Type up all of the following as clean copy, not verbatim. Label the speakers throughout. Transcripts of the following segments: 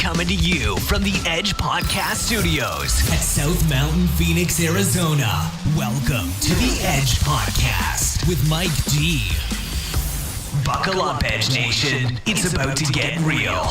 Speaker 1: coming to you from the Edge Podcast Studios at South Mountain, Phoenix, Arizona. Welcome to the Edge Podcast with Mike G. Buckle up, Edge Nation. It's about to get real.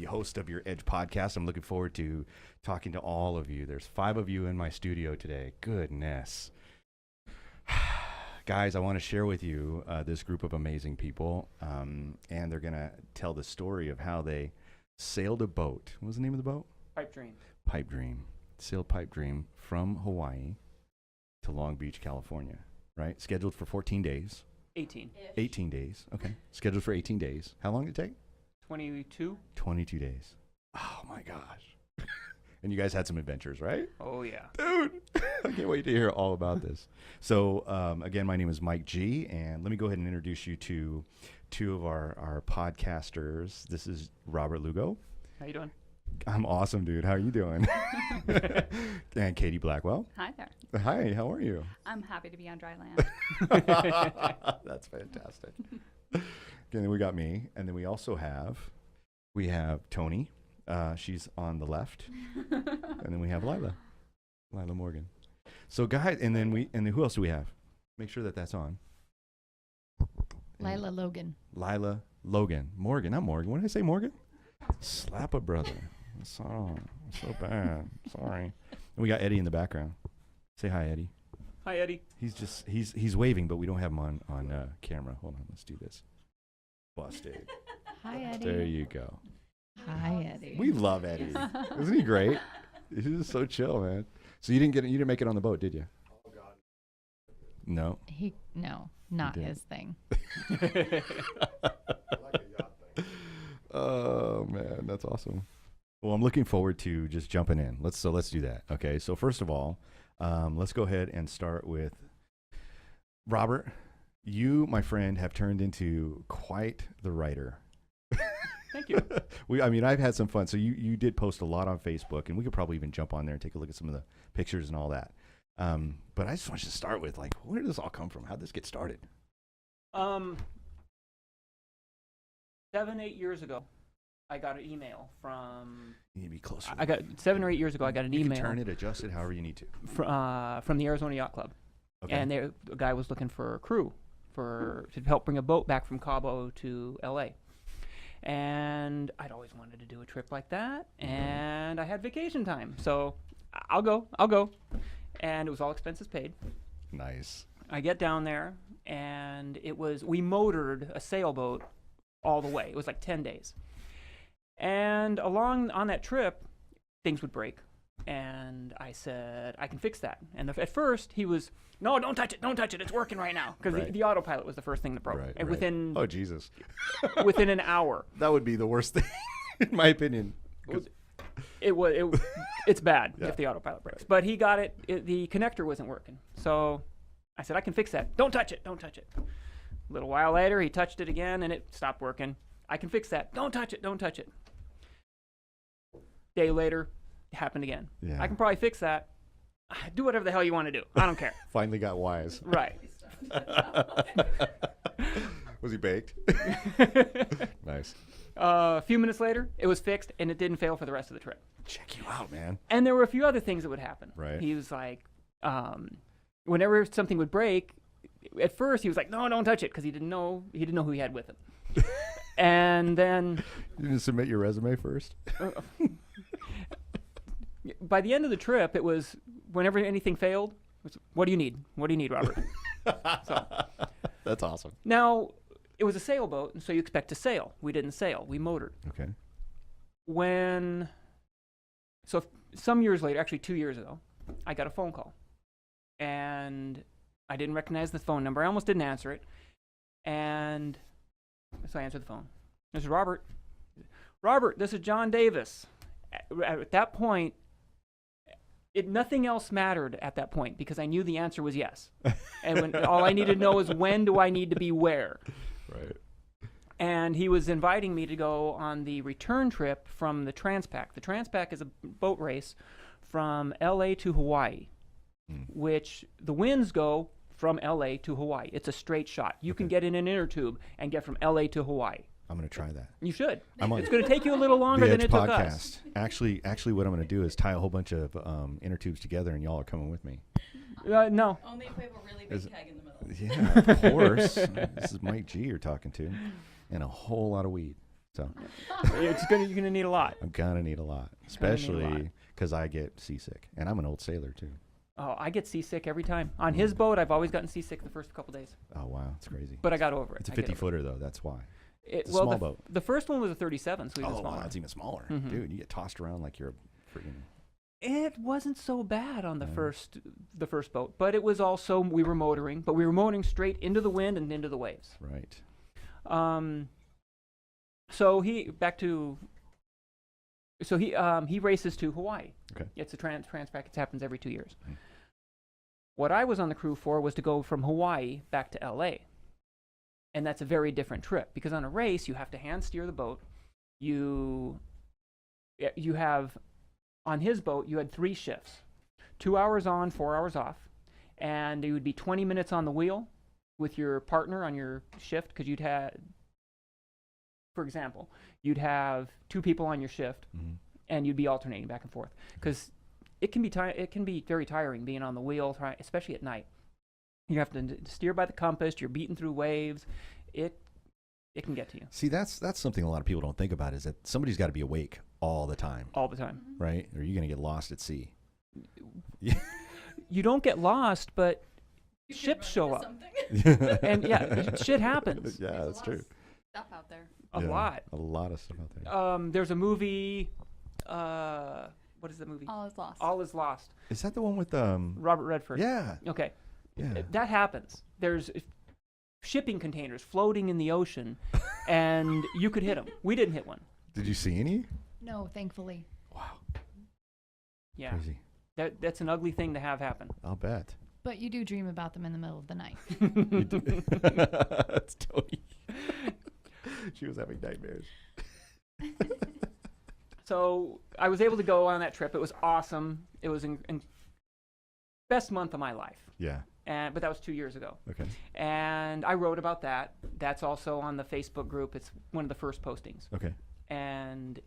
Speaker 2: Host of your Edge podcast. I'm looking forward to talking to all of you. There's 5 of you in my studio today. Goodness. Guys, I want to share with you this group of amazing people, and they're going to tell the story of how they sailed a boat. What was the name of the boat?
Speaker 3: Pipe Dream.
Speaker 2: Pipe Dream. Sailed Pipe Dream from Hawaii to Long Beach, California, right? Scheduled for 14 days.
Speaker 3: 18.
Speaker 2: 18 days. Okay. Scheduled for 18 days. How long did it take?
Speaker 3: 22.
Speaker 2: 22 days. Oh my gosh. And you guys had some adventures, right?
Speaker 3: Oh yeah.
Speaker 2: Dude, I can't wait to hear all about this. So again, my name is Mike G, and let me go ahead and introduce you to 2 of our podcasters. This is Robert Lugo.
Speaker 3: How you doing?
Speaker 2: I'm awesome, dude. How are you doing? And Katie Blackwell.
Speaker 4: Hi there.
Speaker 2: Hi, how are you?
Speaker 4: I'm happy to be on dry land.
Speaker 2: That's fantastic. And then we got me, and then we also have Toni. She's on the left, and then we have Lila Morgan. So guys, and then who else do we have? Make sure that's on.
Speaker 4: Lila Logan.
Speaker 2: Lila Logan. Morgan, not Morgan. What did I say, Morgan? Slap a brother. So bad. Sorry. And we got Eddie in the background. Say hi, Eddie.
Speaker 3: Hi, Eddie.
Speaker 2: He's waving, but we don't have him on camera. Hold on, let's do this. Busted.
Speaker 4: Hi, Eddie.
Speaker 2: There you go.
Speaker 4: Hi, Eddie.
Speaker 2: We love Eddie. Isn't he great? He's just so chill, man. So you didn't make it on the boat, did you? Oh God. No.
Speaker 4: No, not his thing.
Speaker 2: Oh man, that's awesome. Well, I'm looking forward to just jumping in. Let's do that. Okay. So first of all, let's go ahead and start with Robert. You, my friend, have turned into quite the writer.
Speaker 3: Thank you.
Speaker 2: I've had some fun. So you did post a lot on Facebook, and we could probably even jump on there and take a look at some of the pictures and all that. But I just want you to start with, like, where did this all come from? How did this get started?
Speaker 3: 7-8 years ago, I got an email from.
Speaker 2: You need to be closer.
Speaker 3: I got 7 or 8 years ago. I got an
Speaker 2: you
Speaker 3: email.
Speaker 2: Can turn it, adjust it, however you need to.
Speaker 3: From the Arizona Yacht Club,
Speaker 2: okay.
Speaker 3: And the guy was looking for a crew to help bring a boat back from Cabo to L.A. And I'd always wanted to do a trip like that, and I had vacation time, so I'll go. And it was all expenses paid.
Speaker 2: Nice.
Speaker 3: I get down there, and we motored a sailboat all the way. It was like 10 days. And on that trip, things would break. And I said, I can fix that. And at first, he was, no, don't touch it, it's working right now. Because
Speaker 2: right.
Speaker 3: the autopilot was the first thing that broke.
Speaker 2: Right,
Speaker 3: and
Speaker 2: right. Oh, Jesus.
Speaker 3: within an hour.
Speaker 2: That would be the worst thing, in my opinion.
Speaker 3: It's bad
Speaker 2: yeah.
Speaker 3: if the autopilot breaks.
Speaker 2: Right.
Speaker 3: But he got it, the connector wasn't working. So I said, I can fix that. Don't touch it. A little while later, he touched it again, and it stopped working. I can fix that. Don't touch it. Day later, it happened again.
Speaker 2: Yeah.
Speaker 3: I can probably fix that. Do whatever the hell you want to do. I don't care.
Speaker 2: Finally got wise.
Speaker 3: Right.
Speaker 2: Was he baked? Nice.
Speaker 3: A few minutes later, it was fixed, and it didn't fail for the rest of the trip.
Speaker 2: Check you out, man.
Speaker 3: And there were a few other things that would happen.
Speaker 2: Right.
Speaker 3: He was like, whenever something would break, at first he was like, no, don't touch it, because he didn't know who he had with him. And then
Speaker 2: you didn't submit your resume first?
Speaker 3: By the end of the trip, it was whenever anything failed, it was, what do you need, Robert? So,
Speaker 2: that's awesome.
Speaker 3: Now, it was a sailboat, and so you expect to sail. We didn't sail. We motored.
Speaker 2: Okay.
Speaker 3: Some years later, actually 2 years ago, I got a phone call. And I didn't recognize the phone number. I almost didn't answer it. And so I answered the phone. This is Robert. Robert, this is John Davis. At that point, nothing else mattered at that point because I knew the answer was yes. And all I needed to know is when do I need to be where.
Speaker 2: Right.
Speaker 3: And he was inviting me to go on the return trip from the Transpac. The Transpac is a boat race from LA to Hawaii, which the winds go from LA to Hawaii. It's a straight shot. You can get in an inner tube and get from LA to Hawaii.
Speaker 2: I'm going to try that.
Speaker 3: You should.
Speaker 2: I'm on
Speaker 3: It's going to take you a little longer
Speaker 2: the
Speaker 3: than
Speaker 2: Edge
Speaker 3: it took
Speaker 2: podcast.
Speaker 3: us.
Speaker 2: Actually, what I'm going to do is tie a whole bunch of inner tubes together, and y'all are coming with me.
Speaker 3: No.
Speaker 4: Only if we have a really big keg in the middle.
Speaker 2: Yeah, of course. This is Mike G you're talking to, and a whole lot of weed. So
Speaker 3: You're going to need a lot.
Speaker 2: I'm going to need a lot,
Speaker 3: lot.
Speaker 2: especially because I get seasick, and I'm an old sailor too.
Speaker 3: Oh, I get seasick every time. On his boat, I've always gotten seasick the first couple days.
Speaker 2: Oh wow, it's crazy.
Speaker 3: But I got over it.
Speaker 2: It's a
Speaker 3: I get over
Speaker 2: 50-footer though. That's why.
Speaker 3: it.
Speaker 2: It's a small boat.
Speaker 3: The first one was a 37, so even
Speaker 2: Oh
Speaker 3: smaller.
Speaker 2: wow, it's even smaller,
Speaker 3: Mhm.
Speaker 2: dude. You get tossed around like you're a freaking.
Speaker 3: It wasn't so bad on the
Speaker 2: Yeah.
Speaker 3: first boat, but it was also we were motoring straight into the wind and into the waves.
Speaker 2: Right.
Speaker 3: So he races to Hawaii.
Speaker 2: Okay.
Speaker 3: It's a Transpac. It happens every 2 years.
Speaker 2: Mm.
Speaker 3: What I was on the crew for was to go from Hawaii back to LA. And that's a very different trip because on a race you have to hand steer the boat. You have on his boat you had 3 shifts. 2 hours on, 4 hours off. And it would be 20 minutes on the wheel with your partner on your shift because you'd had, for example, you'd have 2 people on your shift
Speaker 2: Mm-hmm.
Speaker 3: and you'd be alternating back and forth because it can be very tiring being on the wheel, especially at night. You have to steer by the compass. You're beating through waves. It can get to you
Speaker 2: See, that's something a lot of people don't think about is that somebody's got to be awake all the time,
Speaker 3: all the time.
Speaker 2: right? Or you're gonna get lost at sea.
Speaker 3: You don't get lost, but ships show up, and shit happens
Speaker 2: Yeah, that's true.
Speaker 4: Stuff out there.
Speaker 3: a
Speaker 2: Yeah,
Speaker 3: lot.
Speaker 2: A lot of stuff out there.
Speaker 3: There's a movie. What is the movie?
Speaker 4: All is lost.
Speaker 3: All is Lost.
Speaker 2: Is that the one with
Speaker 3: Robert Redford.
Speaker 2: Yeah,
Speaker 3: Okay.
Speaker 2: yeah.
Speaker 3: That happens. There's shipping containers floating in the ocean, and you could hit them. We didn't hit one.
Speaker 2: Did you see any?
Speaker 4: No, thankfully.
Speaker 2: Wow,
Speaker 3: Yeah,
Speaker 2: crazy.
Speaker 3: that's an ugly thing to have happen.
Speaker 2: I'll bet.
Speaker 4: But you do dream about them in the middle of the night.
Speaker 2: You do. That's Toni. She was having nightmares.
Speaker 3: So I was able to go on that trip. It was awesome. It was best month of my life.
Speaker 2: Yeah.
Speaker 3: But that was 2 years ago.
Speaker 2: Okay.
Speaker 3: And I wrote about that. That's also on the Facebook group. It's one of the first postings.
Speaker 2: Okay.
Speaker 3: And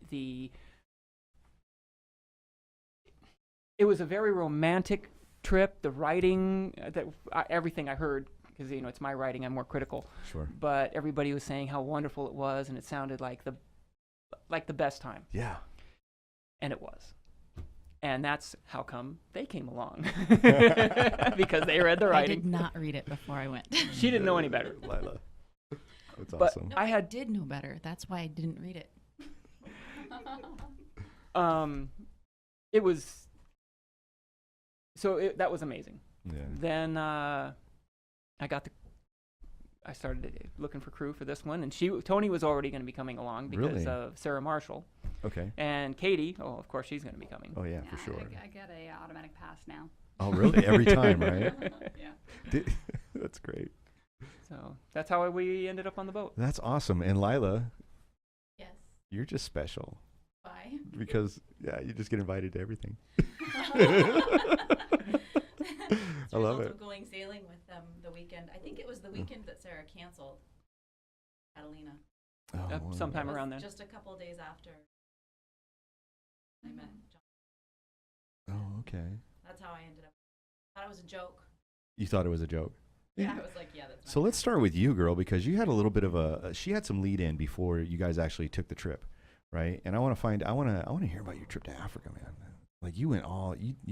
Speaker 3: it was a very romantic trip. The writing, everything I heard, because it's my writing, I'm more critical.
Speaker 2: Sure.
Speaker 3: But everybody was saying how wonderful it was, and it sounded like the best time,
Speaker 2: Yeah.
Speaker 3: and it was. And that's how come they came along, because they read the
Speaker 5: I
Speaker 3: writing.
Speaker 5: did not read it before I went.
Speaker 3: She didn't know any better.
Speaker 2: Lila. That's
Speaker 3: But
Speaker 2: awesome.
Speaker 5: I did know better. That's why I didn't read it.
Speaker 3: It was that was amazing.
Speaker 2: Yeah.
Speaker 3: Then I started looking for crew for this one, and Toni was already going to be coming along because
Speaker 2: Really?
Speaker 3: of Sarah Marshall,
Speaker 2: Okay.
Speaker 3: and Katie. Oh, of course she's going to be coming.
Speaker 2: Oh yeah, for sure.
Speaker 4: I get a automatic pass now.
Speaker 2: Oh really? Every time, right?
Speaker 4: Yeah.
Speaker 2: That's great.
Speaker 3: So that's how we ended up on the boat.
Speaker 2: That's awesome. And Lila,
Speaker 4: Yes.
Speaker 2: you're just special
Speaker 4: Bye.
Speaker 2: because you just get invited to everything. I love it.
Speaker 6: Going sailing with them the weekend. I think it was the weekend that Sarah canceled. Catalina.
Speaker 2: Oh, wow.
Speaker 3: Sometime
Speaker 6: It was
Speaker 3: around then.
Speaker 6: Just a couple of days after I met John.
Speaker 2: Oh, okay.
Speaker 6: That's how I ended up. Thought it was a joke.
Speaker 2: You thought it was a joke.
Speaker 6: Yeah, I was like, yeah, that's.
Speaker 2: So let's start with you, girl, because you had a little bit of she had some lead in before you guys actually took the trip, right? And I want to hear about your trip to Africa, man. Like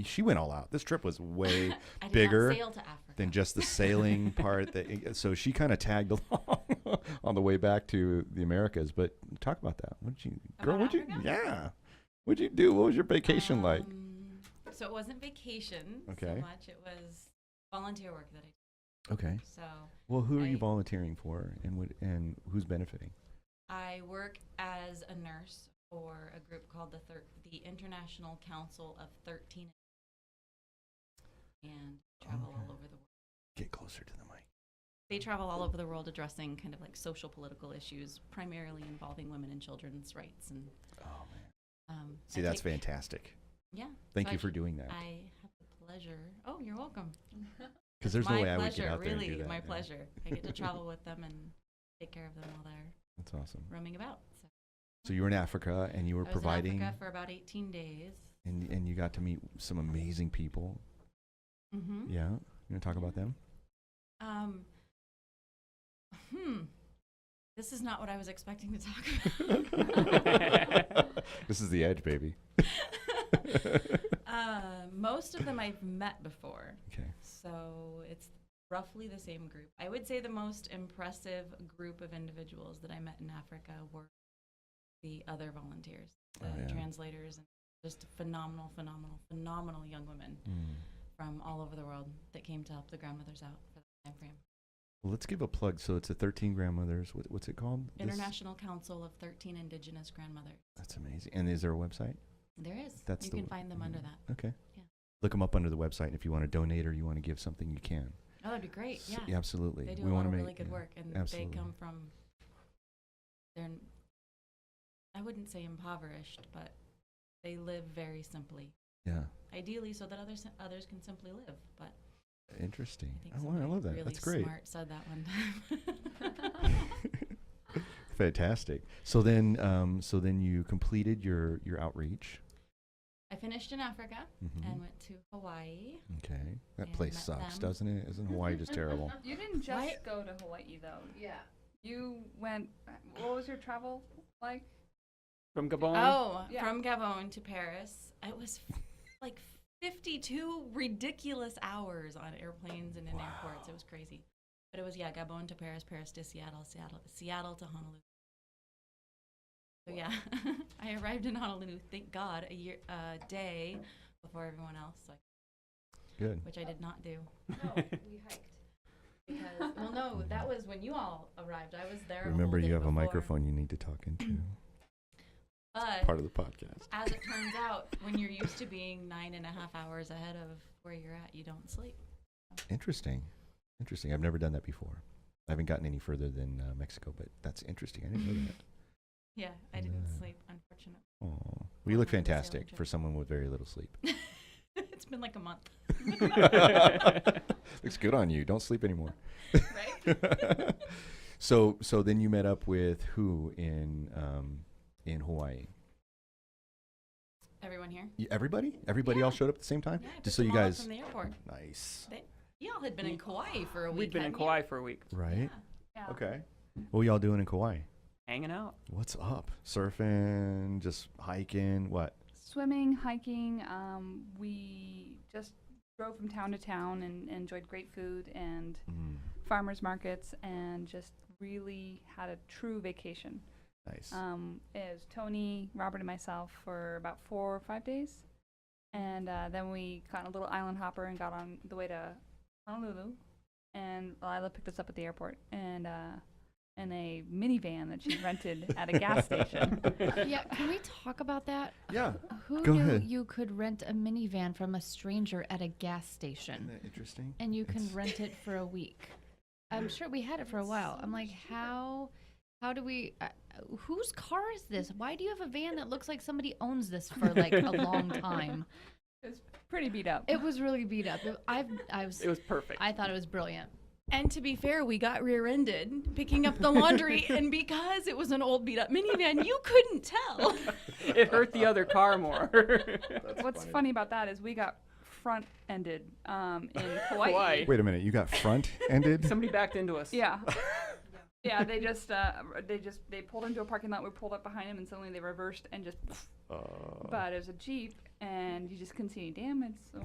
Speaker 2: she went all out. This trip was way
Speaker 6: I did
Speaker 2: bigger
Speaker 6: not sail to Africa.
Speaker 2: than just the sailing part. So she kind of tagged along on the way back to the Americas. But talk about that. What'd you do? What was your vacation like?
Speaker 6: So it wasn't vacation so
Speaker 2: Okay.
Speaker 6: much. It was volunteer work that I did.
Speaker 2: Okay.
Speaker 6: So
Speaker 2: Well, who are you
Speaker 6: I-
Speaker 2: volunteering for, and who's benefiting?
Speaker 6: I work as a nurse for a group called the International Council of 13, and travel all over the world.
Speaker 2: Get closer to the mic.
Speaker 6: they travel all over the world addressing kind of like social political issues, primarily involving women and children's rights. And
Speaker 2: Oh man.
Speaker 6: I
Speaker 2: That's
Speaker 6: take-
Speaker 2: fantastic.
Speaker 6: Yeah.
Speaker 2: Thank
Speaker 6: so
Speaker 2: you
Speaker 6: I
Speaker 2: for
Speaker 6: take-
Speaker 2: doing that.
Speaker 6: I have the pleasure. Oh, you're welcome.
Speaker 2: Because there's no
Speaker 6: My
Speaker 2: way I would get
Speaker 6: pleasure,
Speaker 2: out there
Speaker 6: really,
Speaker 2: and do that.
Speaker 6: my
Speaker 2: yeah.
Speaker 6: pleasure. I get to travel with them and take care of them while they're
Speaker 2: That's awesome.
Speaker 6: roaming about. So
Speaker 2: So you were in Africa and you were
Speaker 6: I was
Speaker 2: providing,
Speaker 6: in Africa for about 18 days.
Speaker 2: and you got to meet some amazing people.
Speaker 6: Mm-hmm.
Speaker 2: Yeah. You want to talk about them?
Speaker 6: This is not what I was expecting to talk about.
Speaker 2: This is the edge, baby.
Speaker 6: Most of them I've met before,
Speaker 2: Okay.
Speaker 6: so it's roughly the same group. I would say the most impressive group of individuals that I met in Africa were the other volunteers, the
Speaker 2: Oh, yeah.
Speaker 6: translators, and just phenomenal young women from all over the world that came to help the grandmothers out for the time frame.
Speaker 2: Well, let's give a plug. So it's a 13 grandmothers. What's it called? This-
Speaker 6: International Council of 13 Indigenous Grandmothers.
Speaker 2: That's amazing. And is there a website?
Speaker 6: There is.
Speaker 2: That's
Speaker 6: you
Speaker 2: the
Speaker 6: can
Speaker 2: w-
Speaker 6: find them under that.
Speaker 2: Okay.
Speaker 6: Yeah.
Speaker 2: Look them up under the website. And if you want to donate or you want to give something, you can.
Speaker 6: Oh, that'd be great.
Speaker 2: So-
Speaker 6: Yeah.
Speaker 2: absolutely.
Speaker 6: They do
Speaker 2: we
Speaker 6: a lot
Speaker 2: wanna
Speaker 6: of
Speaker 2: make
Speaker 6: really good
Speaker 2: yeah.
Speaker 6: work, and
Speaker 2: absolutely.
Speaker 6: they come from. They're, I wouldn't say impoverished, but they live very simply.
Speaker 2: Yeah.
Speaker 6: Ideally, so that others can simply live. But
Speaker 2: Interesting.
Speaker 6: I think
Speaker 2: I
Speaker 6: somebody
Speaker 2: love that.
Speaker 6: really
Speaker 2: That's great.
Speaker 6: smart said that one time.
Speaker 2: Fantastic. So then you completed your outreach.
Speaker 6: I finished in Africa
Speaker 2: Mhm.
Speaker 6: and went to Hawaii.
Speaker 2: Okay. That
Speaker 6: and
Speaker 2: place
Speaker 6: met
Speaker 2: sucks,
Speaker 6: them.
Speaker 2: doesn't it? Isn't Hawaii just terrible?
Speaker 3: You didn't just
Speaker 6: Why-
Speaker 3: go to Hawaii though.
Speaker 5: Yeah.
Speaker 3: You went. What was your travel like? From Gabon.
Speaker 6: Oh,
Speaker 3: Yeah.
Speaker 6: from Gabon to Paris. It was like 52 ridiculous hours on airplanes and in airports. It was crazy. But it was, Gabon to Paris, Paris to Seattle, Seattle to Honolulu. So yeah, I arrived in Honolulu, thank God, a day before everyone else,
Speaker 2: Good.
Speaker 6: which I did not do.
Speaker 4: No, we hiked.
Speaker 6: Because, well, no, that was when you all arrived. I was there. a
Speaker 2: Remember,
Speaker 6: whole day
Speaker 2: you have a
Speaker 6: before.
Speaker 2: microphone you need to talk into.
Speaker 6: But
Speaker 2: Part of the podcast.
Speaker 6: as it turns out, when you're used to being 9.5 hours ahead of where you're at, you don't sleep.
Speaker 2: Interesting. Interesting. I've never done that before. I haven't gotten any further than Mexico, but that's interesting. I didn't know that.
Speaker 6: Yeah, I didn't
Speaker 2: Yeah.
Speaker 6: sleep, unfortunately.
Speaker 2: Oh, well, you
Speaker 6: Well,
Speaker 2: look
Speaker 6: I'm a sailing
Speaker 2: fantastic
Speaker 6: trip.
Speaker 2: for someone with very little sleep.
Speaker 6: It's been like a month.
Speaker 2: Looks good on you. Don't sleep anymore.
Speaker 6: Right?
Speaker 2: So then you met up with who in Hawaii?
Speaker 6: Everyone here?
Speaker 2: Everybody? Everybody all
Speaker 6: Yeah.
Speaker 2: showed up at the same time?
Speaker 6: Yeah, I
Speaker 2: Just
Speaker 6: picked
Speaker 2: so you
Speaker 6: them all up
Speaker 2: guys.
Speaker 6: from the airport.
Speaker 2: Nice.
Speaker 6: Y'all had been in Kauai for a week.
Speaker 3: We'd been in
Speaker 6: hadn't you?
Speaker 3: Kauai for a week,
Speaker 2: Right?
Speaker 3: Yeah.
Speaker 2: Okay. What y'all doing in Kauai?
Speaker 3: hanging out.
Speaker 2: What's up? Surfing? Just hiking? What?
Speaker 7: Swimming, hiking. We just drove from town to town and enjoyed great food and farmers markets and just really had a true vacation.
Speaker 2: Nice.
Speaker 7: It was Tony, Robert, and myself for about 4 or 5 days. And then we caught a little island hopper and got on the way to Honolulu. And Lila picked us up at the airport and in a minivan that she rented at a gas station.
Speaker 5: Yeah, can we talk about that?
Speaker 2: Yeah.
Speaker 5: Who
Speaker 2: Go
Speaker 5: knew
Speaker 2: ahead.
Speaker 5: you could rent a minivan from a stranger at a gas station?
Speaker 2: Isn't that interesting?
Speaker 5: And you can
Speaker 2: It's-
Speaker 5: rent it for a week. I'm sure we had it for a while. I'm like, how do we, whose car is this? Why do you have a van that looks like somebody owns this for like a long time?
Speaker 7: It was pretty beat up.
Speaker 5: It was really beat up. I
Speaker 3: It was perfect.
Speaker 5: I thought it was brilliant.
Speaker 6: And to be fair, we got rear-ended picking up the laundry, and because it was an old beat-up minivan, you couldn't tell.
Speaker 3: It hurt the other car more.
Speaker 7: What's funny about that is we got front-ended in Kauai.
Speaker 3: Hawaii.
Speaker 2: Wait a minute. You got front-ended?
Speaker 3: Somebody backed into us.
Speaker 7: Yeah. Yeah, they pulled into a parking lot. We pulled up behind them, and suddenly they reversed and just. But it was a Jeep, and you just couldn't see any damage. So.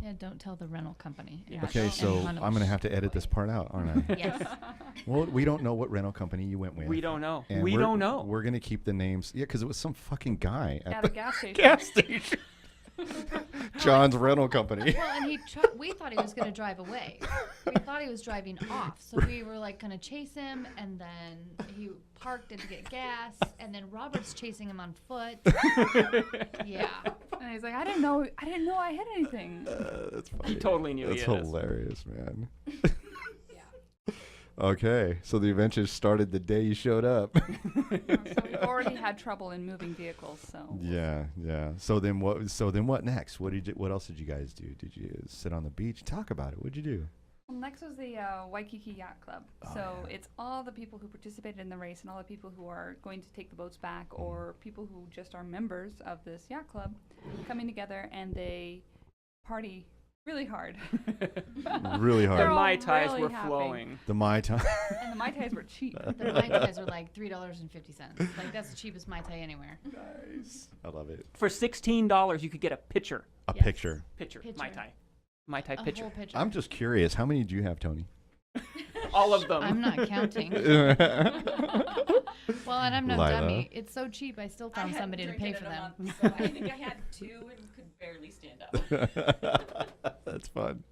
Speaker 5: Yeah, don't tell the rental company.
Speaker 7: Yeah.
Speaker 2: Okay,
Speaker 7: And
Speaker 2: so
Speaker 5: Honolulu.
Speaker 2: I'm going to have to edit this part out, aren't I?
Speaker 5: Yes.
Speaker 2: Well, we don't know what rental company you went with.
Speaker 3: We don't know.
Speaker 2: And
Speaker 3: We
Speaker 2: we're-
Speaker 3: don't know.
Speaker 2: We're going to keep the names. Yeah, because it was some fucking guy at
Speaker 7: At
Speaker 2: the
Speaker 7: a gas station.
Speaker 2: gas station. John's rental company.
Speaker 5: Well, and we thought he was going to drive away. We thought he was driving off. So we were like going to chase him, and then he parked in to get gas, and then Robert's chasing him on foot. Yeah.
Speaker 7: And he's like, I didn't know I hit anything.
Speaker 2: That's funny.
Speaker 3: He totally knew
Speaker 2: That's
Speaker 3: he hit us.
Speaker 2: hilarious, man. Okay, so the adventure started the day you showed up.
Speaker 7: So we've already had trouble in moving vehicles, so.
Speaker 2: Yeah. So then what next? What else did you guys do? Did you sit on the beach? Talk about it. What'd you do?
Speaker 7: Well, next was the Waikiki Yacht Club. It's all the people who participated in the race and all the people who are going to take the boats back or people who just are members of this yacht club coming together, and they party really hard.
Speaker 2: Really hard.
Speaker 3: The
Speaker 7: They're all
Speaker 3: Mai Tais
Speaker 7: really
Speaker 3: were
Speaker 7: happy.
Speaker 3: flowing.
Speaker 2: The Mai Tai.
Speaker 7: And the Mai Tais were cheap.
Speaker 5: The Mai Tais are like $3.50. Like, that's the cheapest Mai Tai anywhere.
Speaker 2: Nice. I love it.
Speaker 3: For $16, you could get a pitcher.
Speaker 2: A
Speaker 5: Yes.
Speaker 2: picture.
Speaker 3: Pitcher.
Speaker 5: Pitcher.
Speaker 3: Mai Tai. Mai Tai
Speaker 5: A
Speaker 3: pitcher.
Speaker 5: whole pitcher.
Speaker 2: I'm just curious. How many do you have, Tony?
Speaker 3: All of them.
Speaker 5: I'm not counting. Well, and I'm no
Speaker 2: Lila.
Speaker 5: dummy. It's so cheap, I still
Speaker 6: I
Speaker 5: found
Speaker 6: hadn't
Speaker 5: somebody to
Speaker 6: drank
Speaker 5: pay
Speaker 6: it
Speaker 5: for
Speaker 6: in a
Speaker 5: them.
Speaker 6: month, so I think I had 2 and could barely stand up.
Speaker 2: That's fun.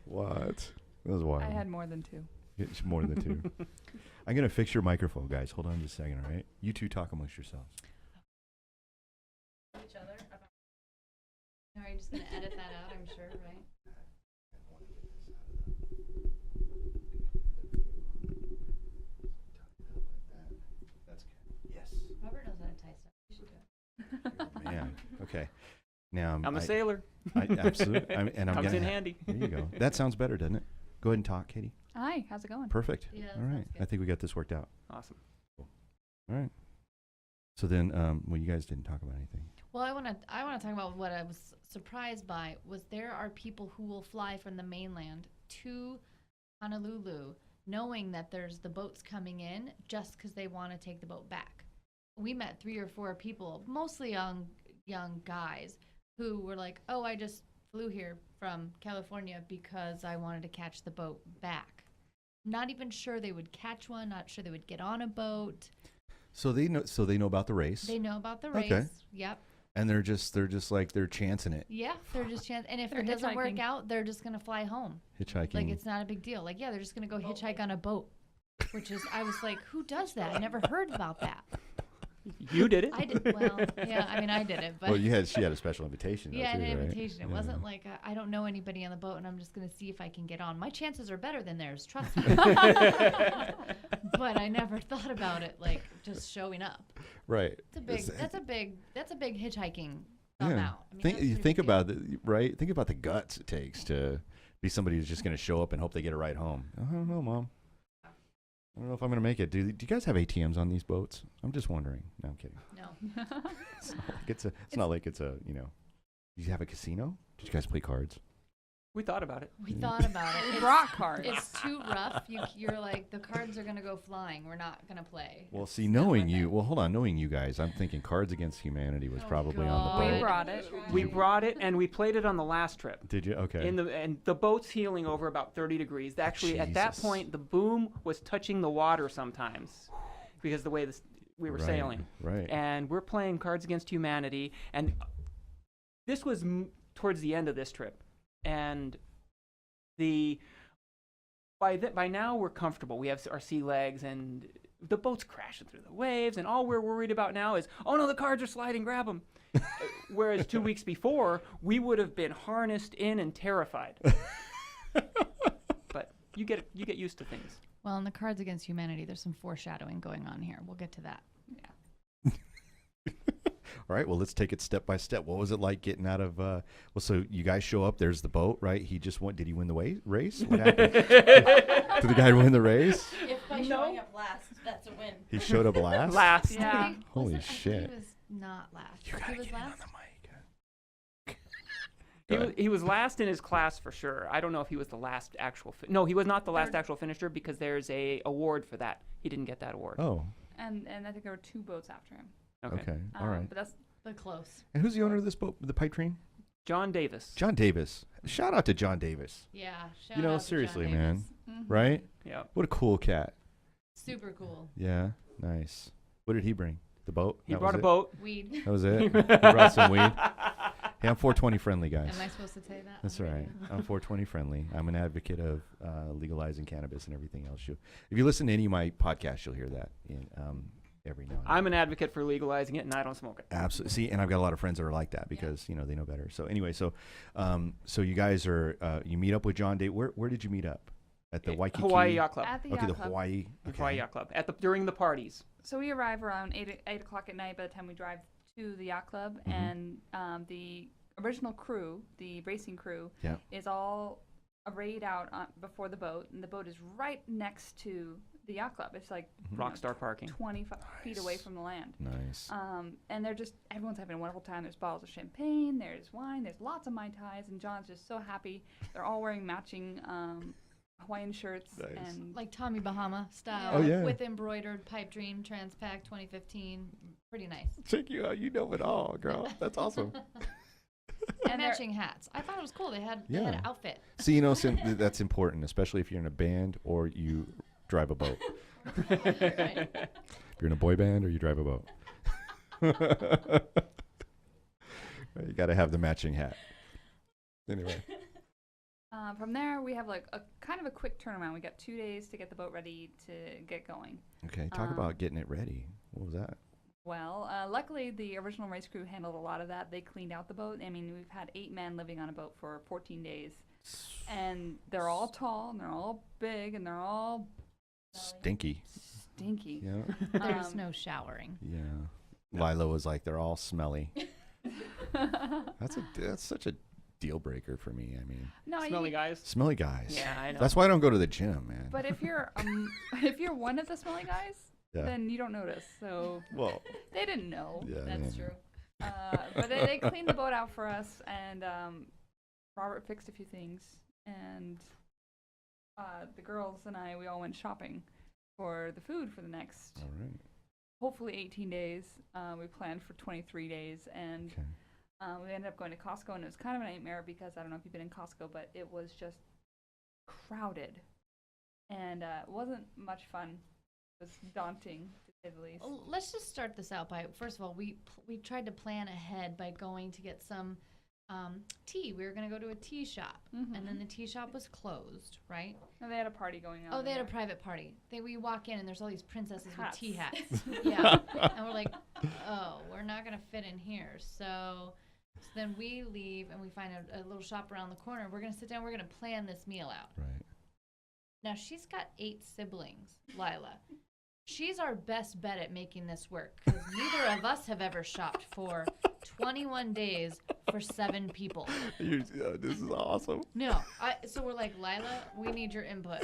Speaker 2: What? That was wild.
Speaker 7: I had more than 2.
Speaker 2: It's more than 2. I'm going to fix your microphone, guys. Hold on just a second, all right? You two talk amongst yourselves.
Speaker 6: Each other about
Speaker 5: Are you just going to edit that out, I'm sure, right?
Speaker 2: Yes.
Speaker 5: Robert knows how to tie stuff. You should do it.
Speaker 2: Man. Okay. Now
Speaker 3: I'm a sailor.
Speaker 2: absolutely. And I'm
Speaker 3: Comes
Speaker 2: gonna
Speaker 3: in handy.
Speaker 2: There you go. That sounds better, doesn't it? Go ahead and talk, Katie.
Speaker 7: Hi, how's it going?
Speaker 2: Perfect.
Speaker 5: Yeah, that
Speaker 2: All right.
Speaker 5: sounds good.
Speaker 2: I think we got this worked out.
Speaker 3: Awesome.
Speaker 2: All right. So then, well, you guys didn't talk about anything.
Speaker 5: Well, I want to talk about what I was surprised by was there are people who will fly from the mainland to Honolulu knowing that there's the boats coming in just because they want to take the boat back. We met 3 or 4 people, mostly young guys, who were like, oh, I just flew here from California because I wanted to catch the boat back. Not even sure they would catch one, not sure they would get on a boat.
Speaker 2: So they know. So they know about the race.
Speaker 5: They know about the race.
Speaker 2: Okay.
Speaker 5: Yep.
Speaker 2: And they're just like they're chancing it.
Speaker 5: Yeah, they're just and if
Speaker 7: They're
Speaker 5: it doesn't work
Speaker 7: hitchhiking.
Speaker 5: out, they're just gonna fly home.
Speaker 2: Hitchhiking.
Speaker 5: Like it's not a big deal. Like yeah, they're just gonna go hitchhike on a boat, which is I was like, who does that? I never heard about that.
Speaker 3: You did it.
Speaker 5: I did well. Yeah, I mean I did it, but
Speaker 2: well, she had a special invitation. Though,
Speaker 5: yeah,
Speaker 2: too,
Speaker 5: an
Speaker 2: right?
Speaker 5: invitation. It
Speaker 2: Yeah.
Speaker 5: wasn't like I don't know anybody on the boat, and I'm just gonna see if I can get on. My chances are better than theirs, trust me. But I never thought about it like just showing up.
Speaker 2: Right.
Speaker 5: That's a big hitchhiking amount. I mean,
Speaker 2: think
Speaker 5: that's
Speaker 2: you
Speaker 5: pretty
Speaker 2: think
Speaker 5: big
Speaker 2: about it, right? Think about the guts it takes to be somebody who's just going to show up and hope they get a ride home. I don't know, Mom. I don't know if I'm going to make it. Do you guys have ATMs on these boats? I'm just wondering. No, I'm kidding.
Speaker 5: No.
Speaker 2: It's not like it's a, you know. Do you have a casino? Did you guys play cards?
Speaker 3: We thought about it.
Speaker 5: We thought about it.
Speaker 7: We
Speaker 5: It's-
Speaker 7: brought cards.
Speaker 5: It's too rough. You're like, the cards are going to go flying. We're not going to play.
Speaker 2: Well,
Speaker 5: It's
Speaker 2: see,
Speaker 5: not
Speaker 2: knowing
Speaker 5: worth
Speaker 2: you,
Speaker 5: it.
Speaker 2: well, hold on, knowing you guys, I'm thinking Cards Against Humanity was
Speaker 5: Oh,
Speaker 2: probably on
Speaker 5: God.
Speaker 2: the
Speaker 7: We
Speaker 2: boat.
Speaker 7: brought it.
Speaker 3: We brought it, and we played it on the last trip.
Speaker 2: Did you? Okay.
Speaker 3: And the boat's heeling over about 30 degrees. Actually, at that
Speaker 2: Jesus.
Speaker 3: point, the boom was touching the water sometimes because the way we were
Speaker 2: Right,
Speaker 3: sailing.
Speaker 2: Right.
Speaker 3: And we're playing Cards Against Humanity. And this was towards the end of this trip. And by now we're comfortable. We have our sea legs, and the boat's crashing through the waves. And all we're worried about now is, oh no, the cards are sliding. Grab them. Whereas 2 weeks before, we would have been harnessed in and terrified. But you get used to things.
Speaker 5: Well, in the Cards Against Humanity, there's some foreshadowing going on here. We'll get to that.
Speaker 2: All right, well, let's take it step by step. What was it like getting out of, so you guys show up, there's the boat, right? He just won, did he win the race? What happened? Did the guy win the race?
Speaker 6: If by showing up last, that's a win.
Speaker 2: He showed up last?
Speaker 3: Last.
Speaker 7: Yeah.
Speaker 5: I think-
Speaker 2: Holy
Speaker 5: I think
Speaker 2: shit.
Speaker 5: he was not last.
Speaker 2: You
Speaker 5: He
Speaker 2: gotta
Speaker 5: was
Speaker 2: get in on
Speaker 5: last.
Speaker 2: the mic.
Speaker 3: He was last in his class for sure. I don't know if he was the last actual. No, he was not the last actual finisher because there's a award for that. He didn't get that award.
Speaker 2: Oh,
Speaker 7: And I think there were 2 boats after him.
Speaker 2: okay. All right.
Speaker 7: But that's
Speaker 5: But close.
Speaker 2: And who's the owner of this boat, the Pipe Train?
Speaker 3: John Davis.
Speaker 2: John Davis. Shout out to John Davis.
Speaker 5: Yeah. Shout
Speaker 2: You know,
Speaker 5: out to John
Speaker 2: seriously,
Speaker 5: Davis.
Speaker 2: man.
Speaker 7: mhm.
Speaker 2: Right?
Speaker 3: Yeah.
Speaker 2: What a cool cat.
Speaker 5: Super cool.
Speaker 2: Yeah, nice. What did he bring? The boat?
Speaker 3: He
Speaker 2: That
Speaker 3: brought
Speaker 2: was
Speaker 3: a
Speaker 2: it?
Speaker 3: boat.
Speaker 5: Weed.
Speaker 2: That was it? He brought some weed. Hey, I'm 420 friendly, guys.
Speaker 5: Am I supposed to say that?
Speaker 2: That's
Speaker 5: on
Speaker 2: all
Speaker 5: the
Speaker 2: right.
Speaker 5: radio?
Speaker 2: I'm 420 friendly. I'm an advocate of legalizing cannabis and everything else. If you listen to any of my podcasts, you'll hear that every now and then.
Speaker 3: I'm an advocate for legalizing it, and I don't smoke it.
Speaker 2: Absolutely. See, and I've got a lot of friends that are like that because they know better. So anyway, so you guys are you meet up with John Day. Where did you meet up? At the Waikiki?
Speaker 3: Hawaii Yacht Club.
Speaker 7: At the
Speaker 2: Okay,
Speaker 7: yacht
Speaker 2: the
Speaker 7: club.
Speaker 2: Hawaii.
Speaker 3: The
Speaker 2: Okay.
Speaker 3: Hawaii Yacht Club. During the parties.
Speaker 7: So we arrive around 8 o'clock at night by the time we drive to the yacht club, and the original crew, the racing crew,
Speaker 2: Yeah.
Speaker 7: is all arrayed out before the boat, and the boat is right next to the yacht club. It's like
Speaker 3: Rockstar parking.
Speaker 7: 25 feet away from the land.
Speaker 2: Nice.
Speaker 7: And everyone's having a wonderful time. There's bottles of champagne, there's wine, there's lots of Mai Tais, and John's just so happy. They're all wearing matching Hawaiian shirts.
Speaker 2: Nice.
Speaker 7: And
Speaker 5: Like Tommy Bahama style.
Speaker 2: Oh, yeah.
Speaker 5: With embroidered Pipe Dream Transpac 2015. Pretty nice.
Speaker 2: Check you out. You know it all, girl. That's awesome.
Speaker 5: And
Speaker 7: they're-
Speaker 5: matching hats. I thought it was cool. They had
Speaker 2: Yeah.
Speaker 5: an outfit.
Speaker 2: See, that's important, especially if you're in a band or you drive a boat. If you're in a boy band or you drive a boat. You got to have the matching hat. Anyway.
Speaker 7: from there, we have like a kind of a quick turnaround. We got 2 days to get the boat ready to get going.
Speaker 2: Okay, talk about getting it ready. What was that?
Speaker 7: Well, luckily, the original race crew handled a lot of that. They cleaned out the boat. I mean, we've had 8 men living on a boat for 14 days. And they're all tall, and they're all big, and they're all
Speaker 2: Stinky.
Speaker 7: stinky.
Speaker 2: Yeah.
Speaker 5: There's no showering.
Speaker 2: Yeah. Lila was like, they're all smelly. That's such a deal breaker for me. I mean,
Speaker 7: No,
Speaker 3: Smelly guys.
Speaker 2: smelly guys.
Speaker 3: Yeah, I know.
Speaker 2: That's why I don't go to the gym, man.
Speaker 7: But if you're one of the smelly guys,
Speaker 2: Yeah.
Speaker 7: then you don't notice. So
Speaker 2: Well,
Speaker 7: they didn't know.
Speaker 2: yeah.
Speaker 5: That's
Speaker 2: yeah.
Speaker 5: true.
Speaker 7: But they cleaned the boat out for us, and Robert fixed a few things, and the girls and we all went shopping for the food for the next,
Speaker 2: All right.
Speaker 7: hopefully 18 days. We planned for 23 days, and
Speaker 2: Okay.
Speaker 7: we ended up going to Costco, and it was kind of a nightmare because I don't know if you've been in Costco, but it was just crowded, and it wasn't much fun. It was daunting, to say the least.
Speaker 5: Well, let's just start this out by, first of all, we tried to plan ahead by going to get some tea. We were going to go to a tea shop, and then the tea shop was closed, right?
Speaker 7: And they had a party going on.
Speaker 5: Oh, they had a
Speaker 7: there.
Speaker 5: private party. We walk in, and there's all these princesses
Speaker 7: Hats.
Speaker 5: with tea hats. Yeah. And we're like, oh, we're not going to fit in here. So then we leave, and we find a little shop around the corner. We're going to sit down. We're going to plan this meal out.
Speaker 2: Right.
Speaker 5: Now, she's got 8 siblings, Lila. She's our best bet at making this work because neither of us have ever shopped for 21 days for 7 people.
Speaker 2: This is awesome.
Speaker 5: No, so we're like, Lila, we need your input.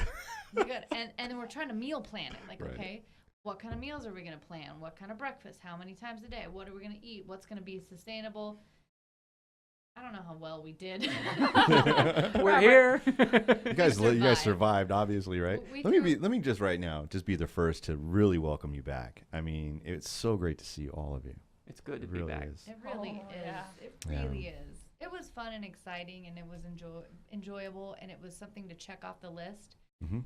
Speaker 5: We got, and then we're trying to meal plan it. Like,
Speaker 2: Right.
Speaker 5: okay, what kind of meals are we going to plan? What kind of breakfast? How many times a day? What are we going to eat? What's going to be sustainable? I don't know how well we did.
Speaker 3: We're here.
Speaker 2: You guys
Speaker 5: survived.
Speaker 2: survived, obviously, right?
Speaker 5: We
Speaker 2: Let me just right now just be the first to really welcome you back. I mean, it's so great to see all of you.
Speaker 3: It's good to
Speaker 2: It
Speaker 3: be
Speaker 2: really
Speaker 3: back.
Speaker 2: is.
Speaker 5: It really
Speaker 7: Oh,
Speaker 5: is.
Speaker 7: yeah.
Speaker 5: It
Speaker 2: Yeah.
Speaker 5: really is. It was fun and exciting, and it was enjoyable, and it was something to check off the list.
Speaker 2: Mhm.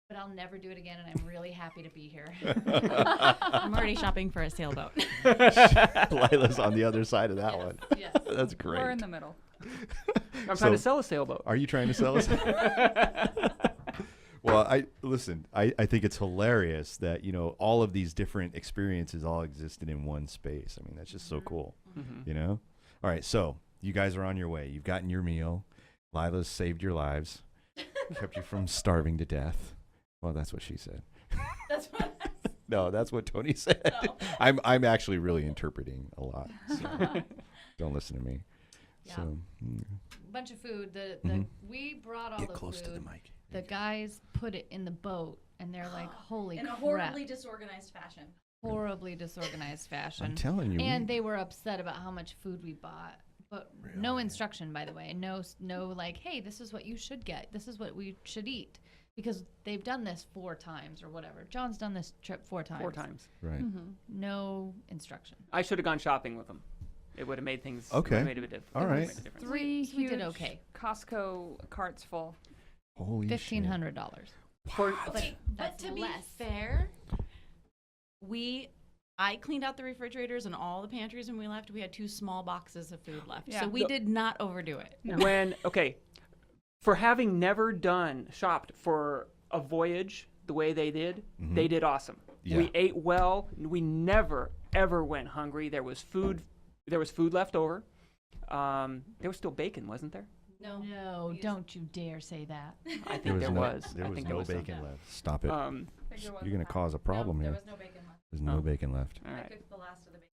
Speaker 5: But I'll never do it again, and I'm really happy to be here.
Speaker 6: I'm already shopping for a sailboat.
Speaker 2: Lila's on the other side of that one.
Speaker 5: Yes.
Speaker 2: That's great.
Speaker 7: We're in the middle.
Speaker 3: I'm trying to sell a sailboat.
Speaker 2: Are you trying to sell us? Well, I think it's hilarious that, all of these different experiences all existed in one space. I mean, that's just so cool,
Speaker 3: Mhm.
Speaker 2: All right, so you guys are on your way. You've gotten your meal. Lila's saved your lives, kept you from starving to death. Well, that's what she said.
Speaker 5: That's what
Speaker 2: No, that's what Toni said.
Speaker 5: Oh.
Speaker 2: I'm actually really interpreting a lot. So don't listen to me.
Speaker 5: Yeah.
Speaker 2: So
Speaker 5: bunch of food. We brought all
Speaker 2: get
Speaker 5: the
Speaker 2: close
Speaker 5: food.
Speaker 2: to the mic.
Speaker 5: The guys put it in the boat, and they're like, "Holy
Speaker 6: In a
Speaker 5: crap!"
Speaker 6: horribly disorganized fashion.
Speaker 5: Horribly disorganized fashion.
Speaker 2: I'm telling you.
Speaker 5: And they were upset about how much food we bought. But no instruction, by the way. No, like, hey, this is what you should get. This is what we should eat. Because they've done this 4 times or whatever. John's done this trip 4 times.
Speaker 3: 4 times.
Speaker 2: Right.
Speaker 5: No instruction.
Speaker 3: I should have gone shopping with them. It would have made things.
Speaker 2: Okay.
Speaker 3: It would have made a bit different.
Speaker 2: All right.
Speaker 7: 3
Speaker 5: we did
Speaker 7: huge
Speaker 5: okay.
Speaker 7: Costco carts full.
Speaker 2: Holy shit.
Speaker 5: $1,500.
Speaker 6: But to be fair, I cleaned out the refrigerators and all the pantries when we left. We had 2 small boxes of food left.
Speaker 7: Yeah.
Speaker 6: So we did not overdo it.
Speaker 3: For having never shopped for a voyage the way they did, they did awesome.
Speaker 2: Yeah.
Speaker 3: We ate well. We never ever went hungry. There was food left over. There was still bacon, wasn't there?
Speaker 4: No, don't you dare say that.
Speaker 3: I think there was.
Speaker 2: There
Speaker 3: I
Speaker 2: was
Speaker 3: think
Speaker 2: no
Speaker 3: there was some.
Speaker 2: bacon left. Stop it.
Speaker 7: There
Speaker 2: You're gonna cause a problem
Speaker 6: There
Speaker 2: here.
Speaker 6: was no bacon left.
Speaker 2: There's no
Speaker 3: Oh.
Speaker 2: bacon left.
Speaker 3: All
Speaker 6: I
Speaker 3: right.
Speaker 6: cooked the last of the bacon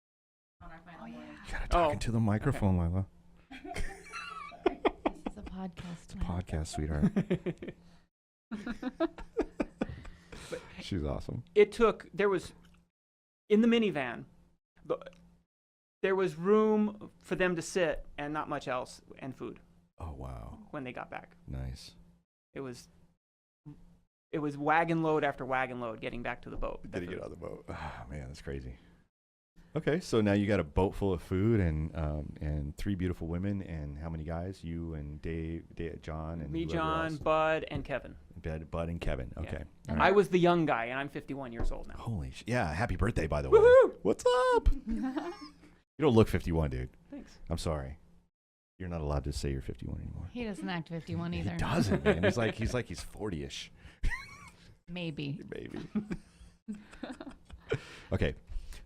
Speaker 6: on our final morning.
Speaker 2: You gotta talk
Speaker 3: Oh.
Speaker 2: into the microphone, Lila.
Speaker 5: It's a podcast. now.
Speaker 2: Podcast, sweetheart. She's awesome.
Speaker 3: There was, in the minivan, there was room for them to sit and not much else and food
Speaker 2: Oh wow,
Speaker 3: when they got back.
Speaker 2: nice.
Speaker 3: It was wagon load after wagon load getting back to the boat.
Speaker 2: Did he get on the boat? Oh, man, that's crazy. Okay, so now you got a boat full of food and 3 beautiful women and how many guys? You and Dave, John, and
Speaker 3: Me,
Speaker 2: whoever
Speaker 3: John,
Speaker 2: else?
Speaker 3: Bud, and Kevin.
Speaker 2: Bud and Kevin.
Speaker 3: Yeah.
Speaker 2: Okay.
Speaker 5: And
Speaker 2: All right.
Speaker 3: I was the young guy, and I'm 51 years old now.
Speaker 2: Holy yeah! Happy birthday, by the way.
Speaker 3: Woohoo!
Speaker 2: What's up? You don't look 51, dude.
Speaker 3: Thanks.
Speaker 2: I'm sorry. You're not allowed to say you're 51 anymore.
Speaker 5: He doesn't act 51 either.
Speaker 2: He doesn't, man. He's like he's 40ish.
Speaker 5: Maybe.
Speaker 2: Maybe. Okay,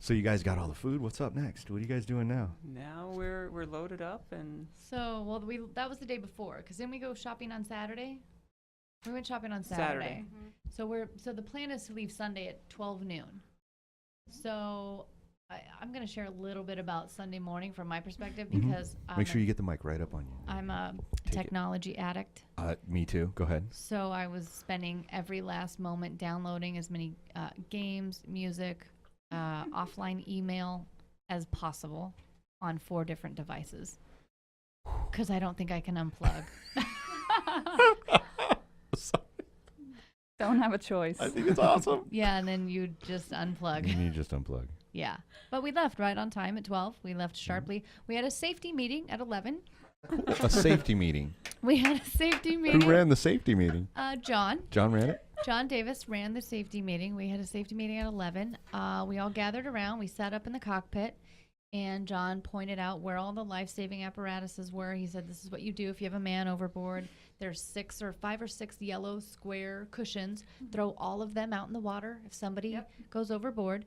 Speaker 2: so you guys got all the food. What's up next? What are you guys doing now?
Speaker 3: Now we're loaded up, and
Speaker 5: So, well, that was the day before, because then we go shopping on Saturday. We went shopping on Saturday. So the plan is to leave Sunday at 12 noon. So I'm going to share a little bit about Sunday morning from my perspective
Speaker 2: Mhm.
Speaker 5: because
Speaker 2: Make sure you get the mic right up on you.
Speaker 5: I'm a
Speaker 2: Take it.
Speaker 5: technology addict.
Speaker 2: Me too. Go ahead.
Speaker 5: So I was spending every last moment downloading as many games, music, offline email as possible on 4 different devices because I don't think I can unplug.
Speaker 7: Don't have a choice.
Speaker 2: I think it's awesome.
Speaker 5: Yeah, and then you just unplug.
Speaker 2: You need to just unplug.
Speaker 5: Yeah. But we left right on time at 12. We left sharply. We had a safety meeting at 11.
Speaker 2: A safety meeting.
Speaker 5: We had a safety meeting.
Speaker 2: Who ran the safety meeting?
Speaker 5: John.
Speaker 2: John ran it?
Speaker 5: John Davis ran the safety meeting. We had a safety meeting at 11. We all gathered around. We sat up in the cockpit, and John pointed out where all the life-saving apparatuses were. He said, this is what you do if you have a man overboard. There's 5 or 6 yellow square cushions. Throw all of them out in the water if somebody goes overboard.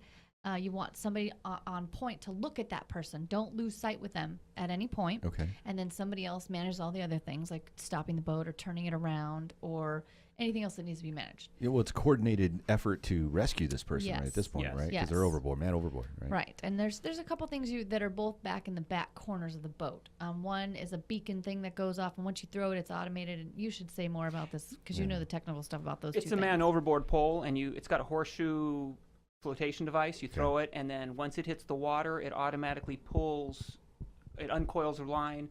Speaker 5: You want somebody on point to look at that person. Don't lose sight with them at any point.
Speaker 2: Okay.
Speaker 5: And then somebody else manages all the other things like stopping the boat or turning it around or anything else that needs to be managed.
Speaker 2: Yeah, well, it's a coordinated effort to rescue this person right, at this point,
Speaker 3: Yes.
Speaker 2: right? Because
Speaker 5: Yes.
Speaker 2: they're overboard, man overboard, right?
Speaker 5: Right. And there's a couple things that are both back in the back corners of the boat. One is a beacon thing that goes off, and once you throw it, it's automated. And you should say more about this because you know the technical stuff about those
Speaker 3: it's
Speaker 5: two
Speaker 3: a man
Speaker 5: things.
Speaker 3: overboard pole, and it's got a horseshoe flotation device. You throw it, and then once it hits the water, it automatically uncoils a line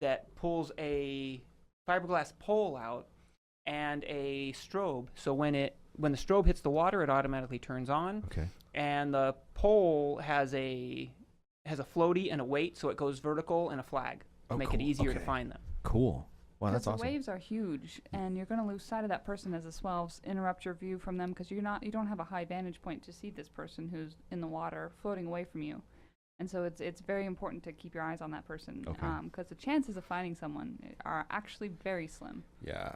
Speaker 3: that pulls a fiberglass pole out and a strobe. So when the strobe hits the water, it automatically turns on.
Speaker 2: Okay.
Speaker 3: And the pole has a floaty and a weight, so it goes vertical, and a flag to
Speaker 2: Oh,
Speaker 3: make
Speaker 2: cool.
Speaker 3: it easier to
Speaker 2: Okay.
Speaker 3: find them.
Speaker 2: Cool. Wow,
Speaker 7: Because
Speaker 2: that's
Speaker 7: the
Speaker 2: awesome.
Speaker 7: waves are huge, and you're going to lose sight of that person as the swells interrupt your view from them because you don't have a high vantage point to see this person who's in the water floating away from you. And so it's very important to keep your eyes on that person
Speaker 2: Okay.
Speaker 7: because the chances of finding someone are actually very slim.
Speaker 2: Yeah,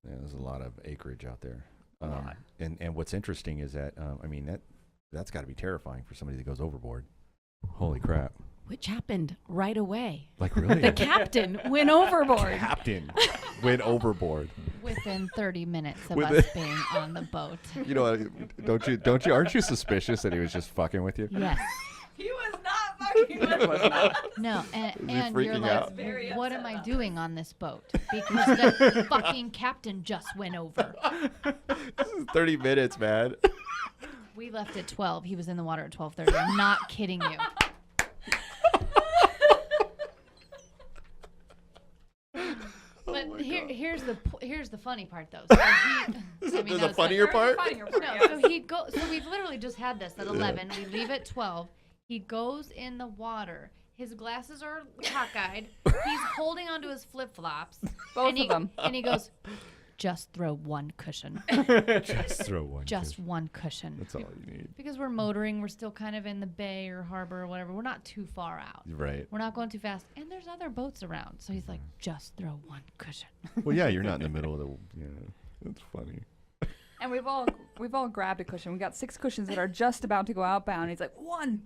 Speaker 2: there's a lot of acreage out there.
Speaker 3: A lot.
Speaker 2: And what's interesting is that that's got to be terrifying for somebody that goes overboard. Holy crap!
Speaker 6: Which happened right away.
Speaker 2: Like really?
Speaker 6: The captain went overboard.
Speaker 2: Captain went overboard.
Speaker 5: Within 30 minutes of
Speaker 2: With
Speaker 5: us
Speaker 2: it-
Speaker 5: being on the boat.
Speaker 2: You know, aren't you suspicious that he was just fucking with you?
Speaker 5: Yes.
Speaker 6: He was not fucking with us.
Speaker 5: No,
Speaker 2: he
Speaker 5: and you're
Speaker 2: freaking
Speaker 5: like,
Speaker 2: out?
Speaker 6: Very
Speaker 5: what
Speaker 6: upset
Speaker 5: am I
Speaker 6: about
Speaker 5: doing on this boat? Because the fucking captain just went over.
Speaker 2: This is 30 minutes, man.
Speaker 5: We left at 12. He was in the water at 12:30. I'm not kidding you. But here's the funny part though. So
Speaker 2: The funnier part?
Speaker 5: No, so we've literally just had this at 11. We leave at 12. He goes in the water. His glasses are cockeyed. He's holding onto his flip-flops.
Speaker 7: Both of them.
Speaker 5: And he goes, just throw one cushion.
Speaker 2: Just throw one.
Speaker 5: Just
Speaker 2: cushion.
Speaker 5: one cushion.
Speaker 2: That's all you need.
Speaker 5: Because we're motoring, we're still kind of in the bay or harbor or whatever. We're not too far out.
Speaker 2: Right.
Speaker 5: We're not going too fast. And there's other boats around. So he's like, just throw one cushion.
Speaker 2: Well, yeah, you're not in the middle of the. Yeah, that's funny.
Speaker 7: And we've all grabbed a cushion. We got 6 cushions that are just about to go outbound. He's like, 1.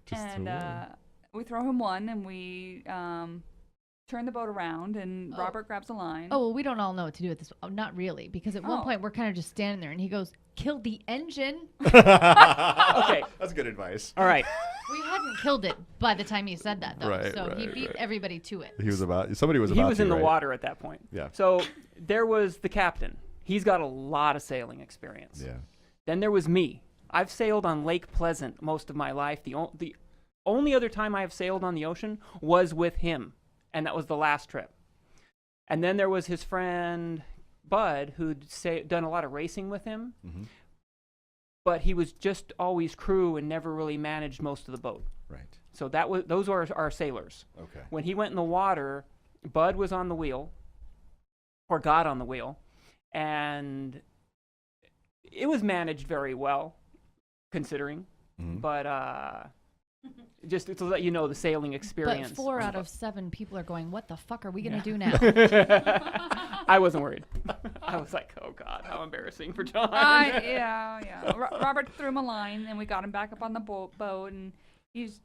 Speaker 2: Just
Speaker 7: And
Speaker 2: throw one.
Speaker 7: we throw him one, and we turn the boat around, and Robert grabs a line.
Speaker 5: Oh, well, we don't all know what to do with this. Oh, not really, because at one
Speaker 7: Oh.
Speaker 5: point we're kind of just standing there, and he goes, "Kill the engine."
Speaker 3: Okay.
Speaker 2: That's good advice.
Speaker 3: All right.
Speaker 5: We hadn't killed it by the time he said that, though.
Speaker 2: Right,
Speaker 5: so he
Speaker 2: right,
Speaker 5: beat
Speaker 2: right.
Speaker 5: everybody to it.
Speaker 2: Somebody was
Speaker 3: He
Speaker 2: about
Speaker 3: was
Speaker 2: to,
Speaker 3: in the
Speaker 2: right?
Speaker 3: water at that point.
Speaker 2: Yeah.
Speaker 3: So there was the captain. He's got a lot of sailing experience.
Speaker 2: Yeah.
Speaker 3: Then there was me. I've sailed on Lake Pleasant most of my life. The only other time I have sailed on the ocean was with him, and that was the last trip. And then there was his friend Bud, who'd done a lot of racing with him,
Speaker 2: Mm-hmm.
Speaker 3: but he was just always crew and never really managed most of the boat.
Speaker 2: Right.
Speaker 3: So those are our sailors.
Speaker 2: Okay.
Speaker 3: When he went in the water, Bud was on the wheel, or got on the wheel, and it was managed very well, considering.
Speaker 2: Mhm.
Speaker 3: But just to let you know the sailing experience.
Speaker 5: But 4 out of 7 people are going, "What the fuck are we gonna do now?"
Speaker 3: I wasn't worried. I was like, oh God, how embarrassing for John.
Speaker 7: Yeah. Robert threw him a line, and we got him back up on the boat, and he's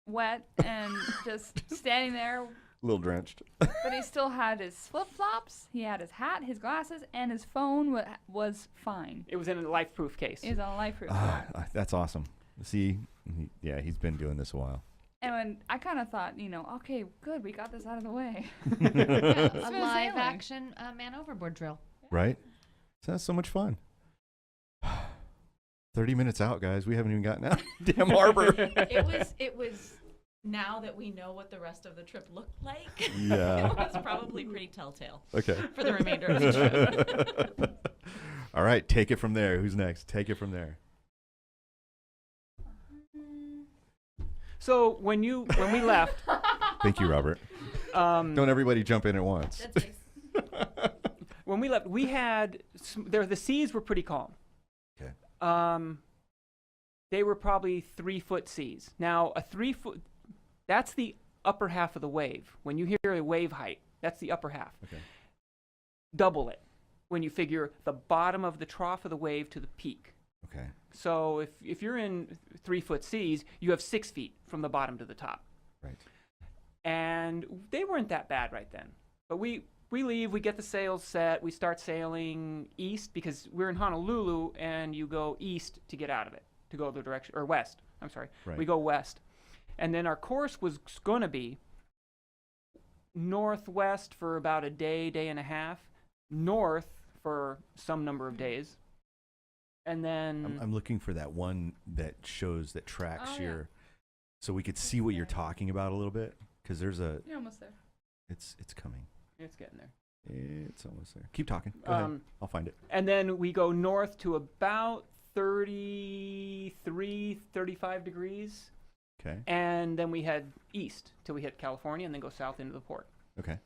Speaker 7: wet and just standing there.
Speaker 2: A little drenched.
Speaker 7: But he still had his flip-flops, he had his hat, his glasses, and his phone was fine.
Speaker 3: It was in a life-proof case.
Speaker 7: He was on a life-proof.
Speaker 2: That's awesome. See, he's been doing this a while.
Speaker 7: And when I kind of thought, okay, good, we got this out of the way.
Speaker 5: Yeah, a
Speaker 7: Smooth
Speaker 5: live
Speaker 7: sailing.
Speaker 5: action man overboard drill.
Speaker 2: Right? So that's so much fun. 30 minutes out, guys. We haven't even gotten out. Damn harbor.
Speaker 6: It was. Now that we know what the rest of the trip looked like,
Speaker 2: Yeah.
Speaker 6: it was probably pretty telltale
Speaker 2: Okay.
Speaker 6: for the remainder of the trip.
Speaker 2: All right. Take it from there. Who's next? Take it from there.
Speaker 3: So when we left,
Speaker 2: Thank you, Robert. Don't everybody jump in at once.
Speaker 6: That's nice.
Speaker 3: when we left, we had the seas were pretty calm.
Speaker 2: Okay.
Speaker 3: They were probably 3-foot seas. Now a 3-foot, that's the upper half of the wave. When you hear a wave height, that's the upper half.
Speaker 2: Okay.
Speaker 3: Double it when you figure the bottom of the trough of the wave to the peak.
Speaker 2: Okay.
Speaker 3: So if you're in 3-foot seas, you have 6 feet from the bottom to the top.
Speaker 2: Right.
Speaker 3: And they weren't that bad right then. But we leave, we get the sails set, we start sailing east because we're in Honolulu and you go east to get out of it, to go the direction, or west, I'm sorry.
Speaker 2: Right.
Speaker 3: We go west. And then our course was going to be northwest for about a day, day and a half, north for some number of days. And then
Speaker 2: I'm looking for that one that shows, that tracks
Speaker 7: Oh, yeah.
Speaker 2: your, so we could see what you're talking about a little bit. Because there's
Speaker 7: You're almost there.
Speaker 2: it's coming.
Speaker 3: it's getting there.
Speaker 2: It's almost there. Keep talking. Go ahead. I'll find it.
Speaker 3: And then we go north to about 33, 35 degrees.
Speaker 2: Okay.
Speaker 3: And then we head east till we hit California and then go south into the port.
Speaker 2: Okay.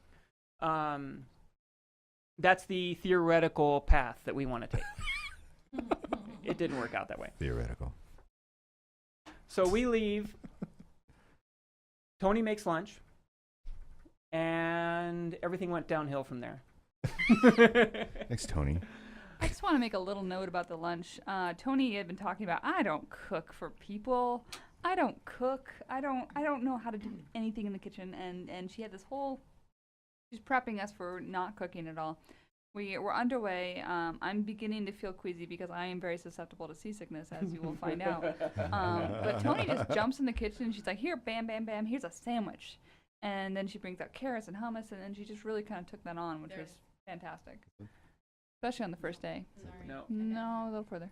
Speaker 3: That's the theoretical path that we want to take. It didn't work out that way.
Speaker 2: Theoretical.
Speaker 3: So we leave. Tony makes lunch. And everything went downhill from there.
Speaker 2: Thanks, Tony.
Speaker 7: I just want to make a little note about the lunch. Tony had been talking about, I don't cook for people. I don't cook. I don't know how to do anything in the kitchen. And she had this whole, she's prepping us for not cooking at all. We're underway. I'm beginning to feel queasy because I am very susceptible to seasickness, as you will find out. But Tony just jumps in the kitchen and she's like, here, bam, bam, bam, here's a sandwich. And then she brings out carrots and hummus, and then she just really kind of took that on, which was fantastic. Especially on the first day.
Speaker 3: No.
Speaker 7: No, a little further.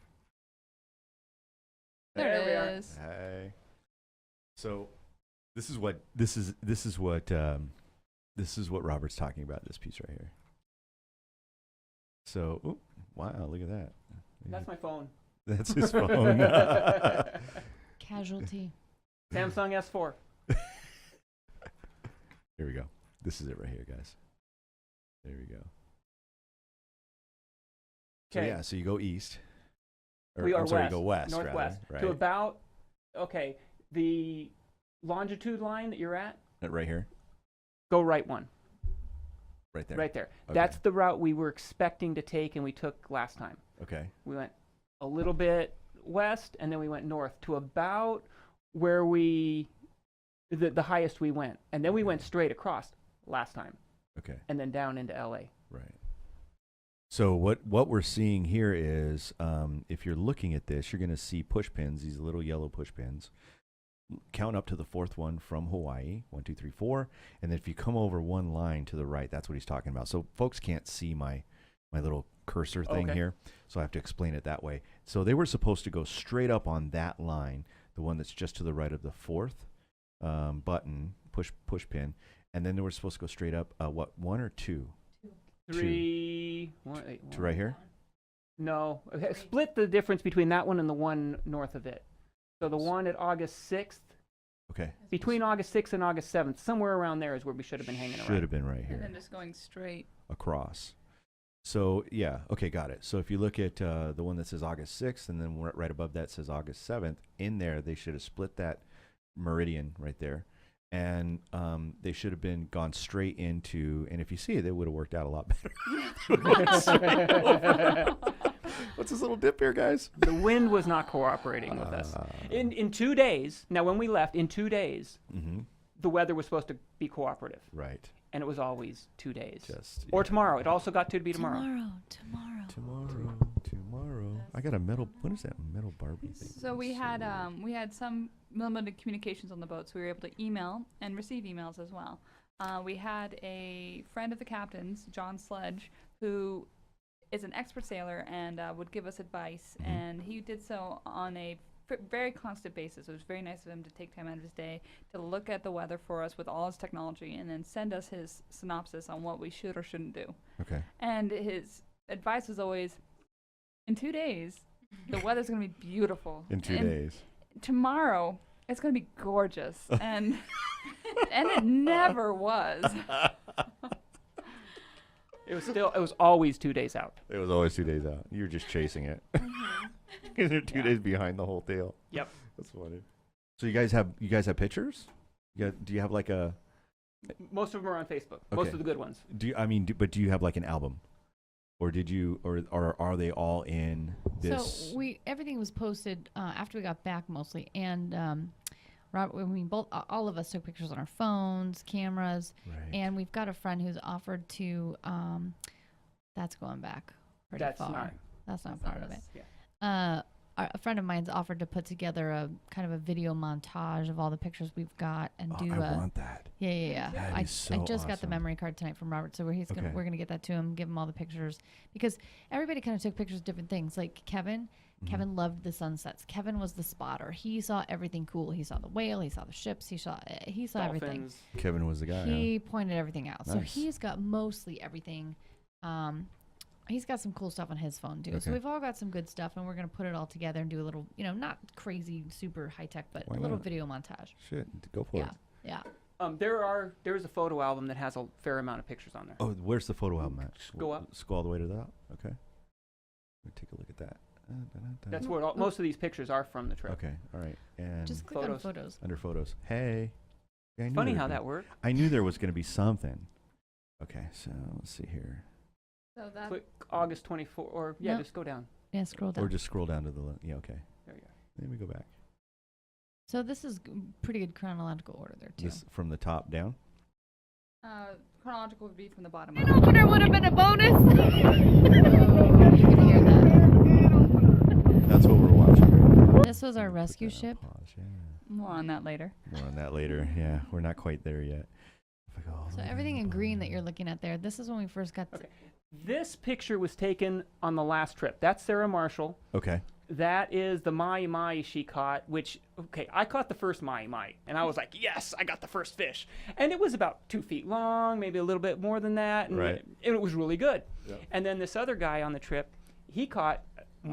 Speaker 3: There we
Speaker 7: There
Speaker 3: are.
Speaker 7: it is.
Speaker 2: Hey. So, this is what Robert's talking about. This piece right here. So, ooh, wow, look at that.
Speaker 3: That's my phone.
Speaker 2: That's his phone.
Speaker 5: Casualty.
Speaker 3: Samsung S4.
Speaker 2: Here we go. This is it right here, guys. There we go. So
Speaker 3: 'Kay.
Speaker 2: yeah, so you go east. Or,
Speaker 3: We are
Speaker 2: I'm sorry,
Speaker 3: west,
Speaker 2: you go west,
Speaker 3: northwest,
Speaker 2: rather,
Speaker 3: to
Speaker 2: right?
Speaker 3: about, okay, the longitude line that you're at,
Speaker 2: Right here,
Speaker 3: go right one,
Speaker 2: right there.
Speaker 3: right there.
Speaker 2: Okay.
Speaker 3: That's the route we were expecting to take and we took last time.
Speaker 2: Okay.
Speaker 3: We went a little bit west and then we went north to about where the highest we went. And then we went straight across. last time,
Speaker 2: Okay.
Speaker 3: and then down into LA.
Speaker 2: Right. So what we're seeing here is, if you're looking at this, you're going to see push pins, these little yellow push pins. Count up to the fourth one from Hawaii, 1, 2, 3, 4, and then if you come over one line to the right, that's what he's talking about. So folks can't see my little cursor thing here, so I have to explain it that way. So they were supposed to go straight up on that line, the one that's just to the right of the fourth button, push pin, and then they were supposed to go straight up. What, 1 or 2?
Speaker 3: 3.
Speaker 2: To right here.
Speaker 3: No, split the difference between that one and the one north of it. So the one at August 6th,
Speaker 2: Okay.
Speaker 3: between August 6th and August 7th, somewhere around there is where we should have been hanging around.
Speaker 2: Should have been right
Speaker 7: And
Speaker 2: here
Speaker 7: then just going straight.
Speaker 2: across. So yeah, okay, got it. So if you look at the one that says August 6th, and then right above that says August 7th, in there they should have split that meridian right there, and they should have been gone straight into. And if you see it, it would have worked out a lot better. What's this little dip here, guys?
Speaker 3: The wind was not cooperating with us. In 2 days, now when we left, in 2 days, the weather was supposed to be cooperative.
Speaker 2: Right.
Speaker 3: And it was always 2 days.
Speaker 2: Just
Speaker 3: Or tomorrow. It also got to be tomorrow.
Speaker 2: Tomorrow. I got a metal. What is that metal Barbie thing?
Speaker 7: So we had some limited communications on the boat, so we were able to email and receive emails as well. We had a friend of the captain's, John Sledge, who is an expert sailor and would give us advice, and he did so on a very constant basis. It was very nice of him to take time out of his day to look at the weather for us with all his technology and then send us his synopsis on what we should or shouldn't do.
Speaker 2: Okay.
Speaker 7: And his advice was always, in 2 days, the weather's going to be beautiful.
Speaker 2: In 2
Speaker 7: And
Speaker 2: days.
Speaker 7: tomorrow, it's going to be gorgeous. And it never was.
Speaker 3: It was always 2 days out.
Speaker 2: It was always 2 days out. You were just chasing it. Because you're 2 days behind the whole deal.
Speaker 3: Yep.
Speaker 2: That's funny. So you guys have pictures? Do you have like a?
Speaker 3: Most of them are on Facebook.
Speaker 2: Okay.
Speaker 3: Most of the good ones.
Speaker 2: Do you have like an album, or did you, or are they all in this?
Speaker 5: So everything was posted after we got back mostly, and all of us took pictures on our phones, cameras,
Speaker 2: Right.
Speaker 5: and we've got a friend who's offered to. That's going back pretty far. That's not part of it.
Speaker 3: Yeah.
Speaker 5: A friend of mine's offered to put together a kind of a video montage of all the pictures we've got and do.
Speaker 2: I want that.
Speaker 5: Yeah.
Speaker 2: That'd
Speaker 5: I
Speaker 2: be so
Speaker 5: just got the
Speaker 2: awesome.
Speaker 5: memory card tonight from Robert, so we're gonna get that to him, give him all the pictures, because everybody kind of took pictures of different things. Like Kevin loved the sunsets. Kevin was the spotter. He saw everything cool. He saw the whale. He saw the ships. He saw everything.
Speaker 3: Dolphins.
Speaker 2: Kevin was the guy.
Speaker 5: He pointed everything out. So
Speaker 2: Nice.
Speaker 5: he's got mostly everything. He's got some cool stuff on his phone too. So
Speaker 2: Okay.
Speaker 5: we've all got some good stuff, and we're gonna put it all together and do a little, not crazy, super high tech, but
Speaker 2: Why
Speaker 5: a little
Speaker 2: not?
Speaker 5: video montage.
Speaker 2: Shit, go for it.
Speaker 5: Yeah.
Speaker 3: There is a photo album that has a fair amount of pictures on there.
Speaker 2: Oh, where's the photo album at?
Speaker 3: Go up.
Speaker 2: Scroll all the way to that. Okay. Let me take a look at that.
Speaker 3: That's where most of these pictures are from the trip.
Speaker 2: Okay. All right. And
Speaker 5: Just click on
Speaker 3: Photos.
Speaker 5: photos.
Speaker 2: under photos. Hey. Yeah, I knew
Speaker 3: Funny
Speaker 2: there'd
Speaker 3: how
Speaker 2: be-
Speaker 3: that worked.
Speaker 2: I knew there was going to be something. Okay. So let's see here.
Speaker 7: So that
Speaker 3: Click August 24, or
Speaker 5: No.
Speaker 3: just go down.
Speaker 5: Yeah, scroll down.
Speaker 2: Or just scroll down to the. Yeah. Okay.
Speaker 3: There you go.
Speaker 2: Then we go back.
Speaker 5: So this is pretty good chronological order there too.
Speaker 2: This from the top down.
Speaker 7: chronological would be from the bottom
Speaker 5: An
Speaker 7: up.
Speaker 5: opener would have been a bonus. You can hear that.
Speaker 2: That's what we're watching. Right now.
Speaker 5: This was our
Speaker 2: Put
Speaker 5: rescue
Speaker 2: that on
Speaker 5: ship.
Speaker 2: pause, yeah.
Speaker 7: More on that later.
Speaker 2: More on that later. Yeah, we're not quite there yet. If I go all the
Speaker 5: So
Speaker 2: way
Speaker 5: everything
Speaker 2: down
Speaker 5: in
Speaker 2: the
Speaker 5: green that
Speaker 2: bottom.
Speaker 5: you're looking at there, this is when we first got.
Speaker 3: Okay. This picture was taken on the last trip. That's Sarah Marshall.
Speaker 2: Okay.
Speaker 3: That is the mai she caught, which, I caught the first mai, and I was like, yes, I got the first fish. And it was about 2 feet long, maybe a little bit more than that, and,
Speaker 2: Right.
Speaker 3: it was really good.
Speaker 2: Yep.
Speaker 3: And then this other guy on the trip, he caught,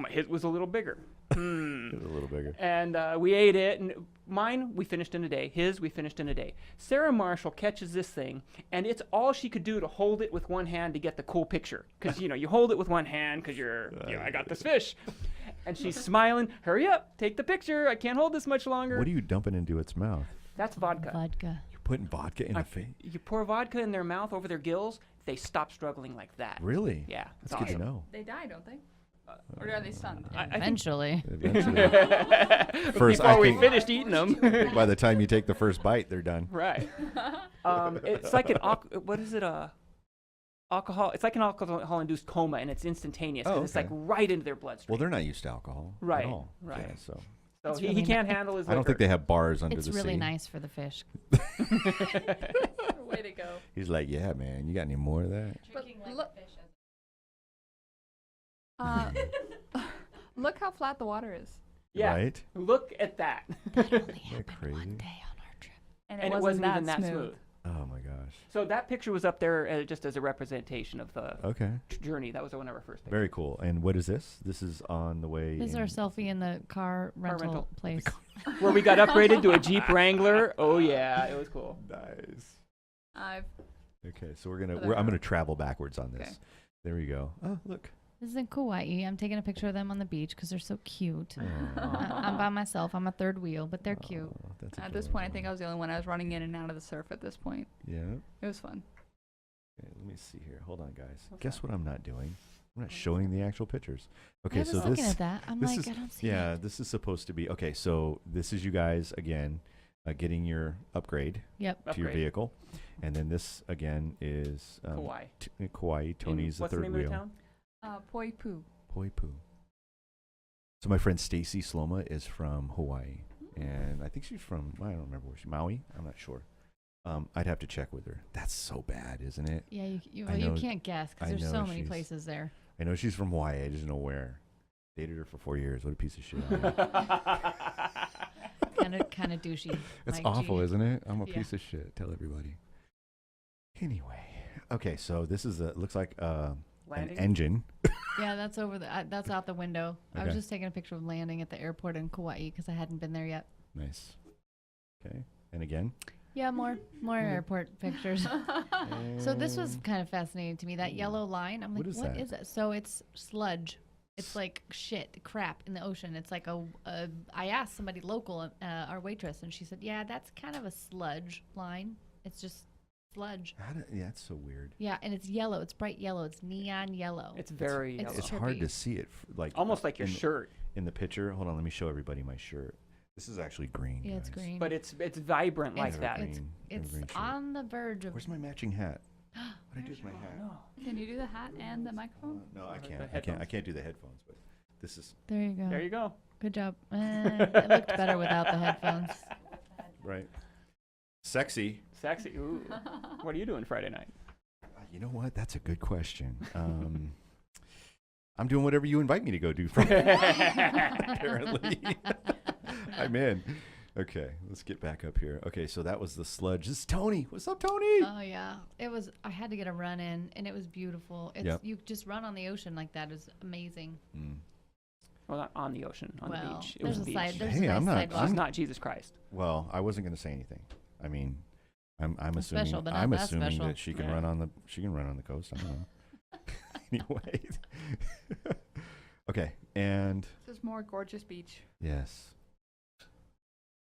Speaker 3: his was a little bigger.
Speaker 2: It was a little bigger.
Speaker 3: And we ate it, and mine we finished in a day. His we finished in a day. Sarah Marshall catches this thing, and it's all she could do to hold it with one hand to get the cool picture. Because you hold it with one hand because I got this fish, and she's smiling. Hurry up, take the picture. I can't hold this much longer.
Speaker 2: What are you dumping into its mouth?
Speaker 3: That's vodka.
Speaker 5: Vodka.
Speaker 2: You're putting vodka in the face?
Speaker 3: You pour vodka in their mouth over their gills, they stop struggling like that.
Speaker 2: Really?
Speaker 3: Yeah,
Speaker 2: That's
Speaker 3: it's
Speaker 2: good to
Speaker 3: awesome.
Speaker 2: know.
Speaker 7: They die, don't they? Or are they stunned?
Speaker 3: I think
Speaker 5: Eventually.
Speaker 2: Eventually. First, I
Speaker 3: before we
Speaker 2: think-
Speaker 3: finished eating them.
Speaker 2: By the time you take the first bite, they're done.
Speaker 3: Right. It's like an what is it? Alcohol. It's like an alcohol-induced coma, and it's instantaneous. 'Cause it's like
Speaker 2: okay.
Speaker 3: right into their bloodstream.
Speaker 2: Well, they're not used to alcohol
Speaker 3: Right,
Speaker 2: at all.
Speaker 3: right.
Speaker 2: Yeah, so
Speaker 3: so
Speaker 5: It's
Speaker 3: he
Speaker 5: really
Speaker 3: can't handle his liquor.
Speaker 2: I don't think they have bars under
Speaker 5: It's
Speaker 2: the
Speaker 5: really
Speaker 2: sea.
Speaker 5: nice for the fish.
Speaker 7: Way to go.
Speaker 2: He's like, yeah, man, you got any more of that?
Speaker 6: Drinking like
Speaker 7: look-
Speaker 6: fish.
Speaker 7: Look how flat the water is.
Speaker 3: Yeah.
Speaker 2: Right?
Speaker 3: Look at that.
Speaker 5: That only
Speaker 2: Isn't that
Speaker 5: happened
Speaker 2: crazy?
Speaker 5: one day on our trip.
Speaker 7: And
Speaker 3: And it wasn't even that smooth.
Speaker 2: Oh my gosh.
Speaker 3: So that picture was up there just as a representation of the
Speaker 2: Okay.
Speaker 3: journey. That was one of our first pictures.
Speaker 2: Very cool. And what is this? This is on the way.
Speaker 5: This is
Speaker 2: in-
Speaker 5: our selfie in the car rental
Speaker 3: rental.
Speaker 5: place.
Speaker 3: Where we got upgraded to a Jeep Wrangler. Oh yeah, it was cool.
Speaker 2: Nice.
Speaker 7: I've
Speaker 2: Okay, so
Speaker 7: Other
Speaker 2: I'm gonna travel backwards on this.
Speaker 7: Okay.
Speaker 2: There we go. Oh, look.
Speaker 5: This is in Kauai. I'm taking a picture of them on the beach because they're so cute.
Speaker 2: Aw.
Speaker 5: I'm by myself. I'm a third wheel, but they're cute.
Speaker 2: Aw, that's
Speaker 7: At this point, I think I
Speaker 2: adorable.
Speaker 7: was the only one. I was running in and out of the surf at this point.
Speaker 2: Yeah.
Speaker 7: It was fun.
Speaker 2: Okay, let me see here. Hold on, guys.
Speaker 3: What's
Speaker 2: Guess
Speaker 3: that?
Speaker 2: what I'm not doing? I'm not showing the actual pictures. Okay,
Speaker 5: I was
Speaker 2: so
Speaker 5: looking
Speaker 2: this.
Speaker 5: at that. I'm
Speaker 2: this
Speaker 5: like,
Speaker 2: is-
Speaker 5: I don't see
Speaker 2: Yeah,
Speaker 5: it.
Speaker 2: this is supposed to be okay. So this is you guys again getting your upgrade
Speaker 5: Yep.
Speaker 2: to your
Speaker 3: Upgrade.
Speaker 2: vehicle, and then this again is
Speaker 3: Kauai.
Speaker 2: Kauai. Tony's the
Speaker 3: What's the
Speaker 2: third
Speaker 3: name
Speaker 2: wheel.
Speaker 3: of the town?
Speaker 7: Poipu.
Speaker 2: Poipu. So my friend Stacy Sloma is from Hawaii, and I think she's from I don't remember where she Maui. I'm not sure. I'd have to check with her. That's so bad, isn't it?
Speaker 5: Yeah,
Speaker 2: I
Speaker 5: you
Speaker 2: know-
Speaker 5: can't guess
Speaker 2: I
Speaker 5: because there's
Speaker 2: know
Speaker 5: so many
Speaker 2: she's-
Speaker 5: places there.
Speaker 2: I know she's from Hawaii. I just know where. Dated her for 4 years. What a piece of shit.
Speaker 5: Kind of douchey.
Speaker 2: It's
Speaker 5: Mike
Speaker 2: awful,
Speaker 5: G.
Speaker 2: isn't it? I'm a
Speaker 5: Yeah.
Speaker 2: piece of shit. Tell everybody. Anyway, okay. So this is looks like an
Speaker 3: Landing?
Speaker 2: engine.
Speaker 5: Yeah, that's over the. That's out the window. I was
Speaker 2: Okay.
Speaker 5: just taking a picture of landing at the airport in Kauai because I hadn't been there yet.
Speaker 2: Nice. Okay. And again.
Speaker 5: Yeah, more airport pictures. So this was kind of fascinating to me. That yellow line. I'm like,
Speaker 2: What is
Speaker 5: what
Speaker 2: that?
Speaker 5: is it? So it's sludge. It's like shit, crap in the ocean. It's like I asked somebody local, our waitress, and she said, yeah, that's kind of a sludge line. It's just sludge.
Speaker 2: Yeah, it's so weird.
Speaker 5: Yeah, and it's yellow. It's bright yellow. It's neon yellow.
Speaker 3: It's very
Speaker 5: It's
Speaker 3: yellow.
Speaker 2: It's hard
Speaker 5: trippy.
Speaker 2: to see it. Like
Speaker 3: Almost like your
Speaker 2: in,
Speaker 3: shirt,
Speaker 2: in the picture. Hold on, let me show everybody my shirt. This is actually green.
Speaker 5: Yeah, it's
Speaker 2: guys.
Speaker 5: green.
Speaker 3: but it's vibrant like
Speaker 5: It's-
Speaker 3: that.
Speaker 5: It's,
Speaker 2: Green,
Speaker 5: it's
Speaker 2: evergreen shirt.
Speaker 5: on the verge of.
Speaker 2: Where's my matching hat? What do I do with my hat?
Speaker 3: No.
Speaker 7: Can you do the hat and the microphone?
Speaker 2: No, I
Speaker 3: Like the
Speaker 2: can't. I
Speaker 3: headphones?
Speaker 2: can't do the headphones. But this is
Speaker 5: There you go.
Speaker 3: There you go.
Speaker 5: Good job. It looked better without the headphones.
Speaker 2: right. Sexy.
Speaker 3: Sexy. Ooh. What are you doing Friday night?
Speaker 2: You know what? That's a good question. I'm doing whatever you invite me to go do. Apparently, I'm in. Okay, let's get back up here. Okay, so that was the sludge. This is Tony. What's up, Tony?
Speaker 5: Oh yeah, it was. I had to get a run in, and it was beautiful. It's
Speaker 2: Yep.
Speaker 5: you just run on the ocean like that is amazing.
Speaker 2: Mm.
Speaker 3: Well, not on the ocean, on the
Speaker 5: Well,
Speaker 3: beach. It was
Speaker 5: there's
Speaker 3: a
Speaker 5: a side.
Speaker 3: beach.
Speaker 5: There's
Speaker 2: Hey,
Speaker 5: a nice
Speaker 2: I'm not-
Speaker 5: sidewalk.
Speaker 3: She's not Jesus Christ.
Speaker 2: Well, I wasn't going to say anything. I mean, I'm
Speaker 5: It's
Speaker 2: assuming
Speaker 5: special, but not
Speaker 2: I'm
Speaker 5: that
Speaker 2: assuming
Speaker 5: special.
Speaker 2: that she can
Speaker 3: Yeah.
Speaker 2: run on the coast. I don't know. Anyway. Okay, and
Speaker 7: This is more gorgeous beach.
Speaker 2: yes.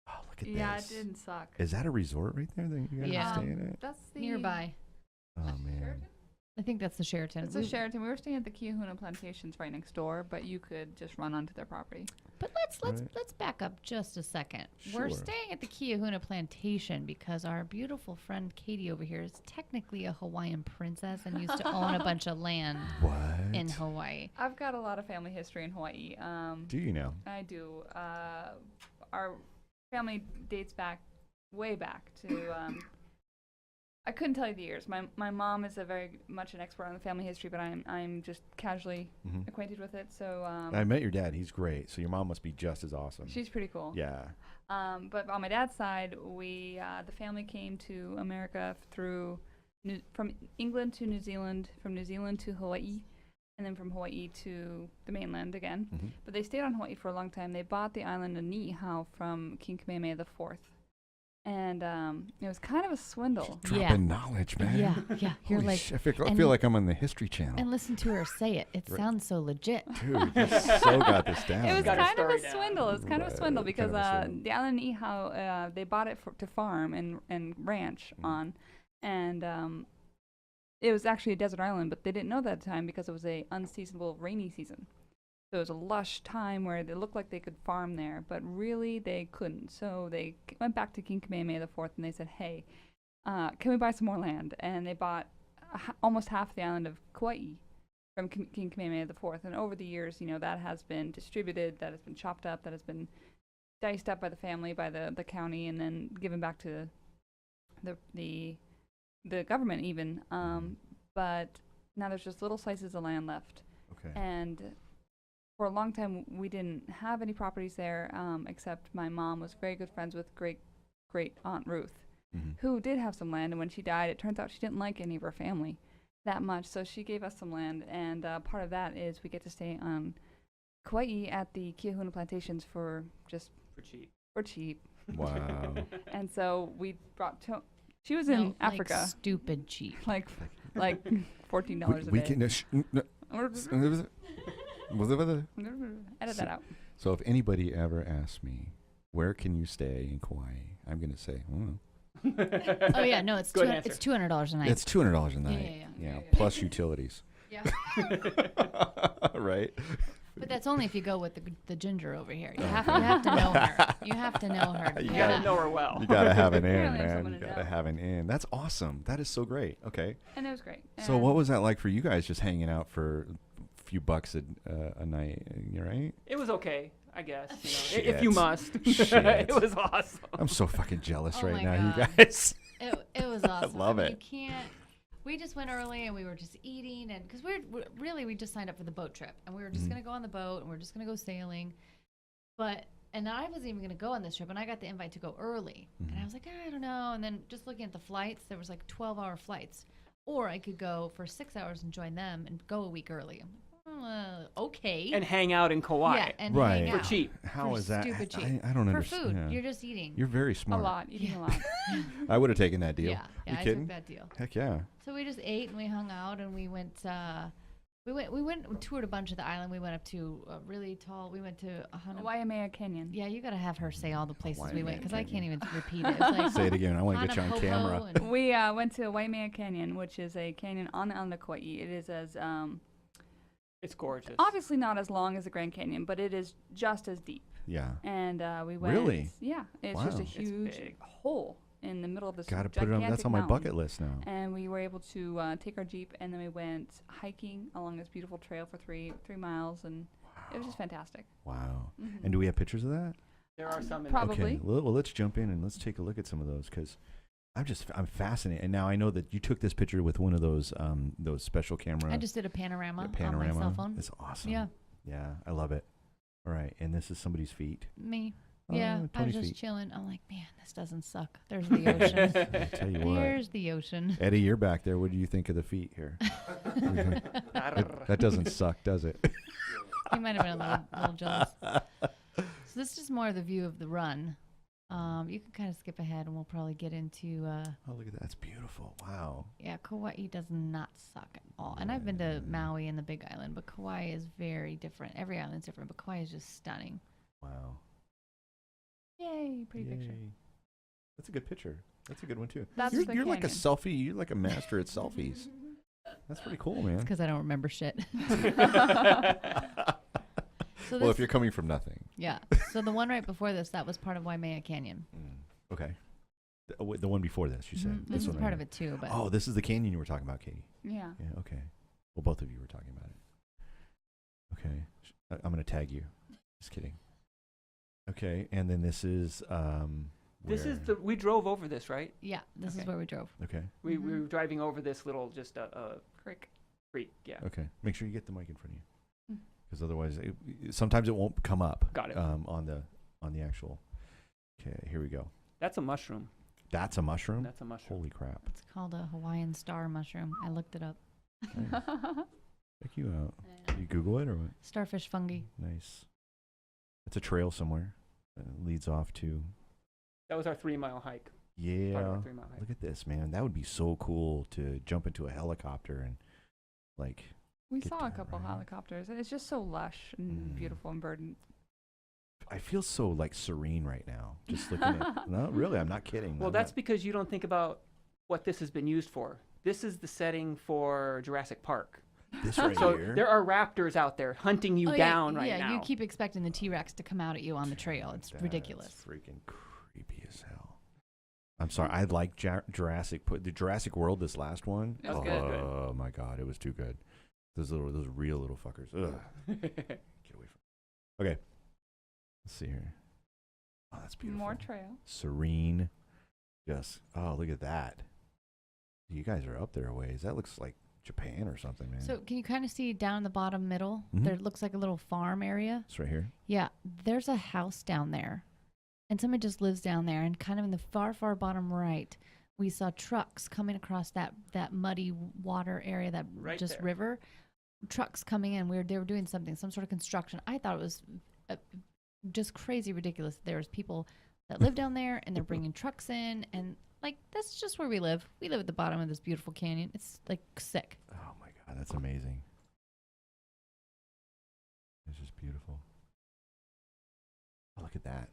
Speaker 2: Oh, look at
Speaker 7: Yeah,
Speaker 2: this.
Speaker 7: it didn't suck.
Speaker 2: Is that a resort right there that you guys
Speaker 5: Yeah.
Speaker 2: are staying at?
Speaker 7: That's the
Speaker 5: Nearby.
Speaker 2: Oh man.
Speaker 7: Sheraton?
Speaker 5: I think that's the Sheraton.
Speaker 7: It's a Sheraton. We were staying at the Kiahuna Plantations right next door, but you could just run onto their property.
Speaker 5: But
Speaker 2: Right.
Speaker 5: let's back up just a second. We're
Speaker 2: Sure.
Speaker 5: staying at the Kiahuna Plantation because our beautiful friend Katie over here is technically a Hawaiian princess and used to own a bunch of land
Speaker 2: What?
Speaker 5: in Hawaii.
Speaker 7: I've got a lot of family history in Hawaii.
Speaker 2: Do you know?
Speaker 7: I do. Our family dates back, way back to. I couldn't tell you the years. My mom is a very much an expert on the family history, but I'm just casually
Speaker 2: Mhm.
Speaker 7: acquainted with it. So
Speaker 2: I met your dad. He's great. So your mom must be just as awesome.
Speaker 7: she's pretty cool.
Speaker 2: Yeah.
Speaker 7: But on my dad's side, we the family came to America through from England to New Zealand, from New Zealand to Hawaii, and then from Hawaii to the mainland again.
Speaker 2: Mhm.
Speaker 7: But they stayed on Hawaii for a long time. They bought the island of Niihau from King Kamehameha IV. And it was kind of a swindle.
Speaker 2: Dropping knowledge, man.
Speaker 5: Yeah, yeah. You're
Speaker 2: Holy
Speaker 5: like,
Speaker 2: shit, I
Speaker 5: and-
Speaker 2: feel like I'm on the History Channel.
Speaker 5: and listen to her say it. It
Speaker 2: Right.
Speaker 5: sounds so legit.
Speaker 2: Dude, you so got this down.
Speaker 7: It was
Speaker 3: Got a
Speaker 7: kind of a
Speaker 3: story down.
Speaker 7: swindle. It was kind of a
Speaker 2: Right,
Speaker 7: swindle
Speaker 2: kind
Speaker 7: because
Speaker 2: of a swindle.
Speaker 7: the island of Niihau, they bought it to farm and ranch on, and it was actually a desert island, but they didn't know that at the time because it was a unseasonable rainy season. So it was a lush time where they looked like they could farm there, but really they couldn't. So they went back to King Kamehameha IV and they said, hey, can we buy some more land? And they bought almost half the island of Kauai from King Kamehameha IV. And over the years, that has been distributed, that has been chopped up, that has been diced up by the family, by the county, and then given back to the government even. But now there's just little slices of land left.
Speaker 2: Okay.
Speaker 7: And for a long time, we didn't have any properties there, except my mom was very good friends with great Aunt Ruth, who did have some land. And when she died, it turns out she didn't like any of her family that much. So she gave us some land. And part of that is we get to stay on Kauai at the Kiahuna plantations for cheap.
Speaker 2: Wow.
Speaker 7: And so we brought she was
Speaker 5: No,
Speaker 7: in
Speaker 5: like
Speaker 7: Africa.
Speaker 5: stupid cheap.
Speaker 7: Like $14 a
Speaker 2: we
Speaker 7: day.
Speaker 2: can.
Speaker 7: Edit that out.
Speaker 2: So if anybody ever asks me, where can you stay in Kauai? I'm going to say,
Speaker 5: Oh yeah, no, it's
Speaker 3: Good
Speaker 5: it's $200 a night.
Speaker 2: it's $200 a night.
Speaker 5: Yeah.
Speaker 2: Plus utilities.
Speaker 5: Yeah.
Speaker 2: Right?
Speaker 5: But that's only if you go with the ginger over here. You have to know her. You have to know her.
Speaker 3: You gotta know her well.
Speaker 2: You got to have an in,
Speaker 7: Apparently
Speaker 2: man.
Speaker 7: someone
Speaker 2: You
Speaker 7: to
Speaker 2: got to
Speaker 7: know.
Speaker 2: have an in. That's awesome. That is so great. Okay.
Speaker 7: And it was great.
Speaker 2: So what was that like for you guys just hanging out for a few bucks a night, right?
Speaker 3: It was okay, I guess.
Speaker 2: Shit.
Speaker 3: If you must.
Speaker 2: Shit.
Speaker 3: It was awesome.
Speaker 2: I'm so fucking jealous
Speaker 5: Oh
Speaker 2: right
Speaker 5: my
Speaker 2: now,
Speaker 5: God.
Speaker 2: you guys.
Speaker 5: It was awesome.
Speaker 2: love
Speaker 5: I mean,
Speaker 2: it.
Speaker 5: You can't. We just went early and we were just eating, and because we just signed up for the boat trip and we were just gonna go on the boat and we are just gonna go sailing, and I wasn't even gonna go on this trip, and I got the invite to go early, and I was like, I don't know, and then just looking at the flights, there was like 12-hour flights, or I could go for 6 hours and join them and go a week early. I'm like, okay.
Speaker 3: And hang out in Kauai.
Speaker 5: Yeah, and
Speaker 2: Right.
Speaker 5: hang
Speaker 3: For
Speaker 5: out.
Speaker 3: cheap.
Speaker 2: How
Speaker 5: For
Speaker 2: is that?
Speaker 5: stupid cheap.
Speaker 2: I don't
Speaker 5: For
Speaker 2: understand.
Speaker 5: food,
Speaker 2: Yeah.
Speaker 5: you're just eating.
Speaker 2: You're very
Speaker 7: a
Speaker 2: smart.
Speaker 7: lot, eating a lot.
Speaker 2: I would have taken that deal.
Speaker 5: Yeah,
Speaker 2: You
Speaker 5: I
Speaker 2: kidding?
Speaker 5: took that deal.
Speaker 2: Heck yeah.
Speaker 5: So we just ate and we hung out and we went and toured a bunch of the island. We went up to a really tall. We went to
Speaker 7: Waimea Canyon.
Speaker 5: Yeah, you gotta have her say all the places we
Speaker 2: Waimea
Speaker 5: went because I can't
Speaker 2: Canyon.
Speaker 5: even repeat it. It's like
Speaker 2: Say it again. I want to get you on
Speaker 5: Hanapopo
Speaker 2: camera.
Speaker 5: and-
Speaker 7: We went to Waimea Canyon, which is a canyon on the island of Kauai. It is as
Speaker 3: It's gorgeous.
Speaker 7: obviously not as long as the Grand Canyon, but it is just as deep.
Speaker 2: Yeah.
Speaker 7: And we went.
Speaker 2: Really?
Speaker 7: Yeah, it's just a
Speaker 2: Wow.
Speaker 3: It's
Speaker 7: huge
Speaker 3: big.
Speaker 7: hole in the middle of this.
Speaker 2: Got to put it on. That's
Speaker 7: gigantic
Speaker 2: on my
Speaker 7: mountain.
Speaker 2: bucket list now.
Speaker 7: And we were able to take our Jeep, and then we went hiking along this beautiful trail for three miles, and it was just fantastic.
Speaker 2: Wow.
Speaker 7: Mhm.
Speaker 2: And do we have pictures of that?
Speaker 3: There are some in
Speaker 7: Probably.
Speaker 2: Okay. Well, let's jump in and let's take a look at some of those because I'm fascinated. And now I know that you took this picture with one of those special camera.
Speaker 5: I just did a panorama,
Speaker 2: panorama.
Speaker 5: on my cell phone.
Speaker 2: It's awesome.
Speaker 5: Yeah,
Speaker 2: Yeah, I love it. All right, and this is somebody's feet.
Speaker 5: me.
Speaker 2: Oh,
Speaker 5: Yeah, I was
Speaker 2: Tony's
Speaker 5: just
Speaker 2: feet.
Speaker 5: chilling. I'm like, man, this doesn't suck. There's the ocean.
Speaker 2: I tell you what,
Speaker 5: There's the ocean.
Speaker 2: Eddie, you're back there. What do you think of the feet here? That doesn't suck, does it?
Speaker 5: You might have been a little jealous. So this is more of the view of the run. You can kind of skip ahead, and we'll probably get into.
Speaker 2: Oh, look at that. That's beautiful. Wow.
Speaker 5: Yeah, Kauai does not suck at all. And I've been to Maui and the Big Island, but Kauai is very different. Every island's different, but Kauai is just stunning.
Speaker 2: Wow.
Speaker 7: Yay, pretty picture.
Speaker 2: Yay. That's a good picture. That's a good one, too.
Speaker 7: That's
Speaker 2: you're
Speaker 7: the
Speaker 2: you're like a
Speaker 7: canyon.
Speaker 2: selfie. You're like a master at selfies. That's pretty cool, man.
Speaker 5: Because I don't remember shit. So
Speaker 2: Well,
Speaker 5: this,
Speaker 2: if you're coming from nothing.
Speaker 5: yeah. So the one right before this, that was part of Waimea Canyon.
Speaker 2: Okay. The one before this, you said.
Speaker 5: Mhm. This is
Speaker 2: one right
Speaker 5: part of
Speaker 2: here.
Speaker 5: it too, but
Speaker 2: Oh, this is the canyon you were talking about, Katie.
Speaker 7: Yeah.
Speaker 2: Yeah, okay. Well, both of you were talking about it. Okay. I'm going to tag you. Just kidding. Okay, and then this is
Speaker 3: This is
Speaker 2: where?
Speaker 3: we drove over this, right?
Speaker 5: yeah, this is
Speaker 3: Okay.
Speaker 5: where we drove.
Speaker 2: Okay.
Speaker 3: We
Speaker 5: Mhm.
Speaker 3: were driving over this little just
Speaker 7: Crick.
Speaker 3: creek. Yeah.
Speaker 2: Okay. Make sure you get the mic in front of you.
Speaker 7: Mm.
Speaker 2: Because otherwise sometimes it won't come up.
Speaker 3: Got it.
Speaker 2: On the actual. Okay, here we go.
Speaker 3: That's a mushroom.
Speaker 2: That's a mushroom?
Speaker 3: That's a mushroom.
Speaker 2: Holy crap.
Speaker 5: It's called a Hawaiian star mushroom. I looked it up.
Speaker 2: Nice. Check you out. You Google it or what?
Speaker 5: Starfish fungi.
Speaker 2: Nice. It's a trail somewhere. Leads off to.
Speaker 3: That was our 3-mile hike. Part of
Speaker 2: Yeah.
Speaker 3: our 3-mile hike.
Speaker 2: Look at this, man. That would be so cool to jump into a helicopter and like.
Speaker 7: We
Speaker 2: Get
Speaker 7: saw a
Speaker 2: that
Speaker 7: couple
Speaker 2: right.
Speaker 7: helicopters, and it's just so lush and
Speaker 2: Mm.
Speaker 7: beautiful and verdant.
Speaker 2: I feel so like serene right now. Just looking at. No, really, I'm not kidding.
Speaker 3: Well,
Speaker 2: I'm
Speaker 3: that's
Speaker 2: not-
Speaker 3: because you don't think about what this has been used for. This is the setting for Jurassic Park.
Speaker 2: This right
Speaker 3: So
Speaker 2: here.
Speaker 3: there are raptors out there hunting you
Speaker 5: Oh,
Speaker 3: down
Speaker 5: yeah,
Speaker 3: right
Speaker 5: yeah,
Speaker 3: now.
Speaker 5: you keep expecting the T-Rex to come out at you on the trail. It's
Speaker 2: That's
Speaker 5: ridiculous.
Speaker 2: freaking creepy as hell. I'm sorry. I like Jurassic. The Jurassic World. This last one.
Speaker 3: That was
Speaker 2: oh
Speaker 3: good.
Speaker 2: my god, it was too good. Those real little fuckers. Ugh. Get away from. Okay. Let's see here. Oh, that's beautiful.
Speaker 7: More trail.
Speaker 2: Serene. Just. Oh, look at that. You guys are up there a ways. That looks like Japan or something, man.
Speaker 5: So can you kind of see down in the bottom middle?
Speaker 2: Mhm.
Speaker 5: There looks like a little farm area.
Speaker 2: It's right here.
Speaker 5: Yeah, there's a house down there. And somebody just lives down there. And kind of in the far, far bottom right, we saw trucks coming across that muddy water area, that
Speaker 3: Right
Speaker 5: just
Speaker 3: there.
Speaker 5: river. Trucks coming in. They were doing something, some sort of construction. I thought it was just crazy ridiculous. There's people that live down there, and they're bringing trucks in. And, like, that's just where we live. We live at the bottom of this beautiful canyon. It's, like, sick.
Speaker 2: Oh my god, that's amazing. It's just beautiful. Oh, look at that.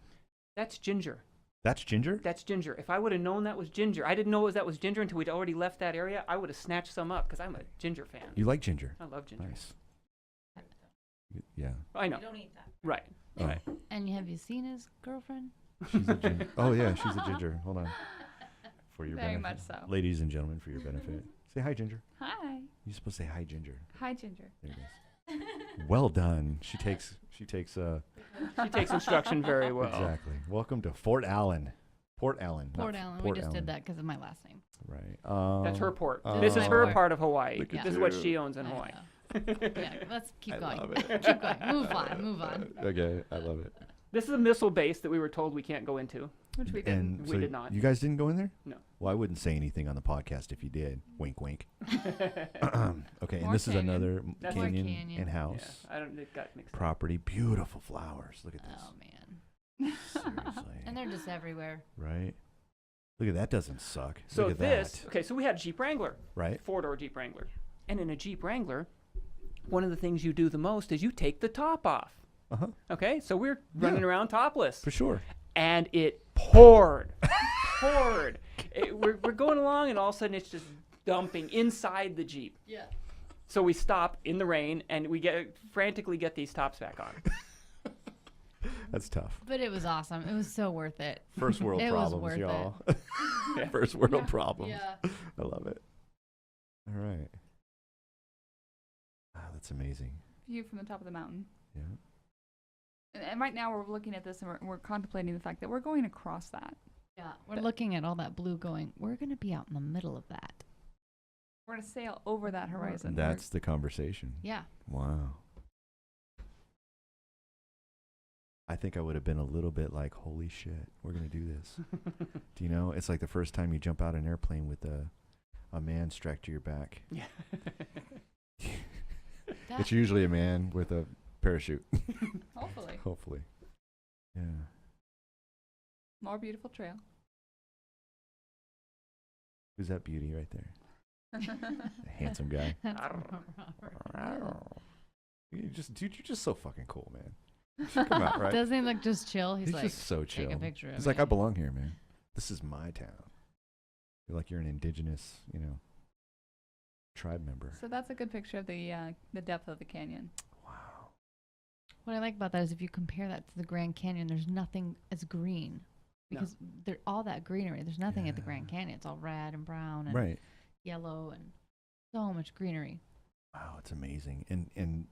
Speaker 3: That's ginger.
Speaker 2: That's ginger?
Speaker 3: That's ginger. If I would have known that was ginger, I didn't know that was ginger until we'd already left that area. I would have snatched some up because I'm a ginger fan.
Speaker 2: You like ginger?
Speaker 3: I love ginger.
Speaker 2: Nice. Yeah.
Speaker 3: I know.
Speaker 6: You don't eat that.
Speaker 3: Right.
Speaker 2: Oh,
Speaker 3: Right.
Speaker 5: And have you seen his girlfriend?
Speaker 2: she's a ginger. Oh yeah, she's a ginger. Hold on. For your
Speaker 7: Very
Speaker 2: benefit.
Speaker 7: much so.
Speaker 2: Ladies and gentlemen, for your benefit. Say hi, Ginger.
Speaker 7: Hi.
Speaker 2: You're supposed to say hi, Ginger.
Speaker 7: Hi, Ginger.
Speaker 2: There it is. Well done. She takes
Speaker 3: She takes instruction very well.
Speaker 2: exactly. Welcome to Fort Allen. Port Allen. not
Speaker 5: Port Allen.
Speaker 2: Port
Speaker 5: We just
Speaker 2: Allen.
Speaker 5: did that because of my last name.
Speaker 2: Right.
Speaker 3: That's her port.
Speaker 2: Oh.
Speaker 3: This is her
Speaker 5: Port.
Speaker 3: part of Hawaii.
Speaker 2: Look
Speaker 5: at
Speaker 3: This is what
Speaker 2: you.
Speaker 3: she owns in
Speaker 5: I
Speaker 3: Hawaii.
Speaker 5: know. Yeah, let's keep
Speaker 2: I
Speaker 5: going.
Speaker 2: love it.
Speaker 5: Keep going. Move on. Move on.
Speaker 2: Okay, I love it.
Speaker 3: This is a missile base that we were told we can't go into.
Speaker 7: Which we didn't.
Speaker 2: And
Speaker 3: We
Speaker 2: so
Speaker 3: did not.
Speaker 2: You guys didn't go in there?
Speaker 3: No.
Speaker 2: Well, I wouldn't say anything on the podcast if you did. Wink, wink. Okay, and
Speaker 7: More
Speaker 2: this is
Speaker 7: canyon.
Speaker 2: another
Speaker 3: That's
Speaker 5: more
Speaker 2: canyon,
Speaker 5: canyon.
Speaker 2: and
Speaker 3: Yeah,
Speaker 2: house
Speaker 3: I don't. It got mixed up.
Speaker 2: property. Beautiful flowers. Look at this.
Speaker 5: Oh man.
Speaker 2: Seriously.
Speaker 5: And they're just everywhere.
Speaker 2: Right? Look at that. Doesn't suck.
Speaker 3: So
Speaker 2: Look at
Speaker 3: this.
Speaker 2: that.
Speaker 3: Okay, so we had a Jeep Wrangler,
Speaker 2: Right?
Speaker 3: 4-door Jeep Wrangler, and in a Jeep Wrangler, one of the things you do the most is you take the top off.
Speaker 2: Uh huh.
Speaker 3: Okay, so we're running around topless,
Speaker 2: For sure.
Speaker 3: and it poured, poured. We're going along, and all of a sudden it's just dumping inside the Jeep.
Speaker 5: Yeah.
Speaker 3: So we stop in the rain, and we frantically get these tops back on.
Speaker 2: That's tough.
Speaker 5: But it was awesome. It was so worth it.
Speaker 2: First world
Speaker 5: It was
Speaker 2: problems,
Speaker 5: worth
Speaker 2: y'all.
Speaker 3: Yeah.
Speaker 2: First world problems.
Speaker 5: Yeah.
Speaker 2: I love it. All right. Wow, that's amazing.
Speaker 7: View from the top of the mountain.
Speaker 2: Yeah.
Speaker 7: And right now we're looking at this and we're contemplating the fact that we're going across that.
Speaker 5: Yeah. We're looking at all that blue going, we're going to be out in the middle of that.
Speaker 7: We're going to sail over that horizon.
Speaker 2: That's the conversation.
Speaker 5: Yeah.
Speaker 2: Wow. I think I would have been a little bit like, holy shit, we're going to do this. Do you know? It's like the first time you jump out an airplane with a man strapped to your back.
Speaker 3: Yeah.
Speaker 2: It's usually a man with a parachute.
Speaker 7: Hopefully.
Speaker 2: Hopefully. Yeah.
Speaker 7: More beautiful trail.
Speaker 2: Who's that beauty right there? A handsome guy. You're just so fucking cool, man. You should come out, right?
Speaker 5: Doesn't he look just chill? He's
Speaker 2: He's
Speaker 5: like,
Speaker 2: just so chill.
Speaker 5: take a picture of
Speaker 2: He's
Speaker 5: me.
Speaker 2: like, I belong here, man. This is my town. You're like you're an indigenous, tribe member.
Speaker 7: So that's a good picture of the depth of the canyon.
Speaker 2: Wow.
Speaker 5: What I like about that is if you compare that to the Grand Canyon, there's nothing as green.
Speaker 3: No.
Speaker 5: Because they're all that greenery. There's nothing at the Grand
Speaker 2: Yeah.
Speaker 5: Canyon. It's all red and brown and
Speaker 2: Right.
Speaker 5: yellow and so much greenery.
Speaker 2: Wow, it's amazing. And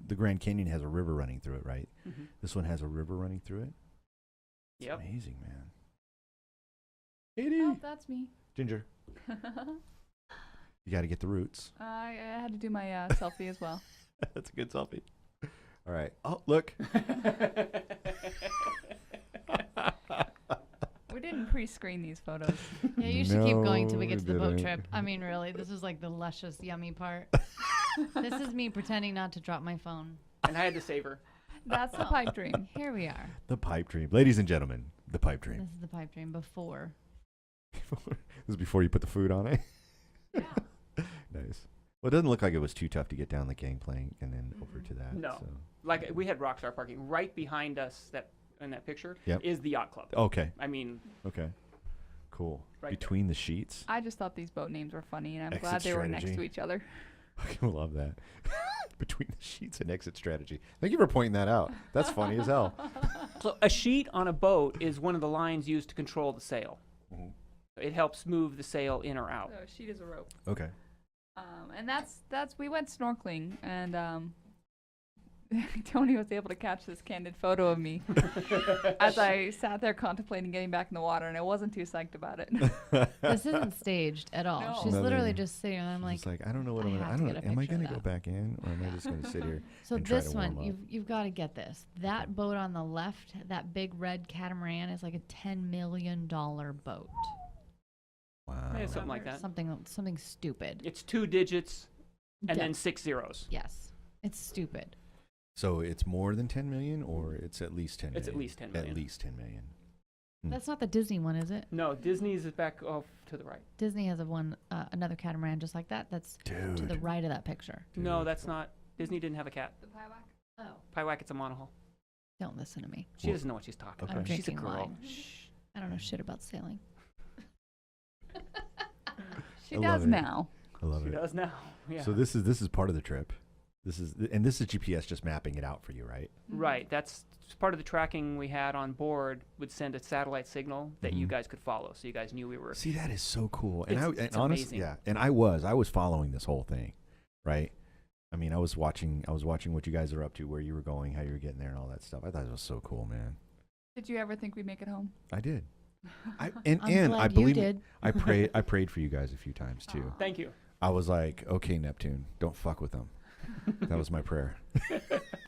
Speaker 2: the Grand Canyon has a river running through it, right?
Speaker 3: Mhm.
Speaker 2: This one has a river running through it. It's
Speaker 3: Yep.
Speaker 2: amazing, man. Katie.
Speaker 7: Oh, that's me.
Speaker 2: Ginger. You got to get the roots.
Speaker 7: I had to do my selfie as well.
Speaker 2: That's a good selfie. All right. Oh, look.
Speaker 7: We didn't pre-screen these photos.
Speaker 5: Yeah, you should keep going till we
Speaker 2: No,
Speaker 5: get to
Speaker 2: we
Speaker 5: the boat
Speaker 2: didn't.
Speaker 5: trip. I mean, really, this is like the luscious, yummy part. This is me pretending not to drop my phone.
Speaker 3: And I had to save her.
Speaker 7: That's the pipe dream.
Speaker 5: Here we are.
Speaker 2: The pipe dream. Ladies and gentlemen, the pipe dream.
Speaker 5: This is the pipe dream before.
Speaker 2: This is before you put the food on it. Nice. Well, it doesn't look like it was too tough to get down the gangplank and then over to that.
Speaker 3: No.
Speaker 2: So.
Speaker 3: Like we had Rockstar parking right behind us. In that picture
Speaker 2: Yep.
Speaker 3: is the yacht club.
Speaker 2: Okay.
Speaker 3: I mean,
Speaker 2: Okay. Cool.
Speaker 3: Right
Speaker 2: Between the sheets.
Speaker 7: I just thought these boat names were funny, and I'm
Speaker 2: Exit
Speaker 7: glad they were next
Speaker 2: strategy.
Speaker 7: to each other.
Speaker 2: I love that. Between the sheets and exit strategy. Thank you for pointing that out. That's funny as hell.
Speaker 3: So a sheet on a boat is one of the lines used to control the sail.
Speaker 2: Mhm.
Speaker 3: It helps move the sail in or out.
Speaker 7: So a sheet is a rope.
Speaker 2: Okay.
Speaker 7: And that's we went snorkeling, and Tony was able to catch this candid photo of me as I sat there contemplating getting back in the water, and I wasn't too psyched about it.
Speaker 5: This isn't staged at all.
Speaker 7: No.
Speaker 5: She's
Speaker 2: No,
Speaker 5: literally
Speaker 2: they-
Speaker 5: just sitting. And I'm like,
Speaker 2: It's like I don't know what
Speaker 5: I
Speaker 2: I'm
Speaker 5: have to
Speaker 2: gonna.
Speaker 5: get a
Speaker 2: Am I
Speaker 5: picture of
Speaker 2: gonna go
Speaker 5: that.
Speaker 2: back in, or am I just gonna sit here?
Speaker 5: so
Speaker 2: and try
Speaker 5: this
Speaker 2: to
Speaker 5: one,
Speaker 2: warm up?
Speaker 5: you've got to get this. That boat on the left, that big red catamaran, is like a $10 million boat.
Speaker 2: Wow.
Speaker 3: Yeah, something like that.
Speaker 5: Something stupid.
Speaker 3: It's 2 digits and
Speaker 5: Yeah.
Speaker 3: then 6 zeros.
Speaker 5: Yes, it's stupid.
Speaker 2: So it's more than 10 million, or it's at least 10 million?
Speaker 3: It's at least 10 million.
Speaker 2: At least 10 million.
Speaker 5: That's not the Disney one, is it?
Speaker 3: No, Disney's is back off to the right.
Speaker 5: Disney has another catamaran just like that. That's to the
Speaker 2: Dude.
Speaker 5: right of that picture.
Speaker 3: No, that's not. Disney didn't have a cat.
Speaker 7: The piewack?
Speaker 5: Oh,
Speaker 3: Piewacket's a monohull.
Speaker 5: don't listen to me.
Speaker 3: She
Speaker 2: Well,
Speaker 3: doesn't know what she's talking
Speaker 2: okay.
Speaker 3: about.
Speaker 5: I'm
Speaker 3: She's a
Speaker 5: drinking
Speaker 3: girl.
Speaker 5: wine. I don't know shit about sailing.
Speaker 7: She
Speaker 2: I love
Speaker 7: does
Speaker 2: it.
Speaker 7: now.
Speaker 2: I love
Speaker 3: She
Speaker 2: it.
Speaker 3: does now. Yeah.
Speaker 2: So this is part of the trip. This is GPS just mapping it out for you, right?
Speaker 3: Right. That's part of the tracking we had on board. Would send a satellite signal that you
Speaker 2: Mhm.
Speaker 3: guys could follow, so you guys knew we were.
Speaker 2: See, that is so cool.
Speaker 3: It's
Speaker 2: honestly,
Speaker 3: amazing.
Speaker 2: yeah. And I was following this whole thing, right? I mean, I was watching what you guys are up to, where you were going, how you were getting there, and all that stuff. I thought it was so cool, man.
Speaker 7: Did you ever think we'd make it home?
Speaker 2: I did.
Speaker 5: I'm
Speaker 2: And I
Speaker 5: glad
Speaker 2: believe
Speaker 5: you
Speaker 2: me,
Speaker 5: did.
Speaker 2: I prayed for you guys a few times too.
Speaker 3: Thank you.
Speaker 2: I was like, okay, Neptune, don't fuck with them. That was my prayer.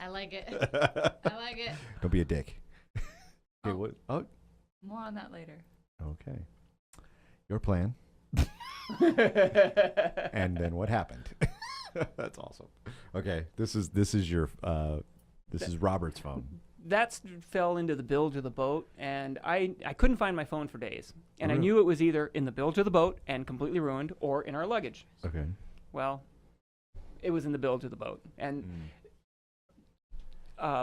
Speaker 5: I like it. I like it.
Speaker 2: Don't be a dick. Okay,
Speaker 7: Oh.
Speaker 2: what? Oh,
Speaker 7: More on that later.
Speaker 2: okay. Your plan. And then what happened? That's awesome. Okay, this is your this is Robert's phone.
Speaker 3: That fell into the bilge of the boat, and I couldn't find my phone for days. And I
Speaker 2: Really?
Speaker 3: knew it was either in the bilge of the boat and completely ruined, or in our luggage.
Speaker 2: Okay.
Speaker 3: Well, it was in the bilge of the boat. And
Speaker 2: Mm.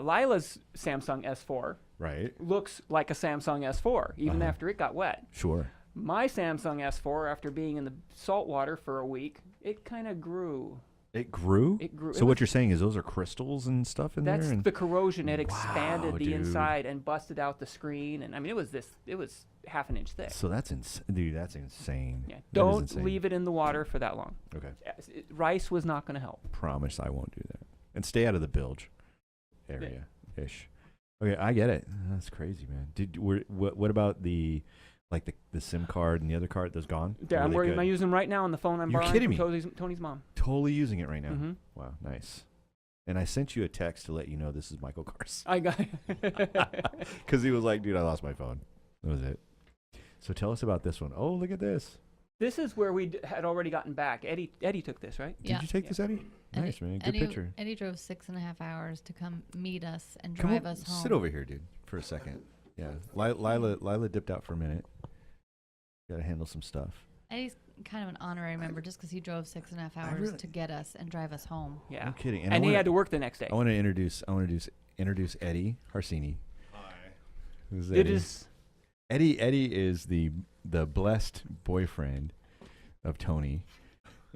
Speaker 3: Lila's Samsung S4
Speaker 2: Right.
Speaker 3: looks like a Samsung S4, even
Speaker 2: Uh-huh.
Speaker 3: after it got wet.
Speaker 2: Sure.
Speaker 3: My Samsung S4, after being in the salt water for a week, it kind of grew.
Speaker 2: It grew.
Speaker 3: It grew.
Speaker 2: So
Speaker 3: It
Speaker 2: what
Speaker 3: was-
Speaker 2: you're saying is those are crystals and stuff in
Speaker 3: That's
Speaker 2: there? And
Speaker 3: the corrosion. It expanded
Speaker 2: Wow,
Speaker 3: the
Speaker 2: dude.
Speaker 3: inside and busted out the screen. And I mean, it was half an inch thick.
Speaker 2: So that's dude. That's insane.
Speaker 3: Yeah.
Speaker 2: That is
Speaker 3: Don't
Speaker 2: insane.
Speaker 3: leave it in the water for that long.
Speaker 2: Okay.
Speaker 3: Rice was not going to help.
Speaker 2: Promise I won't do that. And stay out of the bilge area ish. Okay, I get it. That's crazy, man. What about the SIM card and the other card? Those gone?
Speaker 3: Yeah,
Speaker 2: Or
Speaker 3: I'm
Speaker 2: were they
Speaker 3: worried.
Speaker 2: good?
Speaker 3: I'm using them right now on the phone I'm
Speaker 2: You're
Speaker 3: borrowing
Speaker 2: kidding
Speaker 3: from
Speaker 2: me.
Speaker 3: Tony's mom.
Speaker 2: Totally using it right now.
Speaker 3: Mm-hmm.
Speaker 2: Wow, nice. And I sent you a text to let you know this is Michael Carson.
Speaker 3: I got.
Speaker 2: Because he was like, dude, I lost my phone. That was it. So tell us about this one. Oh, look at this.
Speaker 3: This is where we had already gotten back. Eddie took this, right?
Speaker 2: Did you take this, Eddie?
Speaker 5: Eddie-
Speaker 2: Nice, man. Good
Speaker 5: Eddie,
Speaker 2: picture.
Speaker 5: Eddie drove 6.5 hours to come meet us and
Speaker 2: Come
Speaker 5: drive
Speaker 2: on,
Speaker 5: us home.
Speaker 2: sit over here, dude, for a second. Yeah, Lila dipped out for a minute. Got to handle some stuff.
Speaker 5: Eddie's kind of an honorary member just because he drove 6.5 hours
Speaker 2: really-
Speaker 5: to get us and drive us home.
Speaker 3: Yeah.
Speaker 2: No kidding.
Speaker 3: And
Speaker 2: I
Speaker 3: he
Speaker 2: wanna-
Speaker 3: had to work the next day.
Speaker 2: I want to introduce Eddie Harsini.
Speaker 8: Hi.
Speaker 2: Who's
Speaker 3: It
Speaker 2: Eddie?
Speaker 3: is.
Speaker 2: Eddie is the blessed boyfriend of Tony,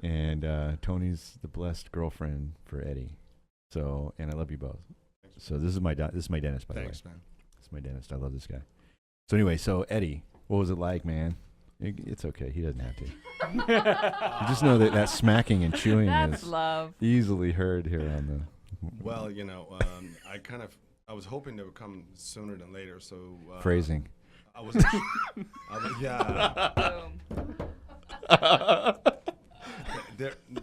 Speaker 2: and Tony's the blessed girlfriend for Eddie. So, and I love you both. So this is my dentist, by
Speaker 8: Thanks,
Speaker 2: the way.
Speaker 8: man.
Speaker 2: This is my dentist. I love this guy. So anyway, so Eddie, what was it like, man? It's okay. He doesn't have to. You just know that smacking and chewing
Speaker 7: That's
Speaker 2: is
Speaker 7: love.
Speaker 2: easily heard here on the
Speaker 8: Well, I was hoping they would come sooner than later. So
Speaker 2: phrasing.
Speaker 8: I was, yeah.
Speaker 7: Boom.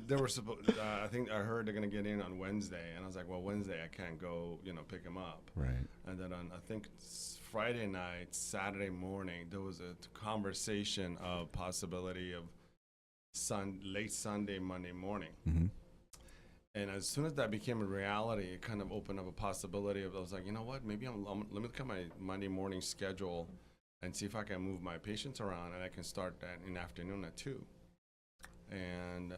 Speaker 8: They were supposed. I think I heard they're gonna get in on Wednesday, and I was like, well, Wednesday I can't go, pick them up.
Speaker 2: Right.
Speaker 8: And then on I think Friday night, Saturday morning, there was a conversation of possibility of late Sunday, Monday morning.
Speaker 2: Mm-hmm.
Speaker 8: And as soon as that became a reality, it kind of opened up a possibility of, I was like, you know what, maybe let me look at my Monday morning schedule and see if I can move my patients around, and I can start that in the afternoon at 2. And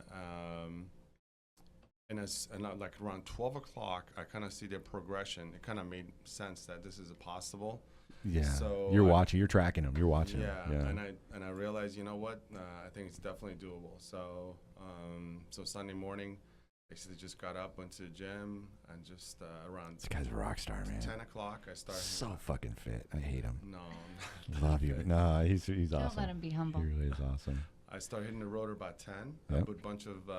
Speaker 8: like around 12 o'clock, I kind of see the progression. It kind of made sense that this is possible.
Speaker 2: Yeah.
Speaker 8: So
Speaker 2: You're watching. You're tracking them. You're watching.
Speaker 8: Yeah,
Speaker 2: them.
Speaker 8: and I realized, you know what, I think it's definitely doable. So so Sunday morning, Basically, just got up, went to the gym, and just around
Speaker 2: This guy's a rock star, man.
Speaker 8: 10 o'clock, I started.
Speaker 2: So fucking fit. I hate him.
Speaker 8: No.
Speaker 2: Love you. No, he's
Speaker 5: Don't
Speaker 2: awesome.
Speaker 5: let him be humble.
Speaker 2: He really is awesome.
Speaker 8: I started hitting the road about 10. I
Speaker 2: Yep.
Speaker 8: put a bunch of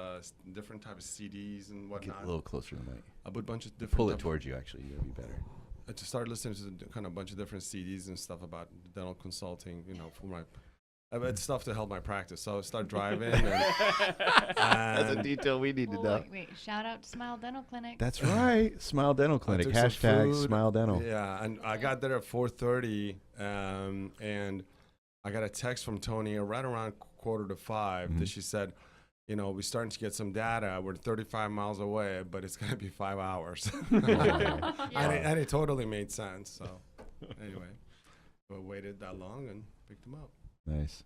Speaker 8: different types of CDs and
Speaker 2: Get
Speaker 8: whatnot.
Speaker 2: a little closer to the mic.
Speaker 8: I put a bunch of different.
Speaker 2: Pull it
Speaker 8: type-
Speaker 2: towards you, actually. You'll be better.
Speaker 8: I just started listening to kind of a bunch of different CDs and stuff about dental consulting, for my. It's stuff to help my practice. So I start driving.
Speaker 2: That's a
Speaker 8: and
Speaker 2: detail we need to
Speaker 5: Oh,
Speaker 2: know.
Speaker 5: wait, shout out to Smile Dental Clinic.
Speaker 2: That's right. Smile Dental Clinic.
Speaker 8: took some
Speaker 2: Hashtag
Speaker 8: food.
Speaker 2: Smile Dental.
Speaker 8: Yeah, and I got there at 4:30, and I got a text from Toni right around 4:45
Speaker 2: Mhm.
Speaker 8: that she said, we're starting to get some data. We're 35 miles away, but it's going to be 5 hours. And it totally made sense. So anyway, we waited that long and picked them up.
Speaker 2: Nice.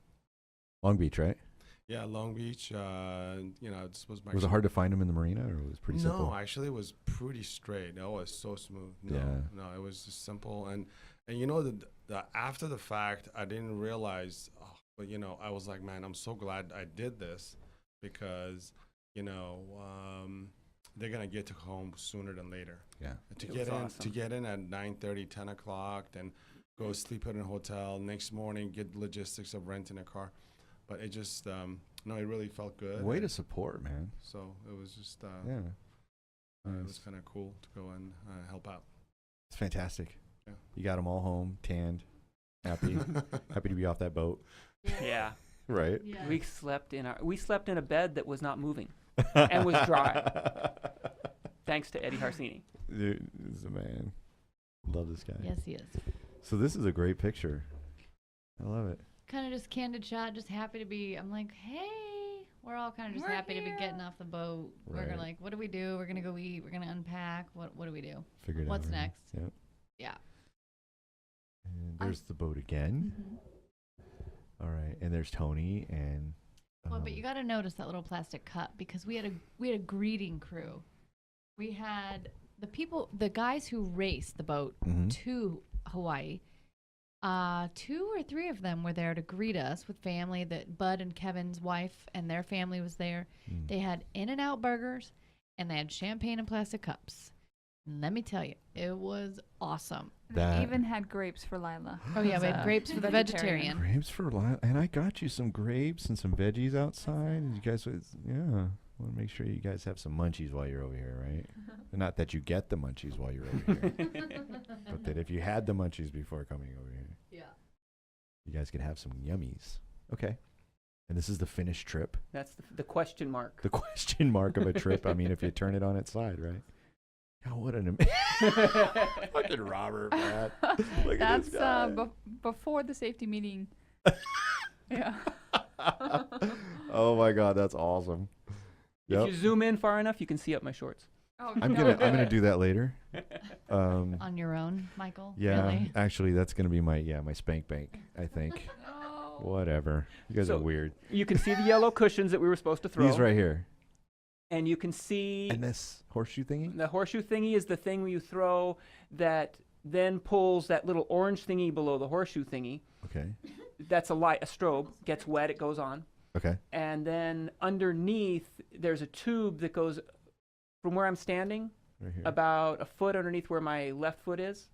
Speaker 2: Long Beach, right?
Speaker 8: Yeah, Long Beach. This was my.
Speaker 2: Was it hard to find him in the marina, or was it pretty simple?
Speaker 8: No, actually, it was pretty straight. It was so smooth.
Speaker 2: Yeah.
Speaker 8: No, it was just simple. And the after the fact, I didn't realize. But I was like, man, I'm so glad I did this because they're gonna get to home sooner than later.
Speaker 2: Yeah.
Speaker 8: To
Speaker 3: It
Speaker 8: get
Speaker 3: was
Speaker 8: in,
Speaker 3: awesome.
Speaker 8: to get in at 9:30, 10 o'clock, then go sleep in a hotel. Next morning, get logistics of renting a car. But it just, it really felt good.
Speaker 2: Way to
Speaker 8: and
Speaker 2: support, man.
Speaker 8: So it was just,
Speaker 2: Yeah.
Speaker 8: it was kind of cool to go and help out.
Speaker 2: It's fantastic.
Speaker 8: Yeah.
Speaker 2: You got them all home, tanned, happy, happy to be off that boat.
Speaker 3: Yeah.
Speaker 2: Right.
Speaker 5: Yeah.
Speaker 3: We slept in a bed that was not moving and was dry. Thanks to Eddie Harsini.
Speaker 2: Dude, this is a man. Love this guy.
Speaker 5: Yes, he is.
Speaker 2: So this is a great picture. I love it.
Speaker 5: Kind of just candid shot, just happy to be. I'm like, hey, we're all kind of just
Speaker 7: We're
Speaker 5: happy to be
Speaker 7: here.
Speaker 5: getting off the boat. We're
Speaker 2: Right.
Speaker 5: gonna like, what do we do? We're gonna go eat. We're gonna unpack. What do we do?
Speaker 2: Figured out.
Speaker 5: What's
Speaker 2: right?
Speaker 5: next?
Speaker 2: Yep.
Speaker 5: Yeah.
Speaker 2: And there's the boat again. All right. And there's Toni and.
Speaker 5: Well, but you got to notice that little plastic cup because we had a greeting crew. We had the guys who raced the boat
Speaker 2: Mhm.
Speaker 5: to Hawaii. 2 or 3 of them were there to greet us with family. That Bud and Kevin's wife and their family was there.
Speaker 2: Mm.
Speaker 5: They had In-N-Out burgers and they had champagne in plastic cups. And let me tell you, it was awesome.
Speaker 2: That-
Speaker 7: They even had grapes for Lila.
Speaker 5: Oh yeah, we
Speaker 7: As
Speaker 5: had
Speaker 7: a
Speaker 5: grapes for the vegetarian.
Speaker 2: Grapes for Lila. And I got you some grapes and some veggies outside. And you guys, want to make sure you guys have some munchies while you're over here, right? Not that you get the munchies while you're over here, but that if you had the munchies before coming over here,
Speaker 5: Yeah.
Speaker 2: you guys could have some yummies. Okay. And this is the finished trip.
Speaker 3: That's the question mark.
Speaker 2: The question mark of a trip. I mean, if you turn it on its side, right? God, what an fucking Robert, man. Look at
Speaker 7: That's
Speaker 2: this guy.
Speaker 7: before the safety meeting. Yeah.
Speaker 2: Oh my God, that's awesome.
Speaker 3: If you zoom in far enough, you can see up my shorts.
Speaker 7: Oh,
Speaker 2: I'm gonna do that later.
Speaker 5: On your own, Michael.
Speaker 2: Yeah,
Speaker 5: Really?
Speaker 2: actually, that's gonna be my spank bank. I think.
Speaker 7: Oh.
Speaker 2: Whatever. You guys are
Speaker 3: So-
Speaker 2: weird.
Speaker 3: You can see the yellow cushions that we were supposed to throw.
Speaker 2: These right here.
Speaker 3: And you can see
Speaker 2: And this horseshoe thingy.
Speaker 3: the horseshoe thingy is the thing where you throw that then pulls that little orange thingy below the horseshoe thingy.
Speaker 2: Okay.
Speaker 3: That's a strobe. Gets wet, it goes on.
Speaker 2: Okay.
Speaker 3: And then underneath, there's a tube that goes from where I'm standing,
Speaker 2: Right here.
Speaker 3: about a foot underneath where my left foot is,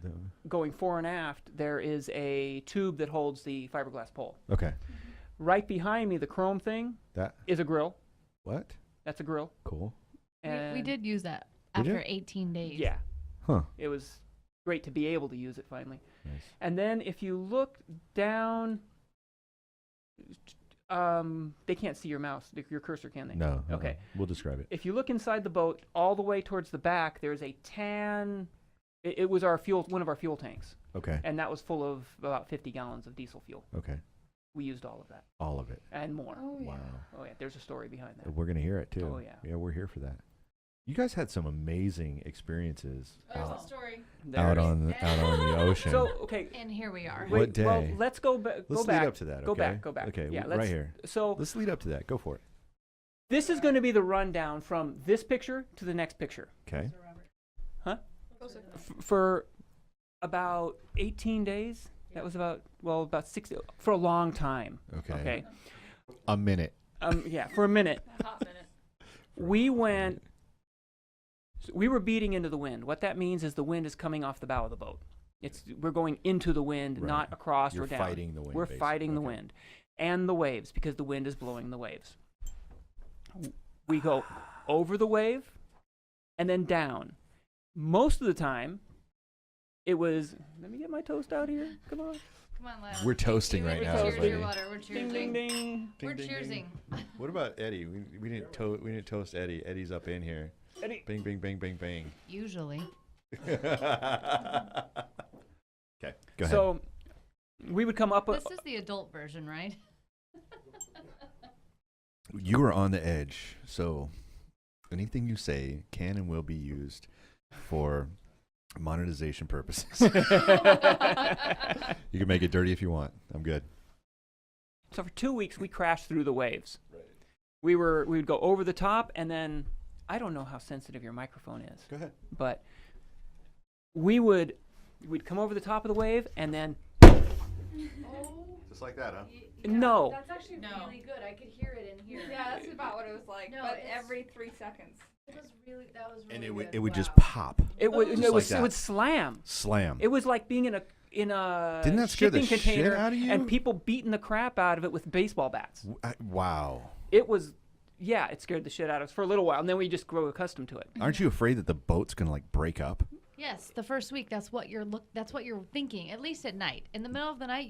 Speaker 2: The-
Speaker 3: going fore and aft, there is a tube that holds the fiberglass pole.
Speaker 2: Okay.
Speaker 3: Right behind me, the chrome thing
Speaker 2: That.
Speaker 3: is a grill.
Speaker 2: What?
Speaker 3: That's a grill.
Speaker 2: Cool.
Speaker 5: We
Speaker 3: And
Speaker 5: did use that
Speaker 2: Did you?
Speaker 5: after 18 days.
Speaker 3: Yeah,
Speaker 2: Huh.
Speaker 3: it was great to be able to use it finally.
Speaker 2: Nice.
Speaker 3: And then if you look down, they can't see your mouse, your cursor, can they?
Speaker 2: No.
Speaker 3: Okay.
Speaker 2: We'll describe it.
Speaker 3: If you look inside the boat, all the way towards the back, there's a tan. It was one of our fuel tanks,
Speaker 2: Okay.
Speaker 3: and that was full of about 50 gallons of diesel fuel.
Speaker 2: Okay.
Speaker 3: We used all of that
Speaker 2: All of it.
Speaker 3: and more.
Speaker 5: Oh, yeah.
Speaker 2: Wow.
Speaker 3: Oh yeah, there's a story behind that.
Speaker 2: We're gonna hear it too.
Speaker 3: Oh, yeah.
Speaker 2: Yeah, we're here for that. You guys had some amazing experiences out
Speaker 5: story.
Speaker 3: There's-
Speaker 2: on the ocean.
Speaker 3: So okay,
Speaker 5: And here we are.
Speaker 2: What
Speaker 3: wait, well,
Speaker 2: day?
Speaker 3: let's go,
Speaker 2: Let's
Speaker 3: go
Speaker 2: lead
Speaker 3: back.
Speaker 2: up to that.
Speaker 3: Go
Speaker 2: okay?
Speaker 3: back. Go back.
Speaker 2: Okay.
Speaker 3: Yeah,
Speaker 2: right
Speaker 3: let's,
Speaker 2: here.
Speaker 3: So
Speaker 2: Let's lead up to that. Go for it.
Speaker 3: this is going to be the rundown from this picture to the next picture.
Speaker 2: Okay.
Speaker 3: For about 18 days. That was about 60 for a long time.
Speaker 2: Okay.
Speaker 3: Okay.
Speaker 2: A minute.
Speaker 3: Yeah, for a minute. We went. We were beating into the wind. What that means is the wind is coming off the bow of the boat. We're going into the wind,
Speaker 2: Right.
Speaker 3: not across
Speaker 2: You're
Speaker 3: or down.
Speaker 2: fighting the wind,
Speaker 3: We're
Speaker 2: basically.
Speaker 3: fighting the
Speaker 2: Okay.
Speaker 3: wind and the waves because the wind is blowing the waves. We go over the wave and then down. Most of the time, it was. Let me get my toast out here. Come on.
Speaker 5: Come on, Lila.
Speaker 2: We're toasting
Speaker 5: You
Speaker 2: right
Speaker 5: ready?
Speaker 2: now,
Speaker 5: Cheers to your
Speaker 2: everybody.
Speaker 5: water. We're
Speaker 3: Ding,
Speaker 5: cheersing.
Speaker 3: ding, ding.
Speaker 5: We're
Speaker 2: Ding, ding,
Speaker 5: cheersing.
Speaker 2: ding. What about Eddie? We didn't toast Eddie. Eddie's up in here.
Speaker 3: Eddie.
Speaker 2: Bing, bing, bing, bing, bing.
Speaker 5: Usually.
Speaker 2: Okay, go ahead.
Speaker 3: So we would come up.
Speaker 5: This is the adult version, right?
Speaker 2: You are on the edge, so anything you say can and will be used for monetization purposes. You can make it dirty if you want. I'm good.
Speaker 3: So for 2 weeks, we crashed through the waves. We would go over the top, and then I don't know how sensitive your microphone is,
Speaker 2: Go ahead.
Speaker 3: but we'd come over the top of the wave, and then
Speaker 2: Just like that, huh?
Speaker 3: no.
Speaker 7: That's actually
Speaker 6: No.
Speaker 7: really good. I could hear it in here. Yeah, that's about what it was like.
Speaker 5: No,
Speaker 7: but
Speaker 5: it's-
Speaker 7: every 3 seconds.
Speaker 5: That was really
Speaker 2: And it
Speaker 5: good.
Speaker 2: would just
Speaker 5: Wow.
Speaker 2: pop,
Speaker 3: It would
Speaker 2: Just
Speaker 3: it
Speaker 2: like that.
Speaker 3: would slam.
Speaker 2: slam.
Speaker 3: It was like being in a
Speaker 2: Didn't that scare the
Speaker 3: shipping
Speaker 2: shit
Speaker 3: container
Speaker 2: out of you?
Speaker 3: and people beating the crap out of it with baseball bats.
Speaker 2: Wow.
Speaker 3: It was, yeah, it scared the shit out of us for a little while, and then we just grow accustomed to it.
Speaker 2: Aren't you afraid that the boat's gonna like break up?
Speaker 5: Yes, the first week. That's what you're thinking. At least at night. In the middle of the night,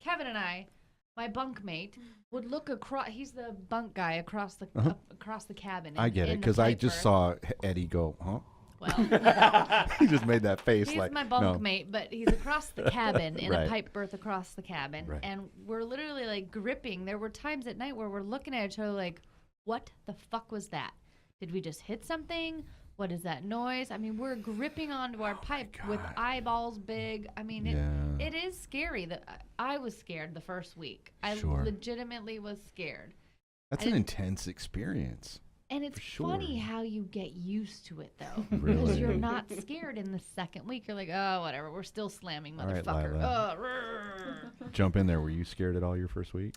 Speaker 5: Kevin and I, my bunkmate, would look across. He's the bunk guy across the across the cabin.
Speaker 2: I get it, because I just saw Eddie go, huh?
Speaker 5: Well,
Speaker 2: He just made that face
Speaker 5: he's
Speaker 2: like,
Speaker 5: my
Speaker 2: no.
Speaker 5: bunkmate, but he's across the cabin in
Speaker 2: Right.
Speaker 5: a pipe berth across the cabin,
Speaker 2: Right.
Speaker 5: and we're literally like gripping. There were times at night where we're looking at each other like, "What the fuck was that? Did we just hit something? What is that noise?" I mean, we're gripping onto our pipe with
Speaker 2: God.
Speaker 5: eyeballs big. I mean,
Speaker 2: Yeah.
Speaker 5: it is scary. That I was scared the first week. I
Speaker 2: Sure.
Speaker 5: legitimately was scared.
Speaker 2: That's
Speaker 5: I
Speaker 2: an
Speaker 5: didn't-
Speaker 2: intense experience.
Speaker 5: And it's
Speaker 2: For
Speaker 5: funny
Speaker 2: sure.
Speaker 5: how you get used to it, though.
Speaker 2: Really?
Speaker 5: Because you're not scared in the second week. You're like, oh, whatever. We're still slamming,
Speaker 2: All right,
Speaker 5: motherfucker.
Speaker 2: Lila.
Speaker 5: Rrr.
Speaker 2: Jump in there. Were you scared at all your first week?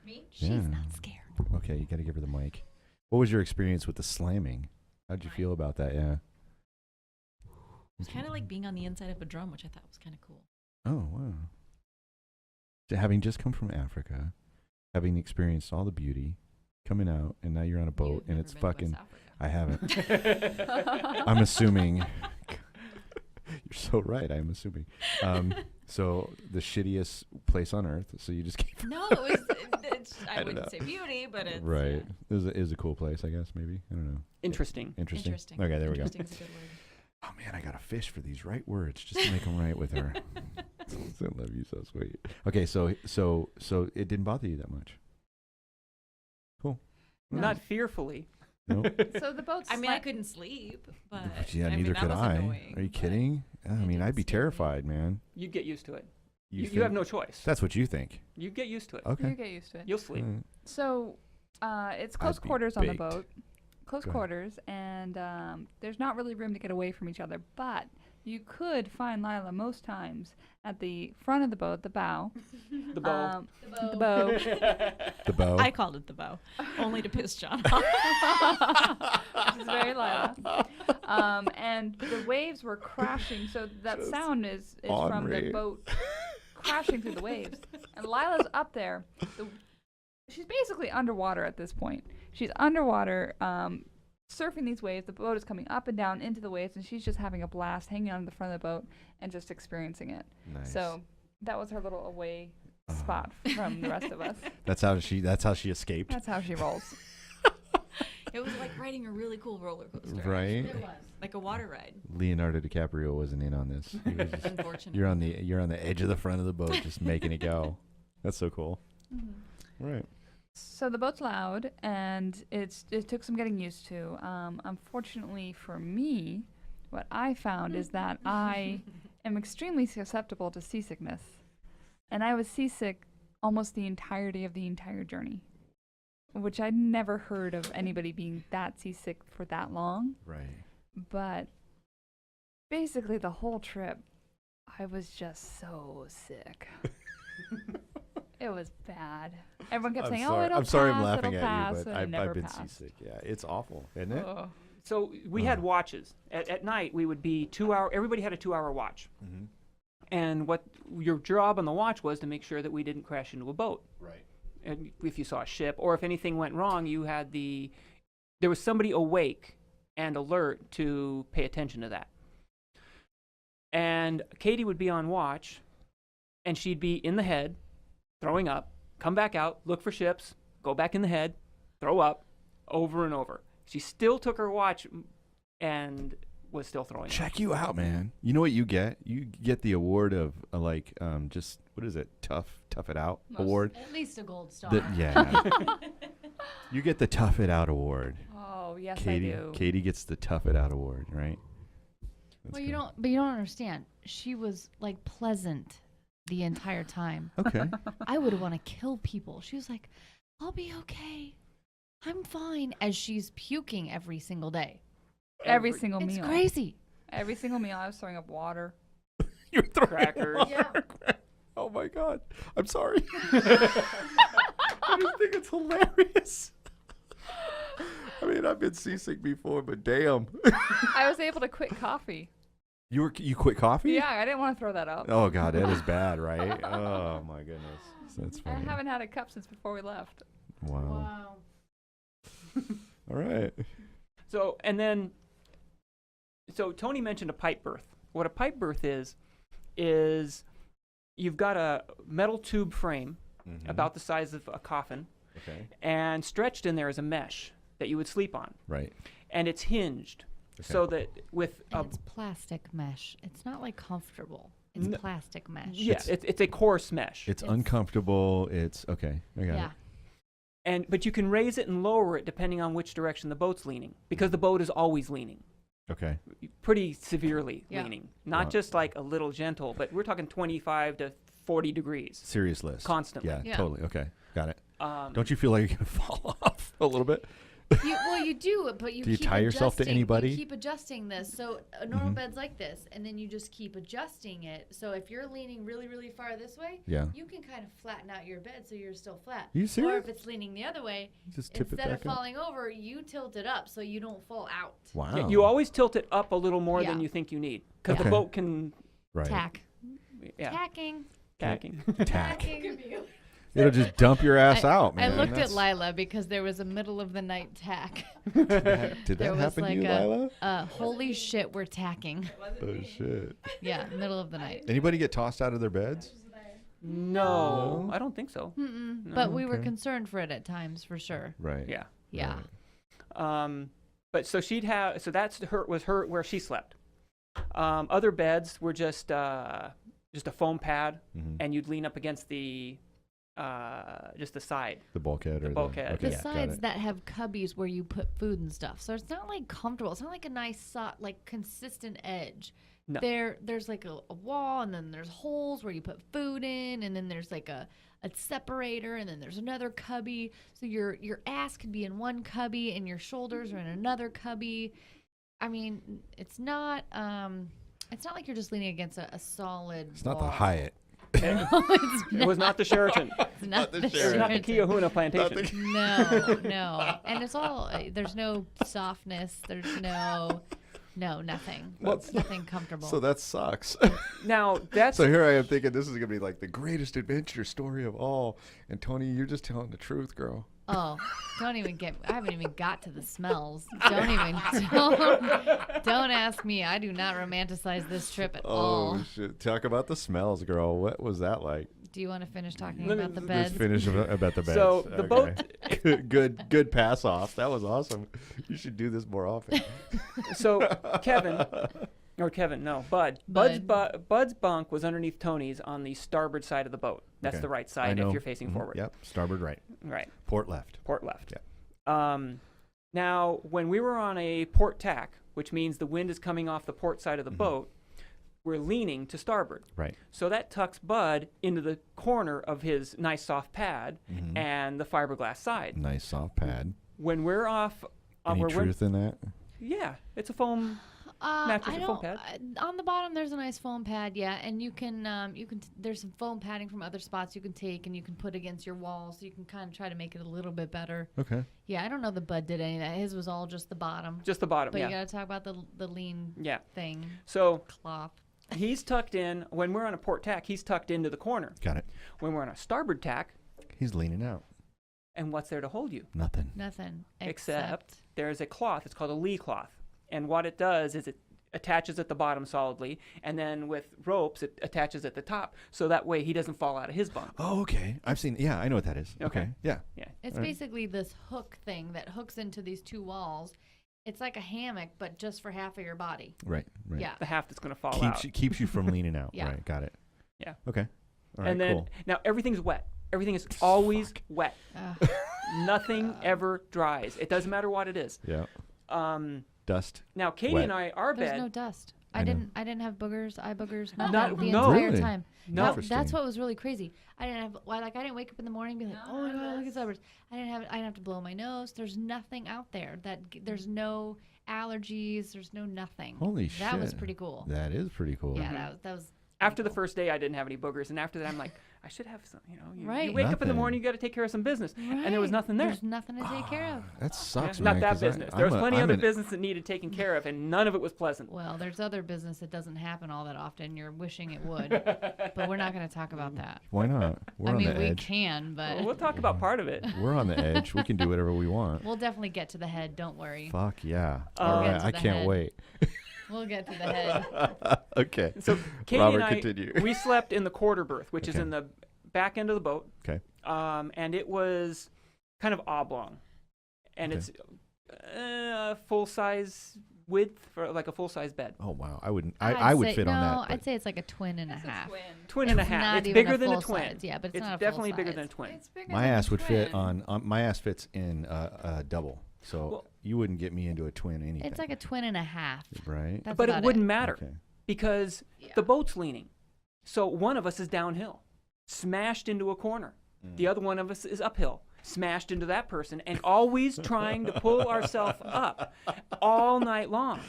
Speaker 6: Me?
Speaker 5: She's
Speaker 2: Yeah.
Speaker 5: not scared.
Speaker 2: Okay, you got to give her the mic. What was your experience with the slamming? How'd you feel about that? Yeah.
Speaker 6: It's kind of like being on the inside of a drum, which I thought was kind of cool.
Speaker 2: Oh, wow. Having just come from Africa, having experienced all the beauty, coming out, and now you're on a boat,
Speaker 6: You've
Speaker 2: and
Speaker 6: never
Speaker 2: it's
Speaker 6: been to West
Speaker 2: fucking.
Speaker 6: Africa.
Speaker 2: I haven't. I'm assuming. You're so right. I'm assuming. So the shittiest place on earth. So you just came.
Speaker 6: No, it was. I
Speaker 2: don't
Speaker 6: wouldn't
Speaker 2: know.
Speaker 6: say beauty, but it's
Speaker 2: Right. It was a cool place, I guess. Maybe. I don't know.
Speaker 3: Interesting.
Speaker 2: Interesting.
Speaker 6: Interesting.
Speaker 2: Okay, there we go.
Speaker 6: Interesting is a good word.
Speaker 2: Oh man, I gotta fish for these right words just to make them right with her. I love you, so sweet. Okay, so it didn't bother you that much. Cool.
Speaker 3: Not fearfully.
Speaker 2: No.
Speaker 7: So the boat's
Speaker 6: I mean, I couldn't sleep, but
Speaker 2: Yeah,
Speaker 6: I mean,
Speaker 2: neither
Speaker 6: that
Speaker 2: could
Speaker 6: was
Speaker 2: I.
Speaker 6: annoying,
Speaker 2: Are you
Speaker 6: but
Speaker 2: kidding? I mean,
Speaker 6: didn't
Speaker 2: I'd be
Speaker 6: scare me.
Speaker 2: terrified, man.
Speaker 3: You'd get used to it.
Speaker 2: You
Speaker 3: You have
Speaker 2: think-
Speaker 3: no choice.
Speaker 2: That's what you think.
Speaker 3: You get used to it.
Speaker 7: You
Speaker 2: Okay.
Speaker 7: get used to it.
Speaker 3: You'll sleep.
Speaker 2: Mm.
Speaker 7: So it's close
Speaker 2: I'd be
Speaker 7: quarters on the
Speaker 2: baked.
Speaker 7: boat. Close
Speaker 2: Go ahead.
Speaker 7: quarters, and there's not really room to get away from each other. But you could find Lila most times at the front of the boat, the bow.
Speaker 3: The bow.
Speaker 7: The bow.
Speaker 2: The bow.
Speaker 6: I called it the bow, only to piss John off.
Speaker 7: Which is very Lila. And the waves were crashing, so that sound is from the
Speaker 2: Henri.
Speaker 7: boat crashing through the waves. And Lila's up there. She's basically underwater at this point. She's underwater, surfing these waves. The boat is coming up and down into the waves, and she's just having a blast, hanging on the front of the boat and just experiencing it.
Speaker 2: Nice.
Speaker 7: So that was her little away spot from the rest of us.
Speaker 2: That's how she escaped.
Speaker 7: That's how she rolls.
Speaker 6: It was like riding a really cool roller coaster.
Speaker 2: Right.
Speaker 6: It was like a water ride.
Speaker 2: Leonardo DiCaprio wasn't in on this. He was just-
Speaker 6: Unfortunately.
Speaker 2: you're on the edge of the front of the boat, just making it go. That's so cool. Right.
Speaker 7: So the boat's loud, and it took some getting used to. Unfortunately for me, what I found is that I am extremely susceptible to seasickness, and I was seasick almost the entirety of the entire journey, which I'd never heard of anybody being that seasick for that long.
Speaker 2: Right.
Speaker 7: But basically the whole trip, I was just so sick. It was bad. Everyone kept
Speaker 2: I'm
Speaker 7: saying,
Speaker 2: sorry.
Speaker 7: "Oh, it'll
Speaker 2: I'm sorry I'm
Speaker 7: pass,
Speaker 2: laughing
Speaker 7: it'll
Speaker 2: at
Speaker 7: pass,"
Speaker 2: you, but
Speaker 7: and it never
Speaker 2: I've been
Speaker 7: passed.
Speaker 2: seasick. Yeah, it's awful, isn't it?
Speaker 7: Ugh.
Speaker 3: So we had watches. At night, we would be 2 hour. Everybody had a 2-hour watch.
Speaker 2: Mm-hmm.
Speaker 3: And what your job on the watch was to make sure that we didn't crash into a boat.
Speaker 2: Right.
Speaker 3: And if you saw a ship, or if anything went wrong, there was somebody awake and alert to pay attention to that. And Katie would be on watch, and she'd be in the head, throwing up, come back out, look for ships, go back in the head, throw up, over and over. She still took her watch and was still throwing up.
Speaker 2: Check you out, man. You know what you get? You get the award of just what is it? Tough it out award.
Speaker 5: At least a gold star.
Speaker 2: Yeah. You get the Tough It Out award.
Speaker 7: Oh, yes,
Speaker 2: Katie,
Speaker 7: I do.
Speaker 2: Katie gets the Tough It Out award, right?
Speaker 5: Well, you don't understand. She was like pleasant the entire time.
Speaker 2: Okay.
Speaker 5: I would want to kill people. She was like, "I'll be okay. I'm fine," as she's puking every single day.
Speaker 7: Every single
Speaker 5: It's
Speaker 7: meal.
Speaker 5: crazy.
Speaker 7: Every single meal, I was throwing up water.
Speaker 2: You're throwing
Speaker 3: Crackers.
Speaker 2: water. Oh my God. I'm sorry. I just think it's hilarious. I mean, I've been seasick before, but damn.
Speaker 7: I was able to quit coffee.
Speaker 2: You quit coffee?
Speaker 7: Yeah, I didn't want to throw that up.
Speaker 2: Oh God, that is bad, right? Oh my goodness. That's
Speaker 7: I
Speaker 2: funny.
Speaker 7: haven't had a cup since before we left.
Speaker 2: Wow. All right.
Speaker 3: So Tony mentioned a pipe berth. What a pipe berth is you've got a metal tube frame
Speaker 2: Mhm.
Speaker 3: about the size of a coffin,
Speaker 2: Okay.
Speaker 3: and stretched in there is a mesh that you would sleep on,
Speaker 2: Right.
Speaker 3: and it's hinged so that with
Speaker 5: And it's plastic mesh. It's not like comfortable. It's
Speaker 3: N-
Speaker 5: plastic mesh.
Speaker 3: yeah, it's a coarse mesh.
Speaker 2: It's uncomfortable. It's okay. I got
Speaker 5: Yeah.
Speaker 3: But you can raise it and lower it depending on which direction the boat's leaning, because the boat is always leaning,
Speaker 2: it. Okay.
Speaker 3: pretty severely
Speaker 5: Yeah.
Speaker 3: leaning. Not
Speaker 2: Wow.
Speaker 3: just like a little gentle, but we're talking 25 to 40 degrees
Speaker 2: Serious list.
Speaker 3: constantly.
Speaker 2: Yeah,
Speaker 5: Yeah.
Speaker 2: totally. Okay. Got it.
Speaker 3: Um,
Speaker 2: Don't you feel like you're going to fall off a little bit?
Speaker 5: You do, but you
Speaker 2: Do you
Speaker 5: keep
Speaker 2: tie yourself to
Speaker 5: adjusting-
Speaker 2: anybody?
Speaker 5: You keep adjusting this. So a normal
Speaker 2: Mhm.
Speaker 5: bed's like this, and then you just keep adjusting it. So if you're leaning really, really far this way,
Speaker 2: Yeah.
Speaker 5: you can kind of flatten out your bed so you're still flat.
Speaker 2: You
Speaker 5: Or
Speaker 2: serious?
Speaker 5: if it's leaning the other way,
Speaker 2: Just tip it
Speaker 5: instead of
Speaker 2: back up.
Speaker 5: falling over, you tilt it up so you don't fall out.
Speaker 2: Wow.
Speaker 3: yeah, you always tilt it up a little more than
Speaker 5: Yeah.
Speaker 3: you think you need, because
Speaker 2: Okay.
Speaker 3: the boat can
Speaker 2: right.
Speaker 5: Tack.
Speaker 3: yeah
Speaker 5: Tacking.
Speaker 3: tacking.
Speaker 2: Tack.
Speaker 5: Tacking.
Speaker 2: It'll just dump your ass out,
Speaker 5: I
Speaker 2: man.
Speaker 5: looked at
Speaker 2: That's-
Speaker 5: Lila because there was a middle of the night tack.
Speaker 2: Did
Speaker 5: There
Speaker 2: that
Speaker 5: was
Speaker 2: happen to you,
Speaker 5: like
Speaker 2: Lila?
Speaker 5: Holy shit, we're tacking.
Speaker 2: Oh shit.
Speaker 5: Yeah, middle of the night.
Speaker 2: Anybody get tossed out of their beds?
Speaker 3: No, I don't think so.
Speaker 5: Mm-mm. But we were
Speaker 2: okay.
Speaker 5: concerned for it at times, for sure.
Speaker 2: Right.
Speaker 3: Yeah.
Speaker 5: Yeah.
Speaker 3: But so that's her where she slept. Other beds were just a foam pad,
Speaker 2: Mhm.
Speaker 3: and you'd lean up against just the side.
Speaker 2: The bulkhead or
Speaker 3: bulkhead.
Speaker 2: Okay,
Speaker 5: The
Speaker 2: got
Speaker 5: sides
Speaker 2: it.
Speaker 5: that have cubbies where you put food and stuff. So it's not like comfortable. It's not like a nice, like consistent edge.
Speaker 3: No.
Speaker 5: There's like a wall, and then there's holes where you put food in, and then there's like a separator, and then there's another cubby. So your ass could be in one cubby, and your shoulders are in another cubby. I mean, it's not like you're just leaning against a solid.
Speaker 2: It's not the
Speaker 5: wall.
Speaker 2: Hyatt.
Speaker 3: It was not the Sheraton.
Speaker 5: It's not
Speaker 2: the
Speaker 5: the
Speaker 3: It's not the
Speaker 5: Sheraton.
Speaker 3: Kiahuna plantation.
Speaker 5: No. And it's all, there's no softness. There's nothing. Nothing comfortable.
Speaker 2: So that sucks.
Speaker 3: Now that's
Speaker 2: So here I am thinking this is gonna be like the greatest adventure story of all. And Tony, you're just telling the truth, girl.
Speaker 5: Oh, I haven't even got to the smells. Don't ask me. I do not romanticize this trip at all.
Speaker 2: Oh shit! Talk about the smells, girl. What was that like?
Speaker 5: Do you want to finish talking
Speaker 3: Let me-
Speaker 5: about the
Speaker 2: Let's
Speaker 5: beds?
Speaker 2: finish about the beds.
Speaker 3: So the boat-
Speaker 2: good pass off. That was awesome. You should do this more often.
Speaker 3: so Bud's bunk was underneath Tony's on the starboard side of the boat. That's
Speaker 2: Okay.
Speaker 3: the right
Speaker 2: I
Speaker 3: side
Speaker 2: know.
Speaker 3: if you're facing
Speaker 2: Mhm.
Speaker 3: forward.
Speaker 2: Yep. Starboard right.
Speaker 3: Right.
Speaker 2: Port left.
Speaker 3: Port left.
Speaker 2: Yeah.
Speaker 3: Now, when we were on a port tack, which means the wind is coming off the port side of the boat, we're leaning to starboard.
Speaker 2: Right.
Speaker 3: So that tucks Bud into the corner of his nice soft pad and the fiberglass side.
Speaker 2: Nice soft pad.
Speaker 3: When we're off,
Speaker 2: Any
Speaker 3: we're
Speaker 2: truth in that?
Speaker 3: yeah, it's a foam. Mattress
Speaker 5: I
Speaker 3: or foam
Speaker 5: don't.
Speaker 3: pad?
Speaker 5: On the bottom, there's a nice foam pad, yeah, and you can there's some foam padding from other spots you can take and you can put against your wall, so you can kind of try to make it a little bit better.
Speaker 2: Okay.
Speaker 5: Yeah, I don't know the Bud did any of that. His was all just the bottom.
Speaker 3: Just the bottom,
Speaker 5: But
Speaker 3: yeah.
Speaker 5: you gotta talk about the lean
Speaker 3: Yeah.
Speaker 5: thing.
Speaker 3: So
Speaker 5: Cloth.
Speaker 3: he's tucked in. When we're on a port tack, he's tucked into the corner.
Speaker 2: Got it.
Speaker 3: When we're on a starboard tack,
Speaker 2: He's leaning out.
Speaker 3: and what's there to hold you?
Speaker 2: Nothing.
Speaker 5: Nothing.
Speaker 3: Except there's a cloth. It's called a lee cloth. And what it does is it attaches at the bottom solidly, and then with ropes, it attaches at the top. So that way he doesn't fall out of his bunk.
Speaker 2: Oh, okay. I've seen. Yeah, I know what that is.
Speaker 3: Okay.
Speaker 2: Yeah.
Speaker 3: Yeah.
Speaker 5: It's
Speaker 2: Alright.
Speaker 5: basically this hook thing that hooks into these two walls. It's like a hammock, but just for half of your body.
Speaker 2: Right. Right.
Speaker 5: Yeah.
Speaker 3: The half that's going to fall
Speaker 2: Keeps
Speaker 3: out.
Speaker 2: keeps you from leaning out.
Speaker 5: Yeah.
Speaker 2: Right. Got it.
Speaker 3: Yeah.
Speaker 2: Okay. All right.
Speaker 3: And then
Speaker 2: Cool.
Speaker 3: now everything's wet. Everything is always wet.
Speaker 5: Ugh.
Speaker 3: Nothing ever dries. It doesn't matter what it is.
Speaker 2: Yeah. Dust.
Speaker 3: Now Katie
Speaker 2: Wet.
Speaker 3: and I, our
Speaker 5: There's
Speaker 3: bed,
Speaker 5: no dust.
Speaker 2: I
Speaker 5: I
Speaker 2: know.
Speaker 5: didn't have boogers, eye boogers,
Speaker 3: Not-
Speaker 5: nothing the
Speaker 3: no.
Speaker 5: entire
Speaker 2: Really?
Speaker 5: time.
Speaker 3: No.
Speaker 5: That's
Speaker 2: Interesting.
Speaker 5: what was really crazy. I didn't have I didn't wake up in the morning and be like, oh my god, look at suburbs. I didn't have to blow my nose. There's nothing out there there's no allergies. There's no nothing.
Speaker 2: Holy shit.
Speaker 5: That was pretty cool.
Speaker 2: That is pretty cool.
Speaker 5: Yeah, that was.
Speaker 3: after the
Speaker 5: pretty
Speaker 3: first day, I didn't have any boogers, and after that, I'm like, I should have some. You
Speaker 5: Right.
Speaker 3: wake up in the
Speaker 2: Nothing.
Speaker 3: morning, you got to take care of some business,
Speaker 5: cool.
Speaker 3: and there was
Speaker 5: Right.
Speaker 3: nothing there.
Speaker 5: There's nothing to take care of.
Speaker 2: That sucks,
Speaker 3: Yeah,
Speaker 2: man.
Speaker 3: not that
Speaker 2: 'cause
Speaker 3: business. There was
Speaker 2: I'm
Speaker 3: plenty
Speaker 2: I'm
Speaker 3: other
Speaker 2: an-
Speaker 3: business that needed taken care of, and none of it was pleasant.
Speaker 5: Well, there's other business that doesn't happen all that often. You're wishing it would, but we're not going to talk about that.
Speaker 2: Why not? We're
Speaker 5: I
Speaker 2: on
Speaker 5: mean,
Speaker 2: the
Speaker 5: we
Speaker 2: edge.
Speaker 5: can, but
Speaker 3: Well, we'll talk about part of it.
Speaker 2: We're on the edge. We can do whatever we want.
Speaker 5: we'll definitely get to the head. Don't worry.
Speaker 2: Fuck yeah.
Speaker 3: We'll
Speaker 2: All
Speaker 3: get
Speaker 2: right.
Speaker 5: to
Speaker 2: I
Speaker 5: the
Speaker 2: can't
Speaker 5: head.
Speaker 2: wait.
Speaker 5: We'll get to the head.
Speaker 2: Okay.
Speaker 3: So Katie
Speaker 2: Robert,
Speaker 3: and I,
Speaker 2: continue.
Speaker 3: we slept in the quarter berth, which is
Speaker 2: Okay.
Speaker 3: in the back end of the boat.
Speaker 2: Okay.
Speaker 3: And it was kind of oblong, and
Speaker 2: Okay.
Speaker 3: it's full size width for like a full size bed.
Speaker 2: Oh wow. I wouldn't.
Speaker 5: I'd
Speaker 2: I would
Speaker 5: say-
Speaker 2: fit on
Speaker 5: no,
Speaker 2: that.
Speaker 5: I'd say it's like a twin and a
Speaker 7: It's
Speaker 5: half.
Speaker 3: Twin and a
Speaker 5: It's
Speaker 3: half.
Speaker 5: not
Speaker 3: It's
Speaker 5: even
Speaker 3: bigger
Speaker 5: a
Speaker 3: than a
Speaker 5: full
Speaker 3: twin.
Speaker 5: size. Yeah, but it's
Speaker 3: It's
Speaker 5: not a full
Speaker 3: definitely bigger
Speaker 5: size.
Speaker 3: than a twin.
Speaker 7: It's bigger
Speaker 2: My
Speaker 7: than a
Speaker 2: ass would fit
Speaker 7: twin.
Speaker 2: on my ass fits in a double. So
Speaker 3: Well-
Speaker 2: you wouldn't get me into a twin anything.
Speaker 5: It's like a twin and a half.
Speaker 2: right.
Speaker 5: That's
Speaker 3: But it
Speaker 5: about
Speaker 3: wouldn't matter
Speaker 2: Okay.
Speaker 3: because
Speaker 5: Yeah.
Speaker 3: the boat's leaning. So one of us is downhill, smashed into a corner. The other one of us is uphill, smashed into that person, and always trying to pull ourselves up all night long.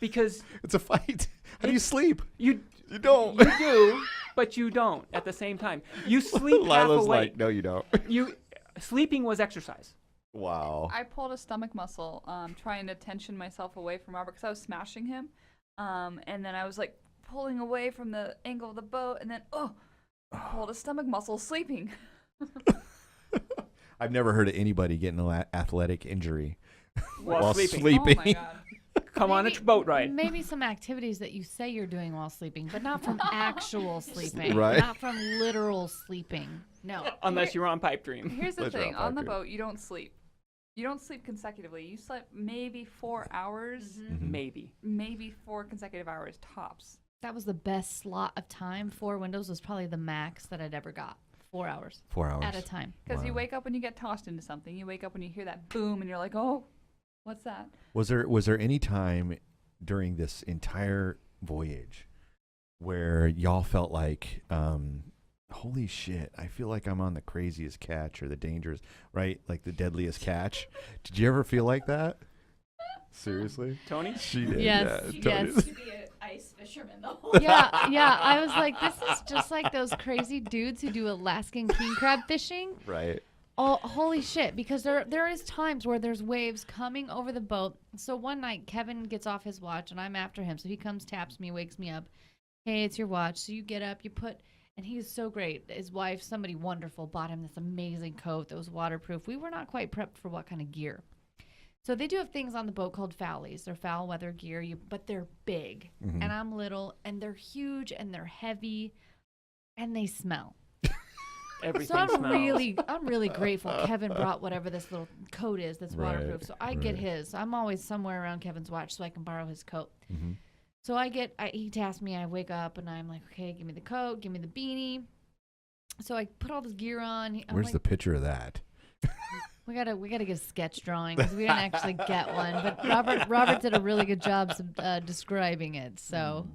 Speaker 3: Because
Speaker 2: It's a fight. How do you sleep?
Speaker 3: you
Speaker 2: don't.
Speaker 3: you do, but you don't at the same time. You sleep half
Speaker 2: Lila's
Speaker 3: awake.
Speaker 2: like, no, you don't.
Speaker 3: Sleeping was exercise.
Speaker 2: Wow.
Speaker 7: I pulled a stomach muscle, trying to tension myself away from Robert because I was smashing him, and then I was like pulling away from the angle of the boat, and then pulled a stomach muscle sleeping.
Speaker 2: I've never heard of anybody getting an athletic injury
Speaker 3: While sleeping.
Speaker 7: Oh my
Speaker 2: sleeping.
Speaker 7: god!
Speaker 3: Come on a boat ride.
Speaker 5: Maybe some activities that you say you're doing while sleeping, but not from actual sleeping.
Speaker 2: Right.
Speaker 5: Not from literal sleeping. No.
Speaker 3: Unless you're on pipe dream.
Speaker 7: Here's the
Speaker 2: Let's
Speaker 7: thing:
Speaker 2: wrap
Speaker 7: on the
Speaker 2: up here.
Speaker 7: boat, you don't sleep. You don't sleep consecutively. You slept maybe 4 hours,
Speaker 2: Mhm.
Speaker 3: Maybe.
Speaker 7: maybe 4 consecutive hours tops.
Speaker 5: That was the best slot of time. 4 windows was probably the max that I'd ever got. 4 hours
Speaker 2: 4 hours
Speaker 5: at a time.
Speaker 7: Because you
Speaker 2: Wow.
Speaker 7: wake up when you get tossed into something. You wake up when you hear that boom, and you're like, "Oh, what's that?"
Speaker 2: Was there any time during this entire voyage where y'all felt like, holy shit, I feel like I'm on the craziest catch or the dangerous, right? Like the deadliest catch. Did you ever feel like that? Seriously?
Speaker 3: Tony?
Speaker 2: She did.
Speaker 5: Yes,
Speaker 2: yeah,
Speaker 5: yes.
Speaker 2: Tony.
Speaker 6: be an ice fisherman the whole
Speaker 5: Yeah. I was like, this is just like those crazy dudes who do Alaskan king crab fishing.
Speaker 2: Right.
Speaker 5: Oh, holy shit. Because there is times where there's waves coming over the boat. So one night, Kevin gets off his watch, and I'm after him. So he comes, taps me, wakes me up. Hey, it's your watch. So you get up, you put... And he's so great. His wife, somebody wonderful, bought him this amazing coat that was waterproof. We were not quite prepped for what kind of gear. So they do have things on the boat called foulies. They're foul weather gear, but they're big.
Speaker 2: Mhm.
Speaker 5: And I'm little, and they're huge, and they're heavy, and they smell.
Speaker 3: Everything
Speaker 5: So I'm
Speaker 3: smells.
Speaker 5: really grateful Kevin brought whatever this little coat is that's
Speaker 2: Right,
Speaker 5: waterproof. So I get
Speaker 2: right.
Speaker 5: his. I'm always somewhere around Kevin's watch so I can borrow his coat.
Speaker 2: Mhm.
Speaker 5: So he tasks me, I wake up and I'm like, okay, give me the coat, give me the beanie. So I put all this gear on. I'm
Speaker 2: Where's
Speaker 5: like,
Speaker 2: the picture of that?
Speaker 5: we gotta get a sketch drawing because we didn't actually get one. But Robert did a really good job describing it. So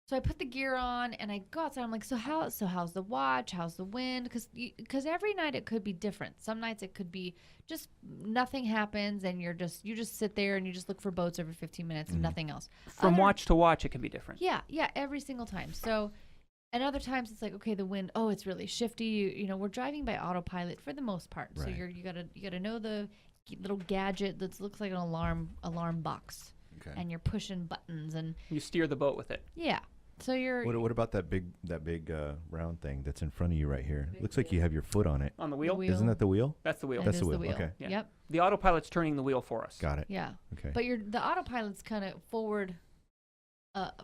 Speaker 5: So I put the gear on and I go outside. I'm like, so how's the watch? How's the wind? Because every night it could be different. Some nights it could be just nothing happens and you just sit there and you just look for boats every 15 minutes and nothing else.
Speaker 3: From watch to watch, it can be different.
Speaker 5: Yeah, every single time. So, and other times it's like, okay, the wind, oh, it's really shifty. You know, we're driving by autopilot for the most part.
Speaker 2: Right.
Speaker 5: So you gotta know the little gadget that looks like an alarm box.
Speaker 2: Okay.
Speaker 5: And you're pushing buttons and
Speaker 3: You steer the boat with it.
Speaker 5: yeah. So you're
Speaker 2: What about that big round thing that's in front of you right here? Looks like you have your foot on it.
Speaker 3: On the wheel?
Speaker 2: Isn't that the wheel?
Speaker 3: That's the wheel.
Speaker 5: That
Speaker 2: That's
Speaker 5: is
Speaker 2: the wheel, okay.
Speaker 3: Yeah.
Speaker 5: Yep.
Speaker 3: The autopilot's turning the wheel for us.
Speaker 2: Got it.
Speaker 5: Yeah.
Speaker 2: Okay.
Speaker 5: But the autopilot's kind of forward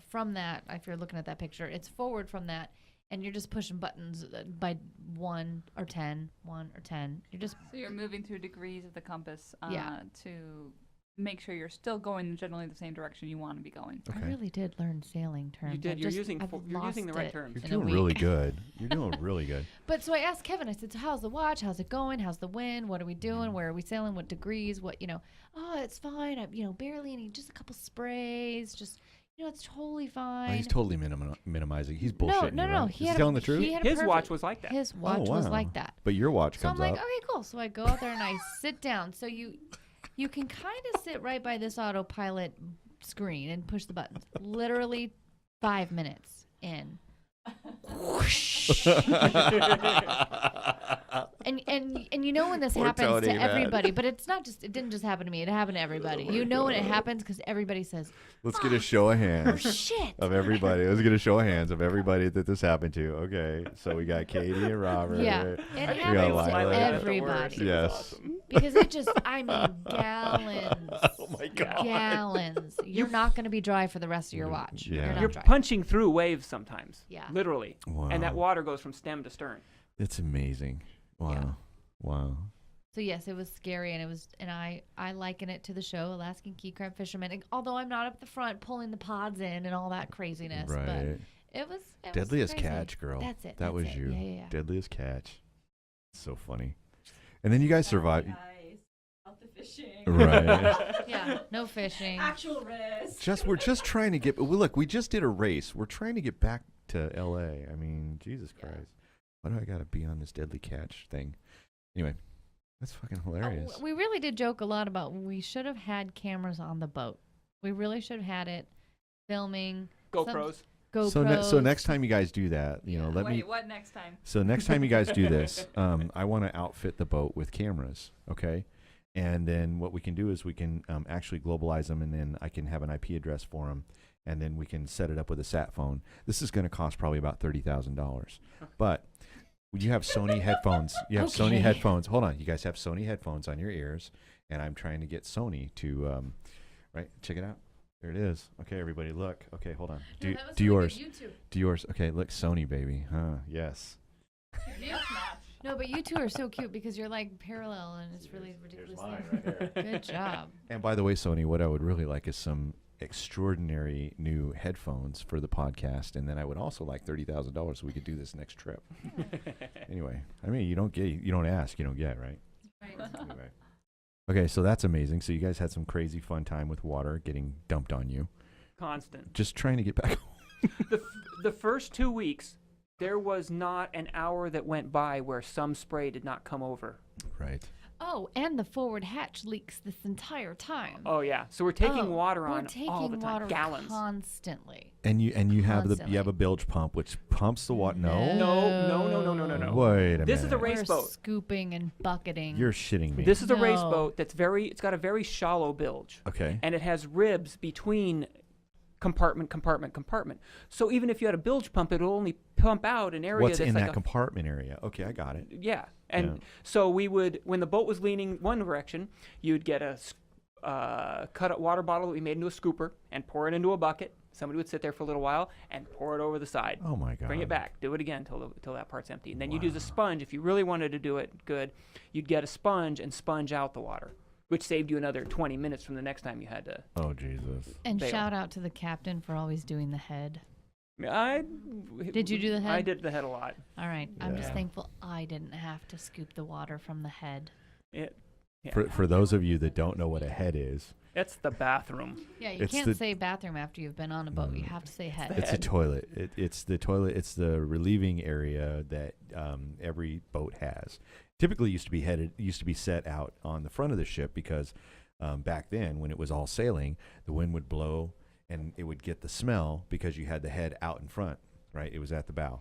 Speaker 5: from that. If you're looking at that picture, it's forward from that, and you're just pushing buttons by 1 or 10. You're just
Speaker 7: So you're moving through degrees of the compass
Speaker 5: Yeah.
Speaker 7: to make sure you're still going generally the same direction you want to be going.
Speaker 2: Okay.
Speaker 5: I really did learn sailing terms.
Speaker 3: You did.
Speaker 5: I've
Speaker 3: You're
Speaker 5: just-
Speaker 3: using
Speaker 5: I've
Speaker 3: you're using the
Speaker 5: lost
Speaker 3: right
Speaker 5: it
Speaker 3: terms.
Speaker 2: You're
Speaker 5: in a
Speaker 2: doing really
Speaker 5: week.
Speaker 2: good. You're doing really good.
Speaker 5: But so I asked Kevin, I said, so how's the watch? How's it going? How's the wind? What are we doing? Where are we sailing? What degrees? Oh, it's fine. Barely any, just a couple sprays. Just, it's totally fine.
Speaker 2: Oh, he's totally minimizing. He's
Speaker 5: no,
Speaker 2: bullshitting.
Speaker 5: no,
Speaker 2: you,
Speaker 5: no.
Speaker 2: right?
Speaker 5: He
Speaker 2: Is
Speaker 5: had
Speaker 2: he telling the truth?
Speaker 5: He had a
Speaker 3: His watch
Speaker 5: perfect-
Speaker 3: was like that.
Speaker 5: His watch was
Speaker 2: wow.
Speaker 5: like that.
Speaker 2: But your watch
Speaker 5: So I'm
Speaker 2: comes
Speaker 5: like,
Speaker 2: up.
Speaker 5: okay, cool. So I go out there and I sit down. So you can kind of sit right by this autopilot screen and push the buttons. Literally 5 minutes in. Whoosh. and you know when this
Speaker 2: Poor
Speaker 5: happens
Speaker 2: Tony,
Speaker 5: to
Speaker 2: man.
Speaker 5: everybody, but it didn't just happen to me. It happened to everybody. You know when it happens because everybody says,
Speaker 2: Let's get a show of
Speaker 5: "Oh
Speaker 2: hands
Speaker 5: shit."
Speaker 2: of everybody. Let's get a show of hands of everybody that this happened to. Okay. So we got Katie and Robert.
Speaker 5: Yeah, it
Speaker 2: We got
Speaker 5: happens
Speaker 2: Lila.
Speaker 5: to
Speaker 3: Lila at the
Speaker 5: everybody.
Speaker 3: worst.
Speaker 2: Yes.
Speaker 5: Because it just, I mean, gallons.
Speaker 2: Oh my God.
Speaker 5: Gallons. You're not going to be dry for the rest of your watch.
Speaker 2: Yeah.
Speaker 5: You're not
Speaker 3: You're
Speaker 5: dry.
Speaker 3: punching through waves sometimes.
Speaker 5: Yeah.
Speaker 3: Literally.
Speaker 2: Wow.
Speaker 3: And that water goes from stem to stern.
Speaker 2: It's amazing. Wow.
Speaker 5: Yeah.
Speaker 2: Wow.
Speaker 5: So yes, it was scary, and I liken it to the show Alaskan Key Crab Fisherman. And although I'm not up the front pulling the pods in and all that craziness, but
Speaker 2: Right.
Speaker 5: it was
Speaker 2: Deadliest
Speaker 5: crazy.
Speaker 2: catch, girl.
Speaker 5: That's it.
Speaker 2: That
Speaker 5: that's
Speaker 2: was
Speaker 5: it.
Speaker 2: you.
Speaker 5: Yeah.
Speaker 2: Deadliest catch. So funny. And then you guys survived.
Speaker 6: Ice, out the fishing.
Speaker 2: Right.
Speaker 5: Yeah. No fishing.
Speaker 6: Actual risk.
Speaker 2: We're just trying to get. Well, look, we just did a race. We're trying to get back to L.A. I mean, Jesus Christ, why do I got to be on this deadly catch thing? Anyway, that's fucking hilarious.
Speaker 5: We really did joke a lot about we should have had cameras on the boat. We really should have had it filming.
Speaker 3: GoPros.
Speaker 5: GoPros.
Speaker 2: So next time you guys do that, let me.
Speaker 7: What next time?
Speaker 2: So next time you guys do this, I want to outfit the boat with cameras, okay? And then what we can do is we can actually globalize them, and then I can have an IP address for them, and then we can set it up with a sat phone. This is going to cost probably about $30,000, but you have Sony headphones. You have Sony
Speaker 5: Okay.
Speaker 2: headphones. Hold on, you guys have Sony headphones on your ears, and I'm trying to get Sony to, right? Check it out. There it is. Okay, everybody, look. Okay, hold on. Do yours. Do yours. Okay, look, Sony, baby. Huh? Yes.
Speaker 5: No, but you two are so cute because you're like parallel and it's really ridiculous. Good job.
Speaker 2: And by the way, Sony, what I would really like is some extraordinary new headphones for the podcast, and then I would also like $30,000 so we could do this next trip. Anyway, I mean, you don't ask, you don't get, right? Anyway. Okay, so that's amazing. So you guys had some crazy fun time with water getting dumped on you.
Speaker 3: Constant.
Speaker 2: Just trying to get back home.
Speaker 3: The first 2 weeks, there was not an hour that went by where some spray did not come over.
Speaker 2: Right.
Speaker 5: Oh, and the forward hatch leaks this entire time.
Speaker 3: Oh yeah, so we're taking water
Speaker 5: we're
Speaker 3: on
Speaker 5: taking
Speaker 3: all the time,
Speaker 5: water
Speaker 3: gallons.
Speaker 5: constantly.
Speaker 2: And you have
Speaker 5: Constantly.
Speaker 2: a bilge pump which pumps the water. No.
Speaker 3: No.
Speaker 2: Wait a minute.
Speaker 3: This is a race
Speaker 5: We're
Speaker 3: boat.
Speaker 5: scooping and bucketing.
Speaker 2: You're shitting me.
Speaker 3: This is a race
Speaker 5: No.
Speaker 3: boat it's got a very shallow bilge.
Speaker 2: Okay.
Speaker 3: And it has ribs between compartment. So even if you had a bilge pump, it'll only pump out an area
Speaker 2: What's
Speaker 3: that's
Speaker 2: in
Speaker 3: like
Speaker 2: that compartment area? Okay, I got it.
Speaker 3: Yeah. And
Speaker 2: Yeah.
Speaker 3: so we would, when the boat was leaning one direction, you'd get a cut up water bottle that we made into a scooper and pour it into a bucket. Somebody would sit there for a little while and pour it over the side.
Speaker 2: Oh my God.
Speaker 3: Bring it back. Do it again till that part's empty. And then you'd use a sponge. If you really wanted to do it good, you'd get a sponge and sponge out the water, which saved you another 20 minutes from the next time you had to.
Speaker 2: Oh Jesus.
Speaker 5: and
Speaker 3: fail.
Speaker 5: shout out to the captain for always doing the head.
Speaker 3: Did
Speaker 5: you do the head?
Speaker 3: I did the head a lot.
Speaker 5: All right. I'm just
Speaker 2: Yeah.
Speaker 5: thankful I didn't have to scoop the water from the head.
Speaker 2: For those of you that don't know what a head is,
Speaker 3: It's the bathroom.
Speaker 5: Yeah, you
Speaker 2: It's
Speaker 5: can't
Speaker 2: the-
Speaker 5: say bathroom after you've been on a boat. You have to say head.
Speaker 2: it's a toilet. It's the toilet. It's the relieving area that every boat has. Typically, used to be set out on the front of the ship because back then, when it was all sailing, the wind would blow and it would get the smell because you had the head out in front. Right, it was at the bow,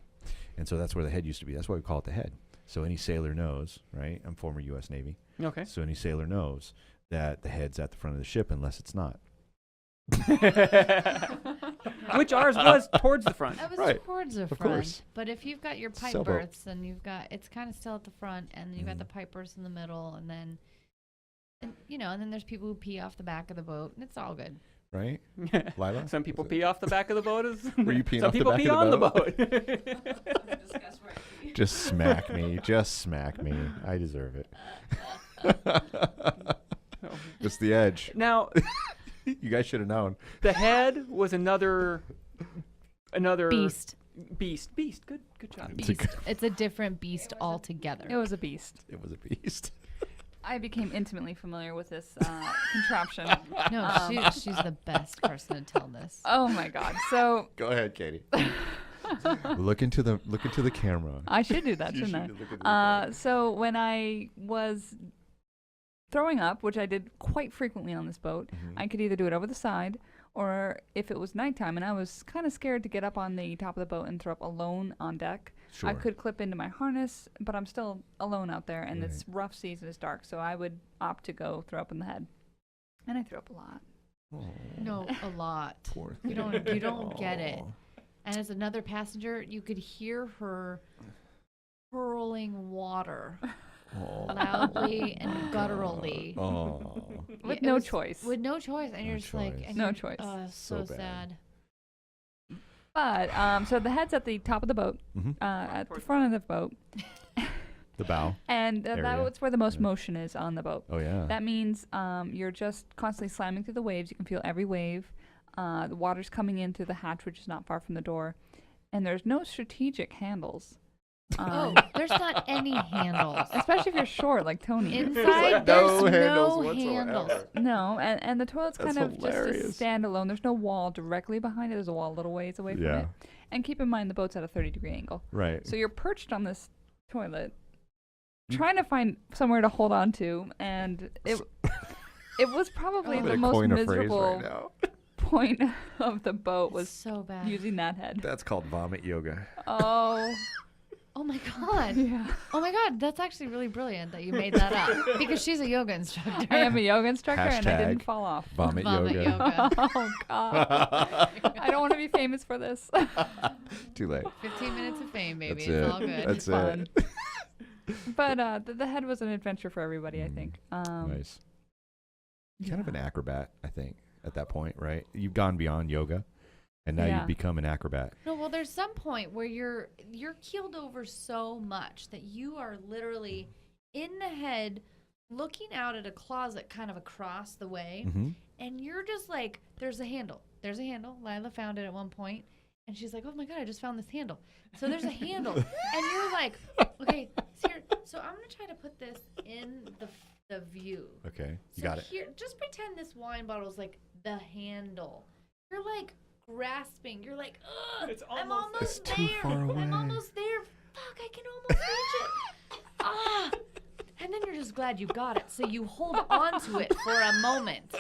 Speaker 2: and so that's where the head used to be. That's why we call it the head. So any sailor knows, right? I'm former U.S. Navy.
Speaker 3: Okay.
Speaker 2: So any sailor knows that the head's at the front of the ship unless it's not.
Speaker 3: Which ours was towards the front.
Speaker 5: That was
Speaker 2: Right,
Speaker 5: towards the
Speaker 2: of
Speaker 5: front.
Speaker 2: course.
Speaker 5: But if you've got your pipe
Speaker 2: Sailboat.
Speaker 5: berths, then it's kind of still at the front, and then you've got the pipe berths in the middle, and then, and then there's people who pee off the back of the boat, and it's all good.
Speaker 2: Right, Lila?
Speaker 3: Some people pee off the back of the boat.
Speaker 2: Were you peeing
Speaker 3: Some
Speaker 2: off the
Speaker 3: people
Speaker 2: back
Speaker 3: pee
Speaker 2: of
Speaker 3: on
Speaker 2: the
Speaker 3: the
Speaker 2: boat?
Speaker 3: boat.
Speaker 2: Just smack me. Just smack me. I deserve it. Just the edge.
Speaker 3: Now,
Speaker 2: You guys should have known.
Speaker 3: the head was another
Speaker 5: Beast.
Speaker 3: Beast. Good job.
Speaker 5: Beast. It's a different beast altogether.
Speaker 7: It was a beast.
Speaker 2: It was a beast.
Speaker 7: I became intimately familiar with this contraption.
Speaker 5: No, she's the best person to tell this.
Speaker 7: Oh my God. So
Speaker 2: Go ahead, Katie. Look into the camera.
Speaker 7: I should do that,
Speaker 2: You
Speaker 7: shouldn't
Speaker 2: should look into the
Speaker 7: I?
Speaker 2: camera.
Speaker 7: So when I was throwing up, which I did quite frequently on this boat, I could either do it over the side, or if it was nighttime and I was kind of scared to get up on the top of the boat and throw up alone on deck, I
Speaker 2: Sure.
Speaker 7: could clip into my harness, but I'm still alone out there, and it's
Speaker 2: Right.
Speaker 7: rough seas and it's dark, so I would opt to go throw up in the head. And I threw up a lot.
Speaker 5: No, a lot.
Speaker 2: Poor
Speaker 5: You
Speaker 2: thing.
Speaker 5: don't get it.
Speaker 2: Aw.
Speaker 5: And as another passenger, you could hear her hurling water
Speaker 2: Aw.
Speaker 5: loudly and gutturally.
Speaker 2: Aw.
Speaker 7: With
Speaker 5: It
Speaker 7: no
Speaker 5: was-
Speaker 7: choice.
Speaker 5: With no choice, and
Speaker 2: No
Speaker 5: you're just like,
Speaker 2: choice.
Speaker 5: and
Speaker 7: No
Speaker 5: you're-
Speaker 7: choice.
Speaker 5: So
Speaker 2: So bad.
Speaker 5: sad.
Speaker 7: But so the head's at the top of the boat,
Speaker 2: Mhm.
Speaker 7: at the front of the boat,
Speaker 2: The bow.
Speaker 7: and
Speaker 2: Area.
Speaker 7: that's where the most
Speaker 2: Yeah.
Speaker 7: motion is on the boat.
Speaker 2: Oh yeah.
Speaker 7: That means you're just constantly slamming through the waves. You can feel every wave. The water's coming in through the hatch, which is not far from the door, and there's no strategic handles.
Speaker 5: Oh, there's not any handles.
Speaker 7: Especially if you're short, like Tony.
Speaker 5: Inside,
Speaker 2: no
Speaker 5: there's
Speaker 2: handles
Speaker 5: no
Speaker 2: whatsoever.
Speaker 5: handles.
Speaker 7: No, and the toilet's
Speaker 2: That's
Speaker 7: kind of
Speaker 2: hilarious.
Speaker 7: just a standalone. There's no wall directly behind it. There's a wall a little ways away from
Speaker 2: Yeah.
Speaker 7: it. And keep in mind the boat's at a 30-degree angle.
Speaker 2: Right.
Speaker 7: So you're perched on this toilet, trying to find somewhere to hold on to, and it was probably
Speaker 2: I'm
Speaker 7: the
Speaker 2: gonna
Speaker 7: most
Speaker 2: coin a phrase
Speaker 7: miserable
Speaker 2: right now.
Speaker 7: point of the boat
Speaker 5: It's
Speaker 7: was
Speaker 5: so bad.
Speaker 7: using that head.
Speaker 2: That's called vomit yoga.
Speaker 7: Oh,
Speaker 5: Oh my god.
Speaker 7: yeah.
Speaker 5: Oh my god, that's actually really brilliant that you made that up because she's a yoga instructor.
Speaker 7: I am a yoga instructor, and I didn't
Speaker 2: Hashtag
Speaker 7: fall off.
Speaker 2: Vomit,
Speaker 5: Vomit
Speaker 2: yoga.
Speaker 5: yoga.
Speaker 7: Oh God! I don't want to be famous for this.
Speaker 2: Too late.
Speaker 5: 15 minutes of fame, baby.
Speaker 2: That's
Speaker 5: It's
Speaker 2: it.
Speaker 5: all good.
Speaker 2: That's
Speaker 7: fun.
Speaker 2: it.
Speaker 7: But the head was an adventure for everybody, I think.
Speaker 2: Nice. Kind of an acrobat, I think, at that point, right? You've gone beyond yoga, and now
Speaker 7: Yeah.
Speaker 2: you've become an acrobat.
Speaker 5: No, well, there's some point where you're keeled over so much that you are literally in the head, looking out at a closet kind of across the way,
Speaker 2: Mm-hmm.
Speaker 5: and you're just like, "There's a handle. There's a handle." Lila found it at one point, and she's like, "Oh my god, I just found this handle." So there's a handle, and you're like, "Okay, so I'm gonna try to put this in the view."
Speaker 2: Okay, you
Speaker 5: So
Speaker 2: got it.
Speaker 5: Here, just pretend this wine bottle is like the handle. You're like grasping. You're like, ugh,
Speaker 3: It's
Speaker 5: I'm
Speaker 3: almost
Speaker 5: almost
Speaker 2: It's
Speaker 5: there.
Speaker 2: too far away.
Speaker 5: I'm almost there. Fuck, I can almost reach it. Ah. And then you're just glad you got it. So you hold on to it for a moment.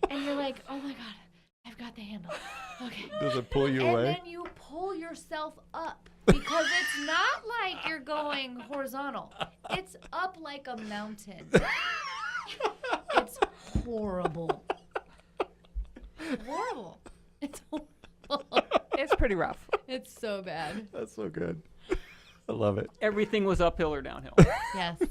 Speaker 5: And you're like, oh my God, I've got the handle. Okay.
Speaker 2: Does it pull you
Speaker 5: And
Speaker 2: away?
Speaker 5: then you pull yourself up because it's not like you're going horizontal. It's up like a mountain. It's horrible. Horrible. It's horrible.
Speaker 7: It's pretty rough.
Speaker 5: It's so bad.
Speaker 2: That's so good. I love it.
Speaker 3: Everything was uphill or downhill.
Speaker 5: Yes.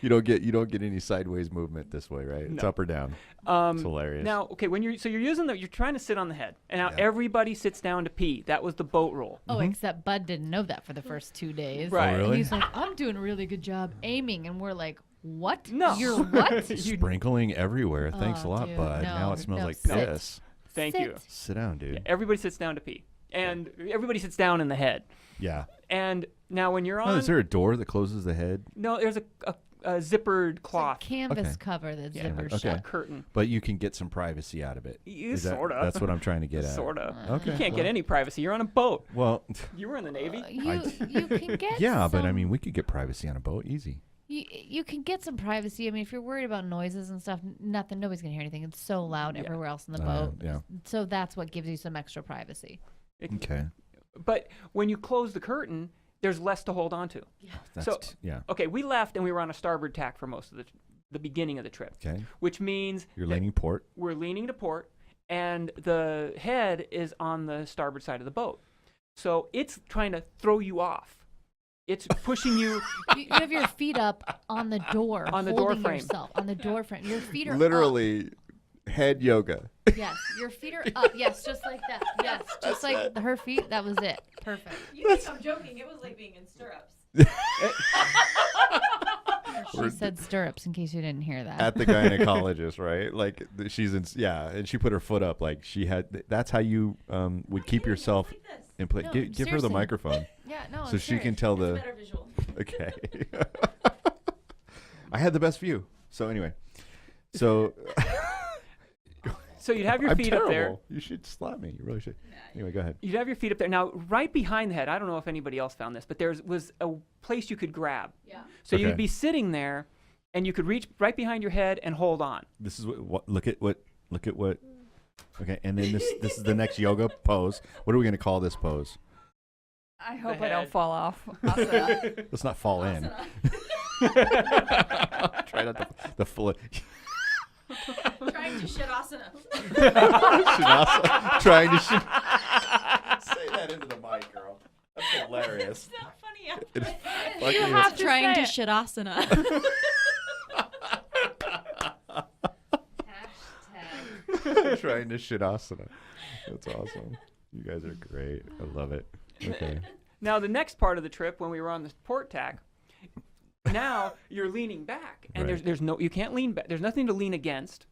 Speaker 2: You don't get any sideways movement this way, right? It's
Speaker 3: No.
Speaker 2: up or down. It's hilarious.
Speaker 3: Now, okay, when you're using you're trying to sit on the head, and now
Speaker 2: Yeah.
Speaker 3: everybody sits down to pee. That was the boat rule.
Speaker 5: Oh, except Bud didn't know that for the first 2 days.
Speaker 3: Right.
Speaker 2: Oh, really?
Speaker 5: He's like, I'm doing a really good job aiming. And we're like, what?
Speaker 3: No.
Speaker 5: You're what?
Speaker 2: Sprinkling everywhere. Thanks a
Speaker 5: Oh,
Speaker 2: lot,
Speaker 5: dude,
Speaker 2: bud.
Speaker 5: no,
Speaker 2: now it smells
Speaker 5: no,
Speaker 2: like
Speaker 5: sit.
Speaker 2: piss.
Speaker 3: Thank you.
Speaker 2: Sit down, dude.
Speaker 3: Everybody sits down to pee, and everybody sits down in the head.
Speaker 2: Yeah.
Speaker 3: And now when you're
Speaker 2: Oh,
Speaker 3: on,
Speaker 2: is there a door that closes the head?
Speaker 3: no, there's zippered
Speaker 5: It's a
Speaker 3: cloth.
Speaker 5: canvas
Speaker 2: Okay.
Speaker 5: cover that
Speaker 3: Yeah,
Speaker 5: zippers
Speaker 2: okay.
Speaker 3: A
Speaker 5: shut.
Speaker 3: curtain.
Speaker 2: But you can get some privacy out of it. Is that-
Speaker 3: Sorta.
Speaker 2: That's what I'm trying to get at.
Speaker 3: Sorta.
Speaker 2: Okay.
Speaker 3: You can't get any privacy. You're on a boat.
Speaker 2: Well,
Speaker 3: You were in the Navy.
Speaker 5: You can get
Speaker 2: yeah, but I
Speaker 5: some-
Speaker 2: mean, we could get privacy on a boat, easy.
Speaker 5: You can get some privacy. I mean, if you're worried about noises and stuff, nothing. Nobody's gonna hear anything. It's so loud everywhere else in the boat.
Speaker 2: Yeah.
Speaker 5: So that's what gives you some extra privacy.
Speaker 2: Okay.
Speaker 3: But when you close the curtain, there's less to hold on to.
Speaker 2: That's
Speaker 3: So-
Speaker 2: yeah.
Speaker 3: Okay, we left and we were on a starboard tack for most of the beginning of the trip,
Speaker 2: Okay.
Speaker 3: which means
Speaker 2: You're
Speaker 3: that
Speaker 2: leaning port.
Speaker 3: we're leaning to port and the head is on the starboard side of the boat. So it's trying to throw you off. It's pushing you.
Speaker 5: You have your feet up on the door,
Speaker 3: On the door
Speaker 5: holding
Speaker 3: frame.
Speaker 5: yourself on the door frame. Your feet are
Speaker 2: Literally, head yoga.
Speaker 5: up. Yes, your feet are up. Yes, just like that. Yes, just like her feet. That was it. Perfect.
Speaker 6: You think I'm joking? It was like being in stirrups.
Speaker 5: She said stirrups in case you didn't hear that.
Speaker 2: At the gynecologist, right? Like she's in, and she put her foot up. Like she had. That's how you would keep yourself
Speaker 6: Like this.
Speaker 2: in place.
Speaker 5: No,
Speaker 2: Give her the
Speaker 5: seriously.
Speaker 2: microphone
Speaker 5: Yeah, no.
Speaker 2: so
Speaker 5: I'm
Speaker 2: she can
Speaker 5: serious.
Speaker 2: tell
Speaker 6: It's
Speaker 2: the.
Speaker 6: better visual.
Speaker 2: Okay. I had the best view. So anyway, so
Speaker 3: So you'd have your
Speaker 2: I'm
Speaker 3: feet
Speaker 2: terrible.
Speaker 3: up there.
Speaker 2: You should slap me. You really should. Anyway, go ahead.
Speaker 3: You'd have your feet up there. Now, right behind the head, I don't know if anybody else found this, but there was a place you could grab.
Speaker 6: Yeah.
Speaker 3: So
Speaker 2: Okay.
Speaker 3: you'd be sitting there, and you could reach right behind your head and hold on.
Speaker 2: This is what look at what. Okay, and then this is the next yoga pose. What are we going to call this pose?
Speaker 7: I hope
Speaker 3: The
Speaker 7: I don't
Speaker 3: head.
Speaker 7: fall off. Asana.
Speaker 2: Let's not fall in. Try not the full.
Speaker 6: Trying to shit asana.
Speaker 2: Trying to shoot. Say that into the mic, girl. That's hilarious.
Speaker 6: It's not funny.
Speaker 2: It's
Speaker 6: You
Speaker 2: fucking
Speaker 6: have trying to
Speaker 7: say
Speaker 6: shit asana.
Speaker 2: trying to shitasana. That's awesome. You guys are great. I love it. Okay.
Speaker 3: Now, the next part of the trip, when we were on the port tack, now you're leaning back, and
Speaker 2: Right.
Speaker 3: there's no, you can't lean back. There's nothing to lean against,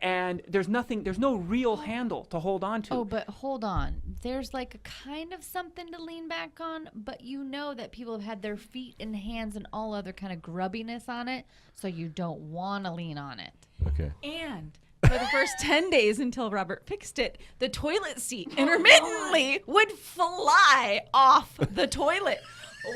Speaker 3: and there's no real handle to hold on to.
Speaker 5: Oh, but hold on. There's like a kind of something to lean back on, but you know that people have had their feet and hands and all other kind of grubbiness on it, so you don't want to lean on it.
Speaker 2: Okay.
Speaker 6: And for the first 10 days until Robert fixed it, the toilet seat intermittently would fly off the toilet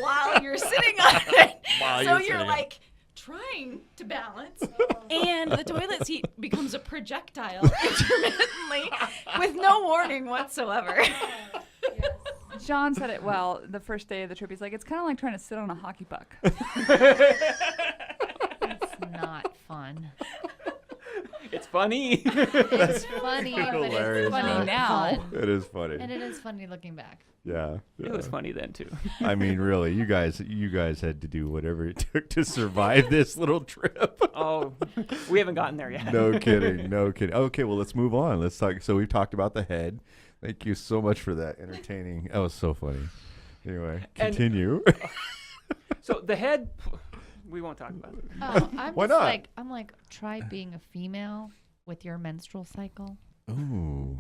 Speaker 6: while you're sitting on it.
Speaker 2: While
Speaker 6: So
Speaker 2: you're
Speaker 6: you're
Speaker 2: sitting on it.
Speaker 6: like trying to balance, and the toilet seat becomes a projectile intermittently with no warning whatsoever.
Speaker 7: John said it well the first day of the trip. He's like, it's kind of like trying to sit on a hockey puck.
Speaker 5: It's not fun.
Speaker 3: It's funny.
Speaker 5: It's funny, but
Speaker 2: hilarious,
Speaker 5: it's
Speaker 7: Funny
Speaker 5: not
Speaker 7: now.
Speaker 5: fun.
Speaker 2: It is funny.
Speaker 5: And it is funny looking back.
Speaker 2: Yeah.
Speaker 3: It was funny then too.
Speaker 2: I mean, really, you guys had to do whatever it took to survive this little trip.
Speaker 3: Oh, we haven't gotten there yet.
Speaker 2: No kidding. No kidding. Okay, well, let's move on. Let's talk. So we've talked about the head. Thank you so much for that. Entertaining. That was so funny. Anyway,
Speaker 3: And-
Speaker 2: continue.
Speaker 3: So the head, we won't talk about it.
Speaker 5: Oh, I'm
Speaker 2: Why
Speaker 5: just
Speaker 2: not?
Speaker 5: like, try being a female with your menstrual cycle.
Speaker 2: Ooh.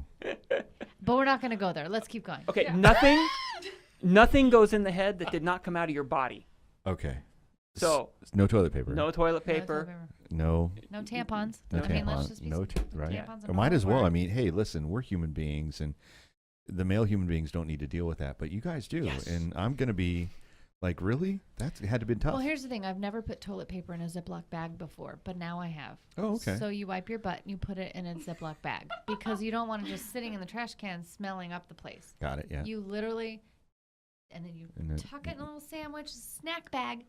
Speaker 5: But we're not going to go there. Let's keep going.
Speaker 3: Okay, nothing goes in the head that did not come out of your body.
Speaker 2: Okay.
Speaker 3: So
Speaker 2: No toilet paper.
Speaker 3: no toilet paper.
Speaker 2: No.
Speaker 5: No tampons.
Speaker 2: No
Speaker 5: I mean, let's
Speaker 2: tampon.
Speaker 5: just be
Speaker 2: No,
Speaker 5: simple.
Speaker 2: right?
Speaker 5: Tampons and
Speaker 2: Might
Speaker 5: all
Speaker 2: as well. I
Speaker 5: work.
Speaker 2: mean, hey, listen, we're human beings, and the male human beings don't need to deal with that, but you guys do.
Speaker 3: Yes.
Speaker 2: And I'm gonna be like, really? That had to be tough.
Speaker 5: Well, here's the thing. I've never put toilet paper in a Ziploc bag before, but now I have.
Speaker 2: Oh, okay.
Speaker 5: So you wipe your butt and you put it in a Ziploc bag because you don't want to just sitting in the trash can smelling up the place.
Speaker 2: Got it. Yeah.
Speaker 5: You literally, and then you
Speaker 2: And then-
Speaker 5: tuck it in a little sandwich, snack bag,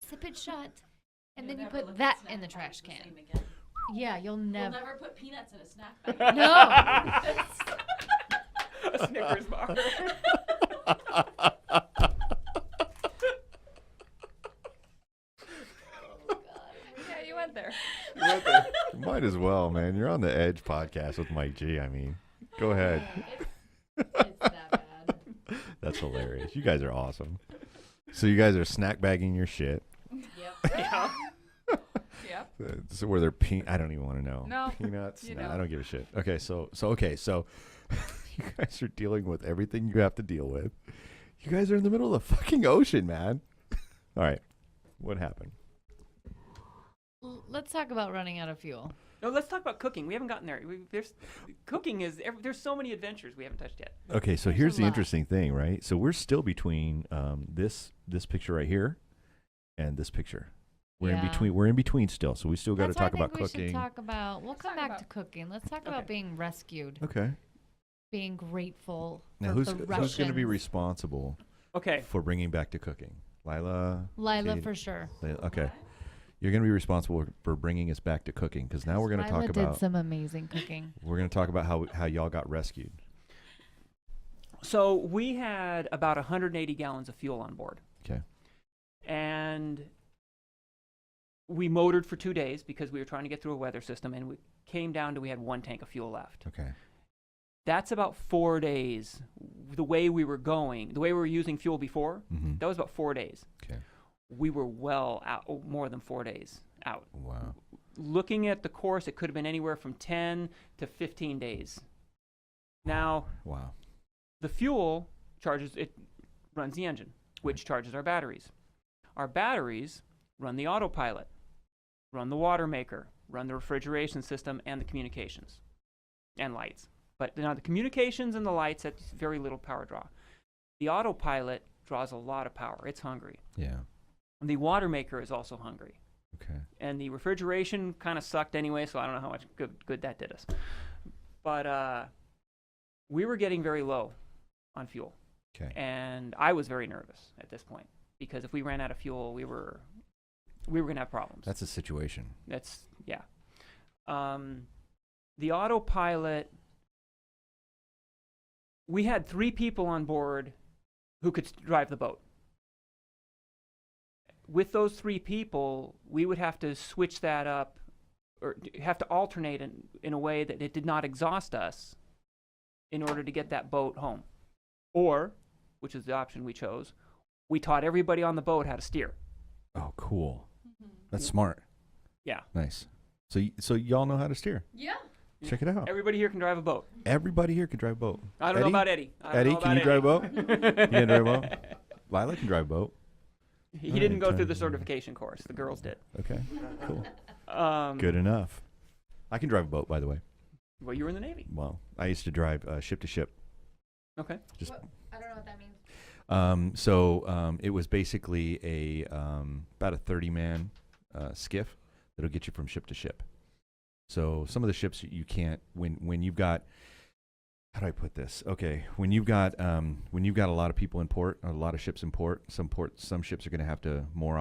Speaker 5: zip it shut, and then you
Speaker 6: Never look
Speaker 5: put
Speaker 6: at
Speaker 5: that
Speaker 6: snack
Speaker 5: in the
Speaker 6: bags
Speaker 5: trash
Speaker 6: the
Speaker 5: can.
Speaker 6: same again.
Speaker 5: Yeah, you'll
Speaker 6: We'll
Speaker 5: never.
Speaker 6: never put peanuts in a snack bag.
Speaker 5: No.
Speaker 3: A Snickers bar.
Speaker 7: Yeah, you went there.
Speaker 2: Might as well, man. You're on the Edge podcast with Mike G. I mean, go ahead.
Speaker 5: It's that bad.
Speaker 2: That's hilarious. You guys are awesome. So you guys are snack bagging your shit.
Speaker 3: Yeah.
Speaker 7: Yep.
Speaker 2: So were there I don't even want to know.
Speaker 7: No,
Speaker 2: Peanuts?
Speaker 7: you
Speaker 2: Nah,
Speaker 7: don't.
Speaker 2: I don't give a shit. Okay, so you guys are dealing with everything you have to deal with. You guys are in the middle of the fucking ocean, man. All right. What happened?
Speaker 5: Let's talk about running out of fuel.
Speaker 3: No, let's talk about cooking. We haven't gotten there. There's so many adventures we haven't touched yet.
Speaker 2: Okay, so
Speaker 5: There's
Speaker 2: here's
Speaker 5: a
Speaker 2: the
Speaker 5: lot.
Speaker 2: interesting thing, right? So we're still between this picture right here and this picture. We're in
Speaker 5: Yeah.
Speaker 2: between. We're in between still. So we still got to
Speaker 5: That's why
Speaker 2: talk
Speaker 5: I
Speaker 2: about
Speaker 5: think we should
Speaker 2: cooking.
Speaker 5: talk about. We'll come
Speaker 7: talk
Speaker 5: back to
Speaker 7: about-
Speaker 5: cooking. Let's talk
Speaker 3: Okay.
Speaker 5: about being rescued,
Speaker 2: Okay.
Speaker 5: being grateful
Speaker 2: Now
Speaker 5: for
Speaker 2: who's
Speaker 5: the
Speaker 2: going to be
Speaker 5: Russians.
Speaker 2: responsible
Speaker 3: Okay.
Speaker 2: for bringing back to cooking? Lila.
Speaker 5: Lila
Speaker 2: Katie?
Speaker 5: for sure.
Speaker 2: Okay. You're going to be responsible for bringing us back to cooking because now we're going to
Speaker 5: Lila
Speaker 2: talk
Speaker 5: did
Speaker 2: about
Speaker 5: some amazing cooking.
Speaker 2: we're going to talk about how y'all got rescued.
Speaker 3: So we had about 180 gallons of fuel on board.
Speaker 2: Okay.
Speaker 3: And we motored for 2 days because we were trying to get through a weather system, and we came down to we had 1 tank of fuel left.
Speaker 2: Okay.
Speaker 3: That's about 4 days. The way we were going, the way we were using fuel before,
Speaker 2: Mm-hmm.
Speaker 3: that was about 4 days.
Speaker 2: Okay.
Speaker 3: We were well out, more than 4 days out.
Speaker 2: Wow.
Speaker 3: Looking at the course, it could have been anywhere from 10 to 15 days. Now,
Speaker 2: Wow.
Speaker 3: the fuel runs the engine, which charges our batteries. Our batteries run the autopilot, run the water maker, run the refrigeration system, and the communications and lights. But now the communications and the lights, that's very little power draw. The autopilot draws a lot of power. It's hungry.
Speaker 2: Yeah.
Speaker 3: The water maker is also hungry.
Speaker 2: Okay.
Speaker 3: And the refrigeration kind of sucked anyway, so I don't know how much good that did us. But we were getting very low on fuel.
Speaker 2: Okay.
Speaker 3: And I was very nervous at this point because if we ran out of fuel, we were going to have problems.
Speaker 2: That's a situation.
Speaker 3: Yeah. The autopilot, we had 3 people on board who could drive the boat. With those 3 people, we would have to switch that up or have to alternate in a way that it did not exhaust us in order to get that boat home. Or, which is the option we chose, we taught everybody on the boat how to steer.
Speaker 2: Oh, cool. That's smart.
Speaker 3: Yeah.
Speaker 2: Nice. So y'all know how to steer.
Speaker 5: Yeah.
Speaker 2: Check it out.
Speaker 3: Everybody here can drive a boat.
Speaker 2: Everybody here can drive a boat.
Speaker 3: I don't know about Eddie. I don't
Speaker 2: Eddie,
Speaker 3: know
Speaker 2: can
Speaker 3: about
Speaker 2: you drive a boat?
Speaker 3: Eddie.
Speaker 2: You can drive a boat? Lila can drive a boat.
Speaker 3: He
Speaker 2: All
Speaker 3: didn't
Speaker 2: right,
Speaker 3: go through the
Speaker 2: time.
Speaker 3: certification course. The girls did.
Speaker 2: Okay. Cool.
Speaker 3: Um,
Speaker 2: Good enough. I can drive a boat, by the way.
Speaker 3: Well, you were in the Navy.
Speaker 2: Well, I used to drive ship to ship.
Speaker 3: Okay.
Speaker 2: Just
Speaker 5: I don't know what that means.
Speaker 2: So it was basically about a 30-man skiff that'll get you from ship to ship. So some of the ships you can't when you've got, how do I put this? Okay, when you've got a lot of people in port, a lot of ships in port, some ships are going to have to moor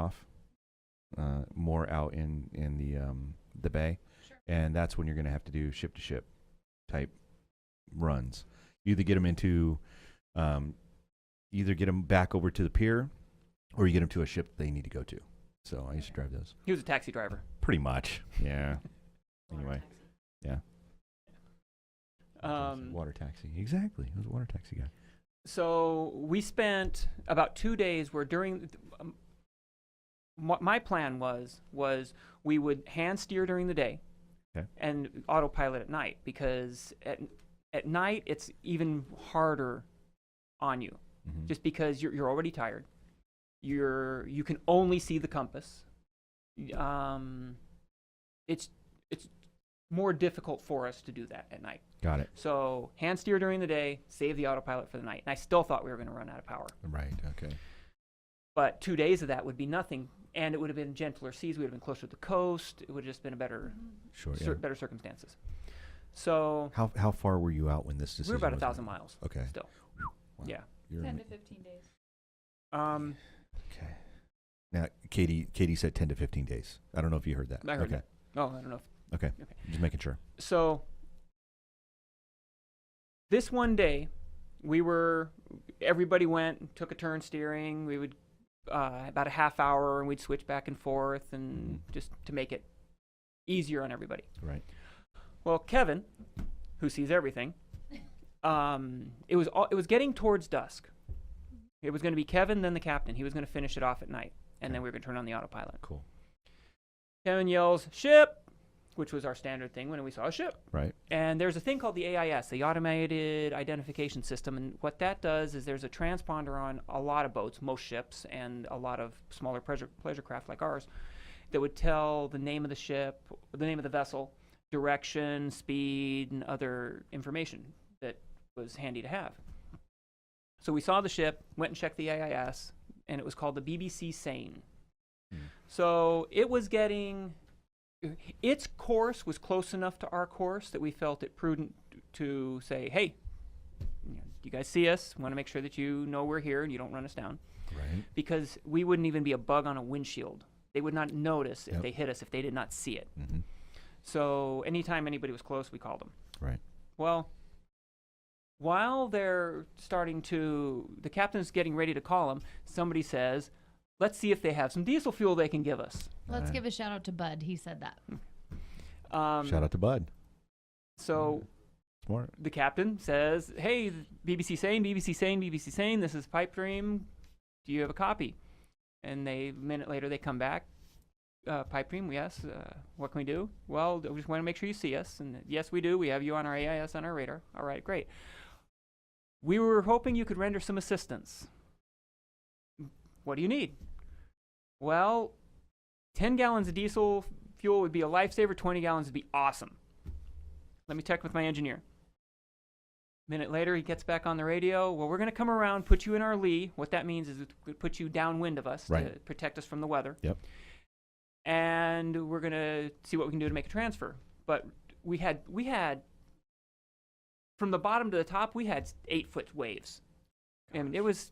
Speaker 2: out in the bay, and that's when you're going to have to do ship to ship type runs. You either get them into either get them back over to the pier, or you get them to a ship that they need to go to. So I used to drive those.
Speaker 3: He was a taxi driver.
Speaker 2: Pretty much, yeah. Anyway, yeah. Water taxi, exactly. He was a water taxi guy.
Speaker 3: So we spent about 2 days where during what my plan was we would hand steer during the day
Speaker 2: Okay.
Speaker 3: and autopilot at night, because at night it's even harder on you,
Speaker 2: Mhm.
Speaker 3: just because you're already tired. You can only see the compass. It's more difficult for us to do that at night.
Speaker 2: Got it.
Speaker 3: So hand steer during the day, save the autopilot for the night. And I still thought we were going to run out of power.
Speaker 2: Right. Okay.
Speaker 3: But 2 days of that would be nothing, and it would have been gentler seas. We would have been closer to the coast. It would have just been a better,
Speaker 2: Sure. Yeah.
Speaker 3: better circumstances. So
Speaker 2: How far were you out when this
Speaker 3: we
Speaker 2: decision?
Speaker 3: were about
Speaker 2: was
Speaker 3: 1,000
Speaker 2: made?
Speaker 3: miles.
Speaker 2: Okay.
Speaker 3: Still.
Speaker 2: Wow.
Speaker 3: Yeah.
Speaker 2: You're
Speaker 7: 10
Speaker 2: ama-
Speaker 7: to 15 days.
Speaker 2: Okay. Now, Katie said 10 to 15 days. I don't know if you heard that.
Speaker 3: I heard
Speaker 2: okay.
Speaker 3: that. Oh, I don't know.
Speaker 2: Okay.
Speaker 3: Okay.
Speaker 2: Just making sure.
Speaker 3: So this one day, everybody went and took a turn steering. We would about a half hour, and we'd switch back and forth, and just to make it easier on everybody.
Speaker 2: Right.
Speaker 3: Well, Kevin, who sees everything, it was getting towards dusk. It was going to be Kevin, then the captain. He was going to finish it off at night, and then we were going to turn on the autopilot.
Speaker 2: Cool.
Speaker 3: Kevin yells, "Ship!" which was our standard thing when we saw a ship.
Speaker 2: Right.
Speaker 3: And there's a thing called the AIS, the Automated Identification System, and what that does is there's a transponder on a lot of boats, most ships, and a lot of smaller pleasure craft like ours, that would tell the name of the ship, the name of the vessel, direction, speed, and other information that was handy to have. So we saw the ship, went and checked the AIS, and it was called the BBC Seine. So it was getting, its course was close enough to our course that we felt it prudent to say, hey, you guys see us, want to make sure that you know we're here and you don't run us down.
Speaker 2: Right.
Speaker 3: Because we wouldn't even be a bug on a windshield. They would not notice if they hit us if they did not see it.
Speaker 2: Mm-hmm.
Speaker 3: So anytime anybody was close, we called them.
Speaker 2: Right.
Speaker 3: Well, while they're starting to, the captain's getting ready to call them, somebody says, let's see if they have some diesel fuel they can give us.
Speaker 5: Let's give a shout out to Bud. He said that.
Speaker 2: Shout out to Bud.
Speaker 3: So
Speaker 2: Smart.
Speaker 3: the captain says, hey, BBC Seine, BBC Seine, BBC Seine, this is Pipe Dream. Do you have a copy? And a minute later, they come back. Pipe Dream, yes. What can we do? Well, we just want to make sure you see us. And yes, we do. We have you on our AIS, on our radar. All right, great. We were hoping you could render some assistance. What do you need? Well, 10 gallons of diesel fuel would be a lifesaver. 20 gallons would be awesome. Let me check with my engineer. Minute later, he gets back on the radio. Well, we're going to come around, put you in our lee. What that means is we put you downwind of us to protect us from the weather.
Speaker 2: Yep.
Speaker 3: And we're going to see what we can do to make a transfer. But we had from the bottom to the top, we had 8-foot waves. And it was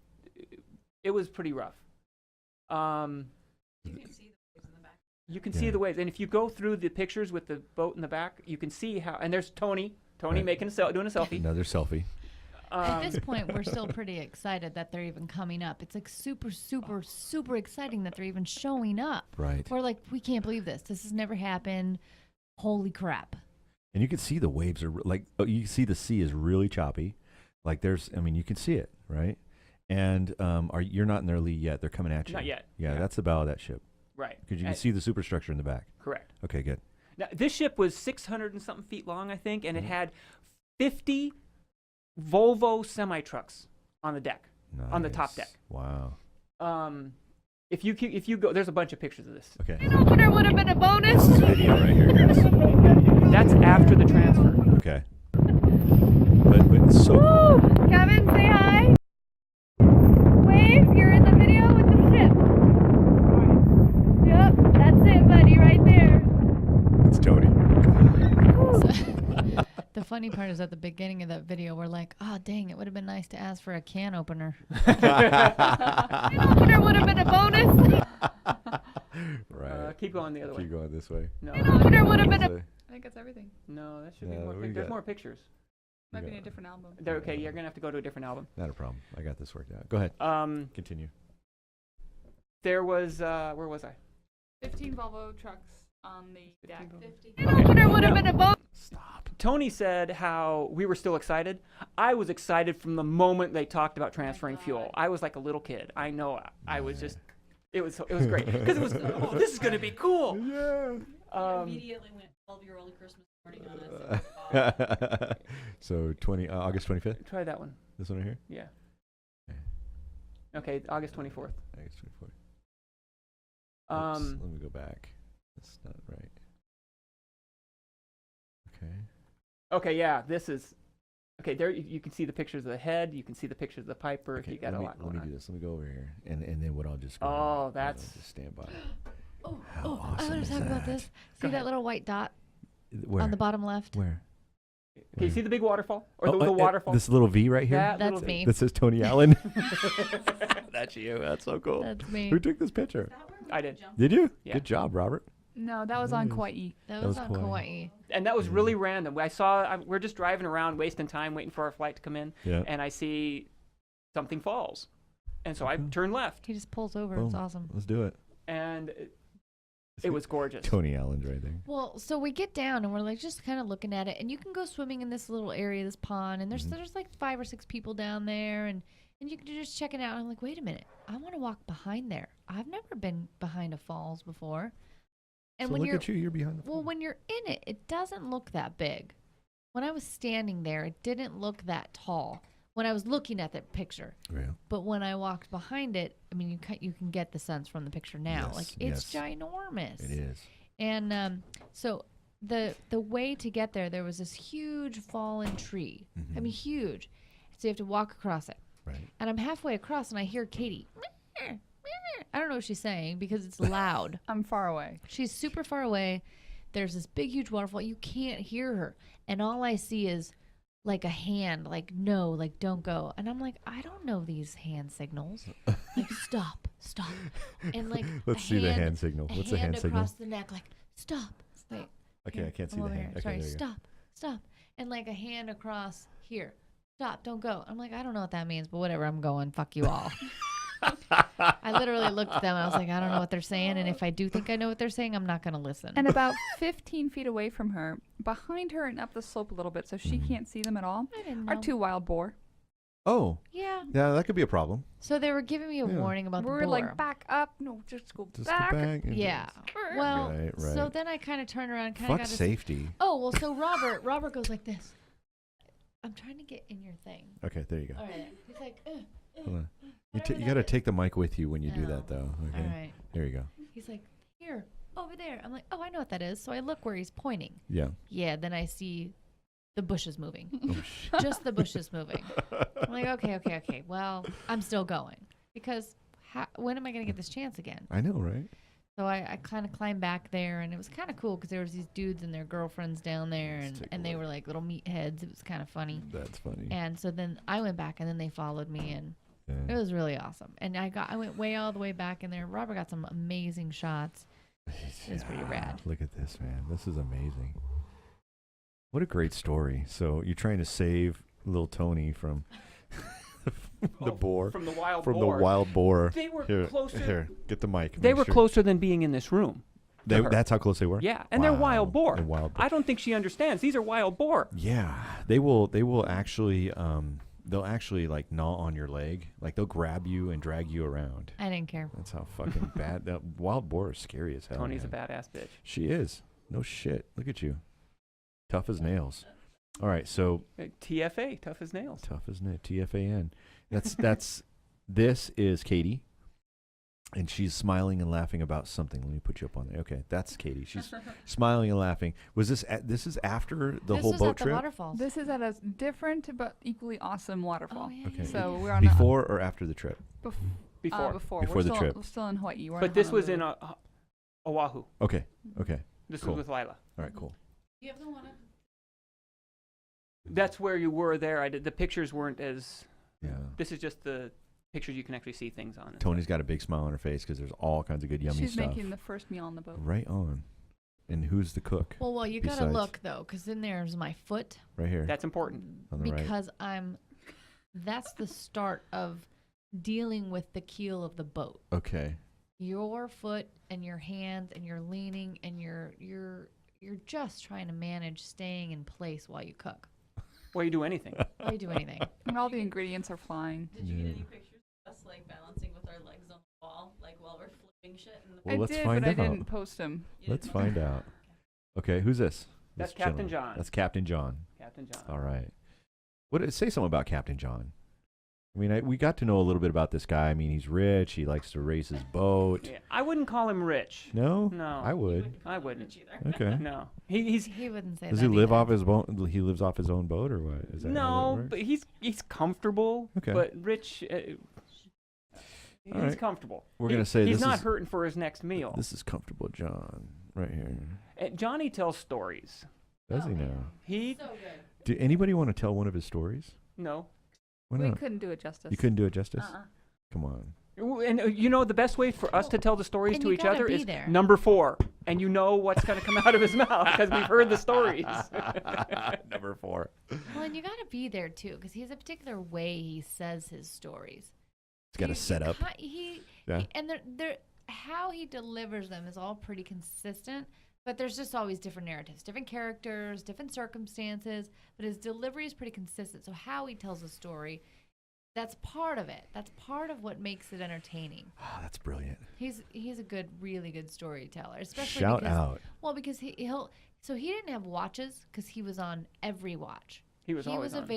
Speaker 3: pretty rough.
Speaker 6: You can see the waves in the back.
Speaker 3: You can see the waves. And if you go through the pictures with the boat in the back, you can see how, and there's Tony
Speaker 2: Right.
Speaker 3: doing a selfie.
Speaker 2: Another selfie.
Speaker 5: At this point, we're still pretty excited that they're even coming up. It's like super, super, super exciting that they're even showing up.
Speaker 2: Right.
Speaker 5: We're like, we can't believe this. This has never happened. Holy crap.
Speaker 2: And you can see the waves are like, you can see the sea is really choppy. Like you can see it, right? And you're not in their lee yet. They're coming at you.
Speaker 3: Not yet.
Speaker 2: Yeah, that's the bow of that ship.
Speaker 3: Right.
Speaker 2: Because you can see the superstructure in the back.
Speaker 3: Correct.
Speaker 2: Okay, good.
Speaker 3: Now, this ship was 600 and something feet long, I think, and it had 50 Volvo semi-trucks on the deck, on the top deck.
Speaker 2: Wow.
Speaker 3: If you go, there's a bunch of pictures of this.
Speaker 2: Okay.
Speaker 5: Opener would have been a bonus.
Speaker 2: This is video right here, guys.
Speaker 3: That's after the transfer.
Speaker 2: Okay. But it's so cool.
Speaker 7: Kevin, say hi. Wave, you're in the video with the ship. Yep, that's it, buddy, right there.
Speaker 2: It's Tony.
Speaker 5: The funny part is at the beginning of that video, we're like, oh, dang, it would have been nice to ask for a can opener.
Speaker 7: Opener would have been a bonus.
Speaker 2: Right.
Speaker 3: Keep going the other way.
Speaker 2: Keep going this way.
Speaker 3: No,
Speaker 7: Opener would have been a.
Speaker 2: This way.
Speaker 7: I think that's everything.
Speaker 3: no, that should be
Speaker 2: Yeah,
Speaker 3: more.
Speaker 2: we
Speaker 3: There's
Speaker 2: got-
Speaker 3: more pictures.
Speaker 7: Might be
Speaker 2: got-
Speaker 7: in a different album.
Speaker 3: They're okay. You're gonna have to go to a different album.
Speaker 2: Not a problem. I got this worked out. Go ahead. Continue.
Speaker 3: There was where was I?
Speaker 7: 15 Volvo trucks on the deck.
Speaker 6: 50.
Speaker 7: Opener would have been a bonus.
Speaker 2: Stop.
Speaker 3: Tony said how we were still excited. I was excited from the moment they talked about transferring fuel. I was like a little kid. I know. I was just. It was great because it was. Oh, this is gonna be cool.
Speaker 2: Yeah.
Speaker 6: Immediately went 12-year-old Christmas morning on us.
Speaker 2: So August 25th.
Speaker 3: Try that one.
Speaker 2: This one right here.
Speaker 3: Yeah.
Speaker 2: Okay.
Speaker 3: Okay, August 24th.
Speaker 2: August 24th. Oops, let me go back. That's not right. Okay.
Speaker 3: Okay, yeah, this is. Okay, there you can see the pictures of the head. You can see the pictures of the piper.
Speaker 2: Okay,
Speaker 3: You got a lot
Speaker 2: let
Speaker 3: going
Speaker 2: me
Speaker 3: on.
Speaker 2: do this. Let me go over here, and then what I'll just.
Speaker 3: Oh, that's-
Speaker 2: just stand by.
Speaker 5: Oh,
Speaker 2: How
Speaker 5: I
Speaker 2: awesome
Speaker 5: want
Speaker 2: is
Speaker 5: to talk about
Speaker 2: that?
Speaker 5: this.
Speaker 3: Go
Speaker 5: See
Speaker 3: ahead.
Speaker 5: that little white dot
Speaker 2: Where?
Speaker 5: on the bottom left?
Speaker 2: Where?
Speaker 3: Okay, you see the big waterfall or
Speaker 2: Oh,
Speaker 3: the waterfall?
Speaker 2: This little V right here.
Speaker 3: That
Speaker 5: That's
Speaker 3: little-
Speaker 5: me.
Speaker 2: That says Tony Allen. That's you. That's so cool.
Speaker 5: That's me.
Speaker 2: Who took this picture?
Speaker 6: Is that where we
Speaker 3: I did.
Speaker 6: jumped?
Speaker 2: Did you?
Speaker 3: Yeah.
Speaker 2: Good job, Robert.
Speaker 7: No, that was on
Speaker 2: Nice.
Speaker 7: Kauai.
Speaker 5: That
Speaker 2: That
Speaker 5: was
Speaker 2: was
Speaker 5: on
Speaker 2: Kauai.
Speaker 5: Kauai.
Speaker 3: And that was really random. We're just driving around, wasting time, waiting for our flight to come in,
Speaker 2: Yeah.
Speaker 3: and I see something falls, and so I turn left,
Speaker 5: He just pulls over.
Speaker 2: Boom.
Speaker 5: It's awesome.
Speaker 2: Let's do it.
Speaker 3: and it was gorgeous.
Speaker 2: Tony Allen's right there.
Speaker 5: Well, so we get down and we're like just kind of looking at it, and you can go swimming in this little area, this pond, and there's like 5 or 6 people down there, and you can just check it out. And I'm like, wait a minute, I want to walk behind there. I've never been behind a falls before. And
Speaker 2: So
Speaker 5: when
Speaker 2: look
Speaker 5: you're
Speaker 2: at you. You're behind the.
Speaker 5: well, when you're in it, it doesn't look that big. When I was standing there, it didn't look that tall. when I was looking at the picture.
Speaker 2: Yeah.
Speaker 5: But when I walked behind it, I mean, you can get the sense from the picture now.
Speaker 2: Yes,
Speaker 5: Like, it's
Speaker 2: yes.
Speaker 5: ginormous.
Speaker 2: It is.
Speaker 5: And so the way to get there was this huge fallen tree. I mean, huge. So you have to walk across it.
Speaker 2: Right.
Speaker 5: And I'm halfway across, and I hear Katie. I don't know what she's saying because it's loud.
Speaker 7: I'm far away.
Speaker 5: She's super far away. There's this big, huge waterfall. You can't hear her. And all I see is like a hand, like, no, like, don't go. And I'm like, I don't know these hand signals. Like, stop. And like,
Speaker 2: Let's see the hand signal. What's the hand signal?
Speaker 5: across the neck, like, stop. Wait.
Speaker 2: Okay,
Speaker 5: here,
Speaker 2: I can't see
Speaker 5: I'm
Speaker 2: the
Speaker 5: over
Speaker 2: hand.
Speaker 5: here.
Speaker 2: Okay,
Speaker 5: Sorry,
Speaker 2: there you go.
Speaker 5: stop. And like a hand across here. Stop, don't go. I'm like, I don't know what that means, but whatever, I'm going. Fuck you all. I literally looked at them and I was like, I don't know what they're saying. And if I do think I know what they're saying, I'm not going to listen.
Speaker 7: And about 15 feet away from her, behind her and up the slope a little bit so she can't see them at all,
Speaker 5: I didn't
Speaker 7: are
Speaker 5: know.
Speaker 7: 2 wild boar.
Speaker 2: Oh,
Speaker 5: Yeah.
Speaker 2: yeah, that could be a problem.
Speaker 5: So they were giving me a
Speaker 2: Yeah.
Speaker 5: warning about
Speaker 7: We're
Speaker 5: the boar.
Speaker 7: like, back up. No, just go
Speaker 2: Just
Speaker 7: back.
Speaker 2: go back. And
Speaker 5: Yeah. Well,
Speaker 2: Right,
Speaker 5: so
Speaker 2: right.
Speaker 5: then I kind of turned around, kind of
Speaker 2: Fuck
Speaker 5: got
Speaker 2: safety.
Speaker 5: Oh, well, so Robert goes like this. I'm trying to get in your thing.
Speaker 2: Okay, there you go.
Speaker 5: All right. He's like,
Speaker 2: Hold on.
Speaker 5: whatever
Speaker 2: You
Speaker 5: that
Speaker 2: got to
Speaker 5: is.
Speaker 2: take the mic with you when you do
Speaker 5: Oh.
Speaker 2: that, though. Okay.
Speaker 5: All right.
Speaker 2: There you go.
Speaker 5: He's like, here, over there. I'm like, oh, I know what that is. So I look where he's pointing.
Speaker 2: Yeah.
Speaker 5: Yeah, then I see the bushes moving.
Speaker 2: Oh, shit.
Speaker 5: Just the bushes moving. I'm like, okay. Well, I'm still going. Because when am I going to get this chance again?
Speaker 2: I know, right?
Speaker 5: So I kind of climbed back there, and it was kind of cool because there was these dudes and their girlfriends down there,
Speaker 2: Let's take a
Speaker 5: and they
Speaker 2: look.
Speaker 5: were like little meatheads. It was kind of funny.
Speaker 2: That's funny.
Speaker 5: And so then I went back, and then they followed me, and it
Speaker 2: Yeah.
Speaker 5: was really awesome. And I went way all the way back in there. Robert got some amazing shots. It was pretty rad.
Speaker 2: Look at this, man. This is amazing. What a great story. So you're trying to save little Tony from the boar.
Speaker 3: From the wild
Speaker 2: From
Speaker 3: boar.
Speaker 2: the wild boar.
Speaker 3: They were
Speaker 2: Here,
Speaker 3: closer.
Speaker 2: Here, get the mic.
Speaker 3: They
Speaker 2: Make
Speaker 3: were
Speaker 2: sure.
Speaker 3: closer than being in this room. to her.
Speaker 2: That's how close they were?
Speaker 3: Yeah, and they're
Speaker 2: Wow,
Speaker 3: wild boar.
Speaker 2: they're wild boar.
Speaker 3: I don't think she understands. These are wild boar.
Speaker 2: Yeah. They will actually they'll actually like gnaw on your leg. Like they'll grab you and drag you around.
Speaker 5: I didn't care.
Speaker 2: That's how fucking bad that wild boar is scary as hell.
Speaker 3: Tony's
Speaker 2: man.
Speaker 3: a badass bitch.
Speaker 2: She is. No shit. Look at you. Tough as nails. All right, so
Speaker 3: TFA, tough as nails.
Speaker 2: tough as nails. TFAN. That's this is Katie. And she's smiling and laughing about something. Let me put you up on there. Okay, that's Katie. She's smiling and laughing. Was this this is after the
Speaker 5: This
Speaker 2: whole
Speaker 5: was
Speaker 2: boat
Speaker 5: at the
Speaker 2: trip?
Speaker 5: waterfalls.
Speaker 7: This is at a different but equally awesome waterfall.
Speaker 5: Oh, yeah,
Speaker 2: Okay.
Speaker 7: So we're on
Speaker 2: Before or after the trip?
Speaker 3: Before.
Speaker 7: before.
Speaker 2: Before
Speaker 7: we're
Speaker 2: the
Speaker 7: still,
Speaker 2: trip.
Speaker 7: We're still in Hawaii. We're
Speaker 3: But this was in Oahu.
Speaker 2: Okay. Okay.
Speaker 3: This
Speaker 2: Cool.
Speaker 3: was with Lila.
Speaker 2: All right, cool.
Speaker 6: You have the one.
Speaker 3: That's where you were there. The pictures weren't as.
Speaker 2: Yeah.
Speaker 3: This is just the pictures you can actually see things on. and
Speaker 2: Tony's got a big smile on her face because there's all kinds of good yummy
Speaker 7: She's
Speaker 2: stuff.
Speaker 7: making the first meal on the boat.
Speaker 2: Right on. And who's the cook?
Speaker 5: Well, you gotta
Speaker 2: Besides-
Speaker 5: look though, because then there's my foot.
Speaker 2: Right here.
Speaker 3: That's important.
Speaker 2: on the right.
Speaker 5: Because that's the start of dealing with the keel of the boat.
Speaker 2: Okay.
Speaker 5: Your foot and your hands, and you're leaning, and you're just trying to manage staying in place while you cook.
Speaker 3: Well, you do anything.
Speaker 5: While you do anything.
Speaker 7: And all the ingredients are flying.
Speaker 6: Did you
Speaker 2: Yeah.
Speaker 6: get any pictures of us like balancing with our legs on the wall, like while we're flipping shit? In the
Speaker 2: Well,
Speaker 7: I
Speaker 2: let's
Speaker 7: did,
Speaker 2: find
Speaker 7: but
Speaker 2: out.
Speaker 7: I didn't post them.
Speaker 6: You
Speaker 2: Let's
Speaker 6: didn't?
Speaker 2: find out. Okay, who's this?
Speaker 3: That's
Speaker 2: This
Speaker 3: Captain
Speaker 2: gentleman.
Speaker 3: John.
Speaker 2: That's Captain John.
Speaker 3: Captain John.
Speaker 2: All right. Say something about Captain John. I mean, we got to know a little bit about this guy. I mean, he's rich. He likes to race his boat.
Speaker 3: Yeah, I wouldn't call him rich.
Speaker 2: No?
Speaker 3: No.
Speaker 2: I would.
Speaker 3: I wouldn't.
Speaker 2: Okay.
Speaker 3: No. He's
Speaker 5: He wouldn't say
Speaker 2: Does
Speaker 5: that.
Speaker 2: he live
Speaker 5: either.
Speaker 2: off his boat? He lives off his own boat, or what? Is that how that
Speaker 3: no,
Speaker 2: works?
Speaker 3: but he's comfortable.
Speaker 2: Okay.
Speaker 3: But rich. He's
Speaker 2: All right.
Speaker 3: comfortable.
Speaker 2: We're gonna say
Speaker 3: he's
Speaker 2: this
Speaker 3: not
Speaker 2: is-
Speaker 3: hurting for his next meal.
Speaker 2: This is comfortable, John, right here.
Speaker 3: Johnny tells stories.
Speaker 2: Does he now?
Speaker 3: He
Speaker 5: So good.
Speaker 2: Do anybody want to tell one of his stories?
Speaker 3: no.
Speaker 2: Why
Speaker 7: We
Speaker 2: not?
Speaker 7: couldn't do it justice.
Speaker 2: You couldn't do it justice.
Speaker 7: Uh-uh.
Speaker 2: Come on.
Speaker 3: And you know the best way for us to tell the stories
Speaker 5: And
Speaker 3: to
Speaker 5: you
Speaker 3: each
Speaker 5: gotta
Speaker 3: other
Speaker 5: be
Speaker 3: is
Speaker 5: there.
Speaker 3: number 4, and you know what's going to come out of his mouth because we've heard the stories.
Speaker 2: Number 4.
Speaker 5: Well, and you gotta be there too, because he has a particular way he says his stories.
Speaker 2: He's got a setup. Yeah.
Speaker 5: And they're how he delivers them is all pretty consistent, but there's just always different narratives, different characters, different circumstances, but his delivery is pretty consistent. So how he tells a story, that's part of it. That's part of what makes it entertaining.
Speaker 2: Oh, that's brilliant.
Speaker 5: He's a really good storyteller, especially
Speaker 2: Shout
Speaker 5: because,
Speaker 2: out.
Speaker 5: Well, because he didn't have watches because he was on every watch.
Speaker 3: He was always on.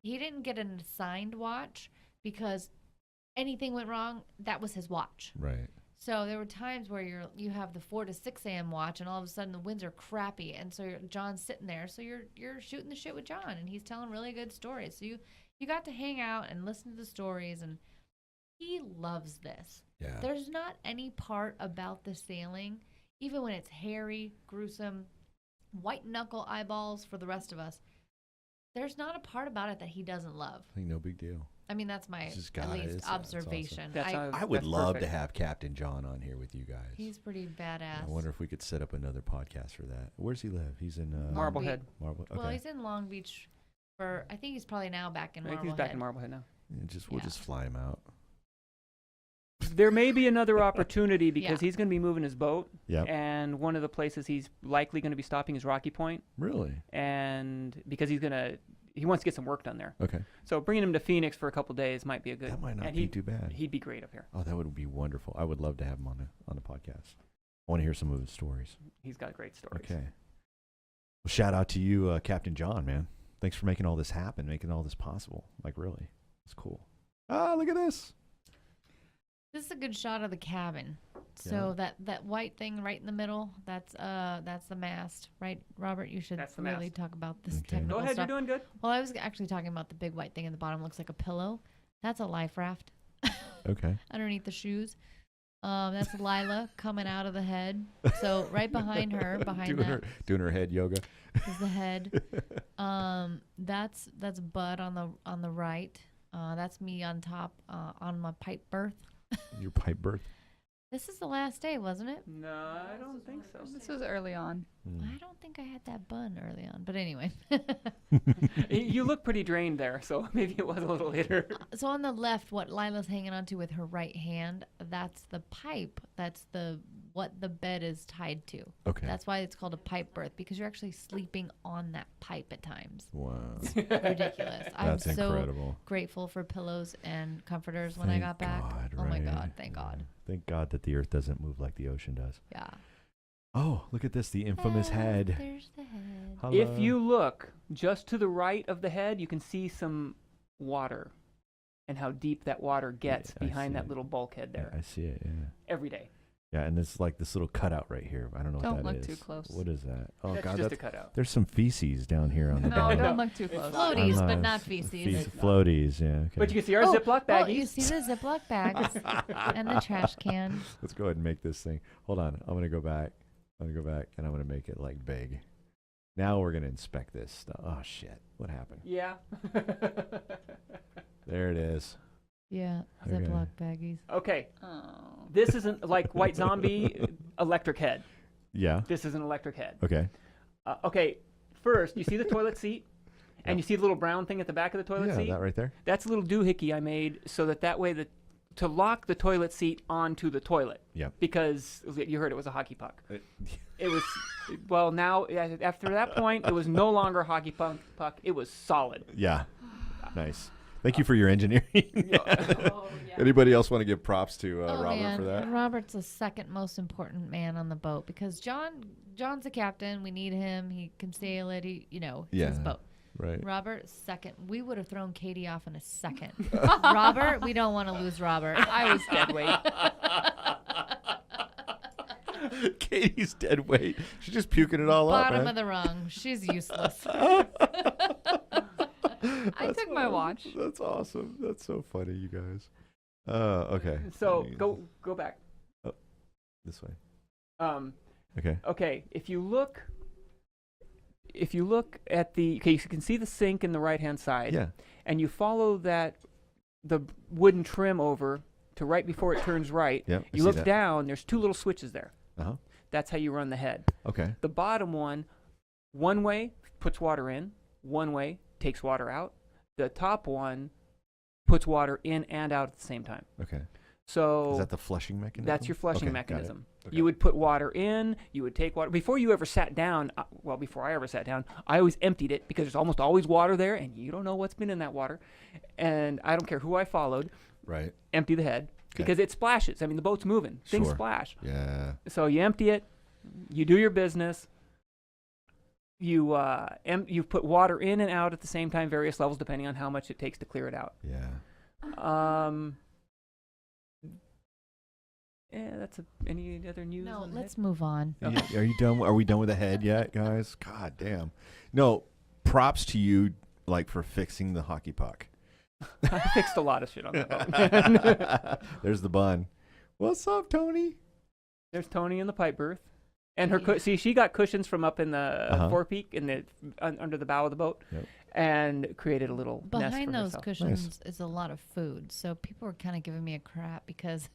Speaker 5: He didn't get an assigned watch because anything went wrong, that was his watch.
Speaker 2: Right.
Speaker 5: So there were times where you have the 4 to 6 a.m. watch, and all of a sudden the winds are crappy, and so John's sitting there. So you're shooting the shit with John, and he's telling really good stories. So you got to hang out and listen to the stories, and he loves this.
Speaker 2: Yeah.
Speaker 5: There's not any part about the sailing, even when it's hairy, gruesome, white knuckle eyeballs for the rest of us. There's not a part about it that he doesn't love.
Speaker 2: I think no big deal.
Speaker 5: I mean, that's my
Speaker 2: It's just
Speaker 5: at
Speaker 2: God,
Speaker 5: least
Speaker 2: it's- that's
Speaker 5: observation.
Speaker 3: awesome.
Speaker 2: I would
Speaker 3: That's
Speaker 2: love
Speaker 3: perfect.
Speaker 2: to have Captain John on here with you guys.
Speaker 5: He's pretty badass.
Speaker 2: I wonder if we could set up another podcast for that. Where's he live? He's in
Speaker 3: Marblehead.
Speaker 2: Marble. Okay.
Speaker 5: Well, he's in Long Beach I think he's probably now back in
Speaker 3: I think
Speaker 5: Marblehead.
Speaker 3: he's back in Marblehead now.
Speaker 2: Yeah, we'll just fly him out.
Speaker 3: There may be another opportunity because
Speaker 5: Yeah.
Speaker 3: he's going to be moving his boat.
Speaker 2: Yep.
Speaker 3: And one of the places he's likely going to be stopping is Rocky Point.
Speaker 2: Really?
Speaker 3: And because he wants to get some work done there.
Speaker 2: Okay.
Speaker 3: So bringing him to Phoenix for a couple days might be a good.
Speaker 2: That might not
Speaker 3: and
Speaker 2: be too bad.
Speaker 3: He'd be great up here.
Speaker 2: Oh, that would be wonderful. I would love to have him on the podcast. I want to hear some of his stories.
Speaker 3: He's got great stories.
Speaker 2: Okay. Well, shout out to you, Captain John, man. Thanks for making all this happen, making all this possible. Like, really. It's cool. Ah, look at this.
Speaker 5: This is a good shot of the cabin. So that white thing right in the middle, that's the mast, right? Robert, you should
Speaker 3: That's the
Speaker 5: really
Speaker 3: mast.
Speaker 5: talk about this
Speaker 2: Okay.
Speaker 5: technical
Speaker 3: Go ahead,
Speaker 5: stuff.
Speaker 3: you're doing good.
Speaker 5: Well, I was actually talking about the big white thing in the bottom. Looks like a pillow. That's a life raft.
Speaker 2: Okay.
Speaker 5: Underneath the shoes. That's Lila coming out of the head. So right behind her,
Speaker 2: doing her head yoga.
Speaker 5: is the head. That's Bud on the right. That's me on top on my pipe berth.
Speaker 2: Your pipe berth.
Speaker 5: This is the last day, wasn't it?
Speaker 3: No, I don't think so.
Speaker 7: This was early on.
Speaker 5: I don't think I had that bun early on, but anyway.
Speaker 3: You look pretty drained there, so maybe it was a little later.
Speaker 5: So on the left, what Lila's hanging onto with her right hand, that's the pipe. That's what the bed is tied to.
Speaker 2: Okay.
Speaker 5: That's why it's called a pipe berth, because you're actually sleeping on that pipe at times.
Speaker 2: Wow.
Speaker 5: Ridiculous. I'm
Speaker 2: That's
Speaker 5: so
Speaker 2: incredible.
Speaker 5: grateful for pillows and comforters when I
Speaker 2: Thank
Speaker 5: got back.
Speaker 2: God,
Speaker 5: Oh my
Speaker 2: right.
Speaker 5: God, thank God.
Speaker 2: Thank God that the earth doesn't move like the ocean does.
Speaker 5: Yeah.
Speaker 2: Oh, look at this, the infamous head.
Speaker 5: There's the head.
Speaker 2: Hello.
Speaker 3: If you look just to the right of the head, you can see some water and how deep that water gets
Speaker 2: I
Speaker 3: behind
Speaker 2: see
Speaker 3: that
Speaker 2: it.
Speaker 3: little bulkhead
Speaker 2: Yeah,
Speaker 3: there
Speaker 2: I see it, yeah.
Speaker 3: every day.
Speaker 2: Yeah, and it's like this little cutout right here. I don't know
Speaker 7: Don't
Speaker 2: what that
Speaker 7: look
Speaker 2: is.
Speaker 7: too close.
Speaker 2: What is that? Oh,
Speaker 3: That's
Speaker 2: God,
Speaker 3: just a cutout.
Speaker 2: there's some feces down here on the
Speaker 7: No,
Speaker 2: bottom.
Speaker 7: don't look too close.
Speaker 5: Floaties,
Speaker 2: I'm
Speaker 5: but not feces.
Speaker 2: Floaties, yeah, okay.
Speaker 3: But you can see our Ziploc
Speaker 5: Oh,
Speaker 3: baggies.
Speaker 5: you see the Ziploc bags and the trash can.
Speaker 2: Let's go ahead and make this thing. Hold on. I'm going to go back. I'm going to go back, and I'm going to make it, like, big. Now we're going to inspect this stuff. Oh, shit. What happened?
Speaker 3: Yeah.
Speaker 2: There it is.
Speaker 5: Yeah,
Speaker 2: Okay.
Speaker 5: Ziploc baggies.
Speaker 3: Okay.
Speaker 7: Oh.
Speaker 3: This isn't like White Zombie electric head.
Speaker 2: Yeah.
Speaker 3: This is an electric head.
Speaker 2: Okay.
Speaker 3: Okay. First, you see the toilet seat, and
Speaker 2: Yep.
Speaker 3: you see the little brown thing at the back of the toilet
Speaker 2: Yeah,
Speaker 3: seat.
Speaker 2: that right there.
Speaker 3: That's a little doohickey I made so that way to lock the toilet seat onto the toilet.
Speaker 2: Yep.
Speaker 3: Because you heard it was a hockey puck. It was, well, now after that point, it was no longer a hockey puck. It was solid.
Speaker 2: Yeah. Nice. Thank you for your engineering. Anybody else want to give props to Robert
Speaker 5: man.
Speaker 2: for that?
Speaker 5: Robert's the second most important man on the boat because John's the captain. We need him. He can sail it. It's his boat.
Speaker 2: Right.
Speaker 5: Robert, second. We would have thrown Katie off in a second. Robert, we don't want to lose Robert.
Speaker 3: I was dead weight.
Speaker 2: Katie's dead weight. She's just puking it all up.
Speaker 5: Bottom
Speaker 2: man.
Speaker 5: of the rung. She's useless.
Speaker 7: I took my watch.
Speaker 2: That's awesome. That's so funny, you guys. Okay.
Speaker 3: So go back.
Speaker 2: This way.
Speaker 3: Um,
Speaker 2: Okay.
Speaker 3: okay, if you look at you can see the sink in the right-hand side.
Speaker 2: Yeah.
Speaker 3: And you follow the wooden trim over to right before it turns right.
Speaker 2: Yep, I
Speaker 3: You
Speaker 2: see
Speaker 3: look
Speaker 2: that.
Speaker 3: down, there's two little switches there.
Speaker 2: Uh-huh.
Speaker 3: That's how you run the head.
Speaker 2: Okay.
Speaker 3: The bottom one way puts water in, one way takes water out. The top one puts water in and out at the same time.
Speaker 2: Okay.
Speaker 3: So
Speaker 2: Is that the flushing mechanism?
Speaker 3: that's your flushing
Speaker 2: Okay, got it.
Speaker 3: mechanism.
Speaker 2: Okay.
Speaker 3: You would put water in, you would take water. Before you ever sat down, before I ever sat down, I always emptied it because there's almost always water there and you don't know what's been in that water. And I don't care who I followed,
Speaker 2: Right.
Speaker 3: empty the head because it splashes. I mean, the boat's moving. Things
Speaker 2: Sure.
Speaker 3: splash.
Speaker 2: Yeah.
Speaker 3: So you empty it, you do your business. you put water in and out at the same time, various levels depending on how much it takes to clear it out.
Speaker 2: Yeah.
Speaker 3: Yeah, any other news?
Speaker 5: No,
Speaker 3: on the
Speaker 5: let's
Speaker 3: head?
Speaker 5: move on.
Speaker 2: Are you done? Are we done with the head yet, guys? God damn. No, props to you, like, for fixing the hockey puck.
Speaker 3: I fixed a lot of shit on that boat.
Speaker 2: There's the bun. What's up, Tony?
Speaker 3: There's Toni in the pipe berth, and her see she got cushions from up in the forepeak in the under the bow of the boat, and created a little nest
Speaker 5: Behind
Speaker 3: for
Speaker 5: those
Speaker 3: herself.
Speaker 5: cushions is a lot of food, so people were kind of giving me a crap because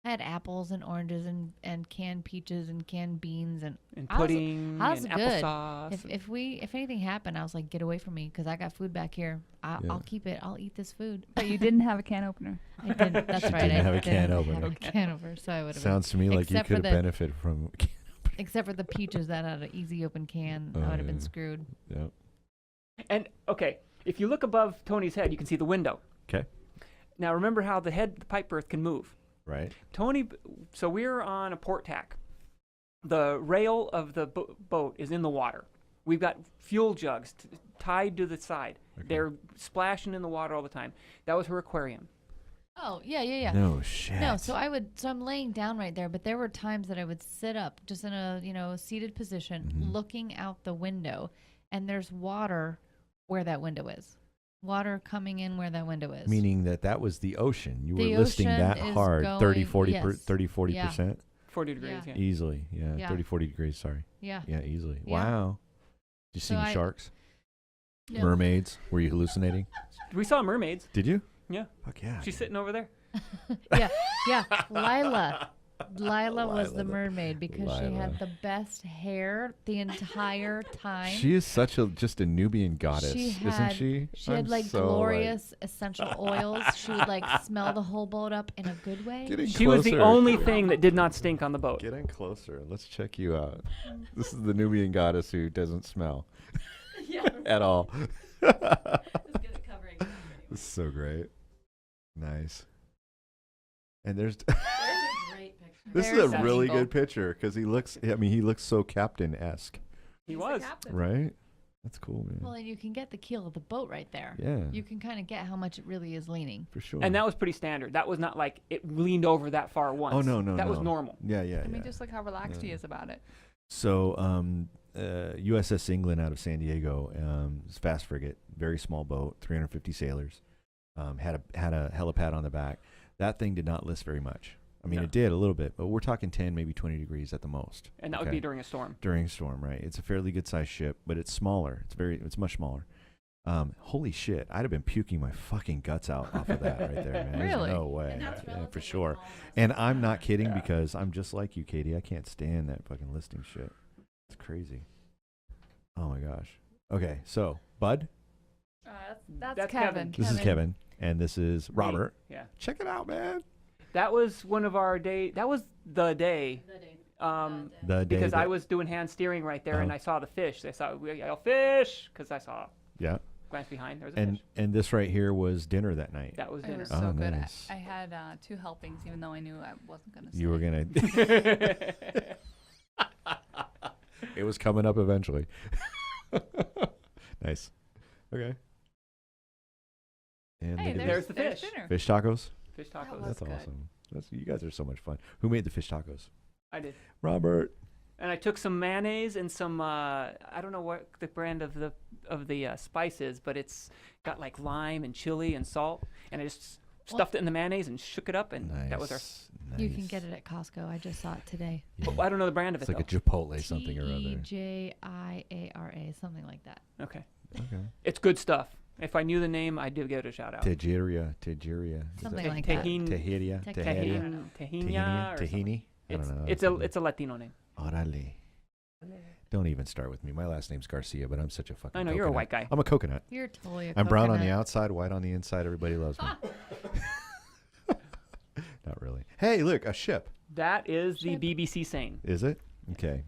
Speaker 5: I had apples and oranges and canned peaches and canned beans and
Speaker 3: pudding
Speaker 5: I was
Speaker 3: and
Speaker 5: good.
Speaker 3: applesauce.
Speaker 5: If anything happened, I was like, get away from me because I got food back here. I'll keep it. I'll eat this food.
Speaker 7: But you didn't have a can opener.
Speaker 5: I didn't. That's right.
Speaker 2: didn't
Speaker 5: I
Speaker 2: have a can
Speaker 5: didn't
Speaker 2: opener.
Speaker 5: have a can opener, so I would have.
Speaker 2: Sounds to me like you
Speaker 5: Except
Speaker 2: could
Speaker 5: for
Speaker 2: have
Speaker 5: the-
Speaker 2: benefited from.
Speaker 5: Except for the peaches that had an easy open can, I would have been screwed.
Speaker 2: Yep.
Speaker 3: And okay, if you look above Tony's head, you can see the window.
Speaker 2: Okay.
Speaker 3: Now remember how the pipe berth can move.
Speaker 2: Right.
Speaker 3: So we're on a port tack. The rail of the boat is in the water. We've got fuel jugs tied to the side.
Speaker 2: Okay.
Speaker 3: They're splashing in the water all the time. That was her aquarium.
Speaker 5: Oh yeah.
Speaker 2: No shit.
Speaker 5: No, so I'm laying down right there, but there were times that I would sit up just in a seated position looking out the window, and there's water where that window is. Water coming in where that window is.
Speaker 2: Meaning that was the ocean. You
Speaker 5: The
Speaker 2: were listing
Speaker 5: ocean
Speaker 2: that
Speaker 5: is
Speaker 2: hard.
Speaker 5: going-
Speaker 2: 30, 40,
Speaker 5: yes.
Speaker 2: 40%.
Speaker 3: 40 degrees,
Speaker 5: Yeah.
Speaker 3: yeah.
Speaker 2: Easily. Yeah.
Speaker 5: Yeah.
Speaker 2: 30, 40 degrees. Sorry.
Speaker 5: Yeah.
Speaker 2: Yeah, easily.
Speaker 5: Yeah.
Speaker 2: Wow. Did you see
Speaker 5: So
Speaker 2: any sharks?
Speaker 5: No.
Speaker 2: Mermaids? Were you hallucinating?
Speaker 3: We saw mermaids.
Speaker 2: Did you?
Speaker 3: Yeah.
Speaker 2: Fuck yeah.
Speaker 3: She's
Speaker 2: dude.
Speaker 3: sitting over there.
Speaker 5: Yeah. Lila was
Speaker 2: Lila,
Speaker 5: the mermaid because she
Speaker 2: Lila.
Speaker 5: had the best hair the entire time.
Speaker 2: She is such just a Nubian goddess, isn't she?
Speaker 5: She had
Speaker 2: I'm
Speaker 5: like
Speaker 2: so,
Speaker 5: glorious essential oils. She would like smell the whole boat up in a good way.
Speaker 2: Get in
Speaker 3: She was the
Speaker 2: closer.
Speaker 3: only thing that did not stink on the boat.
Speaker 2: Get in closer. Let's check you out. This is the Nubian goddess who doesn't smell at all.
Speaker 6: Just good at covering it up
Speaker 2: This is so great. Nice. And there's
Speaker 6: anyway. There's a great picture.
Speaker 2: this
Speaker 5: There's
Speaker 2: is a
Speaker 5: that
Speaker 2: really
Speaker 3: angle.
Speaker 2: good picture because he looks so captain-esque,
Speaker 3: He
Speaker 6: He's the
Speaker 3: was.
Speaker 6: captain.
Speaker 2: right? That's cool, man.
Speaker 5: Well, and you can get the keel of the boat right there.
Speaker 2: Yeah,
Speaker 5: You can kind of get how much it really is leaning.
Speaker 2: for sure.
Speaker 3: And that was pretty standard. That was not like it leaned over that far once.
Speaker 2: oh no,
Speaker 3: That was
Speaker 2: no.
Speaker 3: normal.
Speaker 2: Yeah, yeah,
Speaker 7: I mean,
Speaker 2: yeah.
Speaker 7: just look how relaxed he is about it.
Speaker 2: So, USS England out of San Diego, it's a fast frigate, very small boat, 350 sailors, had a helipad on the back. That thing did not list very much. I mean,
Speaker 3: No.
Speaker 2: it did a little bit, but we're talking 10, maybe 20 degrees at the most.
Speaker 3: And that would
Speaker 2: Okay.
Speaker 3: be during a storm.
Speaker 2: During a storm, right? It's a fairly good sized ship, but it's smaller. It's much smaller. Holy shit! I'd have been puking my fucking guts out off of that right there, man. There's
Speaker 7: Really?
Speaker 2: no way.
Speaker 6: And that's
Speaker 2: Yeah, for
Speaker 6: relatively
Speaker 2: sure.
Speaker 6: small,
Speaker 2: And I'm not kidding because I'm just like you, Katie. I can't stand that fucking listing shit. It's crazy. Oh my gosh. Okay, so Bud,
Speaker 7: That's
Speaker 3: That's
Speaker 7: Kevin.
Speaker 2: this is Kevin, and this is Robert.
Speaker 3: Yeah.
Speaker 2: Check it out, man.
Speaker 3: That was one of our day. That was the day.
Speaker 6: The day.
Speaker 2: The day
Speaker 3: Because
Speaker 2: that-
Speaker 3: I was doing hand steering right there, and
Speaker 2: Uh-huh.
Speaker 3: I saw the fish. I saw we yell fish because I saw
Speaker 2: yeah,
Speaker 3: glance behind. There was a
Speaker 2: and
Speaker 3: fish.
Speaker 2: this right here was dinner that night.
Speaker 3: That was
Speaker 7: It
Speaker 3: dinner.
Speaker 7: was
Speaker 2: Oh,
Speaker 7: so good.
Speaker 2: nice.
Speaker 7: I had 2 helpings, even though I knew I wasn't going to
Speaker 2: You were gonna. It was coming up eventually. Nice. Okay. And
Speaker 7: Hey,
Speaker 2: look at
Speaker 3: there's
Speaker 2: this.
Speaker 3: the fish.
Speaker 7: dinner.
Speaker 2: Fish tacos.
Speaker 3: Fish tacos.
Speaker 7: was
Speaker 2: That's
Speaker 7: good.
Speaker 2: awesome. You guys are so much fun. Who made the fish tacos?
Speaker 3: I did.
Speaker 2: Robert.
Speaker 3: And I took some mayonnaise and some I don't know what the brand of the spice is, but it's got like lime and chili and salt, and I just stuffed it in the mayonnaise and shook it up, and that was our.
Speaker 2: Nice.
Speaker 5: You can get it at Costco. I just saw it today.
Speaker 2: Yeah.
Speaker 3: I don't know the brand of
Speaker 2: It's
Speaker 3: it
Speaker 2: like
Speaker 3: though.
Speaker 2: a Chipotle something or other.
Speaker 5: TEJIARA, something like that.
Speaker 3: Okay,
Speaker 2: Okay.
Speaker 3: it's good stuff. If I knew the name, I'd give it a shout out.
Speaker 2: Tejiria.
Speaker 5: Something like that.
Speaker 3: Tahini,
Speaker 2: Tahiria.
Speaker 3: Tahini, Tahini, or something.
Speaker 2: Tahini. I don't know.
Speaker 3: It's a Latino name.
Speaker 2: Orale. Don't even start with me. My last name's Garcia, but I'm such a fucking
Speaker 3: I know, you're a
Speaker 2: coconut.
Speaker 3: white guy.
Speaker 2: I'm a coconut.
Speaker 5: You're totally a
Speaker 2: I'm brown on the
Speaker 5: coconut.
Speaker 2: outside, white on the inside. Everybody loves me. Not really. Hey, look, a ship.
Speaker 3: That is the
Speaker 5: Ship.
Speaker 3: BBC Seine.
Speaker 2: Is it? Okay.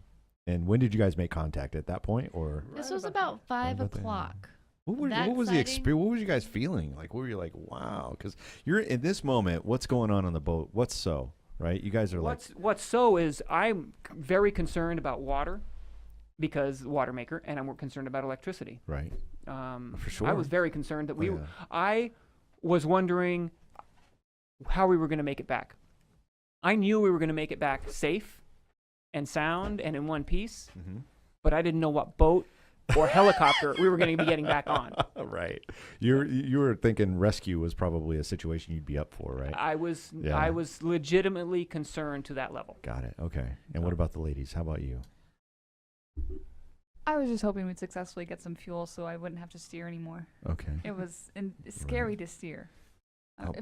Speaker 2: And when did you guys make contact? At that point, or
Speaker 5: This was about 5
Speaker 2: about that.
Speaker 5: o'clock.
Speaker 2: what
Speaker 5: That
Speaker 2: was the
Speaker 5: sighting-
Speaker 2: experience? What was you guys feeling? Like, what were you like? Wow, because you're in this moment. What's going on the boat? What's so right? You guys are like,
Speaker 3: What's so is I'm very concerned about water, because the water maker, and I'm concerned about electricity.
Speaker 2: Right. For sure.
Speaker 3: I was very concerned that
Speaker 2: Oh, yeah.
Speaker 3: I was wondering how we were going to make it back. I knew we were going to make it back safe and sound and in one piece, but I didn't know what boat or helicopter we were going to be getting back on.
Speaker 2: Right. You were thinking rescue was probably a situation you'd be up for, right?
Speaker 3: I was
Speaker 2: Yeah.
Speaker 3: legitimately concerned to that level.
Speaker 2: Got it. Okay. And what about the ladies? How about you?
Speaker 7: I was just hoping we'd successfully get some fuel so I wouldn't have to steer anymore.
Speaker 2: Okay.
Speaker 7: It was scary to steer.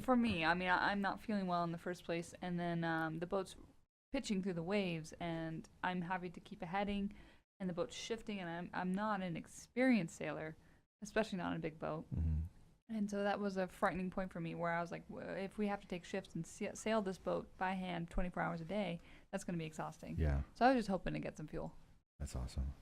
Speaker 7: For me, I mean, I'm not feeling well in the first place, and then the boat's pitching through the waves, and I'm having to keep a heading, and the boat's shifting, and I'm not an experienced sailor, especially not in a big boat. And so that was a frightening point for me, where I was like, if we have to take shifts and sail this boat by hand 24 hours a day, that's going to be exhausting.
Speaker 2: Yeah.
Speaker 7: So I was just hoping to get some fuel.
Speaker 2: That's awesome.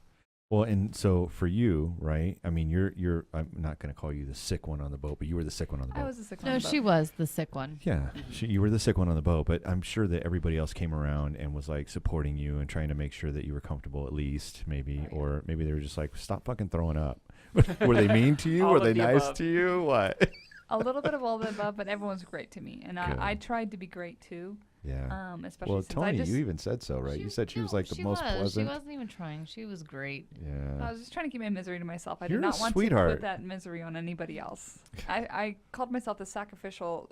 Speaker 2: Well, and so for you, right? I mean, you're. I'm not going to call you the sick one on the boat, but you were the sick one on the boat.
Speaker 7: I was the sick one.
Speaker 5: No, she was the sick one.
Speaker 2: Yeah, you were the sick one on the boat, but I'm sure that everybody else came around and was like supporting you and trying to make sure that you were comfortable at least, maybe,
Speaker 7: Right.
Speaker 2: or maybe they were just like, stop fucking throwing up. Were they mean to you?
Speaker 3: All
Speaker 2: Were
Speaker 3: of
Speaker 2: they
Speaker 3: the
Speaker 2: nice
Speaker 3: above.
Speaker 2: to you? What?
Speaker 7: A little bit of all the above, but everyone's great to me, and
Speaker 2: Good.
Speaker 7: I tried to be great too.
Speaker 2: Yeah.
Speaker 7: Especially
Speaker 2: Well,
Speaker 7: since
Speaker 2: Tony,
Speaker 7: I just
Speaker 2: you even said so, right? You said she was like the most pleasant.
Speaker 5: She wasn't even trying. She was great.
Speaker 2: Yeah.
Speaker 7: I was just trying to keep my misery to myself. I
Speaker 2: You're
Speaker 7: did
Speaker 2: a
Speaker 7: not want to
Speaker 2: sweetheart.
Speaker 7: put that misery on anybody else. I called myself the sacrificial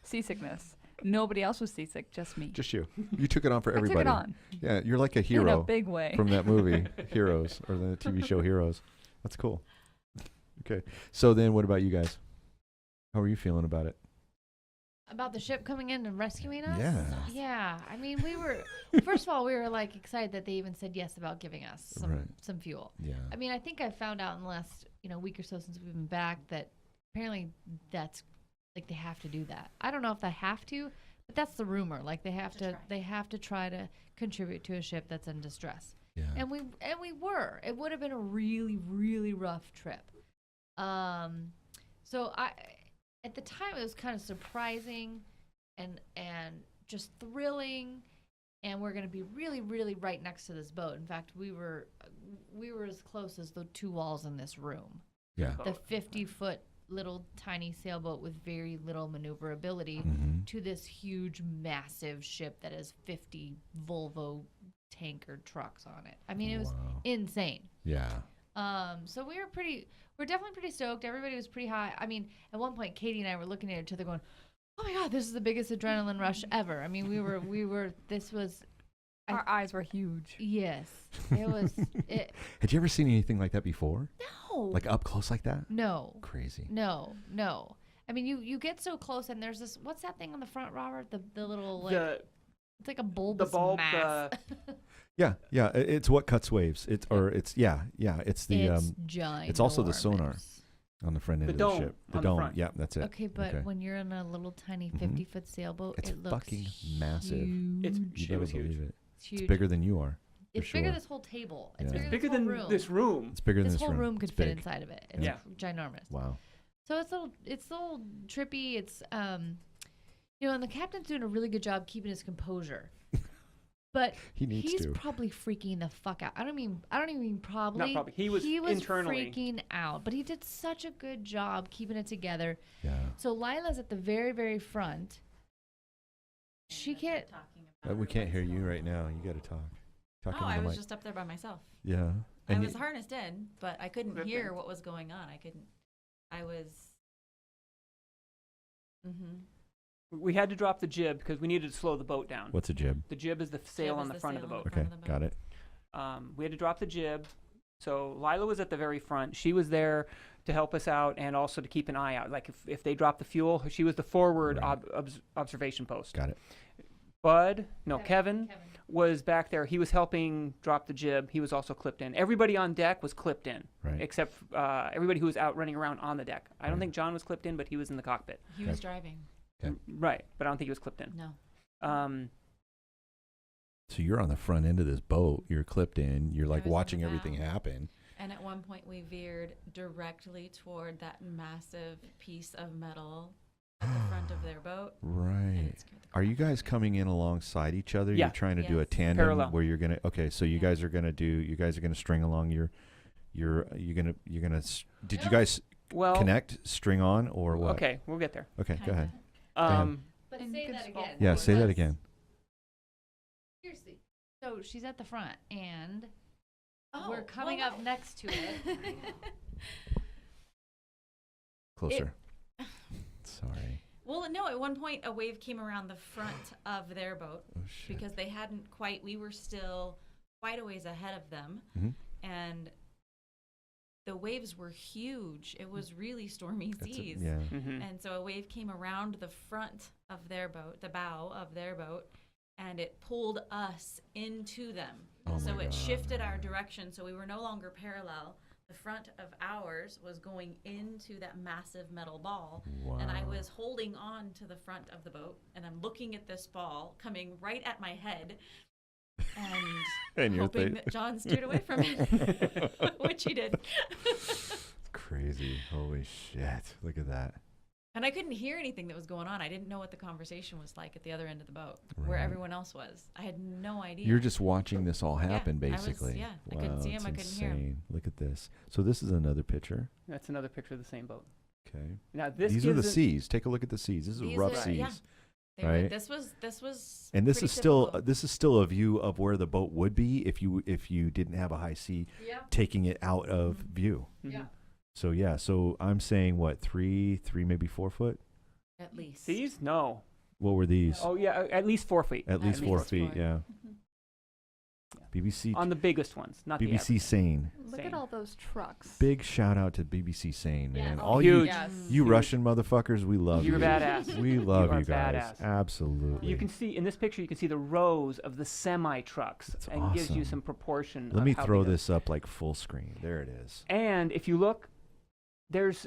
Speaker 7: seasickness. Nobody else was seasick, just me.
Speaker 2: Just you. You took it on for everybody.
Speaker 7: I took it on
Speaker 2: Yeah, you're like a
Speaker 7: in a
Speaker 2: hero
Speaker 7: big way.
Speaker 2: from that movie, Heroes, or the TV show Heroes. That's cool. Okay. So then what about you guys? How are you feeling about it?
Speaker 5: About the ship coming in and rescuing us?
Speaker 2: Yeah.
Speaker 5: Yeah. I mean, we were, first of all, we were like excited that they even said yes about giving us some fuel.
Speaker 2: Yeah.
Speaker 5: I mean, I think I found out in the last, week or so since we've been back that apparently that's like they have to do that. I don't know if they have to, but that's the rumor. Like they have to try to contribute to a ship that's in distress.
Speaker 2: Yeah.
Speaker 5: And we were. It would have been a really, really rough trip. So at the time it was kind of surprising and just thrilling, and we're going to be really, really right next to this boat. In fact, we were as close as the two walls in this room.
Speaker 2: Yeah.
Speaker 5: The 50-foot little tiny sailboat with very little maneuverability to this huge, massive ship that has 50 Volvo tanker trucks on it. I mean, it was insane.
Speaker 2: Yeah.
Speaker 5: So we're definitely pretty stoked. Everybody was pretty high. I mean, at one point, Katie and I were looking at each other going, oh my God, this is the biggest adrenaline rush ever. I mean,
Speaker 7: Our eyes were huge.
Speaker 5: yes, it was,
Speaker 2: Had you ever seen anything like that before?
Speaker 5: no.
Speaker 2: Like up close like that?
Speaker 5: No.
Speaker 2: Crazy.
Speaker 5: No. I mean, you get so close, and there's this, what's that thing on the front, Robert? The little, like, it's like a bulbous mass.
Speaker 2: Yeah. It's what cuts waves. It's It's the
Speaker 5: It's ginormous.
Speaker 2: it's also the sonar on the front end
Speaker 3: The
Speaker 2: of
Speaker 3: dome
Speaker 2: the ship. The
Speaker 3: on the
Speaker 2: dome.
Speaker 3: front.
Speaker 2: Yeah, that's it.
Speaker 5: Okay, but when you're in a little tiny 50-foot sailboat,
Speaker 2: It's
Speaker 5: it looks
Speaker 2: fucking massive.
Speaker 3: It's
Speaker 2: You
Speaker 3: it
Speaker 2: better
Speaker 3: was huge.
Speaker 2: believe it.
Speaker 5: It's huge.
Speaker 2: It's bigger than you are.
Speaker 5: It's
Speaker 2: for
Speaker 5: bigger
Speaker 2: sure.
Speaker 5: than this whole table. It's
Speaker 2: Yeah.
Speaker 5: bigger,
Speaker 3: Bigger
Speaker 5: than
Speaker 3: than this room.
Speaker 2: It's bigger than
Speaker 5: This
Speaker 2: this
Speaker 5: whole room
Speaker 2: It's
Speaker 5: could fit
Speaker 2: big.
Speaker 5: inside of it.
Speaker 2: Yeah.
Speaker 5: It's ginormous.
Speaker 2: Wow.
Speaker 5: So it's a little trippy. It's and the captain's doing a really good job keeping his composure. But
Speaker 2: He needs
Speaker 5: he's
Speaker 2: to.
Speaker 5: probably freaking the fuck out. I don't even mean probably.
Speaker 3: Not probably. He was internally
Speaker 5: freaking out. But he did such a good job keeping it together.
Speaker 2: Yeah.
Speaker 5: So Lila's at the very, very front. She can't.
Speaker 2: We can't hear you right now. You got to talk. Talk
Speaker 6: Oh,
Speaker 2: into
Speaker 6: I
Speaker 2: the
Speaker 6: was
Speaker 2: mic.
Speaker 6: just up there by myself.
Speaker 2: Yeah.
Speaker 6: I
Speaker 2: And
Speaker 6: was harnessed in, but I couldn't
Speaker 3: Good
Speaker 6: hear
Speaker 3: thing.
Speaker 6: what was going on. I was.
Speaker 3: We had to drop the jib because we needed to slow the boat down.
Speaker 2: What's a jib?
Speaker 3: The jib is the sail
Speaker 6: Jib
Speaker 3: on
Speaker 6: is
Speaker 3: the
Speaker 6: the
Speaker 3: front of
Speaker 6: sail
Speaker 3: the
Speaker 6: on
Speaker 3: boat.
Speaker 6: the
Speaker 2: Okay,
Speaker 6: front of the
Speaker 2: got
Speaker 6: boat.
Speaker 2: it.
Speaker 3: We had to drop the jib. So Lila was at the very front. She was there to help us out and also to keep an eye out. Like if they dropped the fuel, she was the forward
Speaker 2: Right.
Speaker 3: observation post.
Speaker 2: Got it.
Speaker 3: Kevin was back there. He was helping drop the jib. He was also clipped in. Everybody on deck was clipped in,
Speaker 2: Right.
Speaker 3: except everybody who was out running around on the deck. I don't
Speaker 2: Right.
Speaker 3: think John was clipped in, but he was in the cockpit.
Speaker 6: He was driving.
Speaker 2: Okay.
Speaker 3: Right, but I don't think he was clipped in.
Speaker 6: No.
Speaker 2: So you're on the front end of this boat. You're clipped in. You're like
Speaker 6: was in the
Speaker 2: watching everything
Speaker 6: bow.
Speaker 2: happen.
Speaker 6: And at one point, we veered directly toward that massive piece of metal at the front of their boat. And
Speaker 2: Right.
Speaker 6: it scared the
Speaker 2: Are
Speaker 6: crap
Speaker 2: you
Speaker 6: out of
Speaker 2: guys
Speaker 6: me.
Speaker 2: coming in alongside each other?
Speaker 3: Yeah.
Speaker 2: You're trying to do a
Speaker 6: Yes.
Speaker 2: tandem
Speaker 3: Parallel.
Speaker 2: where you're gonna. Okay, so you
Speaker 6: Yeah.
Speaker 2: guys are gonna string along your. You're gonna. Did you guys
Speaker 3: Well,
Speaker 2: connect, string on, or what?
Speaker 3: okay, we'll get there.
Speaker 2: Okay, go ahead.
Speaker 5: But
Speaker 4: And
Speaker 5: say
Speaker 4: good
Speaker 5: that
Speaker 4: spot.
Speaker 5: again.
Speaker 2: Yeah, say that
Speaker 5: Let's-
Speaker 2: again.
Speaker 5: Seriously. So she's at the front, and
Speaker 6: Oh,
Speaker 5: we're coming
Speaker 6: well,
Speaker 5: up
Speaker 6: no.
Speaker 5: next to it.
Speaker 2: Closer. Sorry.
Speaker 6: Well, no, at one point a wave came around the front of their boat
Speaker 2: Oh shit.
Speaker 6: because they hadn't quite, we were still quite a ways ahead of them.
Speaker 2: Mhm.
Speaker 6: And the waves were huge. It was really stormy
Speaker 2: That's
Speaker 6: seas.
Speaker 2: yeah.
Speaker 3: Mm-hmm.
Speaker 6: And so a wave came around the front of their boat, the bow of their boat, and it pulled us into them.
Speaker 2: Oh
Speaker 6: So
Speaker 2: my
Speaker 6: it
Speaker 2: God.
Speaker 6: shifted our direction, so we were no longer parallel. The front of ours was going into that massive metal ball.
Speaker 2: Wow.
Speaker 6: And I was holding on to the front of the boat, and I'm looking at this ball coming right at my head, and
Speaker 2: And you're
Speaker 6: hoping that John steered away from it, which he did.
Speaker 2: It's crazy. Holy shit. Look at that.
Speaker 6: And I couldn't hear anything that was going on. I didn't know what the conversation was like at the other end of the boat, where
Speaker 2: Right.
Speaker 6: everyone else was. I had no idea.
Speaker 2: You're just watching this all
Speaker 6: Yeah,
Speaker 2: happen,
Speaker 6: I was-
Speaker 2: basically.
Speaker 6: yeah, I couldn't see
Speaker 2: it's
Speaker 6: him, I couldn't hear him.
Speaker 2: insane. Look at this. So this is another picture.
Speaker 3: That's another picture of the same boat.
Speaker 2: Okay.
Speaker 3: Now this
Speaker 2: These are the
Speaker 3: gives a-
Speaker 2: seas. Take a look at the seas. This is
Speaker 6: These
Speaker 2: rough
Speaker 6: are-
Speaker 2: seas.
Speaker 6: yeah. They were-
Speaker 2: right?
Speaker 6: This was
Speaker 2: And this
Speaker 6: pretty
Speaker 2: is still
Speaker 6: typical.
Speaker 2: a view of where the boat would be if you didn't have a high sea
Speaker 5: Yeah.
Speaker 2: taking it out of view.
Speaker 3: Mhm.
Speaker 5: Yeah.
Speaker 2: So yeah, so I'm saying what, three maybe 4 foot?
Speaker 6: at least.
Speaker 3: These? No.
Speaker 2: What were these?
Speaker 3: Oh yeah, at least 4 feet.
Speaker 2: At least 4
Speaker 6: least
Speaker 2: feet,
Speaker 6: 4.
Speaker 2: yeah.
Speaker 3: Yeah.
Speaker 2: BBC
Speaker 3: On the biggest ones, not the
Speaker 2: BBC
Speaker 3: average.
Speaker 2: Sane.
Speaker 7: Look
Speaker 3: Same.
Speaker 7: at all those trucks.
Speaker 2: Big shout out to BBC Sane,
Speaker 5: Yeah.
Speaker 2: man.
Speaker 5: Oh,
Speaker 2: All
Speaker 3: huge.
Speaker 4: Yes.
Speaker 2: you
Speaker 3: Huge.
Speaker 2: Russian motherfuckers, we love
Speaker 3: You're
Speaker 2: you.
Speaker 3: badass.
Speaker 2: We love
Speaker 3: are
Speaker 2: you guys.
Speaker 3: badass.
Speaker 2: Absolutely.
Speaker 3: You can see in this picture. You can see the rows of the semi trucks,
Speaker 2: That's
Speaker 3: and gives you
Speaker 2: awesome.
Speaker 3: some proportion.
Speaker 2: Let
Speaker 3: of
Speaker 2: me
Speaker 3: how
Speaker 2: throw
Speaker 3: big
Speaker 2: this up like full screen. There it is.
Speaker 3: And if you look, there's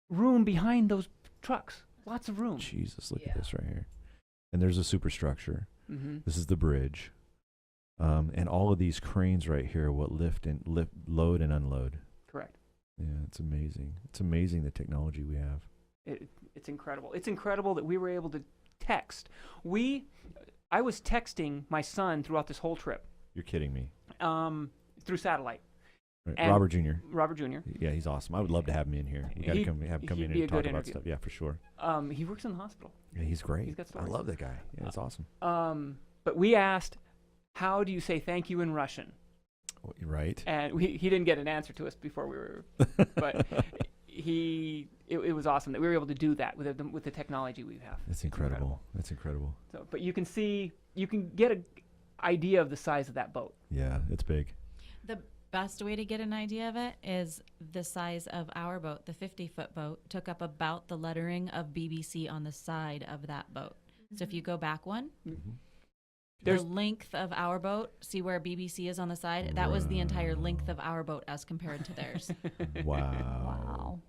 Speaker 3: room behind those trucks. Lots of room.
Speaker 2: Jesus, look
Speaker 5: Yeah.
Speaker 2: at this right here. And there's a superstructure.
Speaker 3: Mm-hmm.
Speaker 2: This is the bridge. And all of these cranes right here are what load and unload.
Speaker 3: Correct.
Speaker 2: Yeah, it's amazing. It's amazing the technology we have.
Speaker 3: It's incredible. It's incredible that we were able to text. I was texting my son throughout this whole trip,
Speaker 2: You're kidding me.
Speaker 3: through satellite.
Speaker 2: Right.
Speaker 3: And-
Speaker 2: Robert Jr.
Speaker 3: Robert Jr.
Speaker 2: Yeah, he's awesome. I would love to have him in here. We got to
Speaker 3: He'd-
Speaker 2: come in
Speaker 3: he'd
Speaker 2: and
Speaker 3: be a
Speaker 2: talk
Speaker 3: good
Speaker 2: about
Speaker 3: interview.
Speaker 2: stuff. Yeah, for sure.
Speaker 3: He works in the hospital.
Speaker 2: Yeah, he's great.
Speaker 3: He's got
Speaker 2: I
Speaker 3: stories.
Speaker 2: love that guy. Yeah, it's awesome.
Speaker 3: But we asked, how do you say thank you in Russian?
Speaker 2: Right.
Speaker 3: And he didn't get an answer to us before we were, but it was awesome that we were able to do that with the technology we have.
Speaker 2: That's incredible. That's incredible.
Speaker 3: So, but you can get an idea of the size of that boat.
Speaker 2: Yeah, it's big.
Speaker 6: The best way to get an idea of it is the size of our boat. The 50-foot boat took up about the lettering of BBC on the side of that boat. So if you go back one,
Speaker 3: There's-
Speaker 6: the length of our boat, see where BBC is on the side? That was the entire length of our boat as compared to theirs.
Speaker 2: Wow.
Speaker 7: Wow.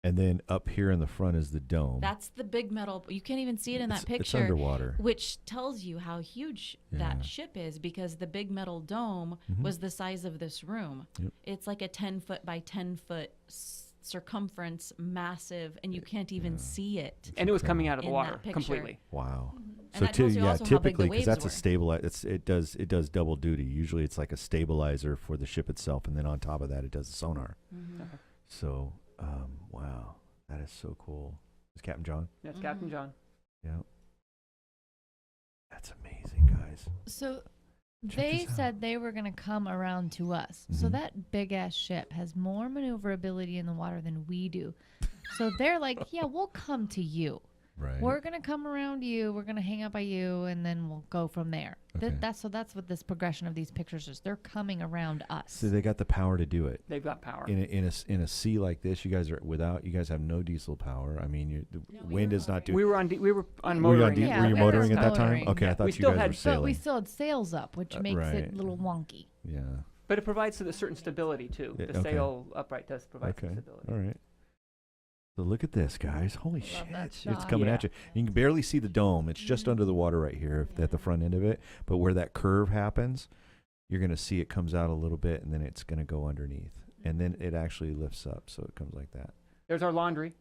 Speaker 2: And then up here in the front is the dome.
Speaker 6: That's the big metal. You can't even see it in that
Speaker 2: It's
Speaker 6: picture.
Speaker 2: underwater.
Speaker 6: Which tells you how huge
Speaker 2: Yeah.
Speaker 6: that ship is, because the big metal dome
Speaker 2: Mhm.
Speaker 6: was the size of this room.
Speaker 2: Yep.
Speaker 6: It's like a 10-foot by 10-foot circumference, massive, and you can't even see it.
Speaker 3: And it was coming out of the
Speaker 6: In
Speaker 3: water
Speaker 6: that picture.
Speaker 3: completely.
Speaker 2: Wow.
Speaker 6: And that tells you also how big the
Speaker 2: typically, because
Speaker 6: waves
Speaker 2: that's a
Speaker 6: were.
Speaker 2: stabilizer. It does double duty. Usually, it's like a stabilizer for the ship itself, and then on top of that, it does the sonar.
Speaker 6: Mm-hmm.
Speaker 2: So, wow, that is so cool. Is Captain John?
Speaker 3: That's Captain
Speaker 6: Mhm.
Speaker 3: John.
Speaker 2: Yeah. That's amazing, guys.
Speaker 5: So
Speaker 2: Check
Speaker 5: they
Speaker 2: this out.
Speaker 5: said they were going to come around to us. So
Speaker 2: Mhm.
Speaker 5: that big ass ship has more maneuverability in the water than we do. So they're like, yeah, we'll come to you.
Speaker 2: Right.
Speaker 5: We're going to come around you. We're going to hang out by you, and then we'll go from there.
Speaker 2: Okay.
Speaker 5: That's what this progression of these pictures is. They're coming around us.
Speaker 2: So they got the power to do it.
Speaker 3: They've got power.
Speaker 2: In a sea like this, you guys have no diesel power. I mean, the
Speaker 6: we
Speaker 2: wind
Speaker 6: were
Speaker 2: is not
Speaker 3: we
Speaker 2: doing.
Speaker 3: were on
Speaker 2: Were you
Speaker 3: motoring.
Speaker 5: Yeah,
Speaker 2: were you
Speaker 5: we
Speaker 2: motoring
Speaker 5: were
Speaker 2: at that time?
Speaker 5: motoring.
Speaker 2: Okay, I
Speaker 3: Yeah.
Speaker 2: thought
Speaker 3: We
Speaker 2: you
Speaker 3: still
Speaker 2: guys
Speaker 3: had-
Speaker 2: were
Speaker 3: but
Speaker 2: sailing.
Speaker 5: But we still had sails up, which makes
Speaker 2: right.
Speaker 5: it a little wonky.
Speaker 2: Yeah.
Speaker 3: But it provides a certain stability too.
Speaker 2: Yeah,
Speaker 3: The
Speaker 2: okay.
Speaker 3: sail upright does provide
Speaker 2: Okay.
Speaker 3: some stability.
Speaker 2: All right. So look at this, guys. Holy
Speaker 5: Love
Speaker 2: shit.
Speaker 5: that
Speaker 2: It's
Speaker 5: shot.
Speaker 2: coming at
Speaker 3: Yeah.
Speaker 2: you. You can barely see the dome. It's just under the water right here at the front end of it. But where that curve happens, you're going to see it comes out a little bit, and then it's going to go underneath. And then it actually lifts up, so it comes like that.
Speaker 3: There's our laundry.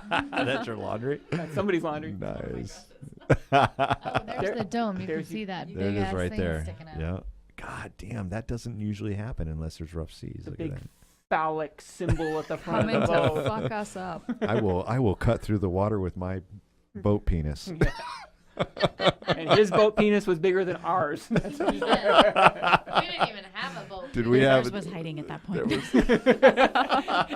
Speaker 2: That's your laundry?
Speaker 3: That's somebody's laundry.
Speaker 2: Nice.
Speaker 5: Oh, there's
Speaker 3: There-
Speaker 5: the dome. You can
Speaker 3: there's-
Speaker 5: see that
Speaker 2: There
Speaker 5: big
Speaker 2: it is
Speaker 5: ass
Speaker 2: right
Speaker 5: thing
Speaker 2: there.
Speaker 5: sticking out.
Speaker 2: Yeah. God damn, that doesn't usually happen unless there's rough seas.
Speaker 3: The
Speaker 2: Look
Speaker 3: big
Speaker 2: at that.
Speaker 3: phallic symbol at the front
Speaker 7: Coming
Speaker 3: of the
Speaker 7: to
Speaker 3: boat.
Speaker 7: fuck us up.
Speaker 2: I will cut through the water with my boat penis.
Speaker 3: And his boat penis was bigger than ours. That's for sure.
Speaker 5: We didn't even have a boat.
Speaker 2: Did we have
Speaker 6: Ours was hiding at that point.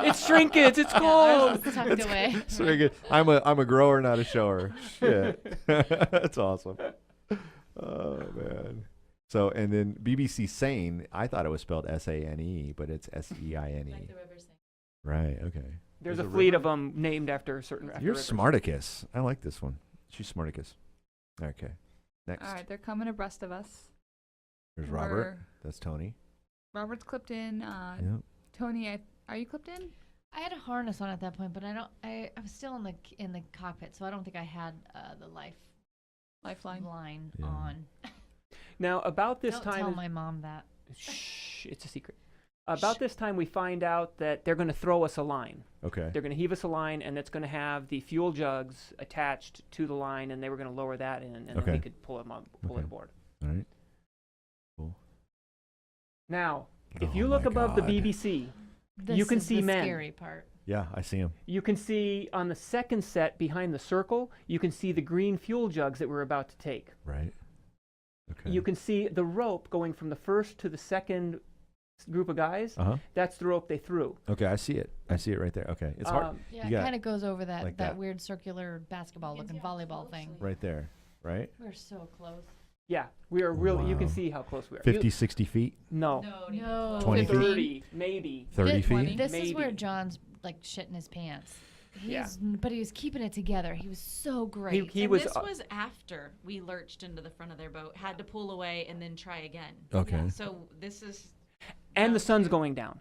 Speaker 3: It's shrinkage. It's
Speaker 5: Ours
Speaker 3: cold.
Speaker 5: was tucked away.
Speaker 2: It's very good. I'm a grower, not a shower. Shit. That's awesome. Oh man. So and then BBC Sane, I thought it was spelled S-A-N-E, but it's S-E-I-N-E.
Speaker 6: Like the river Seine.
Speaker 2: Right. Okay.
Speaker 3: There's a
Speaker 2: a
Speaker 3: fleet
Speaker 2: river?
Speaker 3: of them named after certain. After
Speaker 2: You're
Speaker 3: rivers.
Speaker 2: Smarticus. I like this one. She's Smarticus. Okay. Next.
Speaker 7: All right, they're coming abreast of us.
Speaker 2: There's Robert. That's Tony.
Speaker 7: Robert's clipped in.
Speaker 2: Yep.
Speaker 7: Tony, are you clipped in?
Speaker 5: I had a harness on at that point, but I was still in the cockpit, so I don't think I had the
Speaker 7: Lifeline.
Speaker 5: line
Speaker 2: Yeah.
Speaker 5: on.
Speaker 3: Now about this
Speaker 5: Don't
Speaker 3: time.
Speaker 5: tell my mom that.
Speaker 3: Shh, it's a secret. About this time, we find out that they're going to throw us a line.
Speaker 2: Okay.
Speaker 3: They're going to heave us a line, and it's going to have the fuel jugs attached to the line, and they were going to lower that in, and then
Speaker 2: Okay.
Speaker 3: we could pull it
Speaker 2: Okay.
Speaker 3: aboard.
Speaker 2: All right. Cool.
Speaker 3: Now, if
Speaker 2: Oh
Speaker 3: you look
Speaker 2: my
Speaker 3: above the
Speaker 2: God.
Speaker 3: BBC,
Speaker 5: This
Speaker 3: You can
Speaker 5: is
Speaker 3: see
Speaker 5: the
Speaker 3: men.
Speaker 5: scary part.
Speaker 2: Yeah, I see him.
Speaker 3: you can see on the second set behind the circle, you can see the green fuel jugs that we're about to take.
Speaker 2: Right. Okay.
Speaker 3: You can see the rope going from the first to the second group of guys.
Speaker 2: Uh huh.
Speaker 3: That's the rope they threw.
Speaker 2: Okay, I see it. I see it right there. Okay, it's hard.
Speaker 5: Yeah,
Speaker 2: You
Speaker 5: it
Speaker 2: got
Speaker 5: kind of goes over that,
Speaker 2: like
Speaker 5: that
Speaker 2: that.
Speaker 5: weird circular basketball-looking volleyball thing.
Speaker 2: Right there. Right.
Speaker 5: We're so close.
Speaker 3: Yeah, we are really. You can
Speaker 2: Wow.
Speaker 3: see how close we are.
Speaker 2: 50, 60 feet,
Speaker 3: No.
Speaker 5: No.
Speaker 2: 20 feet?
Speaker 3: 30, maybe.
Speaker 2: 30
Speaker 5: This,
Speaker 2: feet.
Speaker 5: This is where
Speaker 3: Maybe.
Speaker 5: John's like shitting his pants.
Speaker 3: Yeah.
Speaker 5: But he was keeping it together. He was so great.
Speaker 3: He
Speaker 6: And
Speaker 3: was.
Speaker 6: this was after we lurched into the front of their boat, had to pull away, and then try again.
Speaker 2: Okay.
Speaker 6: So this is
Speaker 3: and the sun's going down.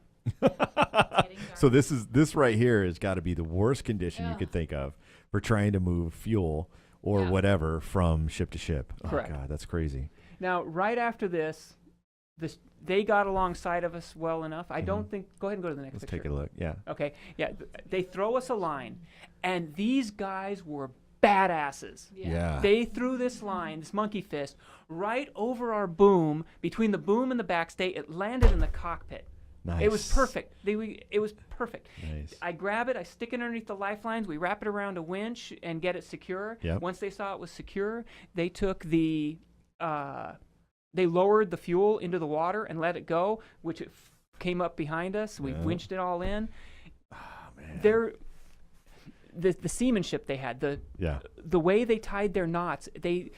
Speaker 2: So this right here has got to be the worst condition you
Speaker 5: Ugh.
Speaker 2: could think of for trying to move fuel or
Speaker 5: Yeah.
Speaker 2: whatever from ship to ship.
Speaker 3: Correct.
Speaker 2: Oh God, that's crazy.
Speaker 3: Now, right after this, they got alongside of us well enough. I don't think. Go ahead and go to the next
Speaker 2: Let's
Speaker 3: picture.
Speaker 2: take a look. Yeah.
Speaker 3: Okay. Yeah. They throw us a line, and these guys were badasses.
Speaker 2: Yeah.
Speaker 3: They threw this line, this monkey fist, right over our boom, between the boom and the backstay. It landed in the cockpit.
Speaker 2: Nice.
Speaker 3: It was perfect. It was perfect.
Speaker 2: Nice.
Speaker 3: I grab it, I stick it underneath the lifelines, we wrap it around a winch and get it secure.
Speaker 2: Yep.
Speaker 3: Once they saw it was secure, they took they lowered the fuel into the water and let it go, which it came up behind us. We
Speaker 2: Yeah.
Speaker 3: winched it all in.
Speaker 2: Oh, man.
Speaker 3: The seamanship they had,
Speaker 2: Yeah.
Speaker 3: the way they tied their knots, they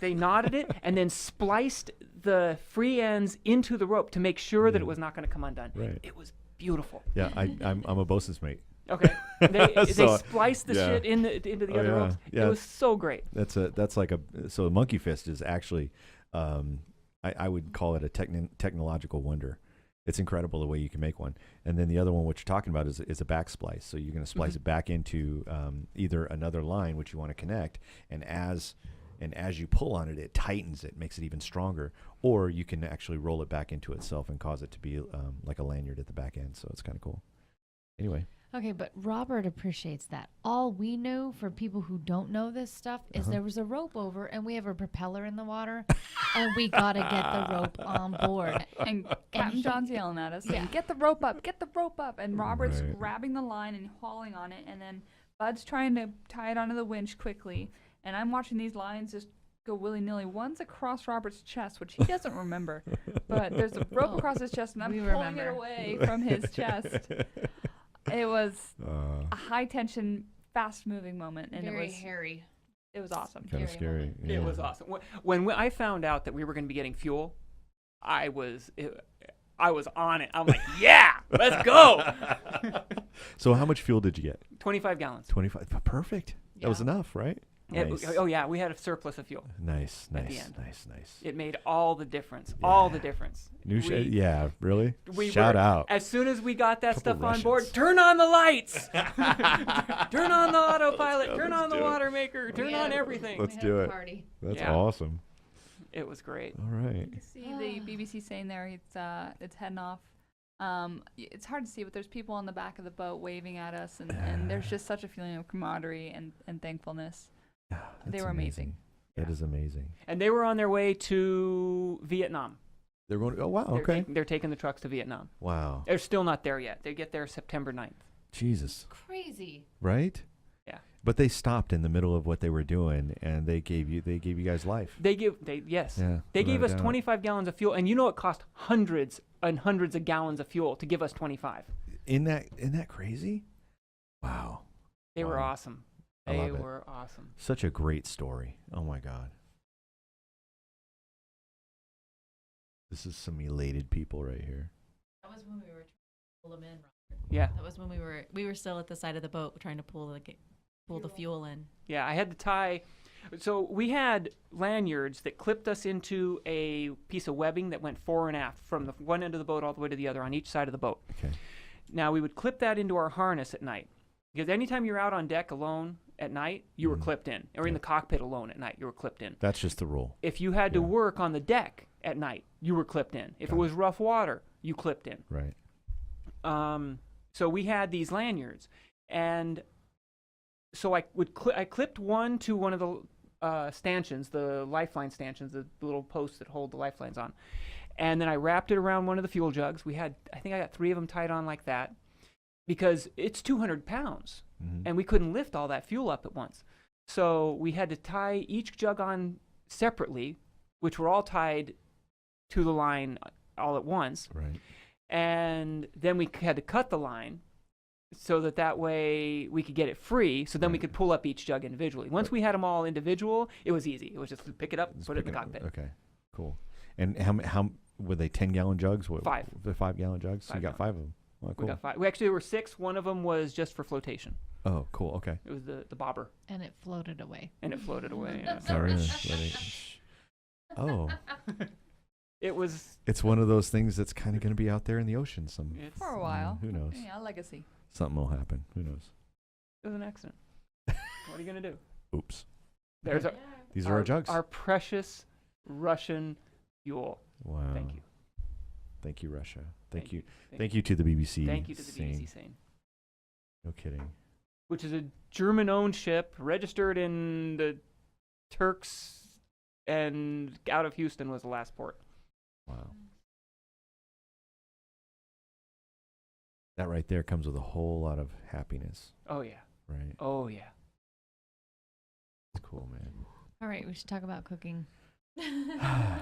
Speaker 3: knotted it and then spliced the free ends into the rope to make sure that it was not going to come undone.
Speaker 2: Right.
Speaker 3: It was beautiful.
Speaker 2: Yeah. I'm a bosun's mate.
Speaker 3: Okay. They
Speaker 2: So,
Speaker 3: spliced the
Speaker 2: yeah.
Speaker 3: shit into the
Speaker 2: Oh,
Speaker 3: other
Speaker 2: yeah.
Speaker 3: ropes.
Speaker 2: Yeah.
Speaker 3: It was so great.
Speaker 2: That's like so a monkey fist is actually I would call it a technological wonder. It's incredible the way you can make one. And then the other one, what you're talking about, is a back splice. So you're going to splice it back into either another line which you want to connect, and as you pull on it, it tightens it, makes it even stronger. Or you can actually roll it back into itself and cause it to be like a lanyard at the back end. So it's kind of cool. Anyway.
Speaker 5: Okay, but Robert appreciates that. All we know for people who don't know this stuff is there was a rope over, and we have a propeller in the water, and we gotta get the rope on board.
Speaker 7: And Captain John's yelling at us, saying, "Get the rope up! Get the rope up!" And Robert's
Speaker 2: Right.
Speaker 7: grabbing the line and hauling on it, and then Bud's trying to tie it onto the winch quickly. And I'm watching these lines just go willy-nilly. One's across Robert's chest, which he doesn't remember, but there's a rope across his chest, and I'm
Speaker 5: We
Speaker 7: pulling it
Speaker 5: remember.
Speaker 7: away from his chest. It was a high-tension, fast-moving moment, and
Speaker 5: Very
Speaker 7: it was
Speaker 5: hairy.
Speaker 7: it was awesome.
Speaker 2: Kind of
Speaker 5: Scary
Speaker 2: scary.
Speaker 5: moment.
Speaker 2: Yeah.
Speaker 3: It was awesome. When I found out that we were going to be getting fuel, I was on it. I'm like, yeah, let's go.
Speaker 2: So how much fuel did you get?
Speaker 3: 25 gallons.
Speaker 2: 25. Perfect. That was
Speaker 5: Yeah.
Speaker 2: enough, right? Nice.
Speaker 3: Oh yeah, we had a surplus of fuel.
Speaker 2: Nice,
Speaker 3: at the
Speaker 2: nice,
Speaker 3: end.
Speaker 2: nice.
Speaker 3: It made all the difference. All the
Speaker 2: Yeah.
Speaker 3: difference.
Speaker 2: Yeah, really?
Speaker 3: We
Speaker 2: Shout
Speaker 3: were-
Speaker 2: out.
Speaker 3: As soon as we got that
Speaker 2: Couple
Speaker 3: stuff on board,
Speaker 2: Russians.
Speaker 3: turn on the lights. Turn on the autopilot. Turn on the
Speaker 2: do it.
Speaker 3: water maker. Turn on everything.
Speaker 2: Let's
Speaker 5: We
Speaker 2: do
Speaker 5: had a
Speaker 2: it.
Speaker 5: party.
Speaker 2: That's
Speaker 3: Yeah.
Speaker 2: awesome.
Speaker 3: It was great.
Speaker 2: All right.
Speaker 7: You see the BBC saying there it's heading off It's hard to see, but there's people on the back of the boat waving at us, and there's just such a feeling of camaraderie and thankfulness. They
Speaker 2: That's
Speaker 7: were amazing.
Speaker 2: That is amazing.
Speaker 3: And they were on their way to Vietnam.
Speaker 2: They're going. Oh wow.
Speaker 3: They're
Speaker 2: Okay.
Speaker 3: they're taking the trucks to Vietnam.
Speaker 2: Wow.
Speaker 3: They're still not there yet. They get there September 9th.
Speaker 2: Jesus.
Speaker 5: Crazy.
Speaker 2: Right.
Speaker 3: Yeah.
Speaker 2: But they stopped in the middle of what they were doing, and they gave you guys life.
Speaker 3: They gave
Speaker 2: without
Speaker 3: us
Speaker 2: a doubt.
Speaker 3: 25 gallons of fuel, and you know it cost hundreds and hundreds of gallons of fuel to give us 25.
Speaker 2: Isn't that crazy? Wow.
Speaker 3: They were
Speaker 2: Wow.
Speaker 3: awesome.
Speaker 2: I
Speaker 3: They
Speaker 2: love it.
Speaker 3: were awesome.
Speaker 2: Such a great story. Oh my God. This is some elated people right here.
Speaker 6: That was when we were trying to pull them in. Robert.
Speaker 3: Yeah.
Speaker 6: That was when we were still at the side of the boat trying to pull the fuel in.
Speaker 3: Yeah, I had to tie. So we had lanyards that clipped us into a piece of webbing that went fore and aft from the one end of the boat all the way to the other on each side of the boat.
Speaker 2: Okay.
Speaker 3: Now we would clip that into our harness at night, because anytime you're out on deck alone at night, you were clipped in, or in the cockpit alone at night, you were clipped in.
Speaker 2: That's just the rule.
Speaker 3: If you had to
Speaker 2: Yeah.
Speaker 3: work on the deck at night, you were clipped in. If it
Speaker 2: Got
Speaker 3: was rough water, you clipped in.
Speaker 2: Right.
Speaker 3: So we had these lanyards, and so I clipped one to one of the stanchions, the lifeline stanchions, the little posts that hold the lifelines on, and then I wrapped it around one of the fuel jugs. I think I got 3 of them tied on like that, because it's 200 pounds, and we couldn't lift all that fuel up at once. So we had to tie each jug on separately, which were all tied to the line all at once.
Speaker 2: Right.
Speaker 3: And then we had to cut the line so that way we could get it free, so then we could pull up each jug individually. Once we had them all individual, it was easy. It was just pick it up, put it in the cockpit.
Speaker 2: Okay. Cool. And how were they 10-gallon jugs? What,
Speaker 3: 5.
Speaker 2: The 5-gallon jugs? So you got 5 of them. Oh, cool.
Speaker 3: We got 5. We actually were 6. One of them was just for flotation.
Speaker 2: Oh, cool. Okay.
Speaker 3: It was the bobber,
Speaker 4: And it floated away.
Speaker 3: and it floated away. Yeah.
Speaker 2: Sorry. Oh,
Speaker 3: It was.
Speaker 2: it's one of those things that's kind of going to be out there in the ocean.
Speaker 3: It's,
Speaker 7: For a while.
Speaker 2: Who knows?
Speaker 7: Yeah, legacy.
Speaker 2: Something will happen. Who knows?
Speaker 3: it was an accident. What are you gonna do?
Speaker 2: Oops.
Speaker 3: There's
Speaker 2: These are our jugs.
Speaker 3: Our precious Russian fuel.
Speaker 2: Wow.
Speaker 3: Thank you.
Speaker 2: Thank you, Russia. Thank you.
Speaker 3: Thank
Speaker 2: Thank you to the BBC.
Speaker 3: Thank you to the
Speaker 2: Seine.
Speaker 3: BBC Seine,
Speaker 2: No kidding.
Speaker 3: which is a German-owned ship registered in the Turks, and out of Houston was the last port.
Speaker 2: Wow. That right there comes with a whole lot of happiness,
Speaker 3: Oh yeah.
Speaker 2: right?
Speaker 3: Oh yeah.
Speaker 2: It's cool, man.
Speaker 5: All right, we should talk about cooking.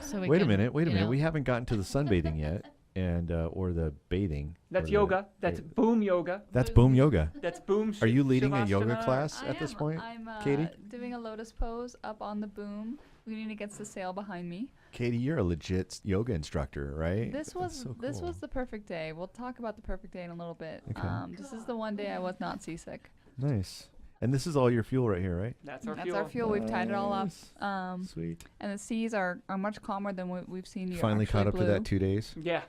Speaker 5: So
Speaker 2: Wait a
Speaker 5: can,
Speaker 2: minute.
Speaker 5: you know.
Speaker 2: We haven't gotten to the sunbathing yet, and or the bathing.
Speaker 3: That's
Speaker 2: or the-
Speaker 3: yoga. That's boom yoga.
Speaker 2: That's boom yoga.
Speaker 3: That's boom.
Speaker 2: Are you leading a yoga
Speaker 3: Shavasana.
Speaker 2: class
Speaker 7: I
Speaker 2: at this
Speaker 7: am.
Speaker 2: point,
Speaker 7: I'm
Speaker 2: Katie?
Speaker 7: doing a lotus pose up on the boom, leaning against the sail behind me.
Speaker 2: Katie, you're a legit yoga instructor, right?
Speaker 7: This
Speaker 2: That's
Speaker 7: was
Speaker 2: so
Speaker 7: this
Speaker 2: cool.
Speaker 7: was the perfect day. We'll talk about the perfect day in a little bit.
Speaker 2: Okay.
Speaker 7: This is the one day I was not seasick.
Speaker 2: Nice. And this is all your fuel right here, right?
Speaker 3: That's our
Speaker 7: That's
Speaker 3: fuel.
Speaker 7: our fuel. We've tied it all up.
Speaker 2: Nice. Sweet.
Speaker 7: And the seas are much calmer than what we've seen. You
Speaker 2: Finally
Speaker 7: actually
Speaker 2: caught up
Speaker 7: blue.
Speaker 2: to that 2 days.
Speaker 3: Yeah.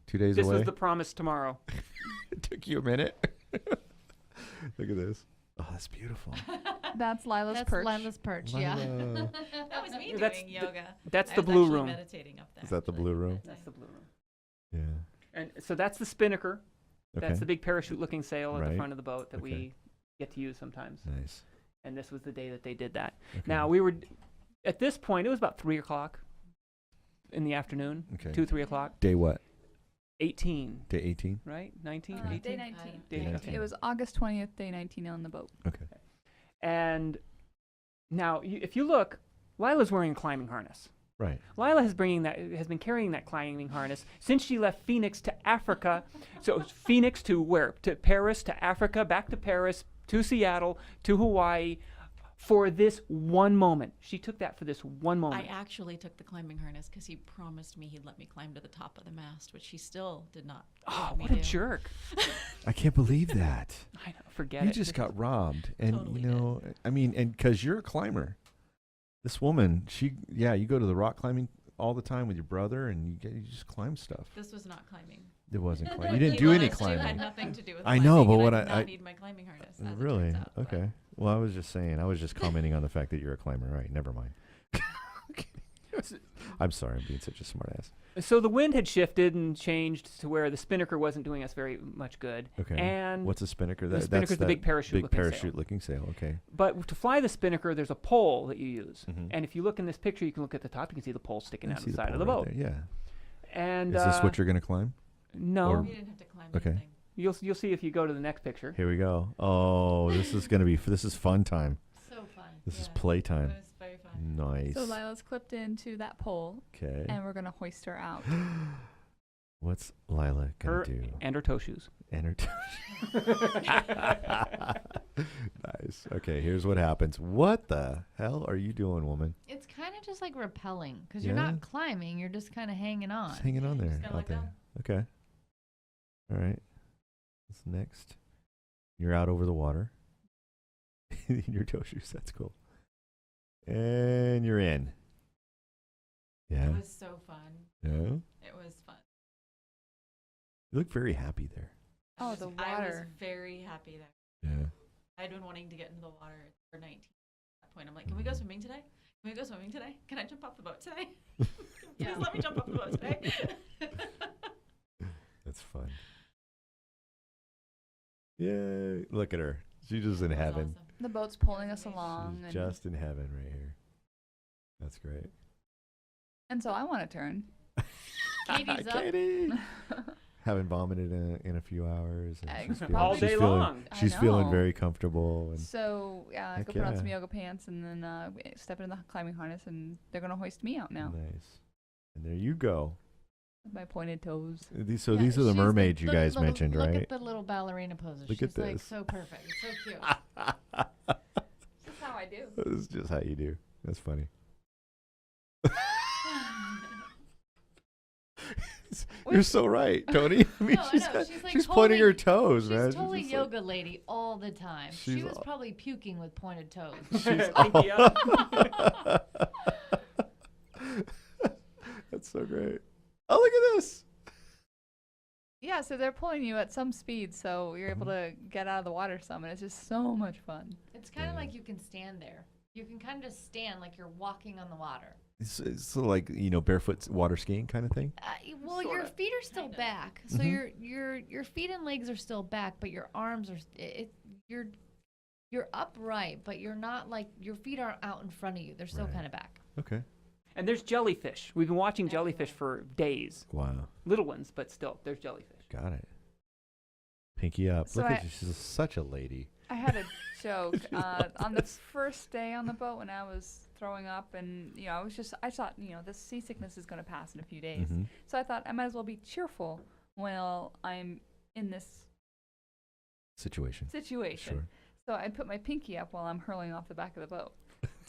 Speaker 2: 2 days
Speaker 3: This
Speaker 2: away.
Speaker 3: was the promise tomorrow.
Speaker 2: It took you a minute. Look at this. Oh, that's beautiful.
Speaker 7: That's Lila's
Speaker 5: That's
Speaker 7: perch.
Speaker 5: Lila's perch, yeah.
Speaker 2: Lila.
Speaker 6: That was me
Speaker 3: That's
Speaker 6: doing
Speaker 3: the-
Speaker 6: yoga.
Speaker 3: That's
Speaker 6: I
Speaker 3: the
Speaker 6: was
Speaker 3: blue
Speaker 6: actually
Speaker 3: room.
Speaker 6: meditating up there.
Speaker 2: Is that the
Speaker 6: actually.
Speaker 2: blue room?
Speaker 3: That's the blue room.
Speaker 2: Yeah.
Speaker 3: And so that's the spinnaker.
Speaker 2: Okay.
Speaker 3: That's the big parachute-looking sail at
Speaker 2: Right.
Speaker 3: the front of the boat that
Speaker 2: Okay.
Speaker 3: we get to use sometimes.
Speaker 2: Nice.
Speaker 3: And this was the day that they did that.
Speaker 2: Okay.
Speaker 3: Now we were, at this point, it was about 3 o'clock in the afternoon.
Speaker 2: Okay.
Speaker 3: 2, 3 o'clock.
Speaker 2: Day what?
Speaker 3: 18,
Speaker 2: Day 18?
Speaker 3: right? 19,
Speaker 7: Day
Speaker 3: 18.
Speaker 7: 19.
Speaker 3: Day 19.
Speaker 7: It was August 20th, day 19 on the boat.
Speaker 2: Okay.
Speaker 3: And now, if you look, Lila's wearing a climbing harness.
Speaker 2: Right.
Speaker 3: Lila has been carrying that climbing harness since she left Phoenix to Africa. So Phoenix to where? To Paris, to Africa, back to Paris, to Seattle, to Hawaii, for this one moment. She took that for this one
Speaker 6: I
Speaker 3: moment.
Speaker 6: actually took the climbing harness because he promised me he'd let me climb to the top of the mast, which he still did not.
Speaker 3: Oh,
Speaker 6: let me
Speaker 3: what a
Speaker 6: do.
Speaker 3: jerk!
Speaker 2: I can't believe that.
Speaker 3: I know, forget
Speaker 2: You
Speaker 3: it.
Speaker 2: just got robbed. And,
Speaker 6: Totally
Speaker 2: you know, I mean, and because you're a climber. This woman, you go to the rock climbing all the time with your brother, and you just climb stuff.
Speaker 6: This was not climbing.
Speaker 2: It wasn't climbing. You
Speaker 6: What
Speaker 2: didn't
Speaker 6: he
Speaker 2: do
Speaker 6: let
Speaker 2: any
Speaker 6: us do had
Speaker 2: climbing.
Speaker 6: nothing to do with
Speaker 2: I
Speaker 6: climbing,
Speaker 2: know, but
Speaker 6: and
Speaker 2: what
Speaker 6: I did
Speaker 2: I
Speaker 6: not need my climbing harness. As it
Speaker 2: Really?
Speaker 6: turns out, but-
Speaker 2: Okay. Well, I was just saying. I was just commenting on the fact that you're a climber. Right. Never mind. I'm sorry, I'm being such a smartass.
Speaker 3: So the wind had shifted and changed to where the spinnaker wasn't doing us very much good.
Speaker 2: Okay.
Speaker 3: And
Speaker 2: What's a spinnaker?
Speaker 3: the
Speaker 2: That's
Speaker 3: spinnaker's the
Speaker 2: that
Speaker 3: big parachute-looking sail.
Speaker 2: parachute-looking sail. Okay.
Speaker 3: But to fly the spinnaker, there's a pole that you use.
Speaker 2: Mhm.
Speaker 3: And if you look in this picture, you can look at the top. You can see the pole sticking
Speaker 2: I
Speaker 3: out of
Speaker 2: see
Speaker 3: the side of
Speaker 2: pole
Speaker 3: the
Speaker 2: right
Speaker 3: boat.
Speaker 2: there, Yeah.
Speaker 3: And
Speaker 2: Is this what you're gonna climb?
Speaker 3: No.
Speaker 2: or-
Speaker 6: We didn't have to climb
Speaker 2: Okay.
Speaker 6: anything.
Speaker 3: You'll see if you go to the next picture.
Speaker 2: Here we go. Oh, this is gonna be. This is fun time.
Speaker 5: So fun.
Speaker 2: This is
Speaker 6: Yeah.
Speaker 2: playtime.
Speaker 6: It was very fun.
Speaker 2: Nice.
Speaker 7: So Lila's clipped into that pole,
Speaker 2: Okay.
Speaker 7: and we're gonna hoist her out.
Speaker 2: What's Lila gonna
Speaker 3: Her
Speaker 2: do?
Speaker 3: and her toe shoes.
Speaker 2: Nice. Okay, here's what happens. What the hell are you doing, woman?
Speaker 5: It's kind of just like rappelling because you're
Speaker 2: Yeah?
Speaker 5: not climbing. You're just kind of hanging on.
Speaker 2: Just hanging on
Speaker 6: Yeah,
Speaker 2: there
Speaker 6: just kinda
Speaker 2: out
Speaker 6: let
Speaker 2: there.
Speaker 6: go.
Speaker 2: Okay. All right. What's next? You're out over the water. In your toe shoes. That's cool. And you're in. Yeah.
Speaker 6: It was so fun.
Speaker 2: Yeah.
Speaker 6: It was fun.
Speaker 2: You look very happy there.
Speaker 7: Oh,
Speaker 6: I
Speaker 7: the
Speaker 6: was
Speaker 7: water.
Speaker 6: very happy there.
Speaker 2: Yeah.
Speaker 6: I'd been wanting to get into the water for 19 at that point. I'm like, can we go swimming today? Can we go swimming today? Can I jump off the boat today? Please let me jump off the boat today.
Speaker 2: That's fun. Yay. Look at her. She's just in
Speaker 6: It was
Speaker 2: heaven.
Speaker 6: awesome.
Speaker 7: The boat's pulling us
Speaker 6: amazing.
Speaker 7: along,
Speaker 2: She's
Speaker 7: and,
Speaker 2: just in heaven right here. That's great.
Speaker 7: and so I want to turn.
Speaker 5: Katie's up.
Speaker 2: Katie. Haven't vomited in a few hours. And she's feeling,
Speaker 3: All
Speaker 2: she's
Speaker 3: day
Speaker 2: feeling,
Speaker 3: long.
Speaker 7: I
Speaker 2: She's feeling
Speaker 7: know.
Speaker 2: very comfortable. And
Speaker 7: So yeah,
Speaker 2: Heck
Speaker 7: go put on some
Speaker 2: yeah.
Speaker 7: yoga pants, and then step into the climbing harness, and they're gonna hoist me out now
Speaker 2: nice. And there you go.
Speaker 7: with my pointed toes.
Speaker 2: These
Speaker 5: Yeah,
Speaker 2: are the
Speaker 5: she's
Speaker 2: mermaids you
Speaker 5: look-
Speaker 2: guys
Speaker 5: look-
Speaker 2: mentioned,
Speaker 5: look
Speaker 2: right?
Speaker 5: at the little ballerina poses.
Speaker 2: Look
Speaker 5: She's
Speaker 2: at
Speaker 5: like
Speaker 2: this.
Speaker 5: so perfect. It's so cute.
Speaker 7: That's how I do.
Speaker 2: This is just how you do. That's funny. You're so right, Tony. I mean,
Speaker 5: No, I
Speaker 2: she's,
Speaker 5: know.
Speaker 2: got-
Speaker 5: She's, like,
Speaker 2: she's pointing her
Speaker 5: totally-
Speaker 2: toes, man.
Speaker 5: She's totally
Speaker 2: just
Speaker 5: yoga lady all the time. She
Speaker 2: she's
Speaker 5: was
Speaker 2: all-
Speaker 5: probably puking with pointed toes.
Speaker 3: Pinky up.
Speaker 2: That's so great. Oh, look at this.
Speaker 7: Yeah, so they're pulling you at some speed, so you're able to get out of the water some, and it's just so much fun.
Speaker 5: It's kind of
Speaker 2: Yeah.
Speaker 5: like you can stand there. You can kind of just stand like you're walking on the water.
Speaker 2: It's sort of like, barefoot water skiing kind of thing.
Speaker 5: Well, your
Speaker 3: Sorta.
Speaker 5: feet are still
Speaker 6: Kinda.
Speaker 5: back, so
Speaker 2: Mhm.
Speaker 5: your feet and legs are still back, but your arms are you're upright, but you're not like your feet aren't out in front of you. They're still
Speaker 2: Right.
Speaker 5: kind of back.
Speaker 2: Okay.
Speaker 3: And there's jellyfish. We've been watching jellyfish for days.
Speaker 2: Wow.
Speaker 3: Little ones, but still, there's jellyfish.
Speaker 2: Got it. Pinky up.
Speaker 7: So
Speaker 2: Look at
Speaker 7: I-
Speaker 2: you. She's such a lady.
Speaker 7: I had a joke on the first day on the boat when I was throwing up, and I thought this seasickness is going to pass in a few days.
Speaker 2: Mhm.
Speaker 7: So I thought I might as well be cheerful while I'm in this
Speaker 2: Situation.
Speaker 7: situation.
Speaker 2: Sure.
Speaker 7: So I put my pinky up while I'm hurling off the back of the boat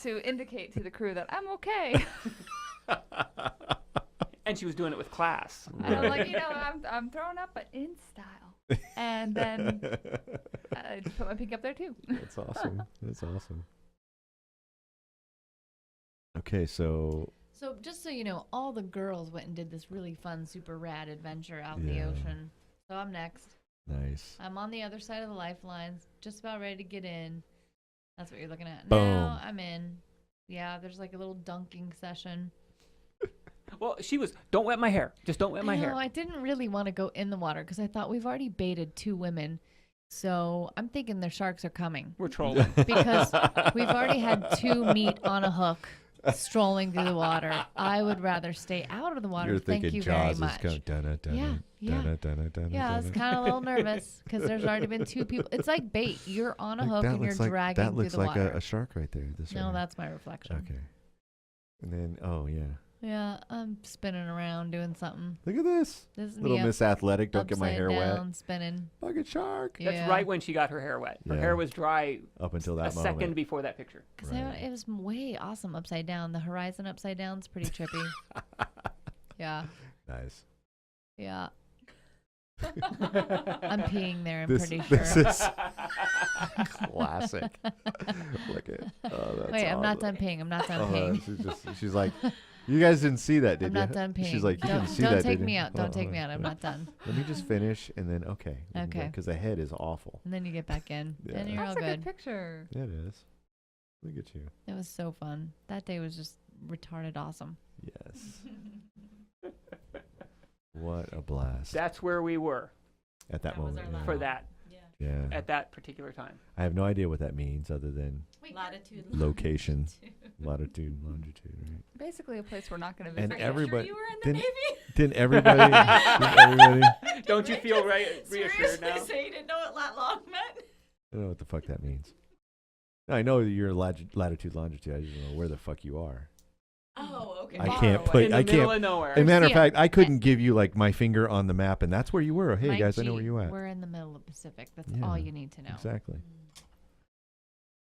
Speaker 7: to indicate to the crew that I'm okay.
Speaker 3: And she was doing it with class.
Speaker 7: And I'm like, I'm throwing up, but in style. And then I just put my pinky up there too.
Speaker 2: That's awesome. That's awesome. Okay, so
Speaker 5: So just so you know, all the girls went and did this really fun, super rad adventure out in the
Speaker 2: Yeah.
Speaker 5: ocean. So I'm next.
Speaker 2: nice.
Speaker 5: I'm on the other side of the lifelines, just about ready to get in. That's what you're looking at.
Speaker 2: Boom.
Speaker 5: Now I'm in. Yeah, there's like a little dunking session.
Speaker 3: Well, she was, don't wet my hair. Just don't wet my
Speaker 5: I
Speaker 3: hair.
Speaker 5: know, I didn't really want to go in the water because I thought we've already baited 2 women. So I'm thinking their sharks are coming
Speaker 3: We're trolling.
Speaker 5: because we've already had 2 meat on a hook strolling through the water. I would rather stay out of the water.
Speaker 2: You're
Speaker 5: Thank
Speaker 2: thinking
Speaker 5: you
Speaker 2: Jaws
Speaker 5: very
Speaker 2: is
Speaker 5: much.
Speaker 2: going dun
Speaker 5: Yeah, yeah. Yeah, I was kind of a little nervous because there's already been 2 people. It's like bait. You're on a hook and you're dragging
Speaker 2: that
Speaker 5: through
Speaker 2: looks
Speaker 5: the
Speaker 2: like
Speaker 5: water.
Speaker 2: a shark right there. This right
Speaker 5: No,
Speaker 2: here.
Speaker 5: that's my reflection.
Speaker 2: Okay. And then yeah.
Speaker 5: Yeah, I'm spinning around doing something.
Speaker 2: Look at this.
Speaker 5: This is
Speaker 2: Little
Speaker 5: me
Speaker 2: Miss Athletic, don't get my
Speaker 5: upside
Speaker 2: hair
Speaker 5: down,
Speaker 2: wet.
Speaker 5: spinning.
Speaker 2: Bucket shark.
Speaker 5: Yeah.
Speaker 3: That's right when she got her hair wet. Her
Speaker 2: Yeah.
Speaker 3: hair was dry
Speaker 2: Up until
Speaker 3: a
Speaker 2: that moment.
Speaker 3: second before that picture.
Speaker 5: Because
Speaker 2: Right.
Speaker 5: it was way awesome upside down. The horizon upside down is pretty trippy. Yeah,
Speaker 2: Nice.
Speaker 5: yeah. I'm peeing there, I'm
Speaker 2: This,
Speaker 5: pretty sure.
Speaker 2: this is classic. Look at. Oh, that's
Speaker 5: Wait, I'm not
Speaker 2: awesome.
Speaker 5: done peeing. I'm not done
Speaker 2: Oh,
Speaker 5: peeing.
Speaker 2: she's like, you guys didn't see that, did
Speaker 5: I'm
Speaker 2: you?
Speaker 5: not done peeing.
Speaker 2: She's like, you
Speaker 5: don't
Speaker 2: didn't see
Speaker 5: don't
Speaker 2: that,
Speaker 5: take
Speaker 2: did
Speaker 5: me
Speaker 2: you?
Speaker 5: out. Don't take me out. I'm not done.
Speaker 2: Let me just finish, and then okay.
Speaker 5: Okay.
Speaker 2: Because the head is awful.
Speaker 5: And then you get back in. Then
Speaker 2: Yeah.
Speaker 5: you're all
Speaker 7: That's a
Speaker 5: good.
Speaker 7: good picture.
Speaker 2: Yeah, it is. Look at you.
Speaker 5: It was so fun. That day was just retarded awesome.
Speaker 2: Yes. What a blast.
Speaker 3: That's where we were
Speaker 2: At that
Speaker 6: That was
Speaker 2: moment.
Speaker 6: our
Speaker 2: Yeah.
Speaker 3: for that
Speaker 6: Yeah.
Speaker 2: Yeah.
Speaker 3: at that particular time.
Speaker 2: I have no idea what that means other than
Speaker 6: Latitude.
Speaker 2: location, latitude, longitude, right?
Speaker 7: Basically, a place we're not going to
Speaker 2: And
Speaker 7: visit.
Speaker 2: everybody-
Speaker 6: Sure you were in the
Speaker 2: didn't-
Speaker 6: Navy?
Speaker 2: Didn't everybody? didn't everybody?
Speaker 3: Don't you feel reassured
Speaker 6: Seriously,
Speaker 3: now?
Speaker 6: say you didn't know what lat long meant?
Speaker 2: I don't know what the fuck that means. I know you're latitude, longitude. I just don't know where the fuck you are.
Speaker 6: Oh, okay.
Speaker 2: I
Speaker 7: Far
Speaker 2: can't
Speaker 7: away.
Speaker 2: put.
Speaker 3: In the
Speaker 2: I
Speaker 3: middle
Speaker 2: can't.
Speaker 3: of nowhere.
Speaker 2: As a matter of
Speaker 5: Yeah.
Speaker 2: fact, I couldn't give you like my finger on the map, and that's where you were. Hey
Speaker 5: Mike
Speaker 2: guys, I know
Speaker 5: G,
Speaker 2: where you at.
Speaker 5: We're in the middle of the Pacific. That's
Speaker 2: Yeah.
Speaker 5: all you need to know.
Speaker 2: Exactly.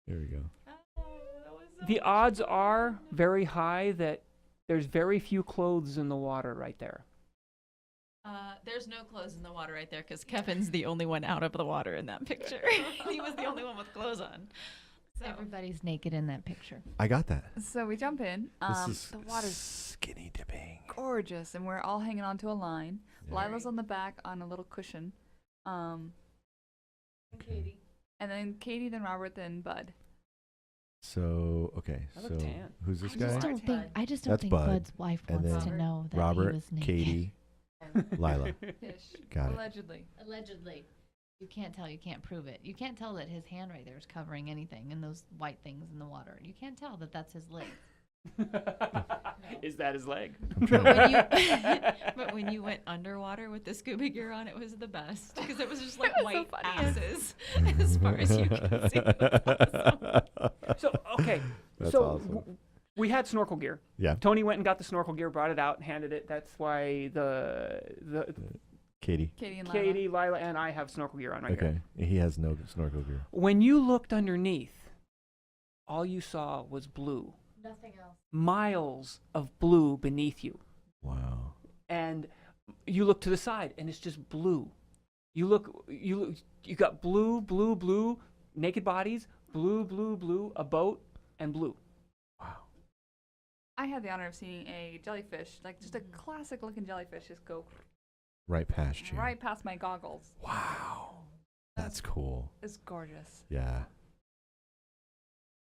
Speaker 2: There we go.
Speaker 6: Oh, that was so
Speaker 3: The
Speaker 6: much
Speaker 3: odds
Speaker 6: fun.
Speaker 3: are very high that there's very few clothes in the water right there.
Speaker 6: There's no clothes in the water right there because Kevin's the only one out of the water in that picture. He was the only one with clothes on. So.
Speaker 5: Everybody's naked in that picture.
Speaker 2: I got that.
Speaker 7: So we jump in.
Speaker 2: This is
Speaker 7: The water's
Speaker 2: skinny dipping.
Speaker 7: gorgeous, and we're all hanging onto a line.
Speaker 2: Yeah.
Speaker 7: Lila's on the back on a little cushion.
Speaker 2: Okay.
Speaker 7: And then Katie, then Robert, then Bud.
Speaker 2: So okay,
Speaker 3: I look
Speaker 2: so
Speaker 3: tan.
Speaker 2: who's this
Speaker 5: I
Speaker 2: guy?
Speaker 5: just don't think.
Speaker 6: Bud.
Speaker 5: I just don't
Speaker 2: That's
Speaker 5: think
Speaker 2: Bud.
Speaker 5: Bud's wife
Speaker 2: And
Speaker 5: wants to
Speaker 6: then
Speaker 5: know that
Speaker 2: Robert,
Speaker 5: he was naked.
Speaker 2: Katie, Lila.
Speaker 7: Ish.
Speaker 2: Got it.
Speaker 7: Allegedly.
Speaker 5: Allegedly. You can't tell. You can't prove it. You can't tell that his hand right there is covering anything and those white things in the water. You can't tell that that's his leg.
Speaker 3: Is that his leg?
Speaker 2: I'm trying
Speaker 6: But
Speaker 2: to-
Speaker 6: when you, but when you went underwater with the scuba gear on, it was the best because it was just like
Speaker 7: It was so
Speaker 6: white
Speaker 7: funny.
Speaker 6: asses as far as you can see. It was awesome.
Speaker 3: So okay,
Speaker 2: That's
Speaker 3: so
Speaker 2: awesome.
Speaker 3: we had snorkel gear.
Speaker 2: Yeah,
Speaker 3: Tony went and got the snorkel gear, brought it out, and handed it. That's why the
Speaker 2: Katie.
Speaker 7: Katie and Lila.
Speaker 3: Katie, Lila, and I have snorkel gear on right
Speaker 2: Okay,
Speaker 3: here.
Speaker 2: he has no snorkel gear.
Speaker 3: When you looked underneath, all you saw was blue.
Speaker 5: Nothing else.
Speaker 3: Miles of blue beneath you.
Speaker 2: Wow.
Speaker 3: And you look to the side and it's just blue. You got blue, blue, blue, naked bodies, blue, blue, blue, a boat, and blue.
Speaker 2: Wow.
Speaker 7: I had the honor of seeing a jellyfish, like just a classic looking jellyfish, just go
Speaker 2: Right past you.
Speaker 7: right past my goggles.
Speaker 2: Wow. That's cool.
Speaker 7: It's gorgeous.
Speaker 2: Yeah.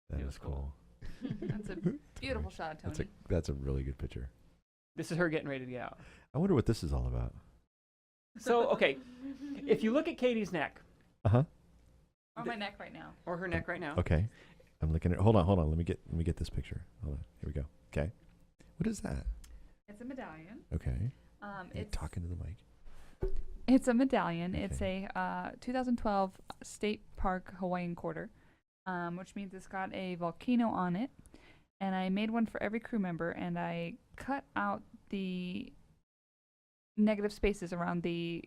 Speaker 2: That
Speaker 3: It
Speaker 2: is
Speaker 3: was cool.
Speaker 2: cool.
Speaker 7: That's a beautiful shot of Tony.
Speaker 2: That's a really good picture.
Speaker 3: This is her getting ready to get out.
Speaker 2: I wonder what this is all about.
Speaker 3: So, okay, if you look at Katie's neck,
Speaker 2: Uh-huh.
Speaker 7: On my neck right now.
Speaker 3: or her neck right now,
Speaker 2: Okay. I'm looking at hold on. Let me get this picture. Hold on. Here we go. Okay. What is that?
Speaker 7: It's a medallion.
Speaker 2: Okay. You're
Speaker 7: It's
Speaker 2: talking to the mic.
Speaker 7: It's a medallion. It's
Speaker 2: Okay.
Speaker 7: a 2012 State Park Hawaiian quarter, which means it's got a volcano on it. And I made one for every crew member, and I cut out the negative spaces around the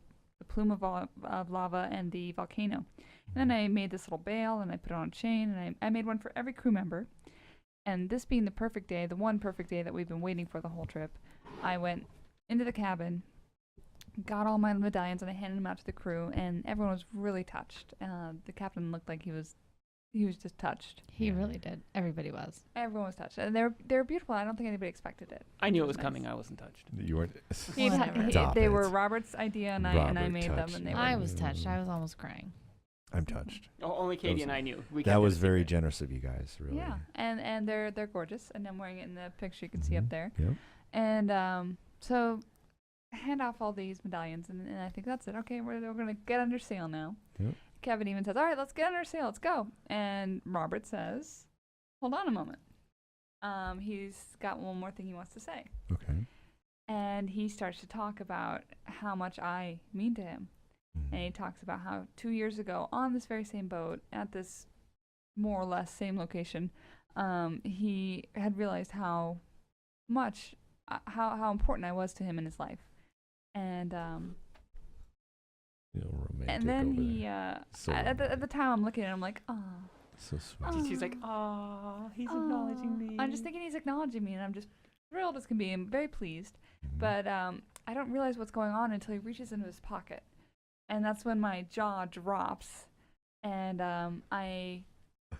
Speaker 7: plume of lava and the volcano. And then I made this little bale, and I put it on a chain, and I made one for every crew member. And this being the perfect day, the one perfect day that we've been waiting for the whole trip, I went into the cabin, got all my medallions, and I handed them out to the crew, and everyone was really touched. The captain looked like he was just touched.
Speaker 5: He really did. Everybody was.
Speaker 7: Everyone was touched, and they're beautiful. I don't think anybody expected it.
Speaker 3: I knew it
Speaker 7: which
Speaker 3: was
Speaker 7: nice.
Speaker 3: coming. I wasn't touched.
Speaker 2: You weren't.
Speaker 5: Whatever.
Speaker 2: Stop
Speaker 7: They
Speaker 2: it.
Speaker 7: were Robert's idea, and I
Speaker 2: Robert
Speaker 7: made them,
Speaker 2: touched
Speaker 7: and they
Speaker 2: you.
Speaker 7: were.
Speaker 5: I was touched. I was almost crying.
Speaker 2: I'm touched.
Speaker 3: Only Katie
Speaker 2: was-
Speaker 3: and I knew. We
Speaker 2: That
Speaker 3: kept it
Speaker 2: was
Speaker 3: a
Speaker 2: very
Speaker 3: secret.
Speaker 2: generous of you guys, really.
Speaker 7: Yeah, and they're gorgeous, and I'm wearing it in the picture you can see up
Speaker 2: Mhm.
Speaker 7: there.
Speaker 2: Yep.
Speaker 7: And so I hand off all these medallions, and I think that's it. Okay, we're gonna get under sail now.
Speaker 2: Yep.
Speaker 7: Kevin even says, "All right, let's get under sail. Let's go." And Robert says, "Hold on a moment." He's got one more thing he wants to say,
Speaker 2: Okay.
Speaker 7: and he starts to talk about how much I mean to him. And he talks about how 2 years ago, on this very same boat, at this more or less same location, he had realized how much, how important I was to him in his life. And
Speaker 2: Romantic
Speaker 7: and then
Speaker 2: over
Speaker 7: he,
Speaker 2: there. So
Speaker 7: at the
Speaker 2: romantic.
Speaker 7: time I'm looking at him like, oh.
Speaker 2: So sweet.
Speaker 3: She's like, "Oh, he's acknowledging me."
Speaker 7: I'm just thinking he's acknowledging me, and I'm just thrilled as can be. I'm very pleased.
Speaker 2: Mhm.
Speaker 7: But I don't realize what's going on until he reaches into his pocket. And that's when my jaw drops. And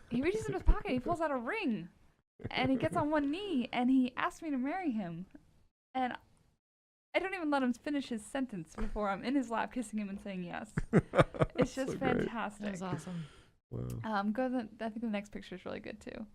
Speaker 7: he reaches into his pocket, he pulls out a ring, and he gets on one knee, and he asks me to marry him. And I don't even let him finish his sentence before I'm in his lap kissing him and saying yes. It's just
Speaker 2: So great.
Speaker 5: That
Speaker 7: fantastic.
Speaker 5: was awesome.
Speaker 2: Wow.
Speaker 7: I think the next picture is really good too.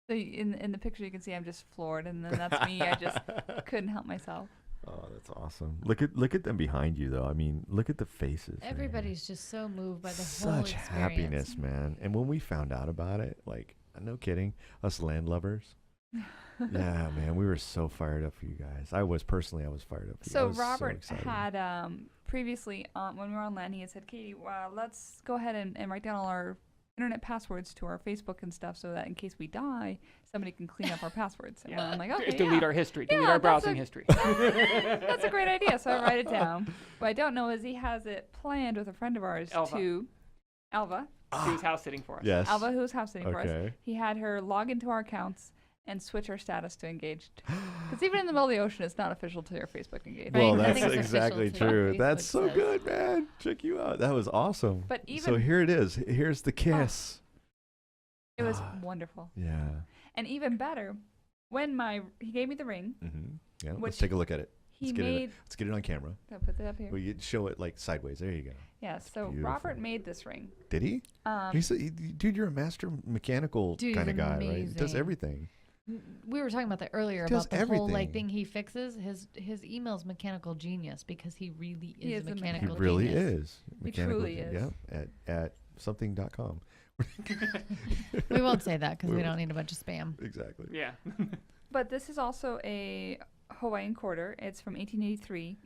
Speaker 7: So in the picture you can see I'm just floored, and then that's me. I just couldn't help myself.
Speaker 2: Oh, that's awesome. Look at them behind you, though. I mean, look at the faces. man.
Speaker 5: Everybody's just so moved by the whole
Speaker 2: Such
Speaker 5: experience.
Speaker 2: happiness, man. And when we found out about it, like, no kidding, us land lovers. Yeah, man, we were so fired up for you guys. I was fired up for you. I
Speaker 7: So
Speaker 2: was
Speaker 7: Robert
Speaker 2: excited.
Speaker 7: had previously, when we were on land, he had said, Katie, let's go ahead and write down all our internet passwords to our Facebook and stuff so that in case we die, somebody can clean up our passwords. And I'm like, okay,
Speaker 3: Delete
Speaker 7: yeah.
Speaker 3: our history. Delete
Speaker 7: Yeah,
Speaker 3: our
Speaker 7: that's
Speaker 3: browsing
Speaker 7: a-
Speaker 3: history.
Speaker 7: That's a great idea. So I write it down. What I don't know is he has it planned with a friend of ours Alva,
Speaker 3: Who's house sitting for us.
Speaker 2: Yes.
Speaker 7: Alva, who's house sitting for us.
Speaker 2: Okay.
Speaker 7: He had her log into our accounts and switch our status to engaged. Because even in the middle of the ocean, it's not official to your Facebook engaged.
Speaker 5: Right,
Speaker 2: Well, that's
Speaker 5: nothing's official
Speaker 2: exactly
Speaker 5: till
Speaker 2: true.
Speaker 5: Facebook
Speaker 2: That's so
Speaker 5: says.
Speaker 2: good, man. Check you out. That was awesome.
Speaker 7: But
Speaker 2: so
Speaker 7: even-
Speaker 2: here it is. Here's the kiss.
Speaker 7: It was wonderful.
Speaker 2: Yeah.
Speaker 7: And even better, when he gave me the ring,
Speaker 2: Mm-hmm. Yeah. Let's
Speaker 7: Which
Speaker 2: take a look at it.
Speaker 7: he
Speaker 2: Let's get it on camera.
Speaker 7: I'll put that up here.
Speaker 2: Well, you show it like sideways. There you go.
Speaker 7: Yeah, so
Speaker 2: beautiful.
Speaker 7: Robert made this ring.
Speaker 2: Did he? Dude, you're a master mechanical
Speaker 5: Dude,
Speaker 2: kind
Speaker 5: he's
Speaker 2: of guy, right? He does
Speaker 5: amazing.
Speaker 2: everything.
Speaker 5: We were talking about that earlier
Speaker 2: He does
Speaker 5: about the whole like
Speaker 2: everything.
Speaker 5: thing he fixes. His email's mechanical genius because he really
Speaker 7: He
Speaker 5: is
Speaker 7: is
Speaker 5: a
Speaker 7: a
Speaker 2: He
Speaker 5: mechanical
Speaker 2: really
Speaker 5: genius.
Speaker 2: is.
Speaker 7: He truly is.
Speaker 2: Yep. At something.com.
Speaker 5: We won't say that because we don't need a bunch of spam.
Speaker 2: Exactly.
Speaker 3: Yeah.
Speaker 7: But this is also a Hawaiian quarter. It's from 1883.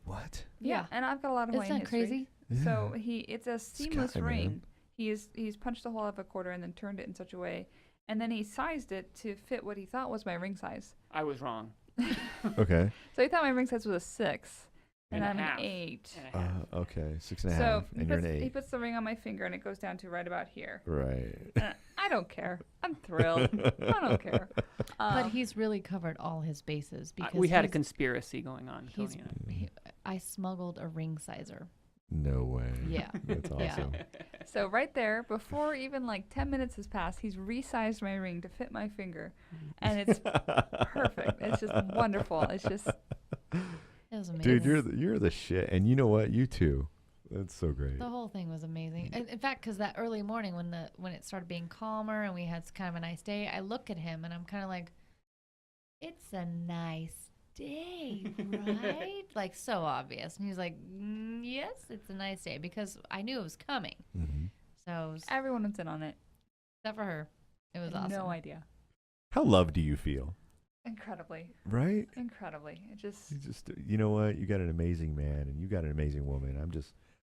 Speaker 2: What?
Speaker 7: Yeah, and I've got a lot of
Speaker 5: Isn't
Speaker 7: Hawaiian
Speaker 5: that
Speaker 7: history.
Speaker 5: crazy?
Speaker 7: So it's a seamless
Speaker 2: Sky, man.
Speaker 7: ring. He's punched a hole out of a quarter and then turned it in such a way, and then he sized it to fit what he thought was my ring size.
Speaker 3: I was wrong.
Speaker 2: Okay.
Speaker 7: So he thought my ring size was a 6, and
Speaker 3: And a
Speaker 7: I'm
Speaker 3: half.
Speaker 7: an 8.
Speaker 3: And a half.
Speaker 2: Okay. 6.5.
Speaker 7: So
Speaker 2: And you're an
Speaker 7: he
Speaker 2: 8.
Speaker 7: puts the ring on my finger, and it goes down to right about here.
Speaker 2: Right.
Speaker 7: And I don't care. I'm thrilled. I don't care.
Speaker 5: But he's really covered all his bases because
Speaker 3: We had a
Speaker 5: he's-
Speaker 3: conspiracy going on.
Speaker 5: he's-
Speaker 3: Tony and I.
Speaker 5: I smuggled a ring sizer.
Speaker 2: No way.
Speaker 5: Yeah.
Speaker 2: That's
Speaker 5: Yeah.
Speaker 2: awesome.
Speaker 7: So right there, before even like 10 minutes has passed, he's resized my ring to fit my finger, and it's perfect. It's just wonderful. It's just
Speaker 5: It was amazing.
Speaker 2: Dude, you're the shit. And you know what? You too. That's so great.
Speaker 5: The whole thing was amazing. In fact, because that early morning when it started being calmer and we had kind of a nice day, I look at him and I'm kind of like, it's a nice day, right? Like so obvious. And he's like, yes, it's a nice day because I knew it was coming.
Speaker 2: Mm-hmm.
Speaker 5: So it was,
Speaker 7: everyone was in on it.
Speaker 5: except for her, it was awesome.
Speaker 7: No idea.
Speaker 2: How loved do you feel?
Speaker 7: Incredibly,
Speaker 2: Right?
Speaker 7: incredibly. It just
Speaker 2: You know what? You got an amazing man and you got an amazing woman.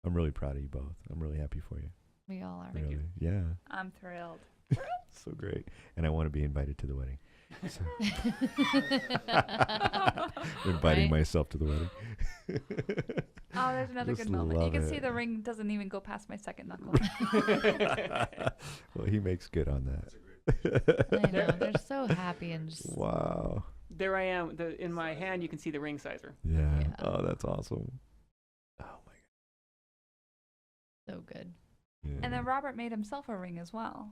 Speaker 2: I'm really proud of you both. I'm really happy for you.
Speaker 5: We all are.
Speaker 2: Really. Yeah.
Speaker 7: I'm thrilled.
Speaker 2: So great. And I want to be invited to the wedding. So inviting
Speaker 5: Right?
Speaker 2: myself to the wedding.
Speaker 7: Oh, there's another
Speaker 2: Just
Speaker 7: good moment. You
Speaker 2: love
Speaker 7: can see
Speaker 2: it.
Speaker 7: the ring doesn't even go past my second knuckle.
Speaker 2: Well, he makes good on that.
Speaker 5: I know. They're so happy and just
Speaker 2: Wow.
Speaker 3: There I am. In my hand, you can see the ring sizer.
Speaker 2: Yeah.
Speaker 5: Yeah.
Speaker 2: Oh, that's awesome. Oh my
Speaker 5: so good.
Speaker 2: god. Yeah.
Speaker 7: And then Robert made himself a ring as well.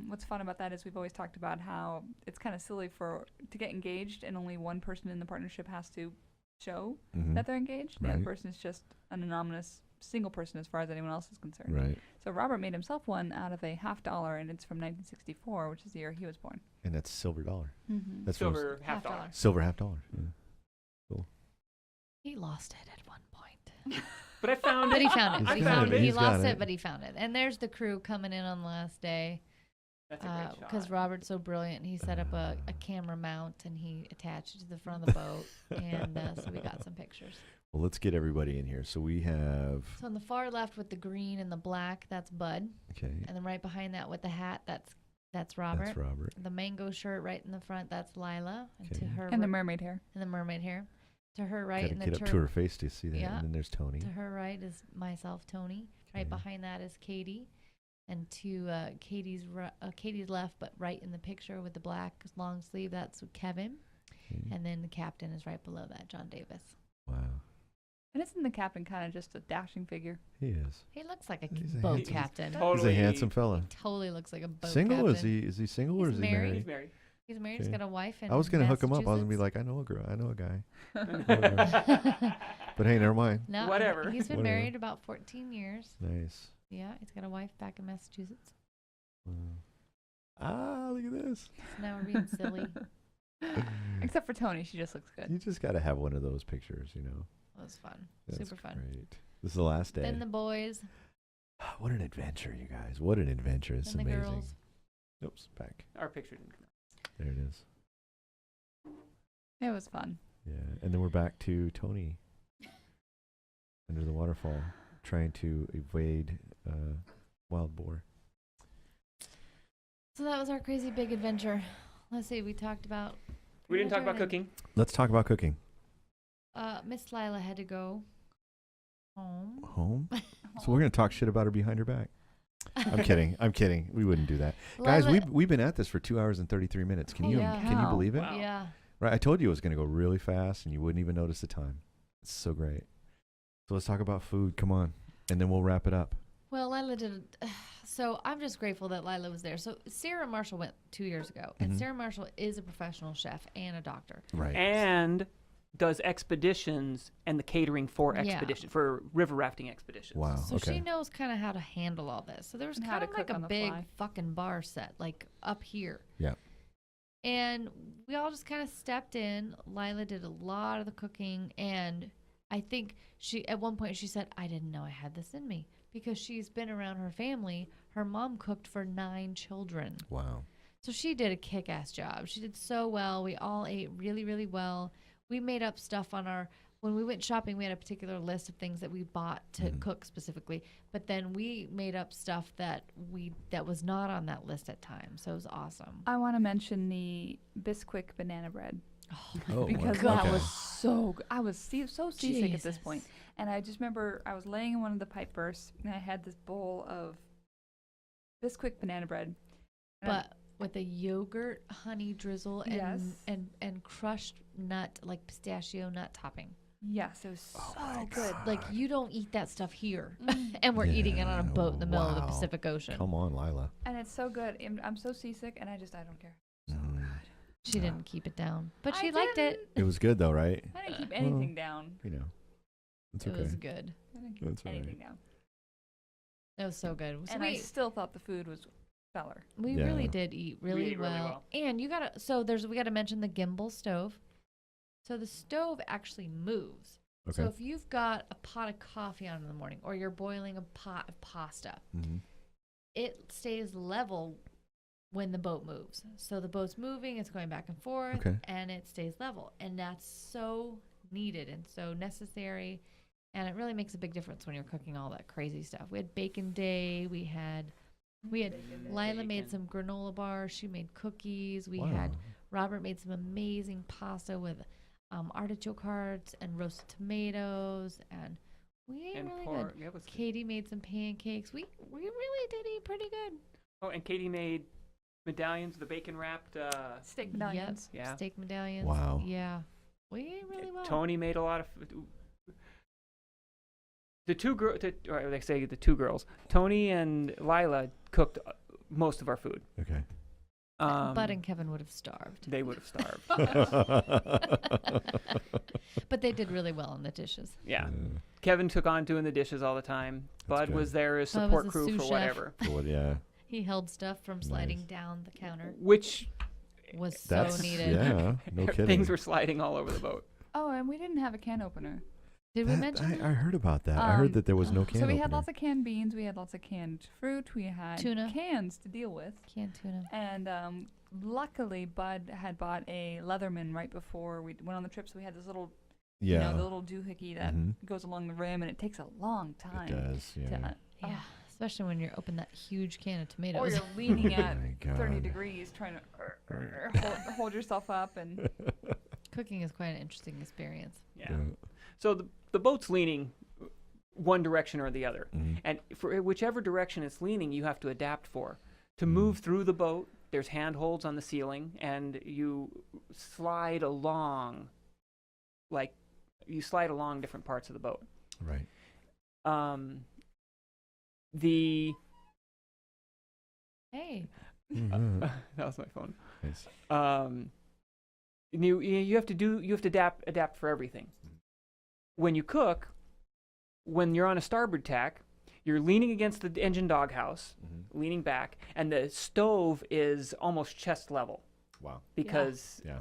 Speaker 7: What's fun about that is we've always talked about how it's kind of silly to get engaged and only one person in the partnership has to show
Speaker 2: Mhm.
Speaker 7: that they're engaged. The other
Speaker 2: Right.
Speaker 7: person is just an anonymous single person as far as anyone else is concerned.
Speaker 2: Right.
Speaker 7: So Robert made himself one out of a $50, and it's from 1964, which is the year he was born.
Speaker 2: And that's silver dollar.
Speaker 7: Mm-hmm.
Speaker 2: That's what
Speaker 3: Silver
Speaker 5: Half
Speaker 3: $50.
Speaker 5: dollar.
Speaker 2: silver $50. Yeah.
Speaker 5: He lost it at one point.
Speaker 3: But I found
Speaker 5: But
Speaker 3: it.
Speaker 5: he found it.
Speaker 3: I
Speaker 2: He's
Speaker 3: found
Speaker 2: got
Speaker 3: it.
Speaker 2: it.
Speaker 5: He
Speaker 2: He's
Speaker 5: lost
Speaker 2: got
Speaker 5: it,
Speaker 2: it.
Speaker 5: but he found it. And there's the crew coming in on the last day
Speaker 3: That's a great
Speaker 5: because
Speaker 3: shot.
Speaker 5: Robert's so brilliant. He set up a camera mount and he attached it to the front of the boat. And so we got some pictures.
Speaker 2: Well, let's get everybody in here. So we have.
Speaker 5: So on the far left with the green and the black, that's Bud.
Speaker 2: Okay.
Speaker 5: And then right behind that with the hat, that's Robert.
Speaker 2: That's Robert.
Speaker 5: The mango shirt right in the front, that's Lila. And to
Speaker 2: Okay.
Speaker 5: her
Speaker 7: And the
Speaker 5: ri-
Speaker 7: mermaid hair.
Speaker 5: and the mermaid hair. To her right
Speaker 2: Gotta
Speaker 5: and
Speaker 2: get
Speaker 5: the
Speaker 2: up to her face to see that.
Speaker 5: Yeah.
Speaker 2: And then there's Tony.
Speaker 5: To her right is myself, Tony. Right
Speaker 2: Okay.
Speaker 5: behind that is Katie. And to Katie's left, but right in the picture with the black long sleeve, that's Kevin.
Speaker 2: Okay.
Speaker 5: And then the captain is right below that, John Davis.
Speaker 2: Wow.
Speaker 7: And isn't the captain kind of just a dashing figure?
Speaker 2: He is.
Speaker 5: He looks like a
Speaker 2: He's a
Speaker 5: boat
Speaker 2: handsome-
Speaker 5: captain.
Speaker 3: Totally.
Speaker 2: He's a handsome fella.
Speaker 5: Totally looks like a boat
Speaker 2: Single?
Speaker 5: captain.
Speaker 2: Is he single or
Speaker 5: He's
Speaker 2: is he
Speaker 5: married.
Speaker 2: married?
Speaker 3: He's married.
Speaker 5: He's married. He's
Speaker 2: Okay.
Speaker 5: got a wife. In
Speaker 2: I was gonna hook him up. I was gonna be
Speaker 5: Massachusetts.
Speaker 2: like, I know a girl. I know a guy. But hey, never mind.
Speaker 5: No,
Speaker 3: Whatever.
Speaker 5: He's been
Speaker 2: Whatever.
Speaker 5: married about 14 years.
Speaker 2: Nice.
Speaker 5: Yeah, he's got a wife back in Massachusetts.
Speaker 2: Wow. Look at this.
Speaker 5: Now we're being silly.
Speaker 7: Except for Toni, she just looks good.
Speaker 2: You just got to have one of those pictures, you know.
Speaker 5: It was fun.
Speaker 2: That's
Speaker 5: Super fun.
Speaker 2: Great. This is the last day.
Speaker 5: Then the boys.
Speaker 2: What an adventure, you guys. What an adventure. It's
Speaker 5: Then the
Speaker 2: amazing.
Speaker 5: girls.
Speaker 2: Oops, back.
Speaker 3: Our picture didn't come out.
Speaker 2: There it is.
Speaker 7: It was fun.
Speaker 2: Yeah. And then we're back to Toni under the waterfall trying to evade wild boar.
Speaker 5: So that was our crazy big adventure. Let's see. We talked about.
Speaker 3: We didn't talk
Speaker 5: pretty
Speaker 3: about
Speaker 5: much everything.
Speaker 3: cooking.
Speaker 2: Let's talk about cooking.
Speaker 5: Miss Lila had to go home.
Speaker 2: Home? So we're going to talk shit about her behind her back. I'm kidding. I'm kidding. We wouldn't do that. Guys, we've been at this for 2 hours and 33 minutes. Can you
Speaker 5: Holy
Speaker 2: can you
Speaker 7: cow.
Speaker 2: believe it?
Speaker 3: Wow.
Speaker 5: Yeah.
Speaker 2: Right, I told you it was going to go really fast and you wouldn't even notice the time. It's so great. So let's talk about food. Come on. And then we'll wrap it up.
Speaker 5: Well, Lila did. So I'm just grateful that Lila was there. So Sarah Marshall went 2 years ago, and Sarah Marshall is a professional chef and a doctor.
Speaker 2: Right.
Speaker 3: And does expeditions and the catering for
Speaker 5: Yeah.
Speaker 3: expedition for river rafting expeditions.
Speaker 2: Wow.
Speaker 5: So
Speaker 2: okay.
Speaker 5: she knows kind of how to handle all this. So there was
Speaker 7: And how
Speaker 5: kind
Speaker 7: to
Speaker 5: of like
Speaker 7: cook
Speaker 5: a
Speaker 7: on the
Speaker 5: big
Speaker 7: fly.
Speaker 5: fucking bar set, like up here.
Speaker 2: Yeah.
Speaker 5: And we all just kind of stepped in. Lila did a lot of the cooking, and I think at one point she said, "I didn't know I had this in me," because she's been around her family. Her mom cooked for 9 children.
Speaker 2: Wow.
Speaker 5: So she did a kick-ass job. She did so well. We all ate really, really well. We made up stuff when we went shopping, we had a particular list of things that we bought to cook specifically. But then we made up stuff that was not on that list at times. So it was awesome.
Speaker 7: I want to mention the Bisquick banana bread.
Speaker 2: Oh,
Speaker 7: Because
Speaker 2: wow.
Speaker 7: that
Speaker 2: Okay.
Speaker 7: was so good. I was so seasick at this
Speaker 5: Jesus.
Speaker 7: point. And I just remember I was laying in one of the pipe bursts, and I had this bowl of Bisquick banana bread. And
Speaker 5: But with a yogurt, honey drizzle,
Speaker 7: Yes.
Speaker 5: and crushed nut, like pistachio nut topping.
Speaker 7: yes, it was so good.
Speaker 5: Like, you don't eat that stuff here. And we're eating it on a boat in the middle of the
Speaker 2: Wow.
Speaker 5: Pacific Ocean.
Speaker 2: Come on, Lila.
Speaker 7: And it's so good. I'm so seasick, and I don't care.
Speaker 5: She didn't keep it down. But
Speaker 7: I
Speaker 5: she liked it.
Speaker 7: didn't.
Speaker 2: It was good though, right?
Speaker 7: I didn't keep anything down.
Speaker 2: You know. It's
Speaker 5: It
Speaker 2: okay.
Speaker 5: was good.
Speaker 7: I didn't keep
Speaker 2: That's all
Speaker 7: anything
Speaker 2: right.
Speaker 7: down.
Speaker 5: It was so good. So
Speaker 7: And I still thought the food was stellar.
Speaker 5: we
Speaker 2: Yeah.
Speaker 5: really did eat really,
Speaker 3: ate really
Speaker 5: well.
Speaker 3: well.
Speaker 5: And we gotta mention the gimbal stove. So the stove actually moves.
Speaker 2: Okay.
Speaker 5: So if you've got a pot of coffee on in the morning, or you're boiling a pot of pasta, it stays level when the boat moves. So the boat's moving, it's going back and forth,
Speaker 2: Okay.
Speaker 5: and it stays level. And that's so needed and so necessary. And it really makes a big difference when you're cooking all that crazy stuff. We had bacon day. We had Lila made some granola bars. She made cookies. We had Robert made some amazing pasta with artichoke hearts and roasted tomatoes, and we ate really
Speaker 3: pork.
Speaker 5: good.
Speaker 3: Yeah, it was
Speaker 5: Katie made some pancakes. We really did eat pretty good.
Speaker 3: Oh, and Katie made medallions, the bacon wrapped.
Speaker 7: Steak medallions.
Speaker 5: Yep.
Speaker 3: Yeah.
Speaker 5: Steak medallions.
Speaker 2: Wow.
Speaker 5: Yeah. We ate really well.
Speaker 3: Toni made a lot of. The two girls, Toni and Lila, cooked most of our food.
Speaker 2: Okay.
Speaker 5: Bud and Kevin would have starved.
Speaker 3: They would have starved.
Speaker 5: But they did really well on the dishes.
Speaker 3: Yeah. Kevin took on doing the dishes all the time. Bud
Speaker 2: good.
Speaker 3: was there as
Speaker 5: Bud
Speaker 3: support
Speaker 5: was a
Speaker 3: crew
Speaker 5: sous
Speaker 3: for
Speaker 5: chef.
Speaker 3: whatever.
Speaker 2: Well, yeah.
Speaker 5: He held stuff from sliding
Speaker 2: Nice.
Speaker 5: down the counter.
Speaker 3: Which
Speaker 5: Was
Speaker 2: That's
Speaker 5: so needed.
Speaker 2: yeah. No kidding.
Speaker 3: things were sliding all over the boat.
Speaker 7: Oh, and we didn't have a can opener.
Speaker 5: Did we mention that?
Speaker 2: I heard about that. I heard that there was no can
Speaker 7: So we had
Speaker 2: opener.
Speaker 7: lots of canned beans. We had lots of canned fruit. We had
Speaker 5: Tuna.
Speaker 7: cans to deal with.
Speaker 5: Canned tuna.
Speaker 7: And luckily, Bud had bought a Leatherman right before we went on the trip. So we had this little,
Speaker 2: yeah.
Speaker 7: the little doohickey that goes along the rim, and it takes a long time.
Speaker 2: It does. Yeah.
Speaker 7: To,
Speaker 5: Yeah. Especially when you're open that huge can of
Speaker 7: or
Speaker 5: tomatoes.
Speaker 7: you're leaning at
Speaker 2: Oh my
Speaker 7: 30
Speaker 2: God.
Speaker 7: degrees trying to hold yourself up. And
Speaker 5: Cooking is quite an interesting experience.
Speaker 3: Yeah. So the boat's leaning one direction or the other. And for whichever direction it's leaning, you have to adapt for. To move through the boat, there's handholds on the ceiling, and you slide along, different parts of the boat.
Speaker 2: Right.
Speaker 5: Hey.
Speaker 3: That was my phone.
Speaker 2: Nice.
Speaker 3: You have to adapt for everything. When you cook, when you're on a starboard tack, you're leaning against the engine doghouse, leaning back, and the stove is almost chest level
Speaker 2: Wow.
Speaker 3: because
Speaker 2: Yeah.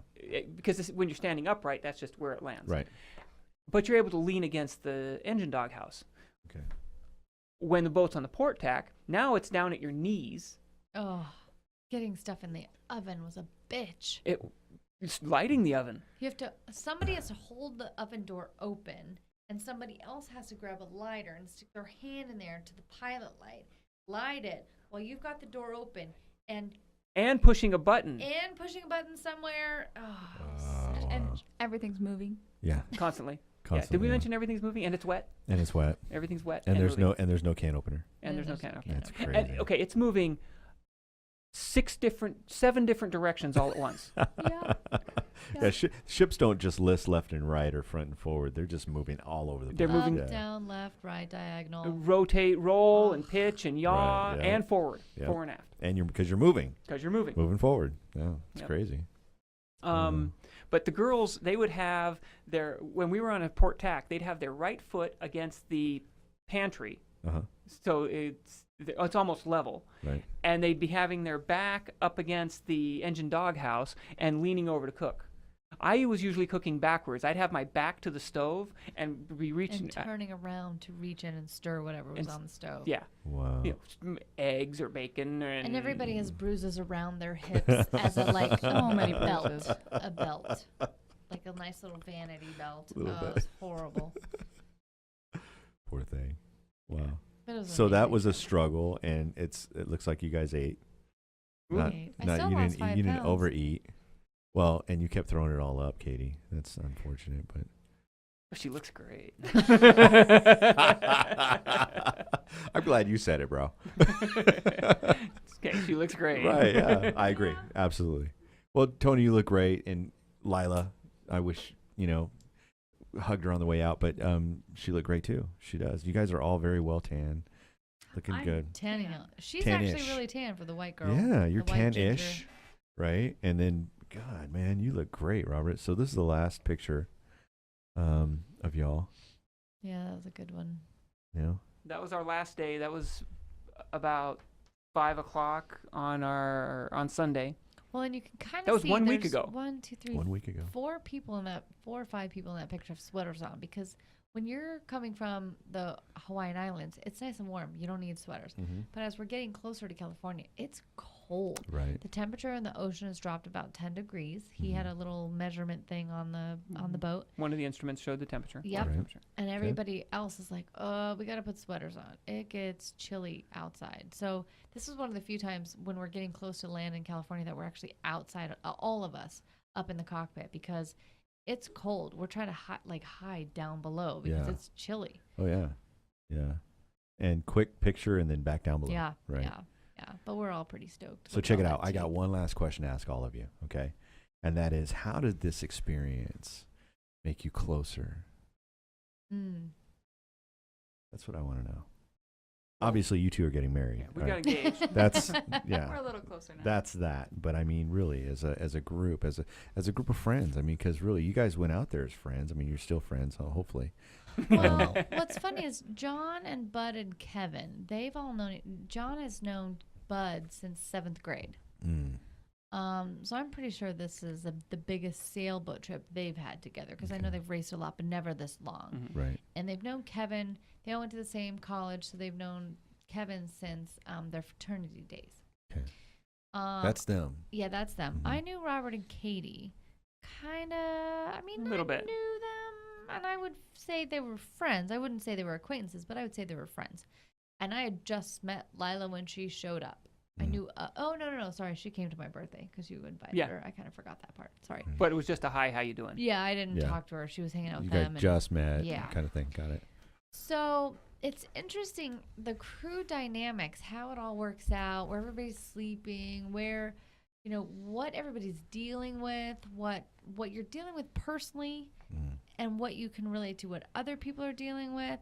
Speaker 3: when you're standing upright, that's just where it lands.
Speaker 2: Right.
Speaker 3: But you're able to lean against the engine doghouse.
Speaker 2: Okay.
Speaker 3: When the boat's on the port tack, now it's down at your knees.
Speaker 5: Oh, getting stuff in the oven was a bitch.
Speaker 3: It's lighting the oven.
Speaker 5: Somebody has to hold the oven door open, and somebody else has to grab a lighter and stick their hand in there to the pilot light it while you've got the door open, and
Speaker 3: pushing a button
Speaker 5: pushing a button somewhere.
Speaker 7: And everything's moving.
Speaker 2: Yeah.
Speaker 3: constantly.
Speaker 2: Constantly.
Speaker 3: Yeah. Did we
Speaker 2: yeah.
Speaker 3: mention everything's moving and it's wet?
Speaker 2: And it's wet.
Speaker 3: Everything's wet.
Speaker 2: And there's
Speaker 3: moving.
Speaker 2: no can opener.
Speaker 3: And there's no can opener.
Speaker 2: That's crazy.
Speaker 3: And, okay, it's moving 7 different directions all at once.
Speaker 2: Yeah, ships don't just list left and right or front and forward. They're just moving all over the place.
Speaker 3: They're moving
Speaker 5: Up, down, left, right, diagonal.
Speaker 3: Rotate, roll, and pitch, and yaw,
Speaker 2: Right, yeah.
Speaker 3: and forward,
Speaker 2: Yep.
Speaker 3: fore and aft.
Speaker 2: And because you're moving.
Speaker 3: Because you're moving.
Speaker 2: Moving forward. Yeah, it's
Speaker 3: Yep.
Speaker 2: crazy.
Speaker 3: But the girls, they would have when we were on a port tack, they'd have their right foot against the pantry.
Speaker 2: Uh-huh.
Speaker 3: So it's almost level.
Speaker 2: Right.
Speaker 3: And they'd be having their back up against the engine doghouse and leaning over to cook. I was usually cooking backwards. I'd have my back to the stove and be reaching.
Speaker 5: And turning around to reach in and stir whatever was on the stove.
Speaker 3: Yeah.
Speaker 2: Wow.
Speaker 3: You know, eggs or bacon.
Speaker 5: And everybody has bruises around their hips as a
Speaker 7: many
Speaker 5: belt.
Speaker 7: bruises.
Speaker 5: A belt. Like a nice little vanity belt.
Speaker 2: Little bit.
Speaker 5: It's horrible.
Speaker 2: Poor thing. Wow.
Speaker 5: But it was
Speaker 2: So that
Speaker 5: amazing.
Speaker 2: was a struggle, and it looks like you guys ate. Not,
Speaker 5: I
Speaker 2: not
Speaker 5: still
Speaker 2: you
Speaker 5: lost
Speaker 2: didn't
Speaker 5: 5
Speaker 2: you didn't
Speaker 5: pounds.
Speaker 2: overeat. Well, and you kept throwing it all up, Katie. That's unfortunate, but
Speaker 3: She looks great.
Speaker 2: I'm glad you said it, bro.
Speaker 3: Okay, she looks great.
Speaker 2: Right, yeah. I agree. Absolutely. Well, Toni, you look great, and Lila, I wish, hugged her on the way out, but she looked great too. She does. You guys are all very well tan. Looking good.
Speaker 5: Tanning out. She's
Speaker 2: Tan-ish.
Speaker 5: actually really tan for the white girl.
Speaker 2: Yeah, you're
Speaker 5: the white
Speaker 2: tan-ish,
Speaker 5: ginger.
Speaker 2: right? And then, God, man, you look great, Robert. So this is the last picture of y'all.
Speaker 5: Yeah, that was a good one.
Speaker 3: That was our last day. That was about 5 o'clock on Sunday.
Speaker 5: Well, and you can kind of
Speaker 3: That was
Speaker 5: see
Speaker 3: 1 week
Speaker 5: there's
Speaker 3: ago.
Speaker 5: 1, 2, 3,
Speaker 2: 1 week ago.
Speaker 5: 4 or 5 people in that picture have sweaters on, because when you're coming from the Hawaiian Islands, it's nice and warm. You don't need sweaters.
Speaker 2: Mm-hmm.
Speaker 5: But as we're getting closer to California, it's cold.
Speaker 2: Right.
Speaker 5: The temperature in the ocean has dropped about 10 degrees. He had a little measurement thing on the boat.
Speaker 3: One of the instruments showed the temperature.
Speaker 5: Yep.
Speaker 2: Right.
Speaker 3: Temperature.
Speaker 5: And everybody else is like, we got to put sweaters on. It gets chilly outside. So this is one of the few times when we're getting close to land in California that we're actually outside, all of us, up in the cockpit, because it's cold. We're trying to hide down below because
Speaker 2: Yeah.
Speaker 5: it's chilly.
Speaker 2: Oh, yeah. Yeah. And quick picture and then back down below.
Speaker 5: Yeah.
Speaker 2: Right.
Speaker 5: Yeah. But we're all pretty stoked.
Speaker 2: So
Speaker 5: with
Speaker 2: check
Speaker 5: all
Speaker 2: it
Speaker 5: that
Speaker 2: out. I got
Speaker 5: tea.
Speaker 2: one last question to ask all of you, okay? And that is, how did this experience make you closer? That's what I want to know. Obviously, you two are getting married.
Speaker 3: Yeah, we
Speaker 2: right?
Speaker 3: got engaged.
Speaker 2: That's
Speaker 7: We're
Speaker 2: yeah.
Speaker 7: a little closer now.
Speaker 2: That's that. But I mean, really, as a group, as a group of friends. I mean, because really, you guys went out there as friends. I mean, you're still friends, hopefully.
Speaker 5: Well, what's funny is John and Bud and Kevin, they've all known John has known Bud since 7th grade. So I'm pretty sure this is the biggest sailboat trip they've had together, because I know they've raced a lot, but never this long.
Speaker 2: Right.
Speaker 5: And they've known Kevin. They all went to the same college, so they've known Kevin since their fraternity days.
Speaker 2: Okay. That's them.
Speaker 5: Yeah, that's them. I knew Robert and Katie, kind of. I mean,
Speaker 3: A little
Speaker 5: I
Speaker 3: bit.
Speaker 5: knew them, and I would say they were friends. I wouldn't say they were acquaintances, but I would say they were friends. And I had just met Lila when she showed up. I knew. Oh no! Sorry, she came to my birthday because you invited
Speaker 3: Yeah.
Speaker 5: her. I kind of forgot that part. Sorry.
Speaker 3: But it was just a hi, how you doing?
Speaker 5: Yeah, I didn't
Speaker 2: Yeah.
Speaker 5: talk to her. She was hanging out
Speaker 2: You
Speaker 5: with
Speaker 2: guys
Speaker 5: them. and-
Speaker 2: just met,
Speaker 5: yeah.
Speaker 2: kind of thing. Got it.
Speaker 5: So it's interesting, the crew dynamics, how it all works out, where everybody's sleeping, where, what everybody's dealing with, what you're dealing with personally, and what you can relate to what other people are dealing with.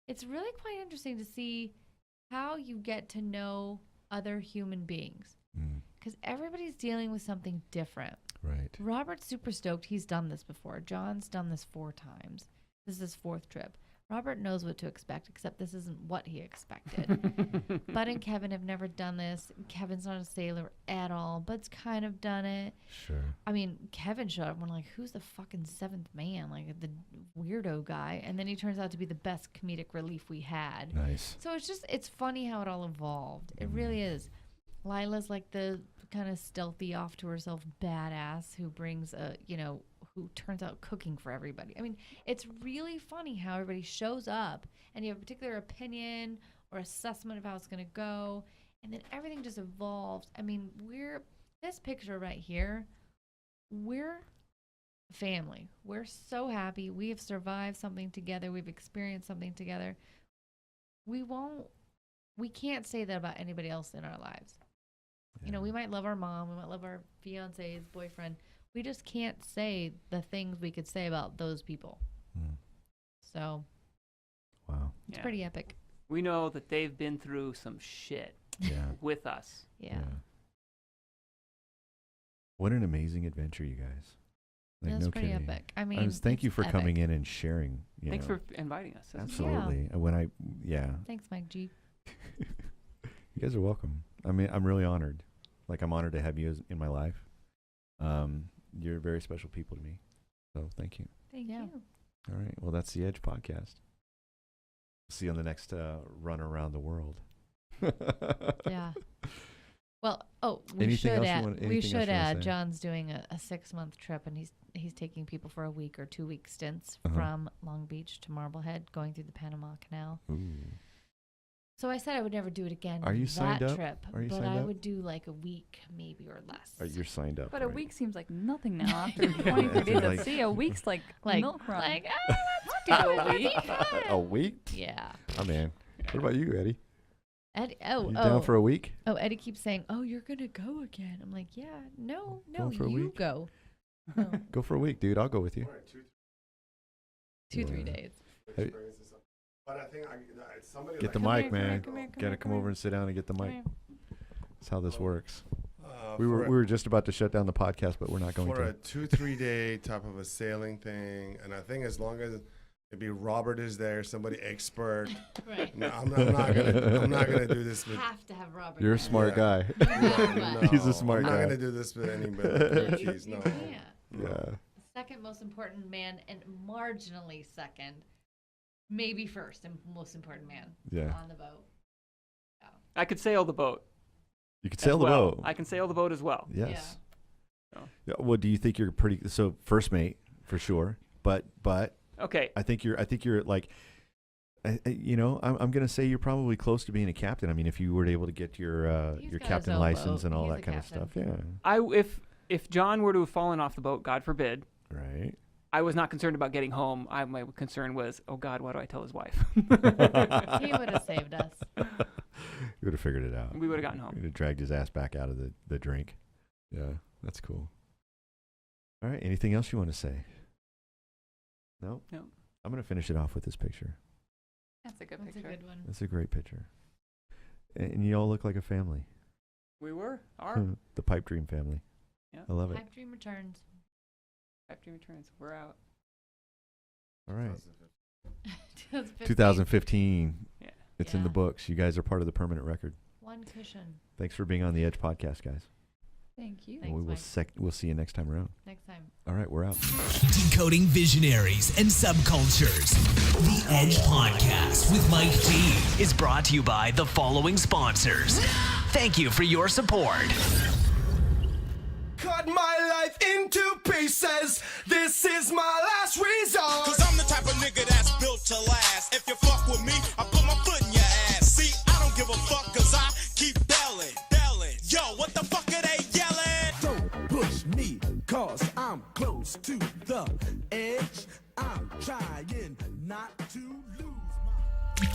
Speaker 5: It's really quite interesting to see how you get to know other human beings, because everybody's dealing with something different.
Speaker 2: Right.
Speaker 5: Robert's super stoked. He's done this before. John's done this 4 times. This is his 4th trip. Robert knows what to expect, except this isn't what he expected. Bud and Kevin have never done this. Kevin's not a sailor at all. Bud's kind of done it.
Speaker 2: Sure.
Speaker 5: I mean, Kevin showed up and we're like, who's the fucking seventh man? Like the weirdo guy. And then he turns out to be the best comedic relief we had.
Speaker 2: Nice.
Speaker 5: So it's funny how it all evolved. It really is. Lila's like the kind of stealthy, off to herself badass who brings who turns out cooking for everybody. I mean, it's really funny how everybody shows up and you have a particular opinion or assessment of how it's going to go, and then everything just evolves. I mean, this picture right here, we're family. We're so happy. We have survived something together. We've experienced something together. We can't say that about anybody else in our lives.
Speaker 2: Yeah.
Speaker 5: You know, we might love our mom, we might love our fiance's boyfriend. We just can't say the things we could say about those people. So,
Speaker 2: wow,
Speaker 5: it's pretty epic.
Speaker 3: We know that they've been through some shit with us.
Speaker 5: Yeah.
Speaker 2: What an amazing adventure, you guys. Like,
Speaker 5: That's
Speaker 2: no
Speaker 5: pretty
Speaker 2: kidding.
Speaker 5: epic. I mean,
Speaker 2: thank you for
Speaker 5: epic.
Speaker 2: coming in and sharing.
Speaker 3: Thanks for inviting us. That's
Speaker 2: Absolutely.
Speaker 5: Thanks, Mike G.
Speaker 2: You guys are welcome. I mean, I'm really honored. Like, I'm honored to have you in my life. You're very special people to me. So thank you.
Speaker 5: Thank you.
Speaker 2: All right. Well, that's the Edge podcast. See you on the next run around the world.
Speaker 5: Yeah. Well, we
Speaker 2: Anything
Speaker 5: should
Speaker 2: else
Speaker 5: add. We should add. John's doing a 6-month trip, and he's taking people for a week or 2-week stints from Long Beach to Marblehead, going through the Panama Canal.
Speaker 2: Ooh.
Speaker 5: So I said I would never do it again.
Speaker 2: Are you signed up?
Speaker 5: Trip,
Speaker 2: Are you
Speaker 5: but
Speaker 2: signed
Speaker 5: I
Speaker 2: up?
Speaker 5: would do like a week, maybe, or less.
Speaker 2: You're signed up.
Speaker 7: But
Speaker 2: right?
Speaker 7: a week seems like nothing now after 23 days at sea. A week's like milk run.
Speaker 5: Let's do
Speaker 7: a week.
Speaker 2: A week?
Speaker 5: Yeah.
Speaker 2: Oh man. What about you, Eddie?
Speaker 5: Eddie,
Speaker 2: you down for a week?
Speaker 5: Oh, Eddie keeps saying, "Oh, you're gonna go again." I'm like, "Yeah, no,
Speaker 2: Going for a
Speaker 5: you
Speaker 2: week?
Speaker 5: go."
Speaker 2: Go for a week, dude. I'll go with you.
Speaker 5: 2-3 days.
Speaker 2: Hey.
Speaker 8: But I think somebody
Speaker 2: Get the mic, man. Gotta come over and sit down and get the mic. That's how this works. We were just about to shut down the podcast, but we're not going
Speaker 8: for
Speaker 2: to.
Speaker 8: a 2-3 day type of a sailing thing, and I think as long as maybe Robert is there, somebody expert.
Speaker 5: Right.
Speaker 8: No, I'm not gonna do this with.
Speaker 5: Have to have Robert.
Speaker 2: You're a smart guy.
Speaker 8: No,
Speaker 2: He's a smart
Speaker 8: I'm
Speaker 2: guy.
Speaker 8: not gonna do this with anybody. Jeez, no.
Speaker 2: Yeah.
Speaker 5: Second most important man, and marginally second, maybe first and most important man.
Speaker 2: Yeah.
Speaker 5: On the boat. Yeah.
Speaker 3: I could sail the boat.
Speaker 2: You could sail the
Speaker 3: well.
Speaker 2: boat.
Speaker 3: I can sail the boat as well.
Speaker 2: Yes.
Speaker 3: Yeah.
Speaker 2: Yeah, well, do you think you're pretty? So first mate for sure, but
Speaker 3: Okay.
Speaker 2: I think you're like, I'm gonna say you're probably close to being a captain. I mean, if you were able to get your
Speaker 5: He's got
Speaker 2: captain
Speaker 5: his own
Speaker 2: license
Speaker 5: boat.
Speaker 2: and all
Speaker 5: He's
Speaker 2: that
Speaker 5: a
Speaker 2: kind of
Speaker 5: captain.
Speaker 2: stuff, yeah.
Speaker 3: If John were to have fallen off the boat, God forbid,
Speaker 2: Right.
Speaker 3: I was not concerned about getting home. My concern was, oh God, what do I tell his wife?
Speaker 5: He would have saved us.
Speaker 2: You would have figured it out.
Speaker 3: We would have gotten home.
Speaker 2: You'd have dragged his ass back out of the drink. Yeah, that's cool. All right. Anything else you want to say? No.
Speaker 3: No.
Speaker 2: I'm gonna finish it off with this picture.
Speaker 7: That's a good
Speaker 5: That's a
Speaker 7: picture.
Speaker 5: good one.
Speaker 2: That's a great picture. And you all look like a family.
Speaker 3: We were. Our
Speaker 2: The Pipe Dream family.
Speaker 3: Yeah.
Speaker 2: I love it.
Speaker 5: Pipe Dream returns.
Speaker 3: factory returns. We're out.
Speaker 2: All right.
Speaker 5: 2015.
Speaker 2: 2015.
Speaker 3: Yeah.
Speaker 2: It's in the
Speaker 5: Yeah.
Speaker 2: books. You guys are part of the permanent record.
Speaker 5: One cushion.
Speaker 2: Thanks for being on the Edge podcast, guys.
Speaker 7: Thank you.
Speaker 2: And we will we'll see you next time around.
Speaker 5: Next time.
Speaker 2: All right, we're out.
Speaker 1: Decoding visionaries and subcultures. The Edge Podcast with Mike G is brought to you by the following sponsors. Thank you for your support.
Speaker 9: Cut my life into pieces. This is my last resort.
Speaker 10: Cause I'm the type of nigga that's built to last. If you fuck with me, I put my foot in your ass. See, I don't give a fuck cause I keep belling. Yo, what the fuck are they yelling?
Speaker 9: Don't push me cause I'm close to the edge. I'm trying not to lose my